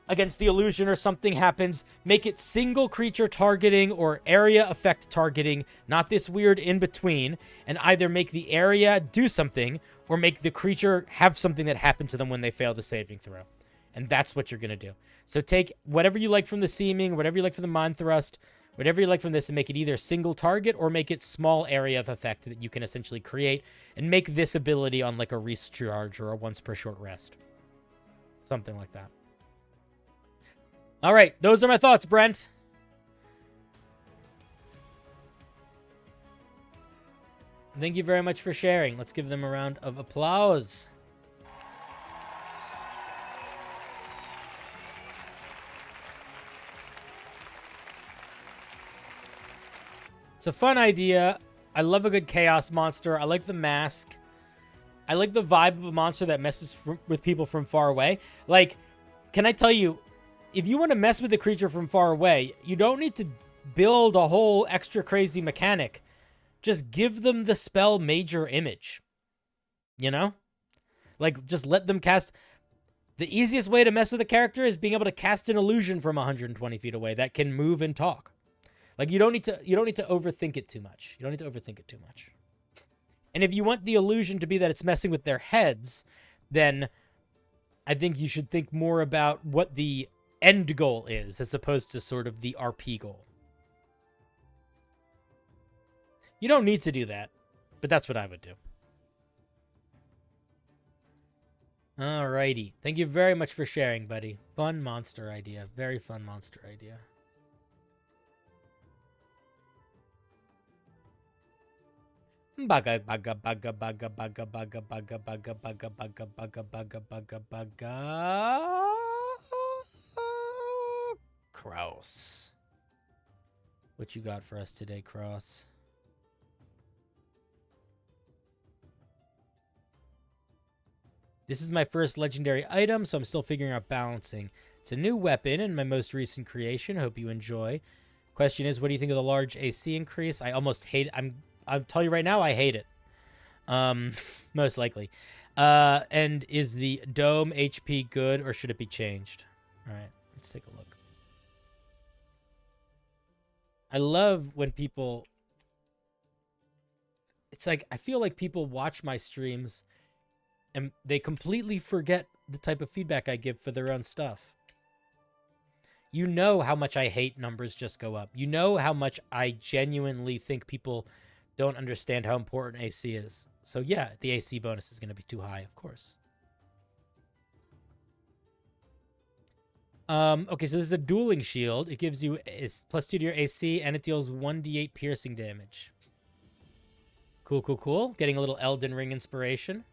against the illusion or something happens. Make it single creature targeting or area effect targeting, not this weird in between, and either make the area do something or make the creature have something that happened to them when they fail the saving throw. And that's what you're going to do. So take whatever you like from the Seeming, whatever you like from the Mind Thrust, whatever you like from this, and make it either single target or make it small area of effect that you can essentially create, and make this ability on like a recharge or a once per short rest. Something like that. All right, those are my thoughts, Brent. Thank you very much for sharing. Let's give them a round of applause. It's a fun idea. I love a good chaos monster. I like the mask. I like the vibe of a monster that messes with people from far away. Like, can I tell you, if you want to mess with a creature from far away, you don't need to build a whole extra crazy mechanic. Just give them the spell Major Image. You know? Like, just let them cast. The easiest way to mess with a character is being able to cast an illusion from 120 feet away that can move and talk. Like, you don't need to overthink it too much. You don't need to overthink it too much. And if you want the illusion to be that it's messing with their heads, then I think you should think more about what the end goal is as opposed to sort of the RP goal. You don't need to do that, but that's what I would do. Alrighty. Thank you very much for sharing, buddy. Fun monster idea. Very fun monster idea. Baga baga baga baga baga baga baga baga baga baga baga baga baga baga. Kraus. What you got for us today, Kraus? This is my first legendary item, so I'm still figuring out balancing. It's a new weapon in my most recent creation. Hope you enjoy. Question is, what do you think of the large AC increase? I almost hate it. I'll tell you right now, I hate it. Most likely. And is the dome HP good, or should it be changed? All right, let's take a look. I love when people... It's like, I feel like people watch my streams and they completely forget the type of feedback I give for their own stuff. You know how much I hate numbers just go up. You know how much I genuinely think people don't understand how important AC is. So yeah, the AC bonus is going to be too high, of course. Okay, so this is a dueling shield. It gives you +2 to your AC, and it deals 1d8 piercing damage. Cool, cool, cool. Getting a little Elden Ring inspiration.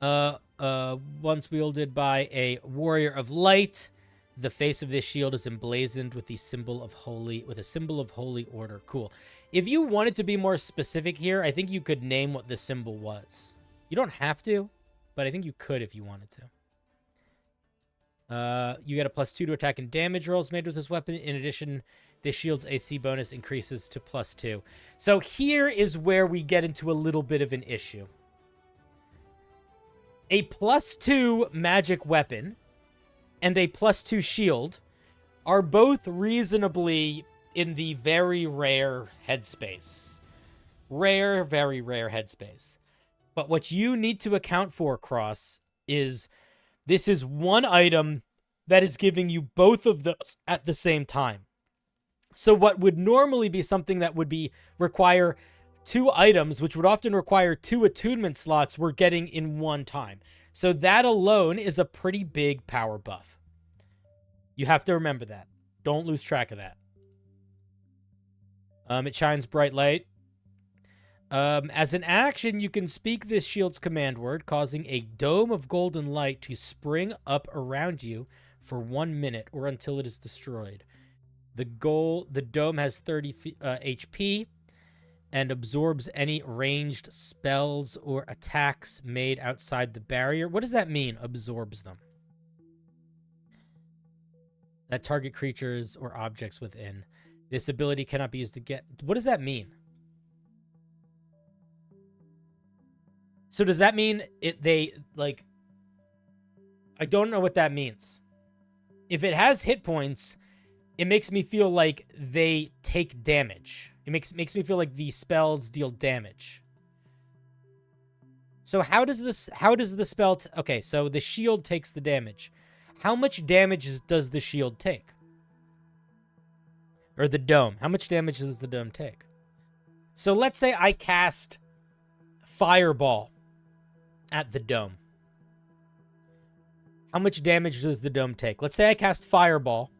Once wielded by a warrior of light, the face of this shield is emblazoned with a symbol of holy order. Cool. If you wanted to be more specific here, I think you could name what the symbol was. You don't have to, but I think you could if you wanted to. You get a +2 to attack and damage rolls made with this weapon. In addition, this shield's AC bonus increases to +2. So here is where we get into a little bit of an issue. A +2 magic weapon and a +2 shield are both reasonably in the very rare headspace. Rare, very rare headspace. But what you need to account for, Cross, is this is one item that is giving you both of those at the same time. So what would normally be something that would require 2 items, which would often require 2 attunement slots, we're getting in one time. So that alone is a pretty big power buff. You have to remember that. Don't lose track of that. It shines bright light. As an action, you can speak this shield's command word, causing a dome of golden light to spring up around you for 1 minute or until it is destroyed. The dome has 30 HP and absorbs any ranged spells or attacks made outside the barrier. What does that mean, absorbs them? That target creatures or objects within. This ability cannot be used to get... What does that mean? So does that mean I don't know what that means. If it has hit points, it makes me feel like they take damage. It makes me feel like the spells deal damage. So how does the spell... Okay, so the shield takes the damage. How much damage does the shield take? Or the dome. How much damage does the dome take? So let's say I cast Fireball at the dome. How much damage does the dome take? Let's say I cast Fireball.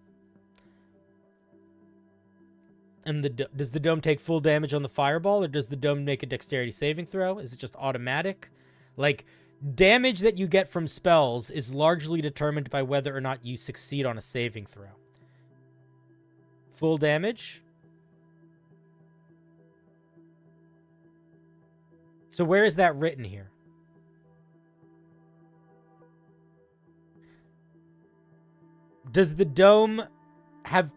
And does the dome take full damage on the Fireball? Or does the dome make a dexterity saving throw? Is it just automatic? Like, damage that you get from spells is largely determined by whether or not you succeed on a saving throw. Full damage. So where is that written here? Does the dome have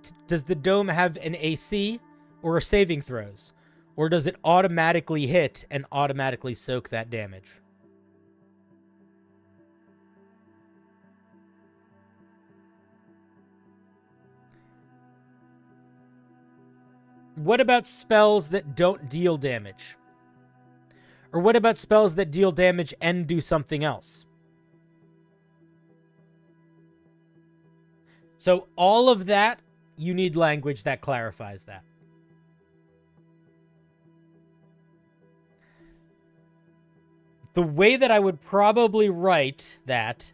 an AC or saving throws? Or does it automatically hit and automatically soak that damage? What about spells that don't deal damage? Or what about spells that deal damage and do something else? So all of that, you need language that clarifies that. The way that I would probably write that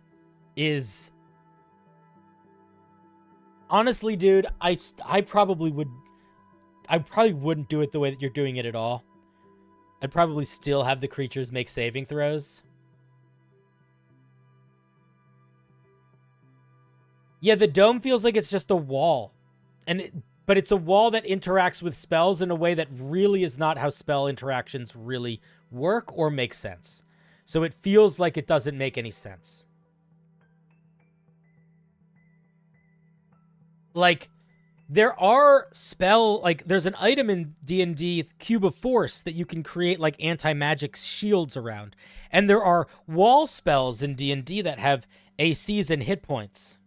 is... Honestly, dude, I probably wouldn't do it the way that you're doing it at all. I'd probably still have the creatures make saving throws. Yeah, the dome feels like it's just a wall. But it's a wall that interacts with spells in a way that really is not how spell interactions really work or make sense. So it feels like it doesn't make any sense. Like... There's an item in D&D, Cube of Force, that you can create, like, anti-magic shields around. And there are wall spells in D&D that have ACs and hit points.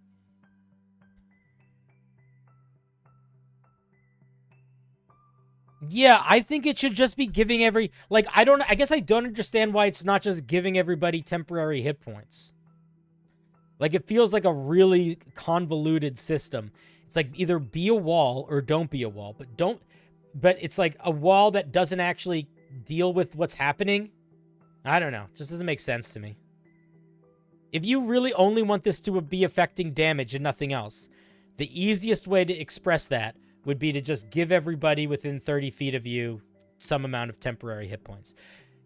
Yeah, I think it should just be giving I guess I don't understand why it's not just giving everybody temporary hit points. Like, it feels like a really convoluted system. It's like either be a wall or don't be a wall, but it's like a wall that doesn't actually deal with what's happening. I don't know. It just doesn't make sense to me. If you really only want this to be affecting damage and nothing else, the easiest way to express that would be to just give everybody within 30 feet of you some amount of temporary hit points.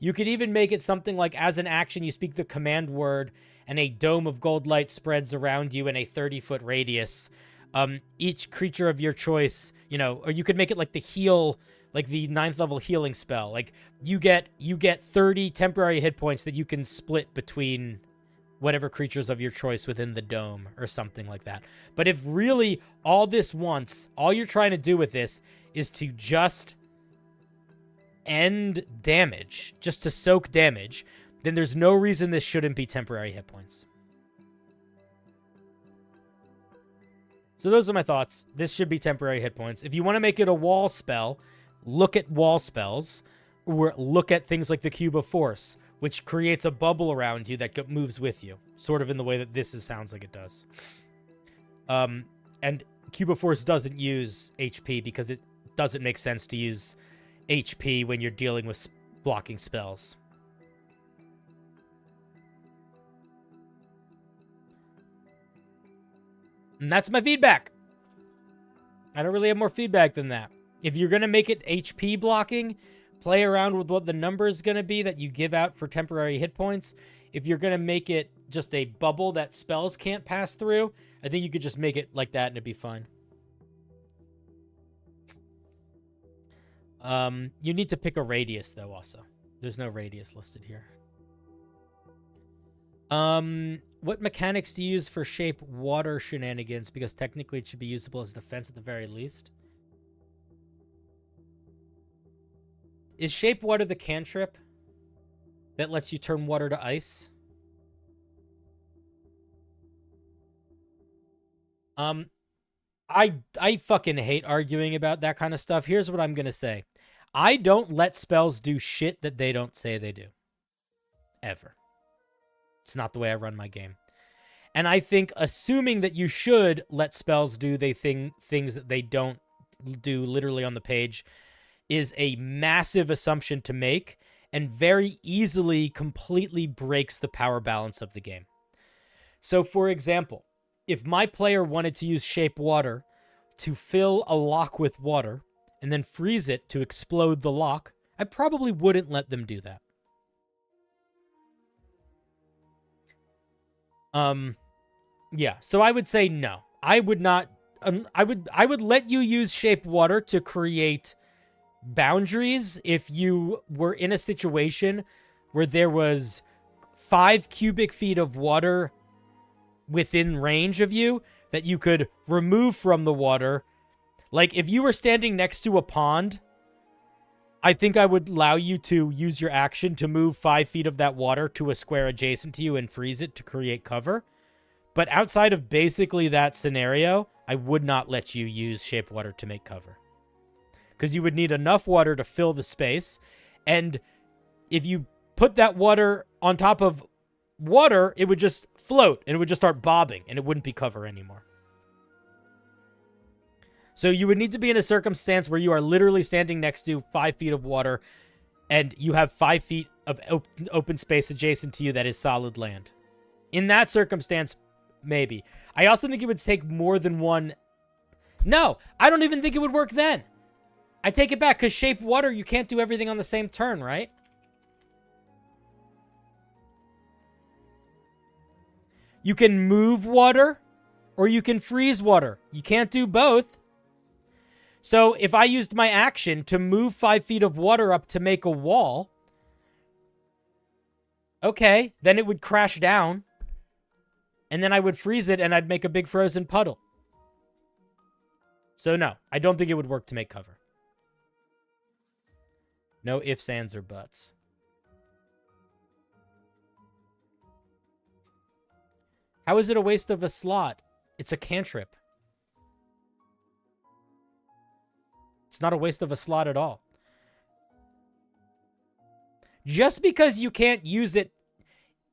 You could even make it something like, as an action, you speak the command word, and a dome of gold light spreads around you in a 30-foot radius. Each creature of your choice, or you could make it like the heal, like the 9th level healing spell. Like, you get 30 temporary hit points that you can split between whatever creatures of your choice within the dome or something like that. But if really all you're trying to do with this is to just end damage, just to soak damage, then there's no reason this shouldn't be temporary hit points. So those are my thoughts. This should be temporary hit points. If you want to make it a wall spell, look at wall spells, or look at things like the Cube of Force, which creates a bubble around you that moves with you, sort of in the way that sounds like it does. And Cube of Force doesn't use HP because it doesn't make sense to use HP when you're dealing with blocking spells. And that's my feedback. I don't really have more feedback than that. If you're going to make it HP blocking, play around with what the number is going to be that you give out for temporary hit points. If you're going to make it just a bubble that spells can't pass through, I think you could just make it like that and it'd be fine. You need to pick a radius, though, also. There's no radius listed here. What mechanics do you use for shape water shenanigans? Because technically it should be usable as defense at the very least. Is shape water the cantrip that lets you turn water to ice? I fucking hate arguing about that kind of stuff. Here's what I'm gonna say. I don't let spells do shit that they don't say they do. Ever. It's not the way I run my game. And I think assuming that you should let spells do things that they don't do literally on the page is a massive assumption to make and very easily completely breaks the power balance of the game. So, for example, if my player wanted to use shape water to fill a lock with water and then freeze it to explode the lock, I probably wouldn't let them do that. Yeah, so I would say no. I would not. I would let you use shape water to create boundaries if you were in a situation where there was 5 cubic feet of water within range of you that you could remove from the water. Like if you were standing next to a pond, I think I would allow you to use your action to move 5 feet of that water to a square adjacent to you and freeze it to create cover. But outside of basically that scenario, I would not let you use shape water to make cover. Because you would need enough water to fill the space. And if you put that water on top of water, it would just float and it would just start bobbing and it wouldn't be cover anymore. So you would need to be in a circumstance where you are literally standing next to 5 feet of water and you have 5 feet of open space adjacent to you that is solid land. In that circumstance, maybe. I also think it would take more than one. No, I don't even think it would work then. I take it back, because shape water, you can't do everything on the same turn, right? You can move water, or you can freeze water. You can't do both. So if I used my action to move 5 feet of water up to make a wall, okay, then it would crash down. And then I would freeze it and I'd make a big frozen puddle. So no, I don't think it would work to make cover. No ifs, ands, or buts. How is it a waste of a slot? It's a cantrip. It's not a waste of a slot at all. Just because you can't use it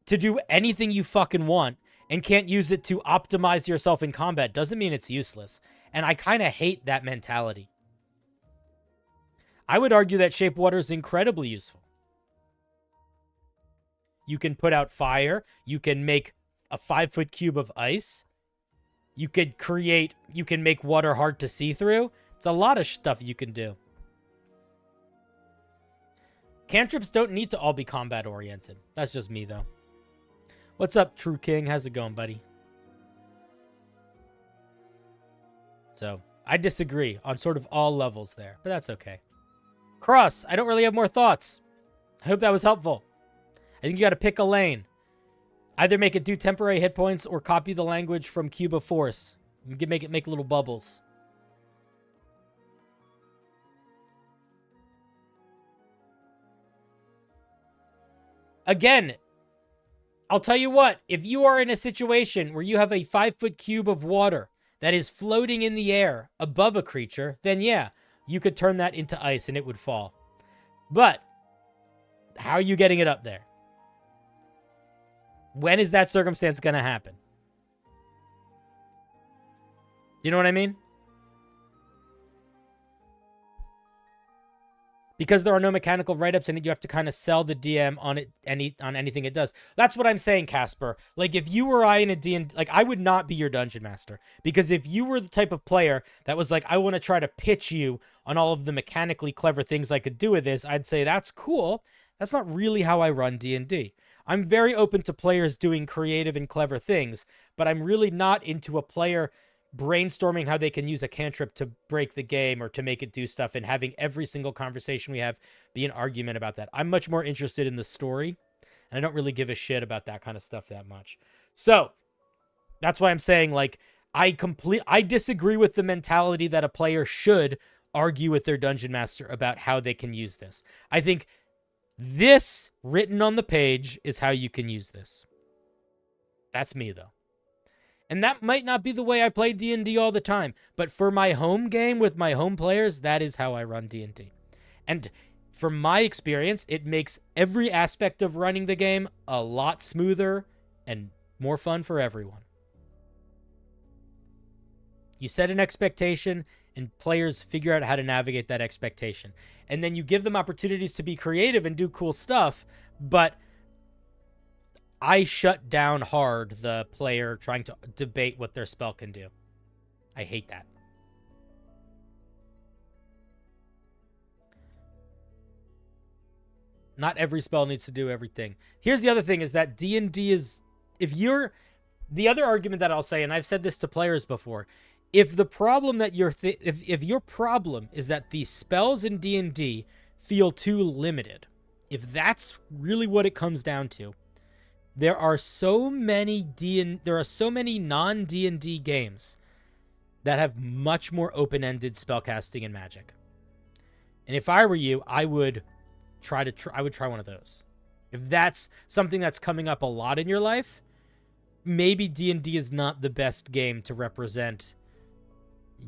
to do anything you fucking want and can't use it to optimize yourself in combat doesn't mean it's useless. And I kind of hate that mentality. I would argue that shape water is incredibly useful. You can put out fire. You can make a 5-foot cube of ice. You can make water hard to see through. It's a lot of stuff you can do. Cantrips don't need to all be combat oriented. That's just me though. What's up, True King? How's it going, buddy? So, I disagree on sort of all levels there, but that's okay. Cross, I don't really have more thoughts. I hope that was helpful. I think you got to pick a lane. Either make it do temporary hit points or copy the language from Cube of Force. You can make little bubbles. Again, I'll tell you what, if you are in a situation where you have a 5-foot cube of water that is floating in the air above a creature, then yeah, you could turn that into ice and it would fall. But how are you getting it up there? When is that circumstance going to happen? Do you know what I mean? Because there are no mechanical write-ups in it, you have to kind of sell the DM on it, on anything it does. That's what I'm saying, Casper. Like, if you or I in a D&D, like, I would not be your dungeon master. Because if you were the type of player that was like, I want to try to pitch you on all of the mechanically clever things I could do with this, I'd say, that's cool. That's not really how I run D&D. I'm very open to players doing creative and clever things, but I'm really not into a player brainstorming how they can use a cantrip to break the game or to make it do stuff and having every single conversation we have be an argument about that. I'm much more interested in the story, and I don't really give a shit about that kind of stuff that much. So that's why I'm saying, like, I disagree with the mentality that a player should argue with their dungeon master about how they can use this. I think this written on the page is how you can use this. That's me, though. And that might not be the way I play D&D all the time, but for my home game with my home players, that is how I run D&D. And from my experience, it makes every aspect of running the game a lot smoother and more fun for everyone. You set an expectation, and players figure out how to navigate that expectation. And then you give them opportunities to be creative and do cool stuff, but I shut down hard the player trying to debate what their spell can do. I hate that. Not every spell needs to do everything. Here's the other thing is that D&D is, the other argument that I'll say, and I've said this to players before, if the problem that if your problem is that the spells in D&D feel too limited, if that's really what it comes down to, there are so many non-D&D games that have much more open-ended spellcasting and magic. And if I were you, I would try one of those. If that's something that's coming up a lot in your life, maybe D&D is not the best game to represent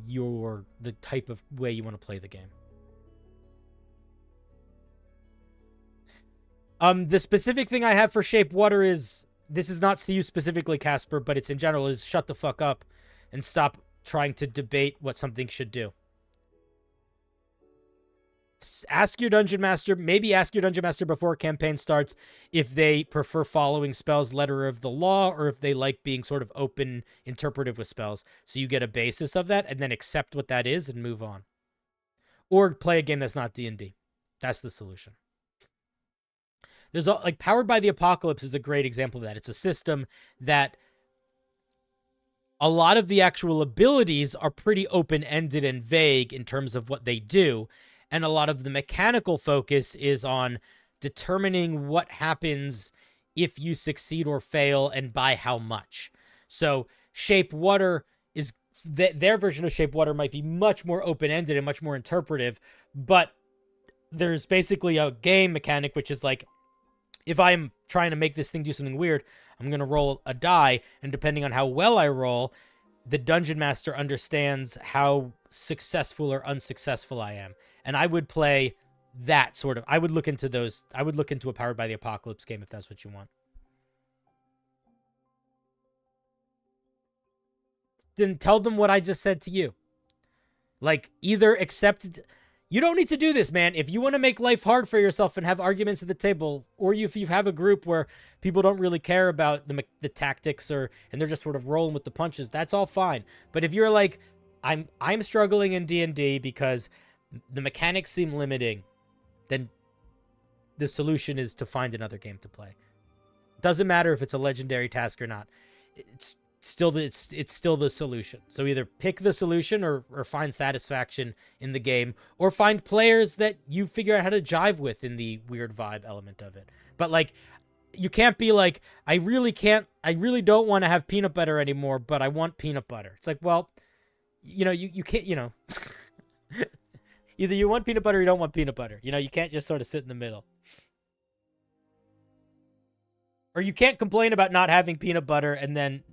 the type of way you want to play the game. The specific thing I have for Shape Water is, this is not to you specifically, Casper, but it's in general, is shut the fuck up and stop trying to debate what something should do. Ask your dungeon master, maybe ask your dungeon master before a campaign starts if they prefer following spells letter of the law or if they like being sort of open interpretive with spells. So you get a basis of that and then accept what that is and move on. Or play a game that's not D&D. That's the solution. There's like Powered by the Apocalypse is a great example of that. It's a system that a lot of the actual abilities are pretty open-ended and vague in terms of what they do. And a lot of the mechanical focus is on determining what happens if you succeed or fail and by how much. So Shape Water is, their version of Shape Water might be much more open-ended and much more interpretive, but there's basically a game mechanic, which is like, if I'm trying to make this thing do something weird, I'm going to roll a die, and depending on how well I roll, the dungeon master understands how successful or unsuccessful I am. And I would play that sort of, I would look into a Powered by the Apocalypse game if that's what you want. Then tell them what I just said to you. Like, either accept, you don't need to do this, man. If you want to make life hard for yourself and have arguments at the table, or if you have a group where people don't really care about the tactics and they're just sort of rolling with the punches, that's all fine. But if you're like, I'm struggling in D&D because the mechanics seem limiting, then the solution is to find another game to play. Doesn't matter if it's a legendary task or not. It's still the solution. So either pick the solution or find satisfaction in the game, or find players that you figure out how to jive with in the weird vibe element of it. But like, you can't be like, I really don't want to have peanut butter anymore, but I want peanut butter. It's like, well, you can't, either you want peanut butter or you don't want peanut butter. You can't just sort of sit in the middle. Or you can't complain about not having peanut butter and then,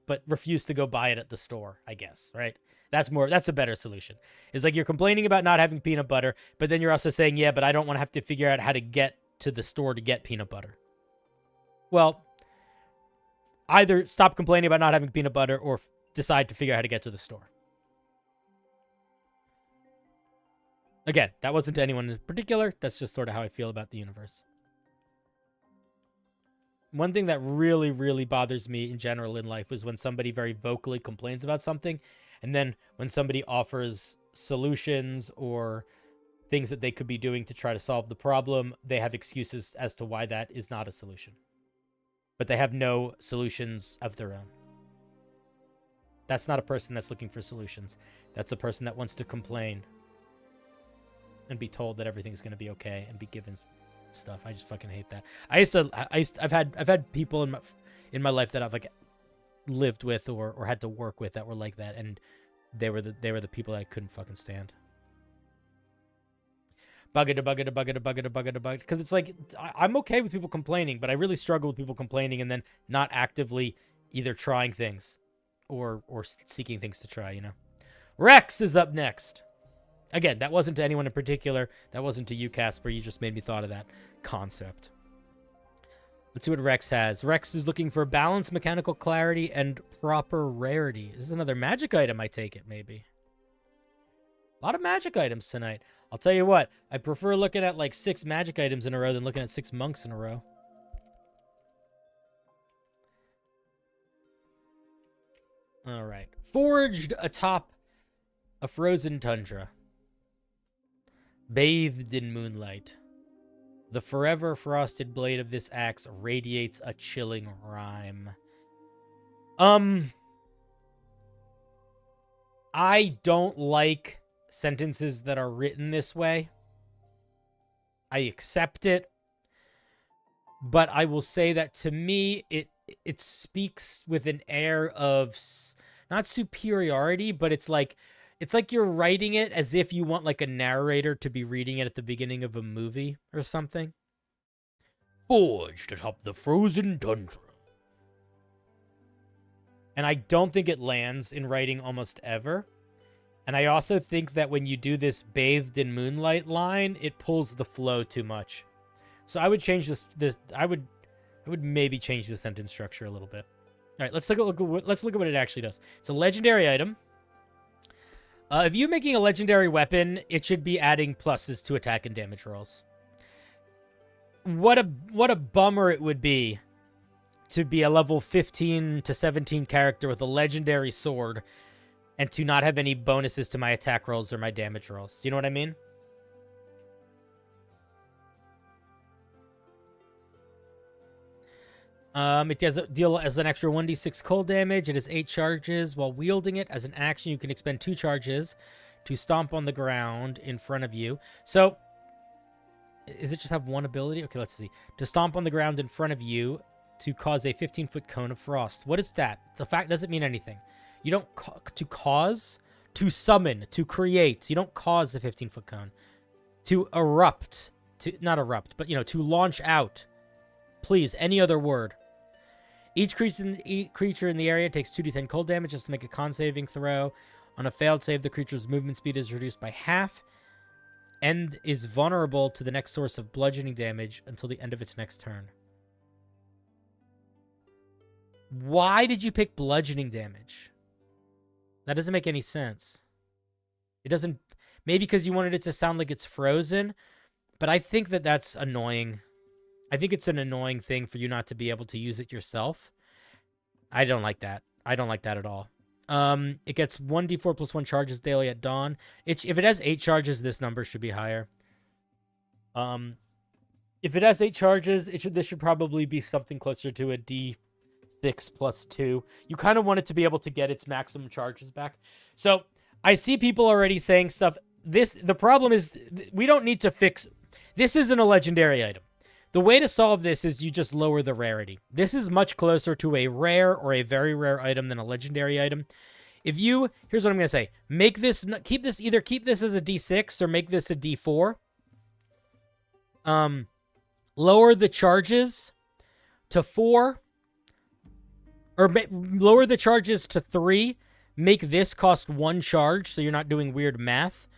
but refuse to go buy it at the store, I guess, right? That's a better solution. It's like you're complaining about not having peanut butter, but then you're also saying, yeah, but I don't want to have to figure out how to get to the store to get peanut butter. Well, either stop complaining about not having peanut butter or decide to figure out how to get to the store. Again, that wasn't to anyone in particular. That's just sort of how I feel about the universe. One thing that really, really bothers me in general in life is when somebody very vocally complains about something, and then when somebody offers solutions or things that they could be doing to try to solve the problem, they have excuses as to why that is not a solution. But they have no solutions of their own. That's not a person that's looking for solutions. That's a person that wants to complain and be told that everything's going to be okay and be given stuff. I just fucking hate that. I've had people in my life that I've like lived with or had to work with that were like that, and they were the people that I couldn't fucking stand. Bugga because it's like I'm okay with people complaining, but I really struggle with people complaining and then not actively either trying things or seeking things to try. Rex is up next. Again, that wasn't to anyone in particular. That wasn't to you, Casper. You just made me thought of that concept. Let's see what Rex has. Rex is looking for balance, mechanical clarity, and proper rarity. This is another magic item, I take it, maybe. A lot of magic items tonight. I'll tell you what. I prefer looking at like 6 magic items in a row than looking at 6 monks in a row. All right. Forged atop a frozen tundra. Bathed in moonlight, the forever frosted blade of this axe radiates a chilling rhyme. I don't like sentences that are written this way. I accept it, but I will say that to me, it speaks with an air of not superiority, but it's like you're writing it as if you want like a narrator to be reading it at the beginning of a movie or something. Forged atop the frozen tundra. And I don't think it lands in writing almost ever. And I also think that when you do this bathed in moonlight line, it pulls the flow too much. So I would change this I would maybe change the sentence structure a little bit. All right, let's look at what it actually does. It's a legendary item. If you're making a legendary weapon, it should be adding pluses to attack and damage rolls. What a bummer it would be to be a level 15 to 17 character with a legendary sword and to not have any bonuses to my attack rolls or my damage rolls. Do you know what I mean? It does deal as an extra 1d6 cold damage. It has 8 charges. While wielding it as an action, you can expend 2 charges to stomp on the ground in front of you. So, does it just have one ability? Okay, let's see. To stomp on the ground in front of you to cause a 15-foot cone of frost. What is that? The fact doesn't mean anything. You don't to cause, to summon, to create. You don't cause a 15-foot cone. To erupt, not erupt, but to launch out. Please, any other word. Each creature in the area takes 2d10 cold damage just to make a con saving throw. On a failed save, the creature's movement speed is reduced by half and is vulnerable to the next source of bludgeoning damage until the end of its next turn. Why did you pick bludgeoning damage? That doesn't make any sense. It doesn't... Maybe because you wanted it to sound like it's frozen, but I think that that's annoying. I think it's an annoying thing for you not to be able to use it yourself. I don't like that. I don't like that at all. It gets 1d4 plus 1 charges daily at dawn. If it has 8 charges, this number should be higher. If it has 8 charges, this should probably be something closer to a d6 plus 2. You kind of want it to be able to get its maximum charges back. So I see people already saying stuff. The problem is we don't need to fix... This isn't a legendary item. The way to solve this is you just lower the rarity. This is much closer to a rare or a very rare item than a legendary item. If you, here's what I'm going to say. Make this, keep this as a D6 or make this a D4. Lower the charges to 4. Or lower the charges to 3. Make this cost 1 charge so you're not doing weird math.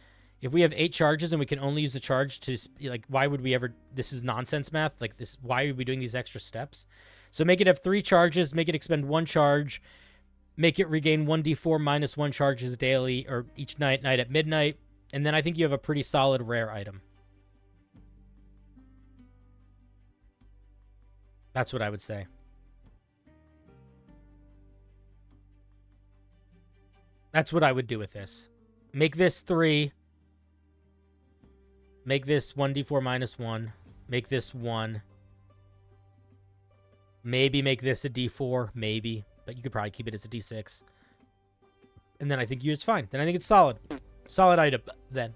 If we have 8 charges and we can only use the charge to, like, why would we ever, this is nonsense math. Like, this, why are we doing these extra steps? So make it have 3 charges, make it expend 1 charge, make it regain 1d4 minus 1 charges daily, or each night at midnight, and then I think you have a pretty solid rare item. That's what I would say. That's what I would do with this. Make this 3. Make this 1d4 minus 1. Make this 1. Maybe make this a d4. Maybe. But you could probably keep it as a d6. And then I think it's fine. Then I think it's solid. Solid item, then.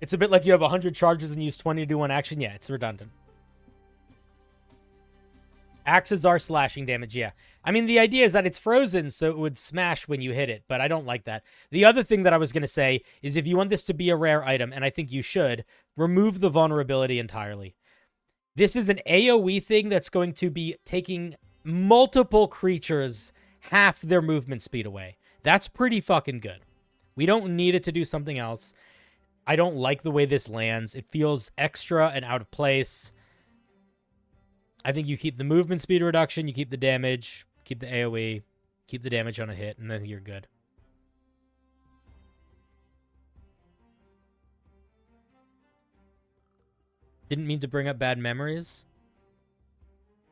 It's a bit like you have 100 charges and use 20 to do one action. Yeah, it's redundant. Axes are slashing damage, yeah. I mean, the idea is that it's frozen, so it would smash when you hit it, but I don't like that. The other thing that I was going to say is if you want this to be a rare item, and I think you should, remove the vulnerability entirely. This is an AoE thing that's going to be taking multiple creatures half their movement speed away. That's pretty fucking good. We don't need it to do something else. I don't like the way this lands. It feels extra and out of place. I think you keep the movement speed reduction, you keep the damage, keep the AoE, keep the damage on a hit, and then you're good. Didn't mean to bring up bad memories.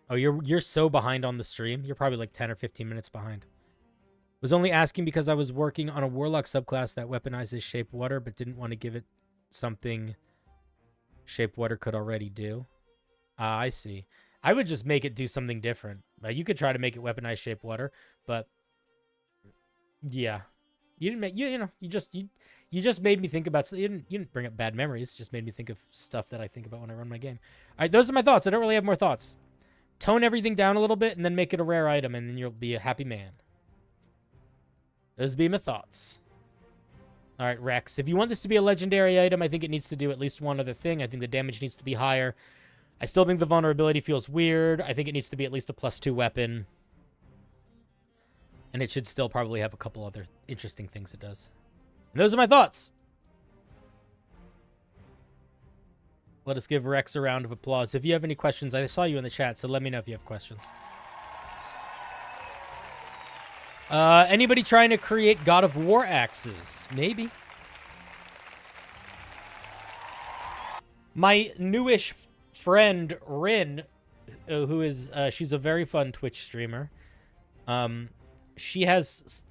Oh, you're so behind on the stream. You're probably like 10 or 15 minutes behind. Was only asking because I was working on a warlock subclass that weaponizes shape water, but didn't want to give it something shape water could already do. I see. I would just make it do something different. You could try to make it weaponize shape water, but yeah, you didn't make you just made me think about. You didn't bring up bad memories. Just made me think of stuff that I think about when I run my game. All right, those are my thoughts. I don't really have more thoughts. Tone everything down a little bit and then make it a rare item, and then you'll be a happy man. Those be my thoughts. All right, Rex. If you want this to be a legendary item, I think it needs to do at least one other thing. I think the damage needs to be higher. I still think the vulnerability feels weird. I think it needs to be at least a +2 weapon. And it should still probably have a couple other interesting things it does. And those are my thoughts. Let us give Rex a round of applause. If you have any questions, I saw you in the chat, so let me know if you have questions. Anybody trying to create God of War axes? Maybe. My newish friend Rin, who is she's a very fun Twitch streamer. She has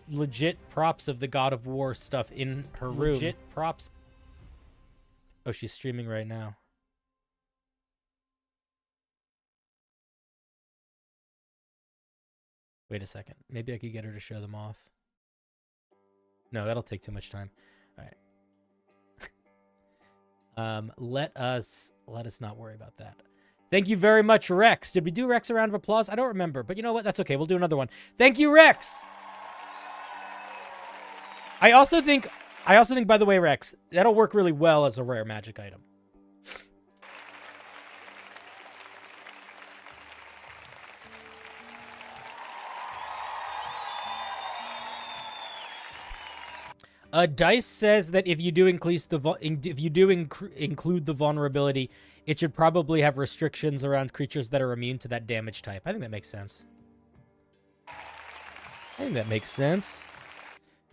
legit props of the God of War stuff in her room. Legit props. Oh, she's streaming right now. Wait a second. Maybe I could get her to show them off. No, that'll take too much time. All right. Let us not worry about that. Thank you very much, Rex. Did we do Rex a round of applause? I don't remember, but you know what? That's okay. We'll do another one. Thank you, Rex. I also think, by the way, Rex, that'll work really well as a rare magic item. Dice says that if you do include the vulnerability, it should probably have restrictions around creatures that are immune to that damage type. I think that makes sense.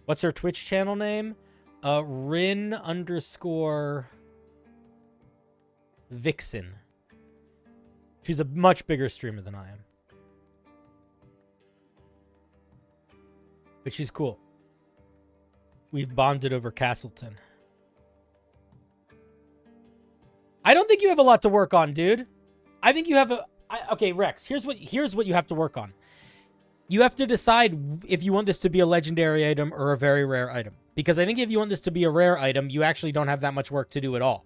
What's her Twitch channel name? Rin_Vixen. She's a much bigger streamer than I am. But she's cool. We've bonded over Castleton. I don't think you have a lot to work on, dude. I think you have okay, Rex, here's what you have to work on. You have to decide if you want this to be a legendary item or a very rare item. Because I think if you want this to be a rare item, you actually don't have that much work to do at all.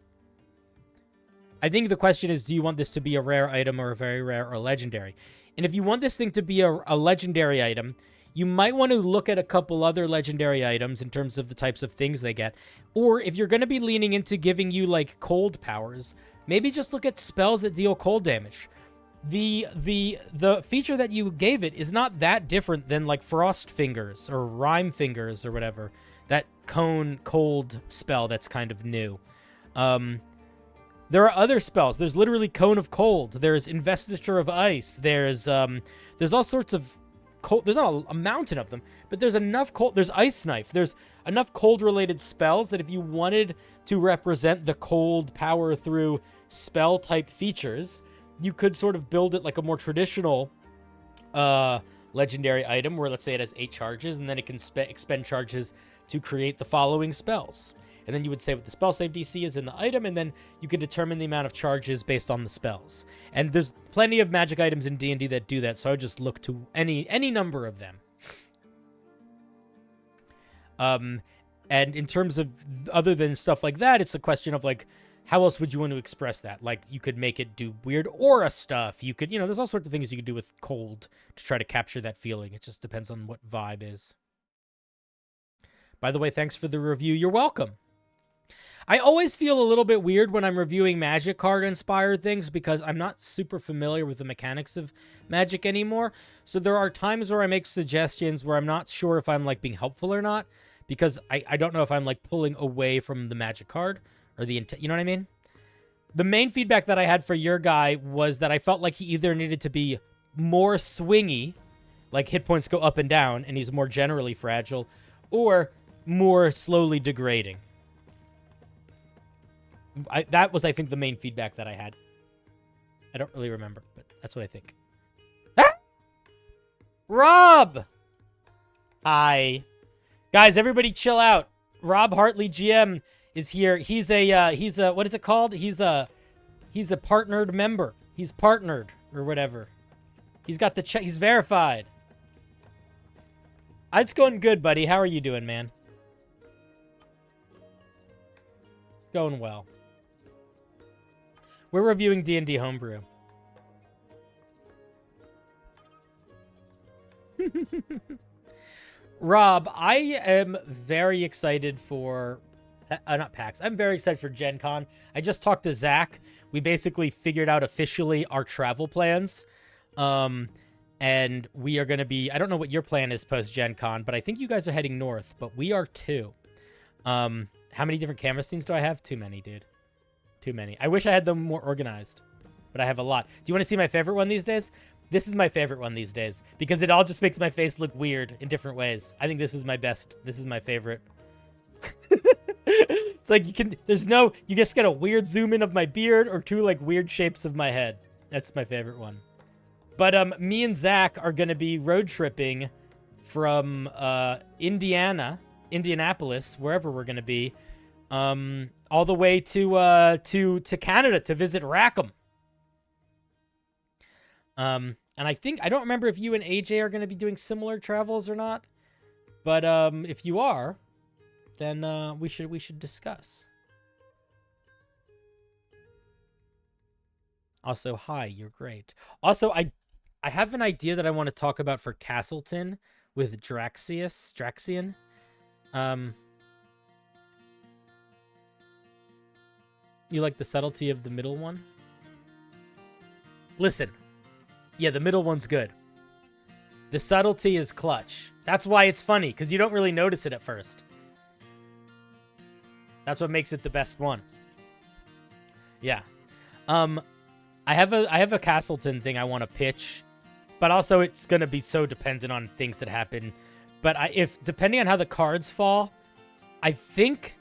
I think the question is, do you want this to be a rare item or a very rare or legendary? And if you want this thing to be a legendary item, you might want to look at a couple other legendary items in terms of the types of things they get. Or if you're going to be leaning into giving you, like, cold powers, maybe just look at spells that deal cold damage. The feature that you gave it is not that different than, like, Frost Fingers or Rime Fingers or whatever. That cone cold spell that's kind of new. There are other spells. There's literally Cone of Cold. There's Investiture of Ice. There's all sorts of cold. There's not a mountain of them, but there's enough cold. There's Ice Knife. There's enough cold-related spells that if you wanted to represent the cold power through spell-type features, you could sort of build it like a more traditional legendary item where, let's say, it has 8 charges, and then it can expend charges to create the following spells. And then you would say what the spell save DC is in the item, and then you could determine the amount of charges based on the spells. And there's plenty of magic items in D&D that do that, so I would just look to any number of them. And in terms of other than stuff like that, it's a question of, like, how else would you want to express that? Like, you could make it do weird aura stuff. You could, there's all sorts of things you could do with cold to try to capture that feeling. It just depends on what vibe is. By the way, thanks for the review. You're welcome. I always feel a little bit weird when I'm reviewing Magic card-inspired things because I'm not super familiar with the mechanics of Magic anymore. So there are times where I make suggestions where I'm not sure if I'm, like, being helpful or not because I don't know if I'm, like, pulling away from the Magic card or the intent. You know what I mean? The main feedback that I had for your guy was that I felt like he either needed to be more swingy, like hit points go up and down, and he's more generally fragile, or more slowly degrading. That was, I think, the main feedback that I had. I don't really remember, but that's what I think. Ah! Rob! Hi. Guys, everybody chill out. Rob Hartley, GM, is here. He's a, what is it called? He's a partnered member. He's partnered, or whatever. He's got the check. He's verified. It's going good, buddy. How are you doing, man? It's going well. We're reviewing D&D Homebrew. Rob, I am very excited for... not PAX. I'm very excited for Gen Con. I just talked to Zach. We basically figured out officially our travel plans. And we are going to be... I don't know what your plan is post-Gen Con, but I think you guys are heading north, but we are too. How many different camera scenes do I have? Too many, dude. Too many. I wish I had them more organized, but I have a lot. Do you want to see my favorite one these days? This is my favorite one these days because it all just makes my face look weird in different ways. I think this is my best. This is my favorite. It's like you just get a weird zoom in of my beard or 2 like weird shapes of my head. That's my favorite one. But me and Zach are going to be road tripping from Indianapolis, wherever we're going to be, all the way to Canada to visit Rackham. And I don't remember if you and AJ are going to be doing similar travels or not, but if you are, then we should discuss. Also, hi, you're great. Also, I have an idea that I want to talk about for Castleton with Draxian. You like the subtlety of the middle one? Listen. Yeah, the middle one's good. The subtlety is clutch. That's why it's funny, because you don't really notice it at first. That's what makes it the best one. Yeah. I have a Castleton thing I want to pitch, but also it's going to be so dependent on things that happen. But if depending on how the cards fall, I think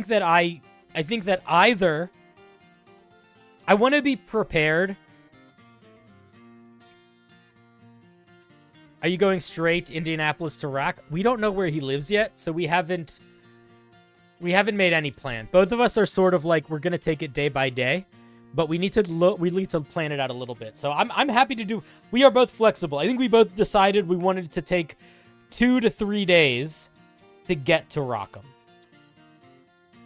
that either I want to be prepared. Are you going straight Indianapolis to Rack? We don't know where he lives yet, so we haven't made any plan. Both of us are sort of like we're gonna take it day by day, but we need to plan it out a little bit. So I'm happy to do. We are both flexible. I think we both decided we wanted to take 2 to 3 days to get to Rockham.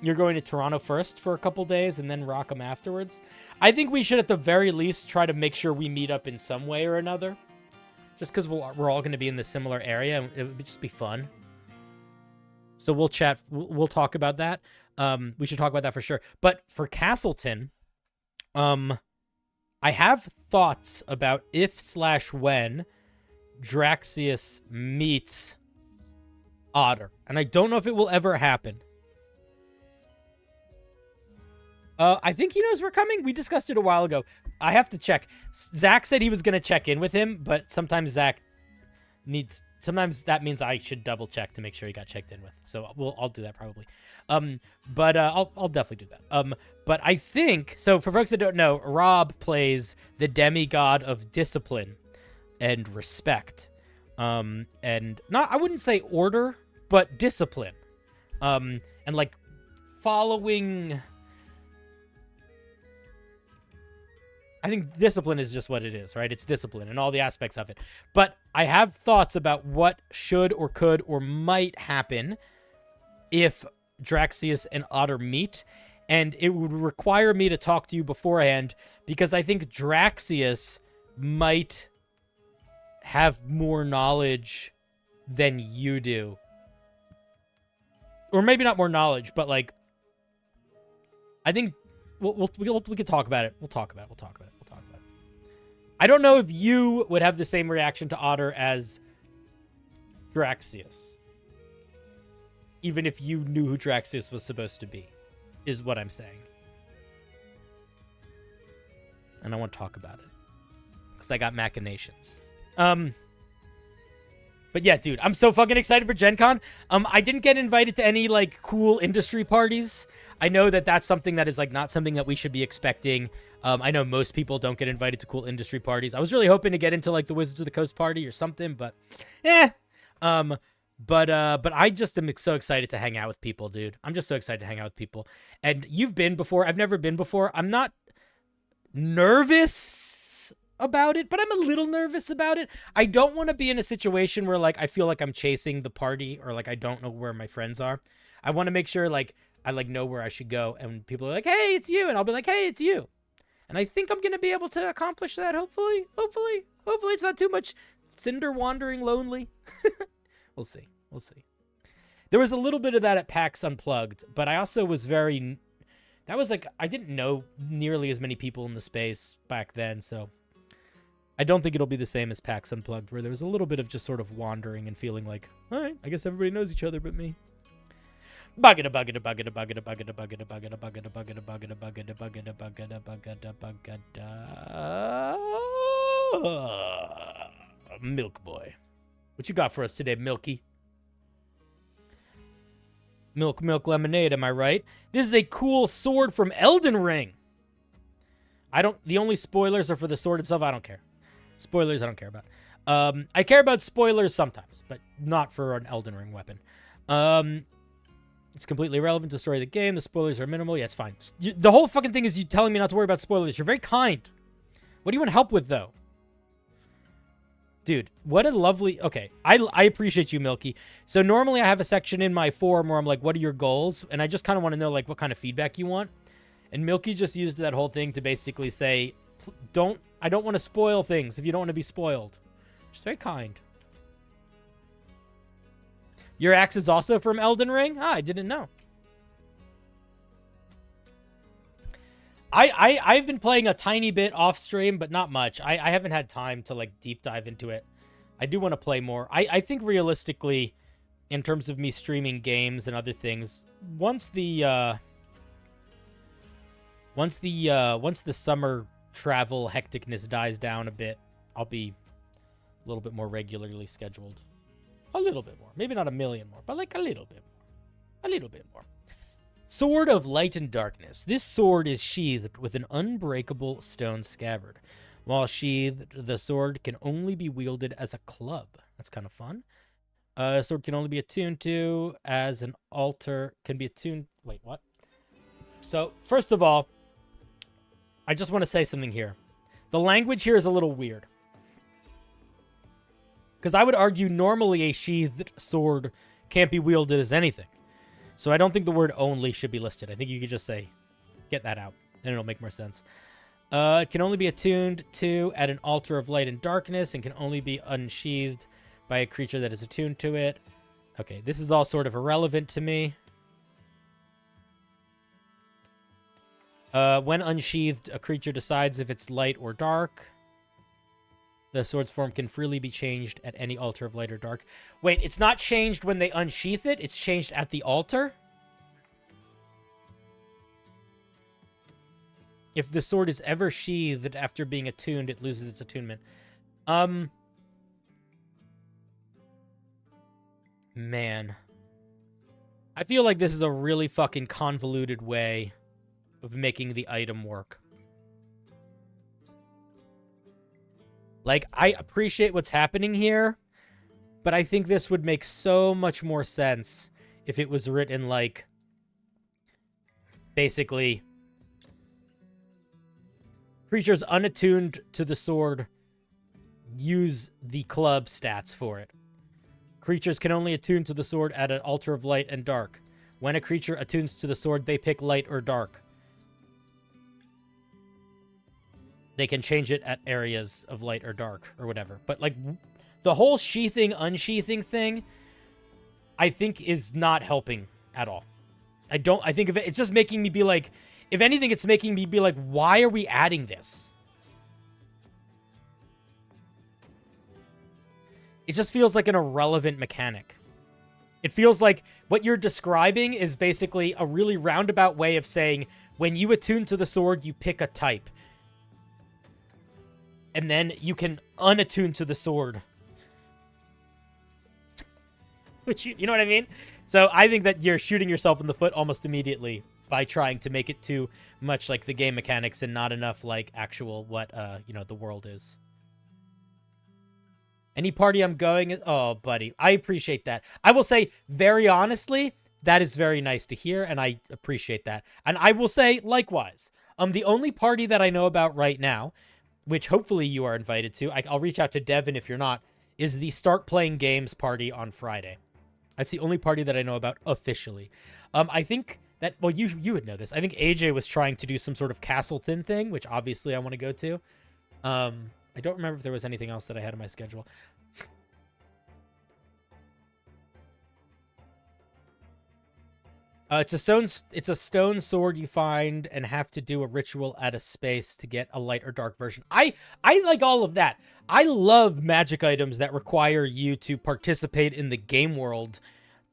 You're going to Toronto first for a couple days and then Rockham afterwards. I think we should at the very least try to make sure we meet up in some way or another. Just because we're all going to be in the similar area. It would just be fun. So we'll chat. We'll talk about that. We should talk about that for sure. But for Castleton, I have thoughts about if/when Draxius meets Otter. And I don't know if it will ever happen. I think he knows we're coming. We discussed it a while ago. I have to check. Zach said he was going to check in with him, but sometimes that means I should double check to make sure he got checked in with. So I'll do that probably. But I'll definitely do that. But I think, so for folks that don't know, Rob plays the demigod of discipline and respect. And I wouldn't say order, but discipline. And like following, I think discipline is just what it is, right? It's discipline and all the aspects of it. But I have thoughts about what should or could or might happen if Draxius and Otter meet. And it would require me to talk to you beforehand because I think Draxius might have more knowledge than you do. Or maybe not more knowledge, but like, I think we could talk about it. We'll talk about it. I don't know if you would have the same reaction to Otter as Draxius. Even if you knew who Draxius was supposed to be, is what I'm saying. And I want to talk about it. Because I got machinations. But yeah, dude, I'm so fucking excited for Gen Con. I didn't get invited to any, like, cool industry parties. I know that that's something that is, like, not something that we should be expecting. I know most people don't get invited to cool industry parties. I was really hoping to get into, like, the Wizards of the Coast party or something, but, But I just am so excited to hang out with people, dude. I'm just so excited to hang out with people. And you've been before. I've never been before. I'm not nervous about it, but I'm a little nervous about it. I don't want to be in a situation where, like, I feel like I'm chasing the party or, like, I don't know where my friends are. I want to make sure, like, I, like, know where I should go. And people are like, hey, it's you. And I'll be like, hey, it's you. And I think I'm going to be able to accomplish that, hopefully. Hopefully it's not too much Cinder wandering lonely. We'll see. There was a little bit of that at PAX Unplugged, but I also was that was like, I didn't know nearly as many people in the space back then, so I don't think it'll be the same as PAX Unplugged, where there was a little bit of just sort of wandering and feeling like, all right, I guess everybody knows each other but me. Milk boy. What you got for us today, Milky? Milk lemonade, am I right? This is a cool sword from Elden Ring. The only spoilers are for the sword itself. I don't care. Spoilers I don't care about. I care about spoilers sometimes, but not for an Elden Ring weapon. It's completely irrelevant to the story of the game. The spoilers are minimal. Yeah, it's fine. The whole fucking thing is you telling me not to worry about spoilers. You're very kind. What do you want help with, though? Dude, what a lovely... Okay, I appreciate you, Milky. So normally I have a section in my forum where I'm like, what are your goals? And I just kind of want to know, like, what kind of feedback you want. And Milky just used that whole thing to basically say, I don't want to spoil things if you don't want to be spoiled. Just very kind. Your axe is also from Elden Ring? Ah, I didn't know. I've been playing a tiny bit off stream, but not much. I haven't had time to, like, deep dive into it. I do want to play more. I think realistically, in terms of me streaming games and other things, once the summer travel hecticness dies down a bit, I'll be a little bit more regularly scheduled. A little bit more. Maybe not a million more, but like a little bit more. A little bit more. Sword of Light and Darkness. This sword is sheathed with an unbreakable stone scabbard. While sheathed, the sword can only be wielded as a club. That's kind of fun. Sword can only be attuned to as an altar. Can be attuned... Wait, what? So, first of all, I just want to say something here. The language here is a little weird. Because I would argue normally a sheathed sword can't be wielded as anything. So I don't think the word only should be listed. I think you could just say, get that out, and it'll make more sense. It can only be attuned to at an altar of light and darkness, and can only be unsheathed by a creature that is attuned to it. Okay, this is all sort of irrelevant to me. When unsheathed, a creature decides if it's light or dark. The sword's form can freely be changed at any altar of light or dark. Wait, it's not changed when they unsheath it? It's changed at the altar? If the sword is ever sheathed after being attuned, it loses its attunement. Man. I feel like this is a really fucking convoluted way of making the item work. Like, I appreciate what's happening here, but I think this would make so much more sense if it was written like, basically, creatures unattuned to the sword use the club stats for it. Creatures can only attune to the sword at an altar of light and dark. When a creature attunes to the sword, they pick light or dark. They can change it at areas of light or dark or whatever. But, like, the whole sheathing, unsheathing thing, I think is not helping at all. I think of it, it's just making me be like, if anything, it's making me be like, why are we adding this? It just feels like an irrelevant mechanic. It feels like what you're describing is basically a really roundabout way of saying, when you attune to the sword, you pick a type. And then you can unattune to the sword. Which, you know what I mean? So I think that you're shooting yourself in the foot almost immediately by trying to make it too much like the game mechanics and not enough like actual what, the world is. Any party I'm going... Oh, buddy. I appreciate that. I will say, very honestly, that is very nice to hear, and I appreciate that. And I will say, likewise, the only party that I know about right now, which hopefully you are invited to, I'll reach out to Devin if you're not, is the Start Playing Games party on Friday. That's the only party that I know about officially. I think that, well, you would know this. I think AJ was trying to do some sort of Castleton thing, which obviously I want to go to. I don't remember if there was anything else that I had in my schedule. It's a stone sword you find and have to do a ritual at a space to get a light or dark version. I like all of that. I love magic items that require you to participate in the game world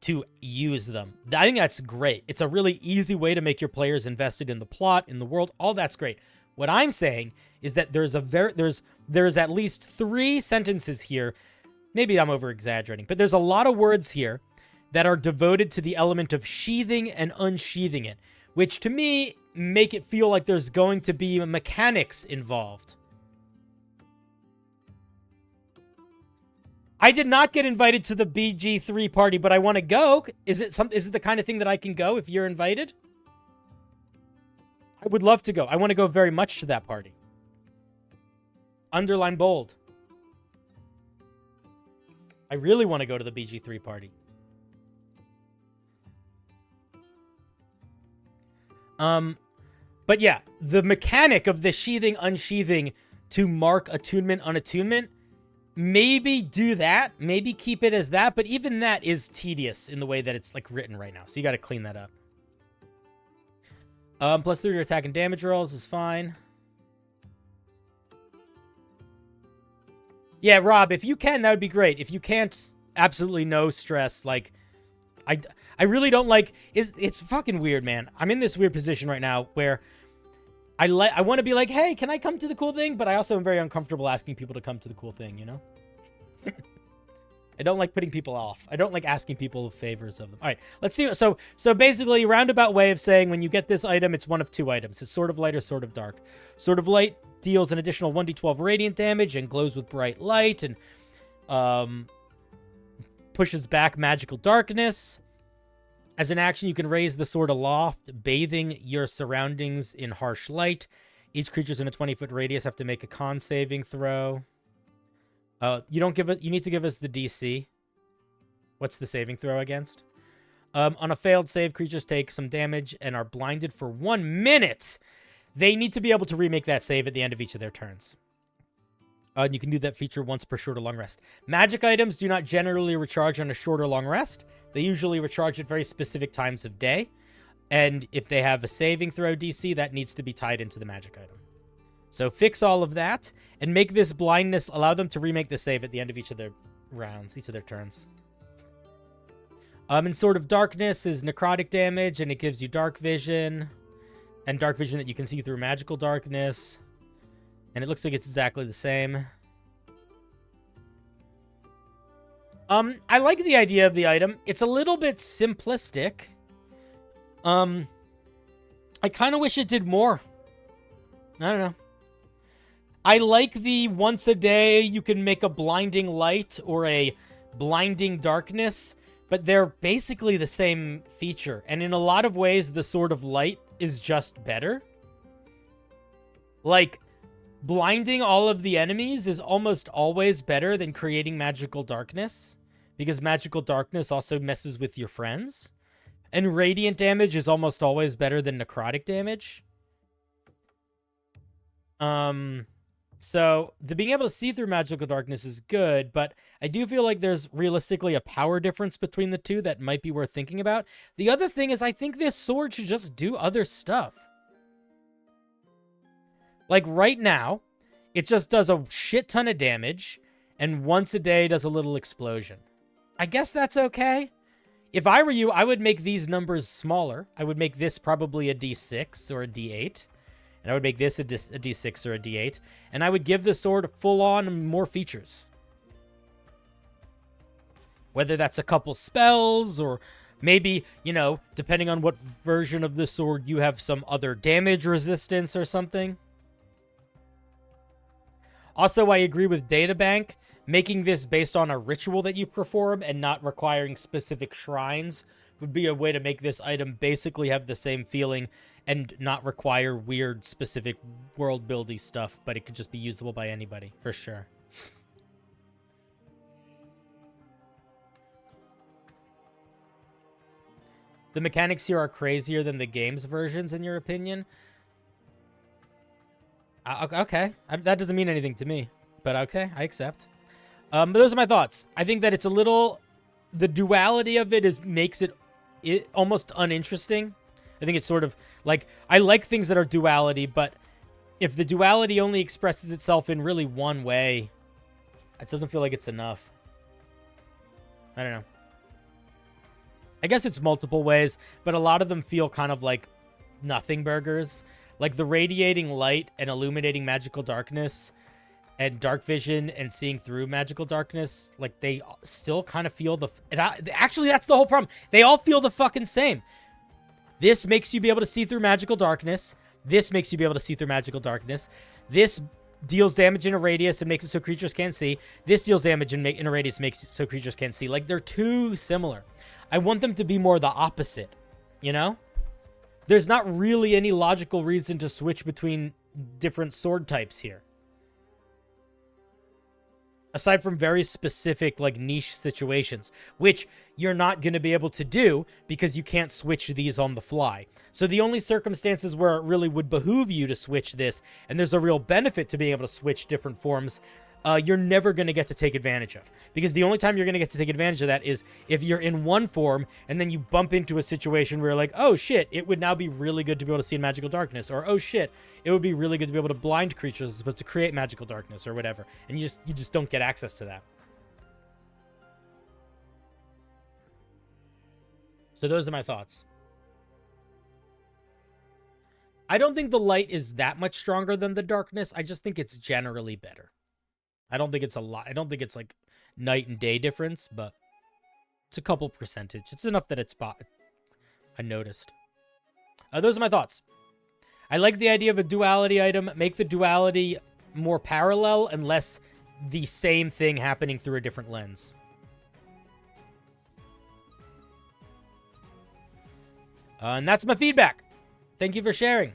to use them. I think that's great. It's a really easy way to make your players invested in the plot, in the world. All that's great. What I'm saying is that there's at least 3 sentences here. Maybe I'm over exaggerating, but there's a lot of words here that are devoted to the element of sheathing and unsheathing it, which to me make it feel like there's going to be mechanics involved. I did not get invited to the BG3 party, but I want to go. Is it the kind of thing that I can go if you're invited? I would love to go. I want to go very much to that party. Underline bold. I really want to go to the BG3 party. But yeah, the mechanic of the sheathing, unsheathing to mark attunement, unattunement, maybe do that. Maybe keep it as that. But even that is tedious in the way that it's like written right now. So you got to clean that up. Plus 3 to attack and damage rolls is fine. Yeah, Rob, if you can, that would be great. If you can't, absolutely no stress. Like, I really don't like... It's fucking weird, man. I'm in this weird position right now where I want to be like, hey, can I come to the cool thing? But I also am very uncomfortable asking people to come to the cool thing, you know? I don't like putting people off. I don't like asking people favors of them. All right, let's see. So basically, roundabout way of saying when you get this item, it's one of 2 items. It's Sword of Light or Sword of Dark. Sword of Light deals an additional 1d12 radiant damage and glows with bright light and pushes back magical darkness. As an action, you can raise the sword aloft, bathing your surroundings in harsh light. Each creature's in a 20-foot radius have to make a con saving throw. You need to give us the DC. What's the saving throw against? On a failed save, creatures take some damage and are blinded for 1 minute. They need to be able to remake that save at the end of each of their turns. And you can do that feature once per short or long rest. Magic items do not generally recharge on a short or long rest. They usually recharge at very specific times of day. And if they have a saving throw DC, that needs to be tied into the magic item. So fix all of that and make this blindness, allow them to remake the save at the end of each of their rounds, each of their turns. And Sword of Darkness is necrotic damage, and it gives you dark vision. And dark vision that you can see through magical darkness. And it looks like it's exactly the same. I like the idea of the item. It's a little bit simplistic. I kind of wish it did more. I don't know. I like the once a day you can make a blinding light or a blinding darkness, but they're basically the same feature. And in a lot of ways, the Sword of Light is just better. Like, blinding all of the enemies is almost always better than creating magical darkness, because magical darkness also messes with your friends. And radiant damage is almost always better than necrotic damage. So the being able to see through magical darkness is good, but I do feel like there's realistically a power difference between the two that might be worth thinking about. The other thing is I think this sword should just do other stuff. Like right now, it just does a shit ton of damage, and once a day does a little explosion. I guess that's okay. If I were you, I would make these numbers smaller. I would make this probably a D6 or a D8. And I would make this a D6 or a D8. And I would give the sword full-on more features. Whether that's a couple spells or maybe, you know, depending on what version of the sword, you have some other damage resistance or something. Also, I agree with Databank. Making this based on a ritual that you perform and not requiring specific shrines would be a way to make this item basically have the same feeling and not require weird specific world building stuff, but it could just be usable by anybody, for sure. The mechanics here are crazier than the game's versions, in your opinion? Okay. That doesn't mean anything to me, but okay, I accept. But those are my thoughts. I think that it's a little... The duality of it makes it almost uninteresting. I think it's sort of like... I like things that are duality, but if the duality only expresses itself in really one way, it doesn't feel like it's enough. I don't know. I guess it's multiple ways, but a lot of them feel kind of like nothing burgers. Like the radiating light and illuminating magical darkness and dark vision and seeing through magical darkness, like they still kind of feel actually, that's the whole problem. They all feel the fucking same. This makes you be able to see through magical darkness. This makes you be able to see through magical darkness. This deals damage in a radius and makes it so creatures can't see. This deals damage in a radius, makes it so creatures can't see. Like, they're too similar. I want them to be more the opposite, you know? There's not really any logical reason to switch between different sword types here. Aside from very specific, like, niche situations, which you're not going to be able to do because you can't switch these on the fly. So the only circumstances where it really would behoove you to switch this, and there's a real benefit to being able to switch different forms, you're never going to get to take advantage of. Because the only time you're going to get to take advantage of that is if you're in one form, and then you bump into a situation where you're like, oh shit, it would now be really good to be able to see in magical darkness, or oh shit, it would be really good to be able to blind creatures as opposed to create magical darkness, or whatever. And you just don't get access to that. So those are my thoughts. I don't think the light is that much stronger than the darkness. I just think it's generally better. I don't think it's a lot. I don't think it's like night and day difference, but it's a couple percentage. It's enough that it's I noticed. Those are my thoughts. I like the idea of a duality item. Make the duality more parallel and less the same thing happening through a different lens. And that's my feedback. Thank you for sharing.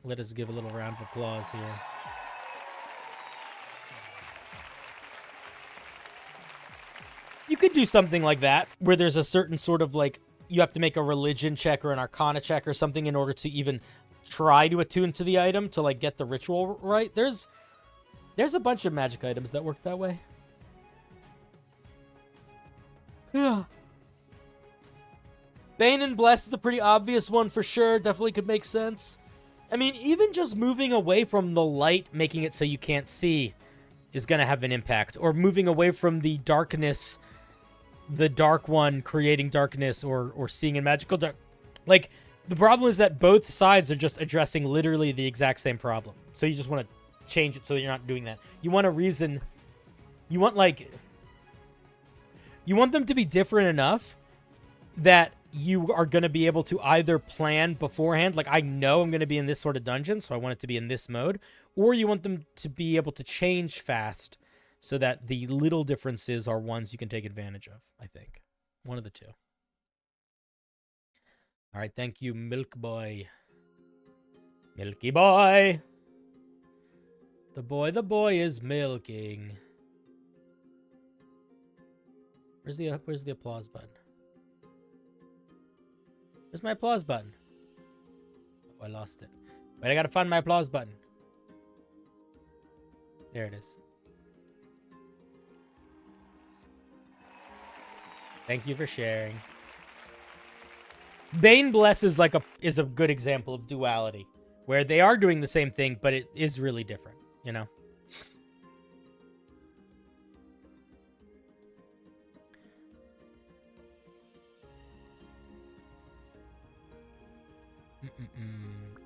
Let us give a little round of applause here. could do something like that, where there's a certain sort of like, you have to make a religion check or an arcana check or something in order to even try to attune to the item to like get the ritual right. There's a bunch of magic items that work that way. Yeah. Bane and Bless is a pretty obvious one for sure. Definitely could make sense. I mean, even just moving away from the light, making it so you can't see, is going to have an impact. Or moving away from the darkness, the dark one creating darkness, or seeing in magical dark. Like, the problem is that both sides are just addressing literally the exact same problem. So you just want to change it so you're not doing that. You want a reason. You want, like... You want them to be different enough that you are going to be able to either plan beforehand, like I know I'm going to be in this sort of dungeon, so I want it to be in this mode, or you want them to be able to change fast so that the little differences are ones you can take advantage of, I think. One of the two. All right, thank you, Milk Boy. Milky Boy. The boy is milking. Where's the applause button? Where's my applause button? Oh, I lost it. Wait, I gotta find my applause button. There it is. Thank you for sharing. Bane Bless is like is a good example of duality, where they are doing the same thing, but it is really different, you know?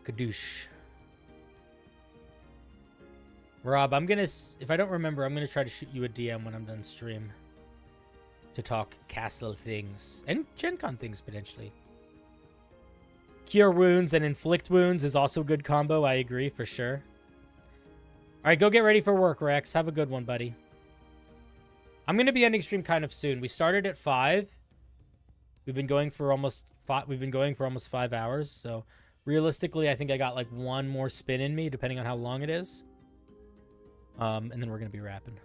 Kadoosh. Rob, I'm gonna, if I don't remember, I'm gonna try to shoot you a DM when I'm done stream to talk castle things and Gen Con things potentially. Cure wounds and inflict wounds is also a good combo. I agree for sure. All right, go get ready for work, Rex. Have a good one, buddy. I'm gonna be ending stream kind of soon. We started at 5. We've been going for almost 5 hours, so realistically, I think I got like one more spin in me, depending on how long it is. And then we're gonna be wrapping.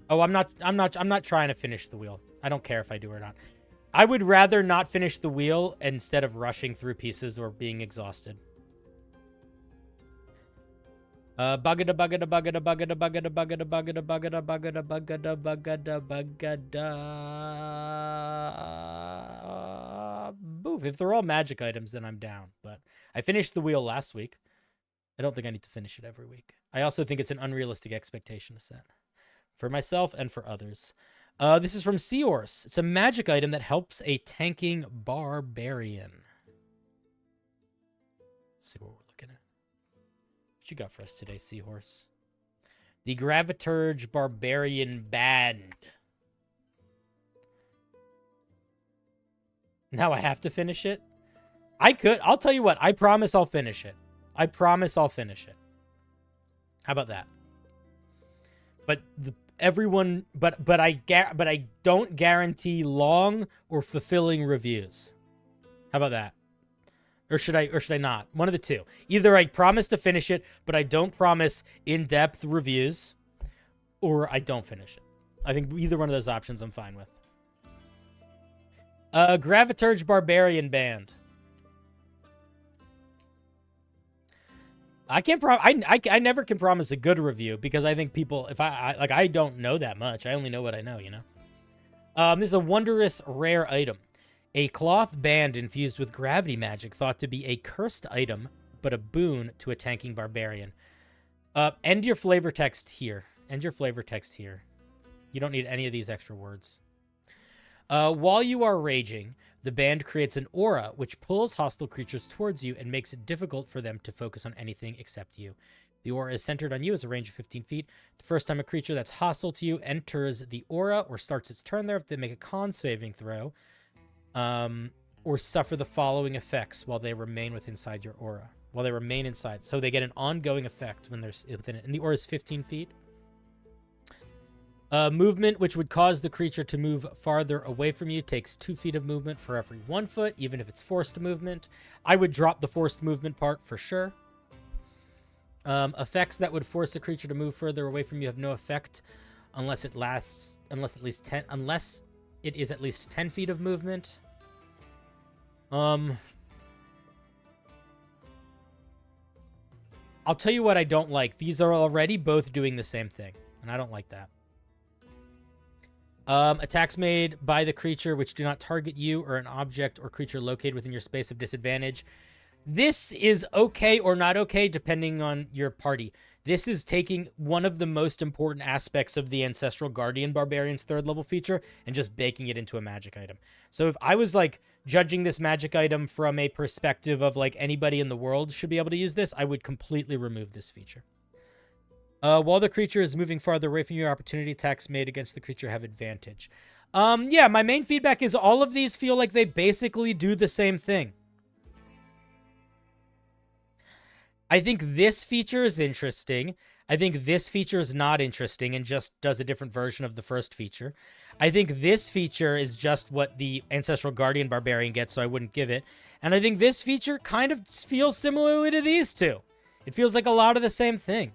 Oh, I'm not trying to finish the wheel. I don't care if I do or not. I would rather not finish the wheel instead of rushing through pieces or being exhausted. Bugada bugada bugada bugada bugada bugada bugada bugada bugada bugada bugada bugada. Boof. If they're all magic items, then I'm down. But I finished the wheel last week. I don't think I need to finish it every week. I also think it's an unrealistic expectation to set for myself and for others. This is from Seahorse. It's a magic item that helps a tanking barbarian. Let's see what we're looking at. What you got for us today, Seahorse? The Graviturge Barbarian Band. Now I have to finish it? I could. I'll tell you what. I promise I'll finish it. I promise I'll finish it. How about that? But but I don't guarantee long or fulfilling reviews. How about that? Or should I not? One of the two. Either I promise to finish it, but I don't promise in-depth reviews, or I don't finish it. I think either one of those options I'm fine with. Graviturge Barbarian Band. I can't I never can promise a good review because I think people, if I don't know that much. I only know what I know, you know. This is a wondrous rare item. A cloth band infused with gravity magic thought to be a cursed item, but a boon to a tanking barbarian. End your flavor text here. End your flavor text here. You don't need any of these extra words. While you are raging, the band creates an aura which pulls hostile creatures towards you and makes it difficult for them to focus on anything except you. The aura is centered on you as a range of 15 feet. The first time a creature that's hostile to you enters the aura or starts its turn there, they make a con saving throw, or suffer the following effects while they remain inside your aura. While they remain inside. So they get an ongoing effect when they're within it. And the aura is 15 feet. Movement, which would cause the creature to move farther away from you, takes 2 feet of movement for every 1 foot, even if it's forced movement. I would drop the forced movement part for sure. Effects that would force the creature to move further away from you have no effect unless it is at least 10 feet of movement. I'll tell you what I don't like. These are already both doing the same thing, and I don't like that. Attacks made by the creature which do not target you or an object or creature located within your space of disadvantage. This is okay or not okay depending on your party. This is taking one of the most important aspects of the Ancestral Guardian Barbarian's 3rd level feature and just baking it into a magic item. So if I was like judging this magic item from a perspective of like anybody in the world should be able to use this, I would completely remove this feature. While the creature is moving farther away from you, opportunity attacks made against the creature have advantage. Yeah, my main feedback is all of these feel like they basically do the same thing. I think this feature is interesting. I think this feature is not interesting and just does a different version of the first feature. I think this feature is just what the Ancestral Guardian Barbarian gets, so I wouldn't give it. And I think this feature kind of feels similarly to these two. It feels like a lot of the same thing.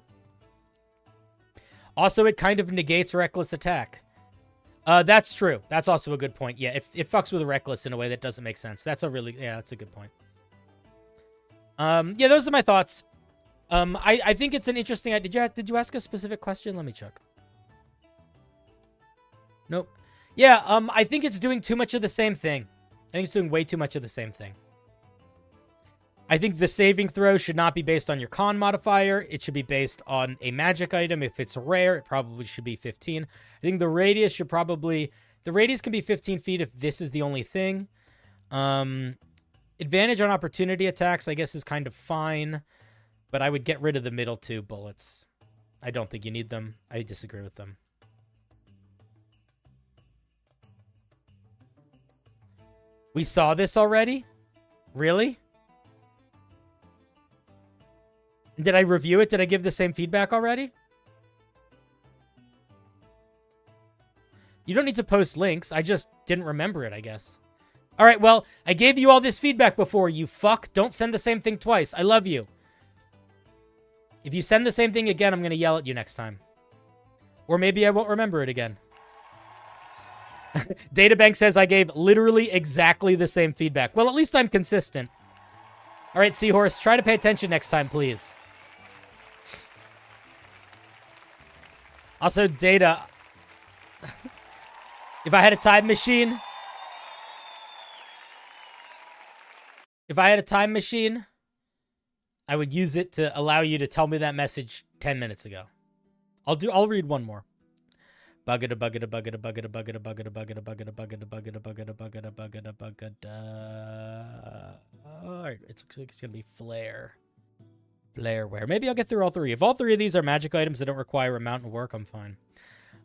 Also, it kind of negates reckless attack. That's true. That's also a good point. Yeah, it fucks with reckless in a way that doesn't make sense. That's a good point. Yeah, those are my thoughts. I think it's an interesting... Did you ask a specific question? Let me check. Nope. Yeah, I think it's doing too much of the same thing. I think it's doing way too much of the same thing. I think the saving throw should not be based on your con modifier. It should be based on a magic item. If it's rare, it probably should be 15. I think the radius should probably... The radius can be 15 feet if this is the only thing. Advantage on opportunity attacks, I guess, is kind of fine. But I would get rid of the middle 2 bullets. I don't think you need them. I disagree with them. We saw this already? Really? Did I review it? Did I give the same feedback already? You don't need to post links. I just didn't remember it, I guess. All right, well, I gave you all this feedback before, you fuck. Don't send the same thing twice. I love you. If you send the same thing again, I'm going to yell at you next time. Or maybe I won't remember it again. Databank says I gave literally exactly the same feedback. Well, at least I'm consistent. All right, Seahorse, try to pay attention next time, please. Also, Data... If I had a time machine... I would use it to allow you to tell me that message 10 minutes ago. I'll read one more. Buggada buggada buggada buggada buggada buggada buggada buggada buggada buggada buggada buggada buggada buggada. Alright, it looks like it's gonna be flare. Flareware. Maybe I'll get through all 3. If all 3 of these are magic items that don't require a mountain work, I'm fine.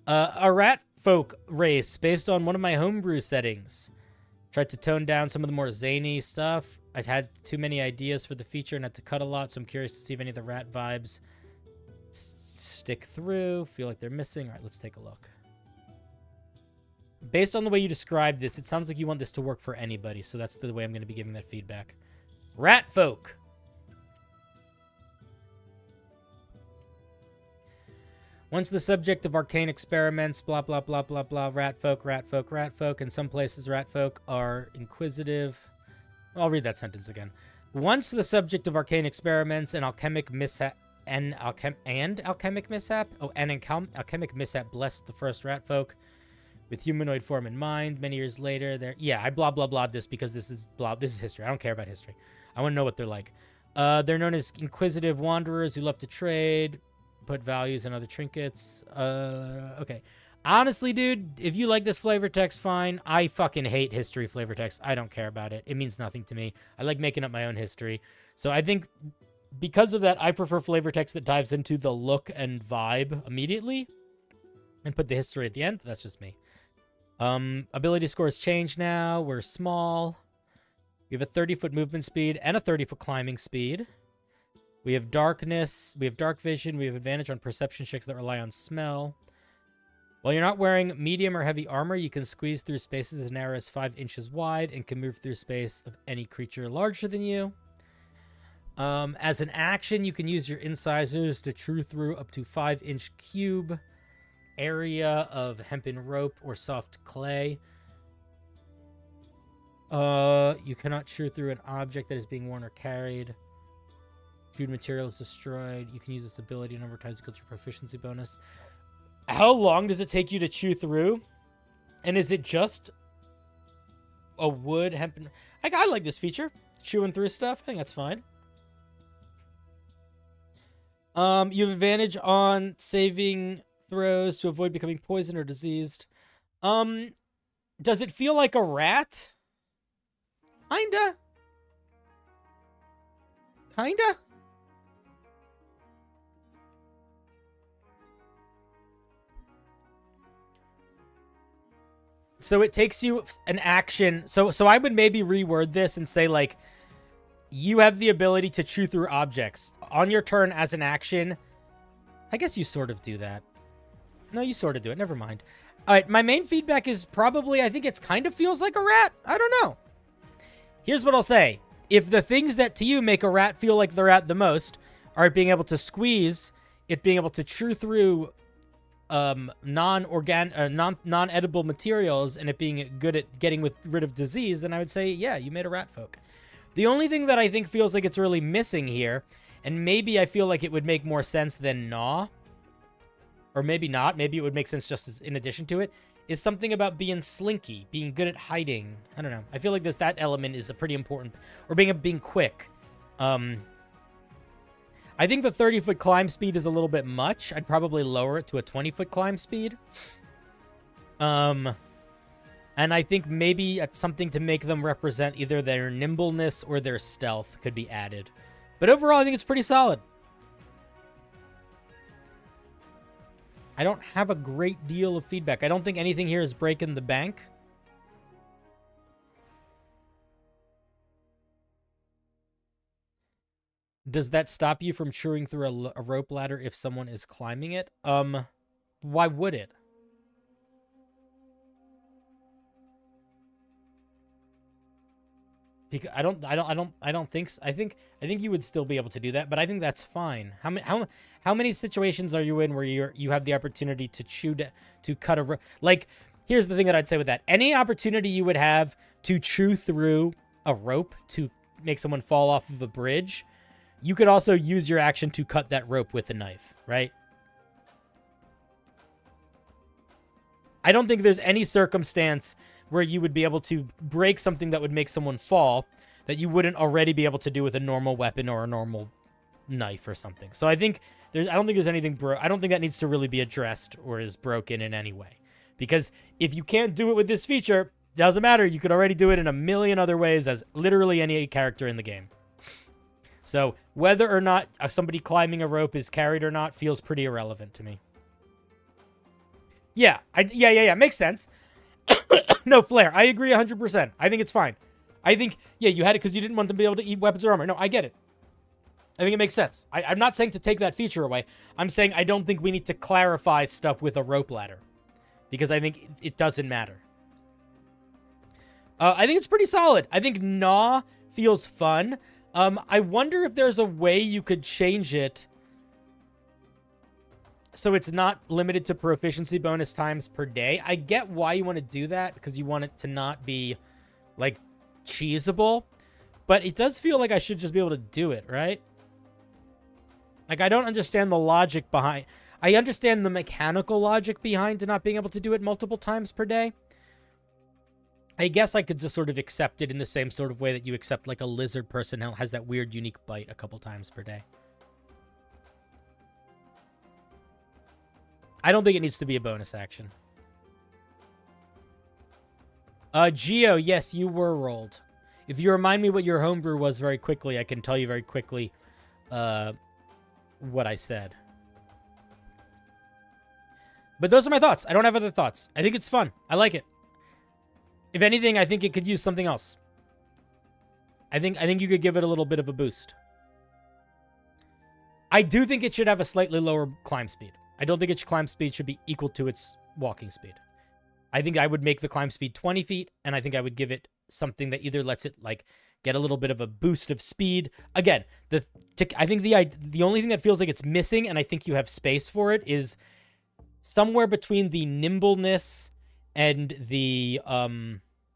A rat folk race based on one of my homebrew settings. Tried to tone down some of the more zany stuff. I had too many ideas for the feature and had to cut a lot, so I'm curious to see if any of the rat vibes stick through. Feel like they're missing. All right, let's take a look. Based on the way you described this, it sounds like you want this to work for anybody, so that's the way I'm going to be giving that feedback. Rat folk. Once the subject of arcane experiments, blah, blah, blah, blah, blah, rat folk, rat folk, rat folk. In some places, rat folk are inquisitive. I'll read that sentence again. Once the subject of arcane experiments and alchemic mishap alchemic mishap blessed the first rat folk with humanoid form in mind. Many years later, I blah blah blah this because this is history. I don't care about history. I want to know what they're like. They're known as inquisitive wanderers who love to trade, put values in other trinkets. Okay. Honestly, dude, if you like this flavor text, fine. I fucking hate history flavor text. I don't care about it. It means nothing to me. I like making up my own history. So I think because of that, I prefer flavor text that dives into the look and vibe immediately and put the history at the end. That's just me. Ability scores change now. We're small. We have a 30-foot movement speed and a 30-foot climbing speed. We have darkness. We have dark vision. We have advantage on perception checks that rely on smell. While you're not wearing medium or heavy armor, you can squeeze through spaces as narrow as 5 inches wide and can move through space of any creature larger than you. As an action, you can use your incisors to chew through up to 5-inch cube area of hempen rope or soft clay. You cannot chew through an object that is being worn or carried. Chewed material is destroyed. You can use this ability a number of times equal to your proficiency bonus. How long does it take you to chew through? And is it just a wood hempen? I like this feature. Chewing through stuff. I think that's fine. You have advantage on saving throws to avoid becoming poisoned or diseased. Does it feel like a rat? Kinda? So it takes you an action. So I would maybe reword this and say, like, you have the ability to chew through objects. On your turn as an action, I guess you sort of do that. No, you sort of do it. Never mind. All right, my main feedback is probably, I think it kind of feels like a rat. I don't know. Here's what I'll say. If the things that to you make a rat feel like the rat the most are being able to squeeze, it being able to chew through non-edible materials, and it being good at getting rid of disease, then I would say, yeah, you made a rat folk. The only thing that I think feels like it's really missing here, and maybe I feel like it would make more sense than gnaw, or maybe not, maybe it would make sense just as in addition to it, is something about being slinky, being good at hiding. I don't know. I feel like that element is a pretty important, or being quick. I think the 30-foot climb speed is a little bit much. I'd probably lower it to a 20-foot climb speed. And I think maybe something to make them represent either their nimbleness or their stealth could be added. But overall, I think it's pretty solid. I don't have a great deal of feedback. I don't think anything here is breaking the bank. Does that stop you from chewing through a rope ladder if someone is climbing it? Why would it? Because I don't think so. I think you would still be able to do that, but I think that's fine. How many situations are you in where you have the opportunity to cut a rope? Like, here's the thing that I'd say with that. Any opportunity you would have to chew through a rope to make someone fall off of a bridge, you could also use your action to cut that rope with a knife, right? I don't think there's any circumstance where you would be able to break something that would make someone fall that you wouldn't already be able to do with a normal weapon or a normal knife or something. So I don't think there's anything I don't think that needs to really be addressed or is broken in any way. Because if you can't do it with this feature, doesn't matter. You could already do it in a million other ways as literally any character in the game. So whether or not somebody climbing a rope is carried or not feels pretty irrelevant to me. Yeah. Makes sense. No, Flair, I agree 100%. I think it's fine. I think, yeah, you had it because you didn't want them to be able to eat weapons or armor. No, I get it. I think it makes sense. I'm not saying to take that feature away. I'm saying I don't think we need to clarify stuff with a rope ladder. Because I think it doesn't matter. I think it's pretty solid. I think Gnaw feels fun. I wonder if there's a way you could change it so it's not limited to proficiency bonus times per day. I get why you want to do that, because you want it to not be, like, cheesable. But it does feel like I should just be able to do it, right? Like, I don't understand the logic behind... I understand the mechanical logic behind to not being able to do it multiple times per day. I guess I could just sort of accept it in the same sort of way that you accept, like, a lizard person who has that weird, unique bite a couple times per day. I don't think it needs to be a bonus action. Geo, yes, you were rolled. If you remind me what your homebrew was very quickly, I can tell you very quickly what I said. But those are my thoughts. I don't have other thoughts. I think it's fun. I like it. If anything, I think it could use something else. I think you could give it a little bit of a boost. I do think it should have a slightly lower climb speed. I don't think its climb speed should be equal to its walking speed. I think I would make the climb speed 20 feet, and I think I would give it something that either lets it, like, get a little bit of a boost of speed. Again, I think the only thing that feels like it's missing, and I think you have space for it, is somewhere between the nimbleness and the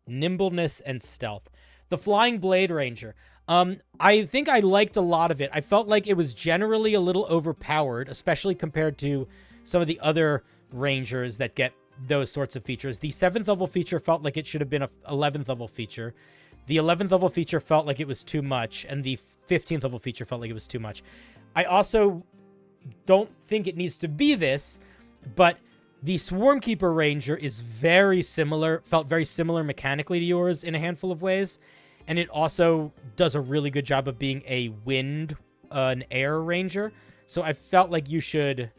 nimbleness and stealth. The Flying Blade Ranger. I think I liked a lot of it. I felt like it was generally a little overpowered, especially compared to some of the other Rangers that get those sorts of features. The 7th level feature felt like it should have been a 11th level feature. The 11th level feature felt like it was too much, and the 15th level feature felt like it was too much. I also don't think it needs to be this, but the Swarmkeeper Ranger is very similar, felt very similar mechanically to yours in a handful of ways, and it also does a really good job of being a wind, an air ranger. So I felt like you should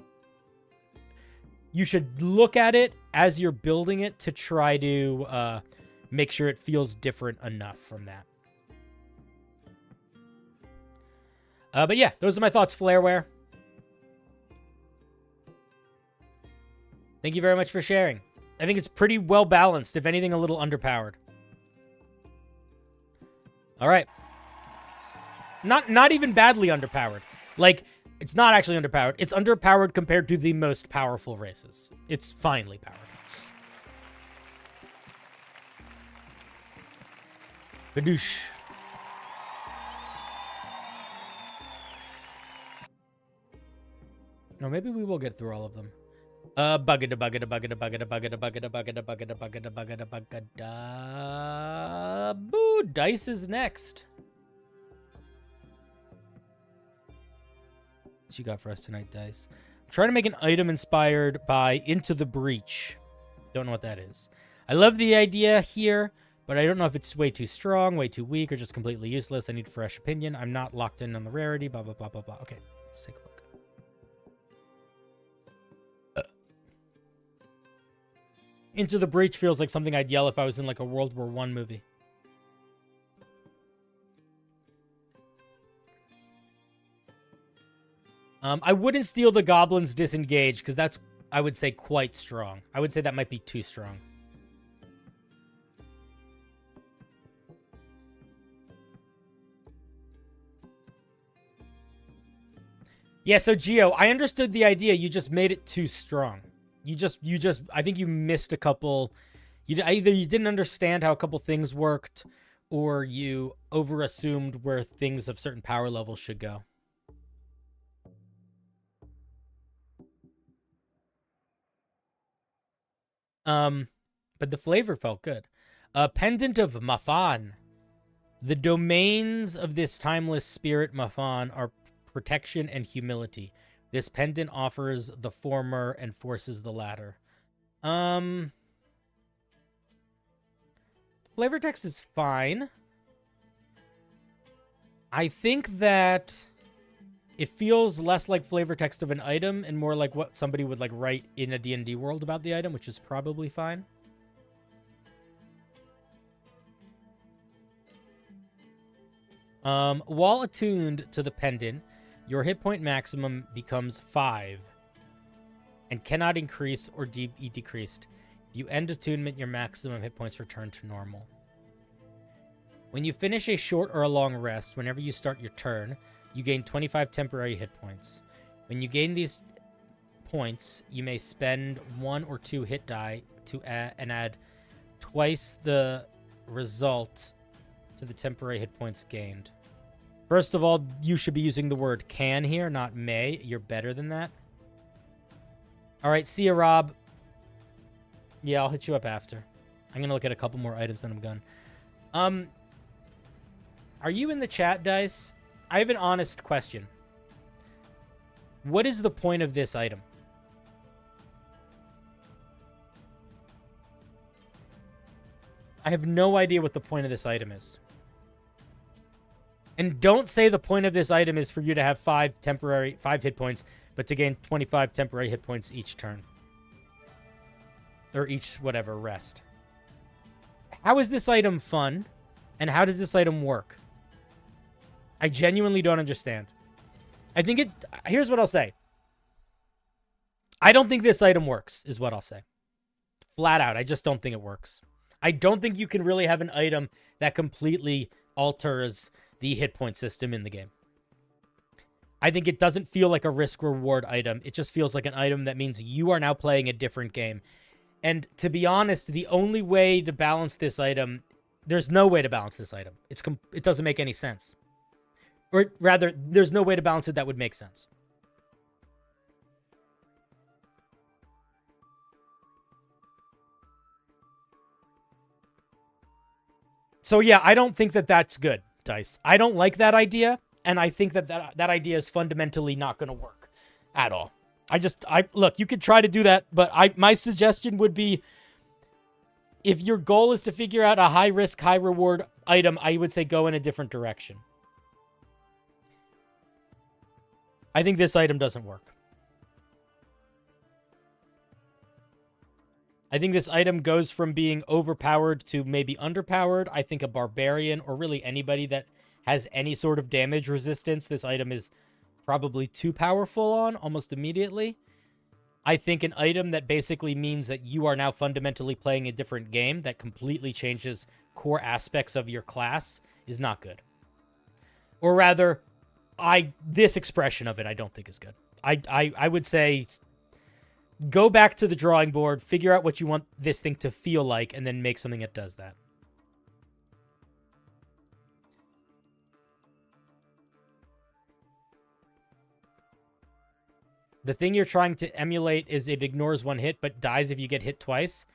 look at it as you're building it to try to make sure it feels different enough from that. But yeah, those are my thoughts, Flareware. Thank you very much for sharing. I think it's pretty well balanced, if anything, a little underpowered. All right. Not even badly underpowered. Like, it's not actually underpowered. It's underpowered compared to the most powerful races. It's finely powered. Badoosh. No, maybe we will get through all of them. Bugga Boo, Dice is next. What you got for us tonight, Dice? I'm trying to make an item inspired by Into the Breach. Don't know what that is. I love the idea here, but I don't know if it's way too strong, way too weak, or just completely useless. I need a fresh opinion. I'm not locked in on the rarity, blah, blah, blah, blah, blah. Okay, let's take a look. Into the Breach feels like something I'd yell if I was in like a World War I movie. I wouldn't steal the Goblin's Disengage because that's, I would say, quite strong. I would say that might be too strong. Yeah, so Gio, I understood the idea. You just made it too strong. You just, I think you missed a couple. Either you didn't understand how a couple things worked, or you overassumed where things of certain power levels should go. But the flavor felt good. Pendant of Mafan. The domains of this timeless spirit Mafan are protection and humility. This pendant offers the former and forces the latter. Flavor text is fine. I think that it feels less like flavor text of an item and more like what somebody would like write in a D&D world about the item, which is probably fine. While attuned to the pendant, your hit point maximum becomes 5 and cannot increase or be decreased. If you end attunement, your maximum hit points return to normal. When you finish a short or a long rest, whenever you start your turn, you gain 25 temporary hit points. When you gain these points, you may spend 1 or 2 hit die to add twice the result to the temporary hit points gained. First of all, you should be using the word can here, not may. You're better than that. All right, see ya, Rob. Yeah, I'll hit you up after. I'm going to look at a couple more items and I'm done. Are you in the chat, Dice? I have an honest question. What is the point of this item? I have no idea what the point of this item is. And don't say the point of this item is for you to have 5 hit points, but to gain 25 temporary hit points each turn. Or each, whatever, rest. How is this item fun? And how does this item work? I genuinely don't understand. I think it... Here's what I'll say. I don't think this item works, is what I'll say. Flat out, I just don't think it works. I don't think you can really have an item that completely alters the hit point system in the game. I think it doesn't feel like a risk-reward item. It just feels like an item that means you are now playing a different game. And to be honest, the only way to balance this item... There's no way to balance this item. It doesn't make any sense. Or rather, there's no way to balance it that would make sense. So yeah, I don't think that that's good, Dice. I don't like that idea, and I think that that idea is fundamentally not going to work at all. Look, you could try to do that, but my suggestion would be, if your goal is to figure out a high-risk, high-reward item, I would say go in a different direction. I think this item doesn't work. I think this item goes from being overpowered to maybe underpowered. I think a Barbarian, or really anybody that has any sort of damage resistance, this item is probably too powerful on almost immediately. I think an item that basically means that you are now fundamentally playing a different game that completely changes core aspects of your class is not good. Or rather, this expression of it I don't think is good. I would say go back to the drawing board, figure out what you want this thing to feel like, and then make something that does that. The thing you're trying to emulate is it ignores one hit but dies if you get hit twice.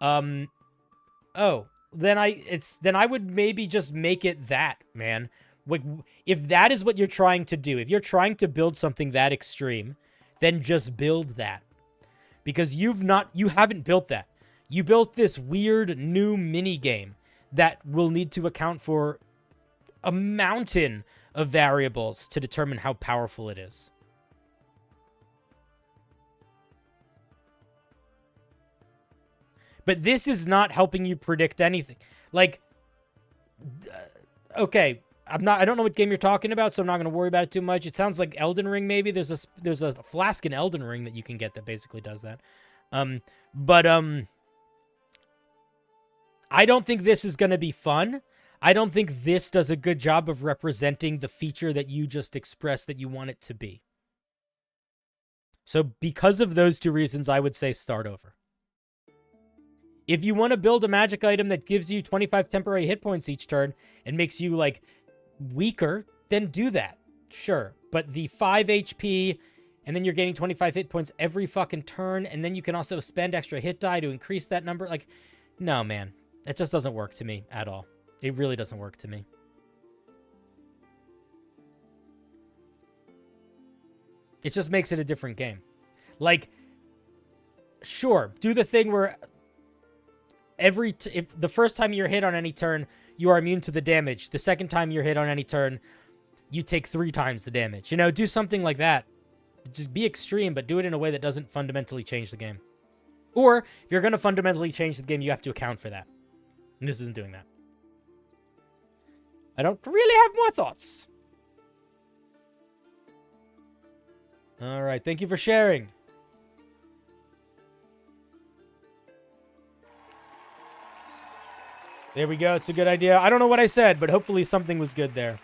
Then I would maybe just make it that, man. Like, if that is what you're trying to do, if you're trying to build something that extreme, then just build that. Because you haven't built that. You built this weird new mini game that will need to account for a mountain of variables to determine how powerful it is. But this is not helping you predict anything. Like, okay, I don't know what game you're talking about, so I'm not going to worry about it too much. It sounds like Elden Ring, maybe. There's a flask in Elden Ring that you can get that basically does that. I don't think this is going to be fun. I don't think this does a good job of representing the feature that you just expressed that you want it to be. So because of those two reasons, I would say start over. If you want to build a magic item that gives you 25 temporary hit points each turn and makes you, like, weaker, then do that. Sure. But the 5 HP, and then you're gaining 25 hit points every fucking turn, and then you can also spend extra hit die to increase that number. Like, no, man. It just doesn't work to me at all. It really doesn't work to me. It just makes it a different game. Like, sure, do the thing where... if the first time you're hit on any turn, you are immune to the damage. The second time you're hit on any turn, you take 3 times the damage. You know, do something like that. Just be extreme, but do it in a way that doesn't fundamentally change the game. Or, if you're going to fundamentally change the game, you have to account for that. And this isn't doing that. I don't really have more thoughts. Alright, thank you for sharing. There we go. It's a good idea. I don't know what I said, but hopefully something was good there.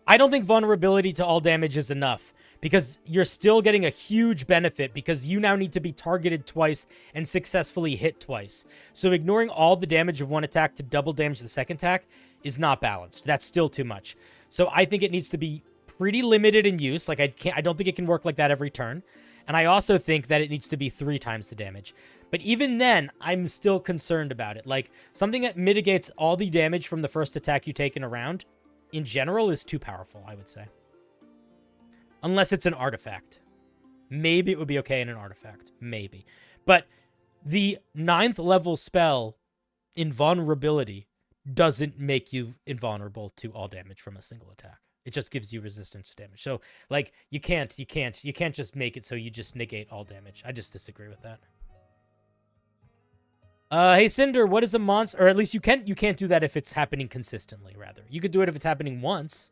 I don't think vulnerability to all damage is enough, because you're still getting a huge benefit because you now need to be targeted twice and successfully hit twice. So ignoring all the damage of one attack to double damage the second attack is not balanced. That's still too much. So I think it needs to be pretty limited in use. Like, I don't think it can work like that every turn. And I also think that it needs to be 3 times the damage. But even then, I'm still concerned about it. Like, something that mitigates all the damage from the first attack you take in a round, in general, is too powerful, I would say. Unless it's an artifact. Maybe it would be okay in an artifact. Maybe. But the 9th level spell, Invulnerability, doesn't make you invulnerable to all damage from a single attack. It just gives you resistance to damage. So, like, you can't just make it so you just negate all damage. I just disagree with that. Hey Cinder, what is a monster? Or at least you can't do that if it's happening consistently, rather. You could do it if it's happening once.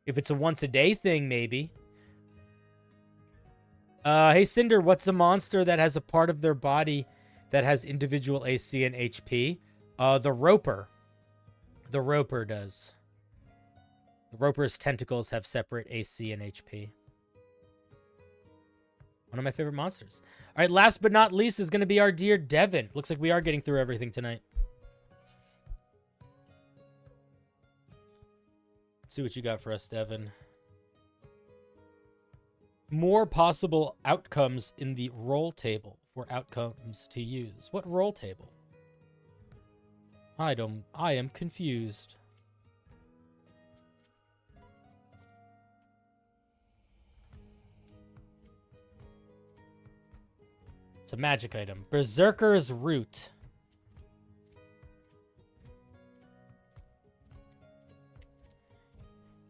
If it's a once a day thing, maybe. Hey Cinder, what's a monster that has a part of their body that has individual AC and HP? The Roper. The Roper does. The Roper's tentacles have separate AC and HP. One of my favorite monsters. All right, last but not least is going to be our dear Devin. Looks like we are getting through everything tonight. Let's see what you got for us, Devin. More possible outcomes in the roll table for outcomes to use. What roll table? I am confused. It's a magic item. Berserker's Root.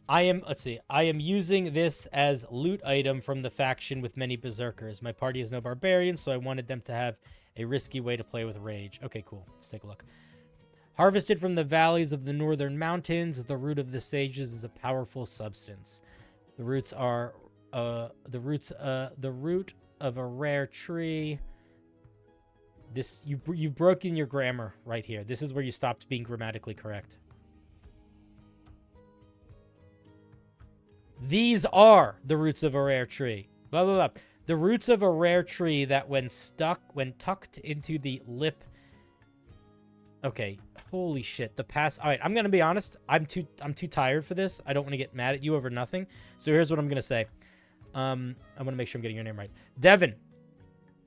Let's see. I am using this as loot item from the faction with many berserkers. My party has no barbarians, so I wanted them to have a risky way to play with rage. Okay, cool. Let's take a look. Harvested from the valleys of the northern mountains, the root of the sages is a powerful substance. The roots are the root of a rare tree. This you've broken your grammar right here. This is where you stopped being grammatically correct. These are the roots of a rare tree. Blah, blah, blah. The roots of a rare tree that when tucked into the lip. Okay, holy shit. All right, I'm going to be honest. I'm too tired for this. I don't want to get mad at you over nothing. So here's what I'm going to say. I want to make sure I'm getting your name right. Devin,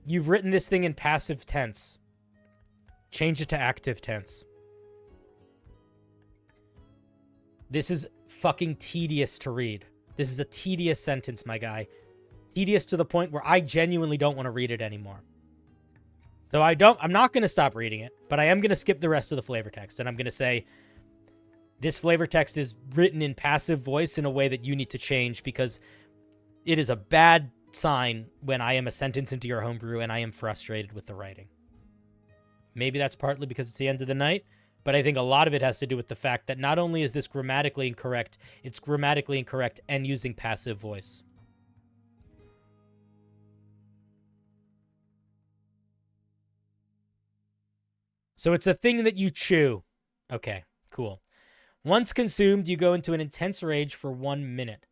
you've written this thing in passive tense. Change it to active tense. This is fucking tedious to read. This is a tedious sentence, my guy. Tedious to the point where I genuinely don't want to read it anymore. So I'm not going to stop reading it, but I am going to skip the rest of the flavor text. And I'm going to say, this flavor text is written in passive voice in a way that you need to change because it is a bad sign when I am a sentence into your homebrew and I am frustrated with the writing. Maybe that's partly because it's the end of the night, but I think a lot of it has to do with the fact that not only is this grammatically incorrect, it's grammatically incorrect and using passive voice. So it's a thing that you chew. Okay, cool. Once consumed, you go into an intense rage for 1 minute.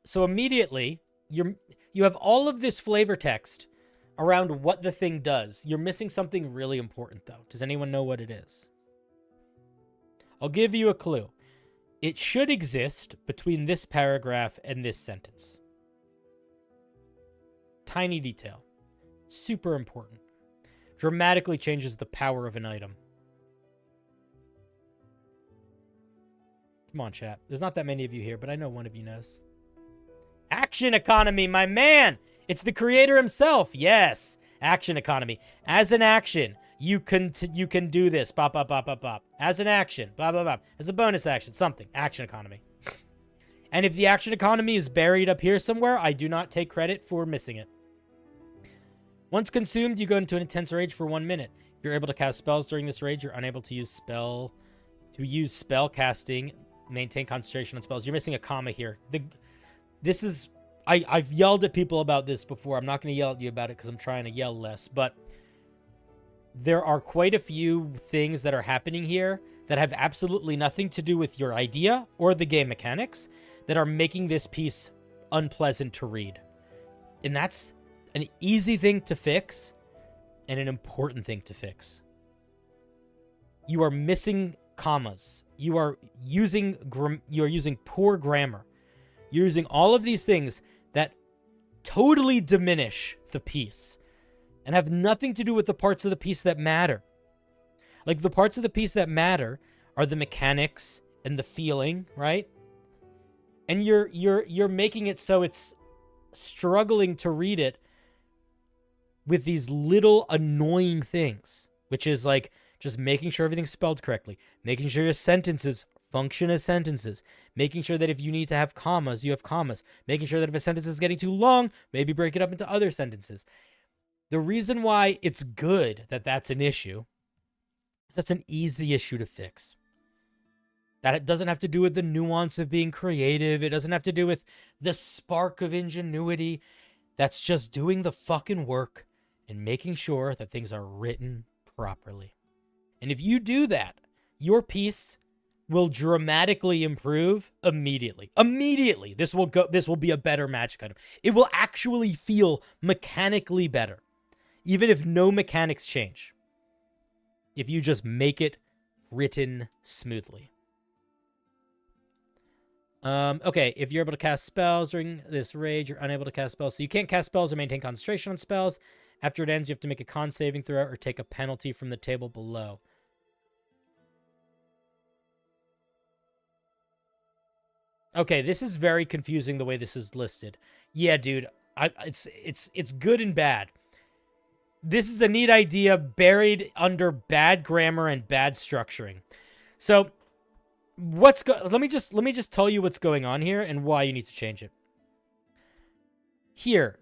So immediately, you have all of this flavor text around what the thing does. You're missing something really important, though. Does anyone know what it is? I'll give you a clue. It should exist between this paragraph and this sentence. Tiny detail. Super important. Dramatically changes the power of an item. Come on, chat. There's not that many of you here, but I know one of you knows. Action economy, my man! It's the creator himself. Yes, action economy. As an action, you can do this. Bop, bop, bop, bop, bop. As an action, blah, blah, blah. As a bonus action, something. Action economy. And if the action economy is buried up here somewhere, I do not take credit for missing it. Once consumed, you go into an intense rage for 1 minute. If you're able to cast spells during this rage, you're unable to use spell casting, maintain concentration on spells. You're missing a comma here. I've yelled at people about this before. I'm not going to yell at you about it because I'm trying to yell less. But there are quite a few things that are happening here that have absolutely nothing to do with your idea or the game mechanics that are making this piece unpleasant to read. And that's an easy thing to fix and an important thing to fix. You are missing commas. You are using poor grammar. You're using all of these things that totally diminish the piece and have nothing to do with the parts of the piece that matter. Like, the parts of the piece that matter are the mechanics and the feeling, right? And you're making it so it's struggling to read it with these little annoying things, which is like just making sure everything's spelled correctly, making sure your sentences function as sentences, making sure that if you need to have commas, you have commas, making sure that if a sentence is getting too long, maybe break it up into other sentences. The reason why it's good that that's an issue is that's an easy issue to fix. That it doesn't have to do with the nuance of being creative. It doesn't have to do with the spark of ingenuity. That's just doing the fucking work and making sure that things are written properly. And if you do that, your piece will dramatically improve immediately. Immediately. This will be a better magic item. It will actually feel mechanically better, even if no mechanics change. If you just make it written smoothly. Okay, if you're able to cast spells during this rage, you're unable to cast spells. So you can't cast spells or maintain concentration on spells. After it ends, you have to make a con saving throw or take a penalty from the table below. Okay, this is very confusing the way this is listed. Yeah, dude, it's good and bad. This is a neat idea buried under bad grammar and bad structuring. So, let me just tell you what's going on here and why you need to change it. Here,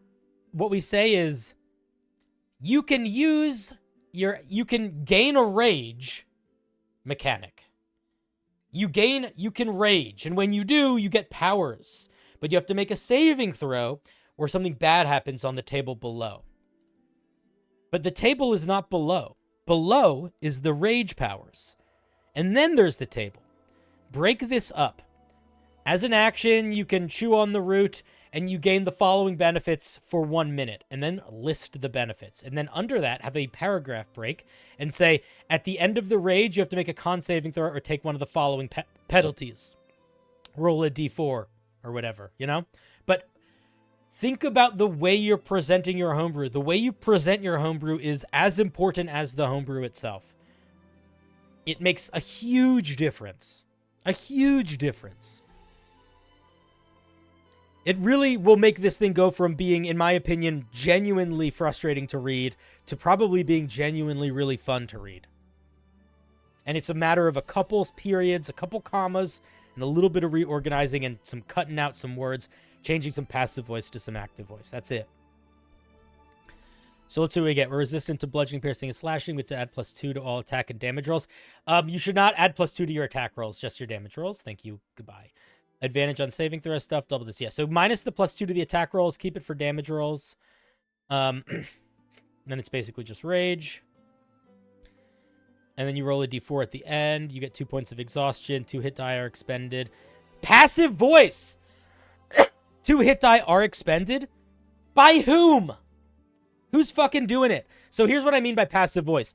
what we say is you can gain a rage mechanic. You can rage, and when you do, you get powers. But you have to make a saving throw or something bad happens on the table below. But the table is not below. Below is the rage powers. And then there's the table. Break this up. As an action, you can chew on the root, and you gain the following benefits for 1 minute, and then list the benefits. And then under that, have a paragraph break, and say, at the end of the rage, you have to make a con saving throw or take one of the following penalties. Roll a d4, or whatever, you know? But think about the way you're presenting your homebrew. The way you present your homebrew is as important as the homebrew itself. It makes a huge difference. A huge difference. It really will make this thing go from being, in my opinion, genuinely frustrating to read to probably being genuinely really fun to read. And it's a matter of a couple periods, a couple commas, and a little bit of reorganizing and some cutting out some words, changing some passive voice to some active voice. That's it. So let's see what we get. We're resistant to bludgeoning, piercing, and slashing. We have to add +2 to all attack and damage rolls. You should not add +2 to your attack rolls, just your damage rolls. Thank you. Goodbye. Advantage on saving throw stuff, double this. Yeah, so minus the +2 to the attack rolls, keep it for damage rolls. Then it's basically just rage. And then you roll a d4 at the end. You get 2 points of exhaustion. 2 hit die are expended. Passive voice! 2 hit die are expended? By whom? Who's fucking doing it? So here's what I mean by passive voice.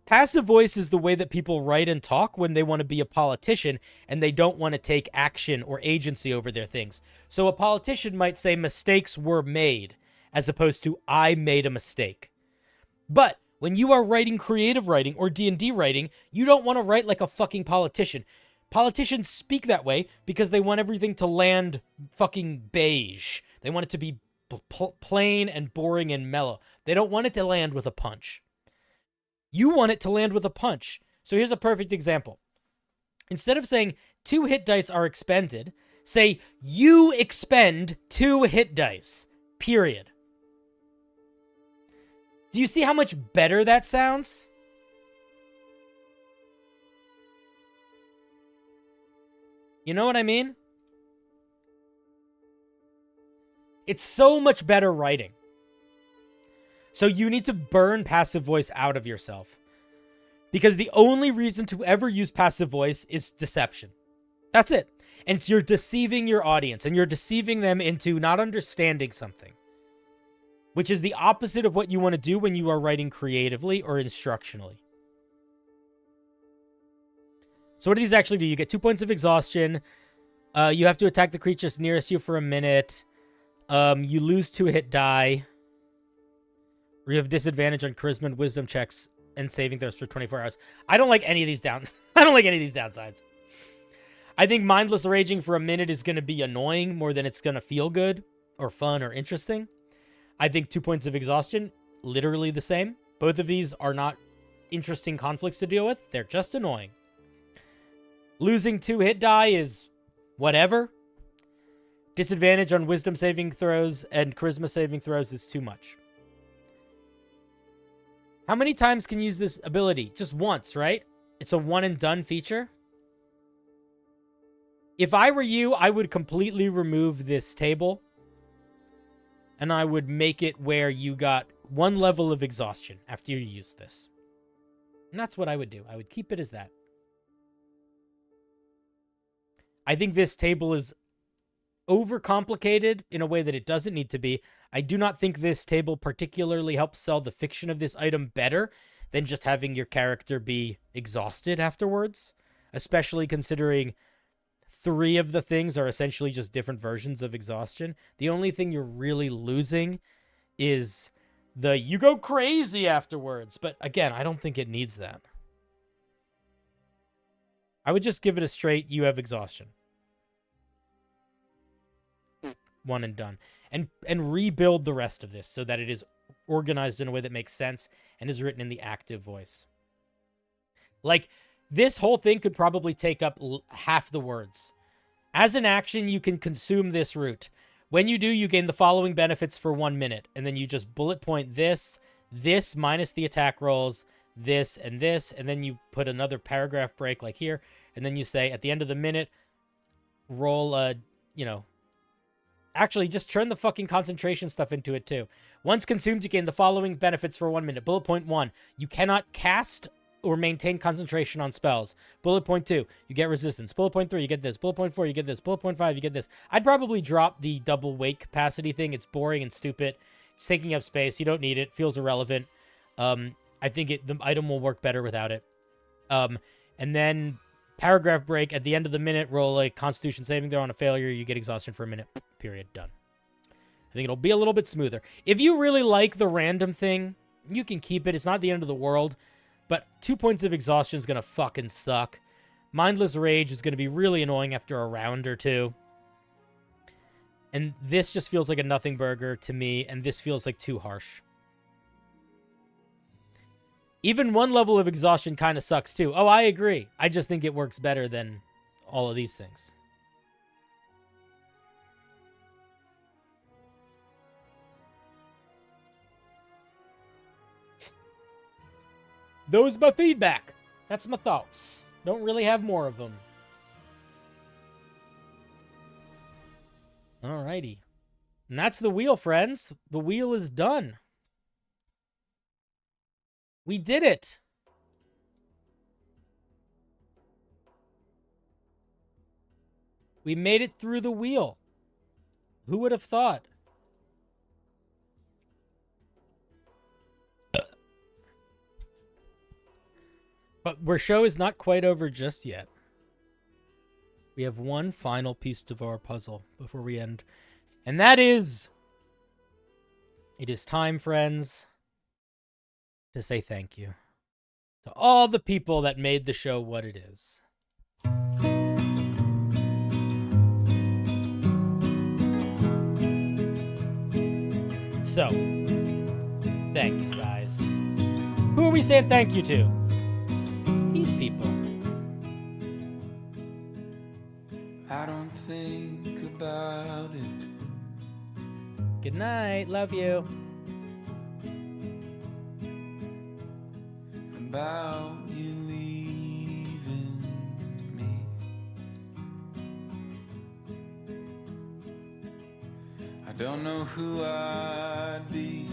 Passive voice is the way that people write and talk when they want to be a politician and they don't want to take action or agency over their things. So a politician might say mistakes were made as opposed to I made a mistake. But when you are writing creative writing or D&D writing, you don't want to write like a fucking politician. Politicians speak that way because they want everything to land fucking beige. They want it to be plain and boring and mellow. They don't want it to land with a punch. You want it to land with a punch. So here's a perfect example. Instead of saying 2 hit dice are expended, say you expend 2 hit dice. Period. Do you see how much better that sounds? You know what I mean? It's so much better writing. So you need to burn passive voice out of yourself. Because the only reason to ever use passive voice is deception. That's it. And you're deceiving your audience. And you're deceiving them into not understanding something. Which is the opposite of what you want to do when you are writing creatively or instructionally. So what do these actually do? You get 2 points of exhaustion. You have to attack the creatures nearest you for a minute. You lose 2 hit die. You have disadvantage on charisma and wisdom checks and saving throws for 24 hours. I don't like any of these downsides. I think mindless raging for a minute is going to be annoying more than it's going to feel good or fun or interesting. I think 2 points of exhaustion, literally the same. Both of these are not interesting conflicts to deal with. They're just annoying. Losing 2 hit die is whatever. Disadvantage on wisdom saving throws and charisma saving throws is too much. How many times can you use this ability? Just once, right? It's a one and done feature. If I were you, I would completely remove this table. And I would make it where you got 1 level of exhaustion after you use this. And that's what I would do. I would keep it as that. I think this table is overcomplicated in a way that it doesn't need to be. I do not think this table particularly helps sell the fiction of this item better than just having your character be exhausted afterwards, especially considering 3 of the things are essentially just different versions of exhaustion. The only thing you're really losing is the you go crazy afterwards. But again, I don't think it needs that. I would just give it a straight you have exhaustion. 1 and done. And rebuild the rest of this so that it is organized in a way that makes sense and is written in the active voice. Like, this whole thing could probably take up half the words. As an action, you can consume this route. When you do, you gain the following benefits for 1 minute. And then you just bullet point this minus the attack rolls, this, and then you put another paragraph break like here. And then you say, at the end of the minute, roll a, actually, just turn the fucking concentration stuff into it, too. Once consumed, you gain the following benefits for 1 minute. Bullet point 1, you cannot cast or maintain concentration on spells. Bullet point 2, you get resistance. Bullet point 3, you get this. Bullet point 4, you get this. Bullet point 5, you get this. I'd probably drop the double weight capacity thing. It's boring and stupid. It's taking up space. You don't need it. Feels irrelevant. I think the item will work better without it. And then paragraph break. At the end of the minute, roll a Constitution saving throw. On a failure, you get exhaustion for a minute. Period. Done. I think it'll be a little bit smoother. If you really like the random thing, you can keep it. It's not the end of the world. But 2 points of exhaustion is going to fucking suck. Mindless Rage is going to be really annoying after a round or 2. And this just feels like a nothing burger to me, and this feels like too harsh. Even 1 level of exhaustion kind of sucks too. Oh, I agree. I just think it works better than all of these things. Those my feedback. That's my thoughts. Don't really have more of them. Alrighty. And that's the wheel, friends. The wheel is done. We did it. We made it through the wheel. Who would have thought? But our show is not quite over just yet. We have one final piece to our puzzle before we end. And that is... It is time, friends, to say thank you to all the people that made the show what it is. So, thanks, guys. Who are we saying thank you to? These people. I don't think about it. Good night. Love you. About you leaving me. I don't know who I'd be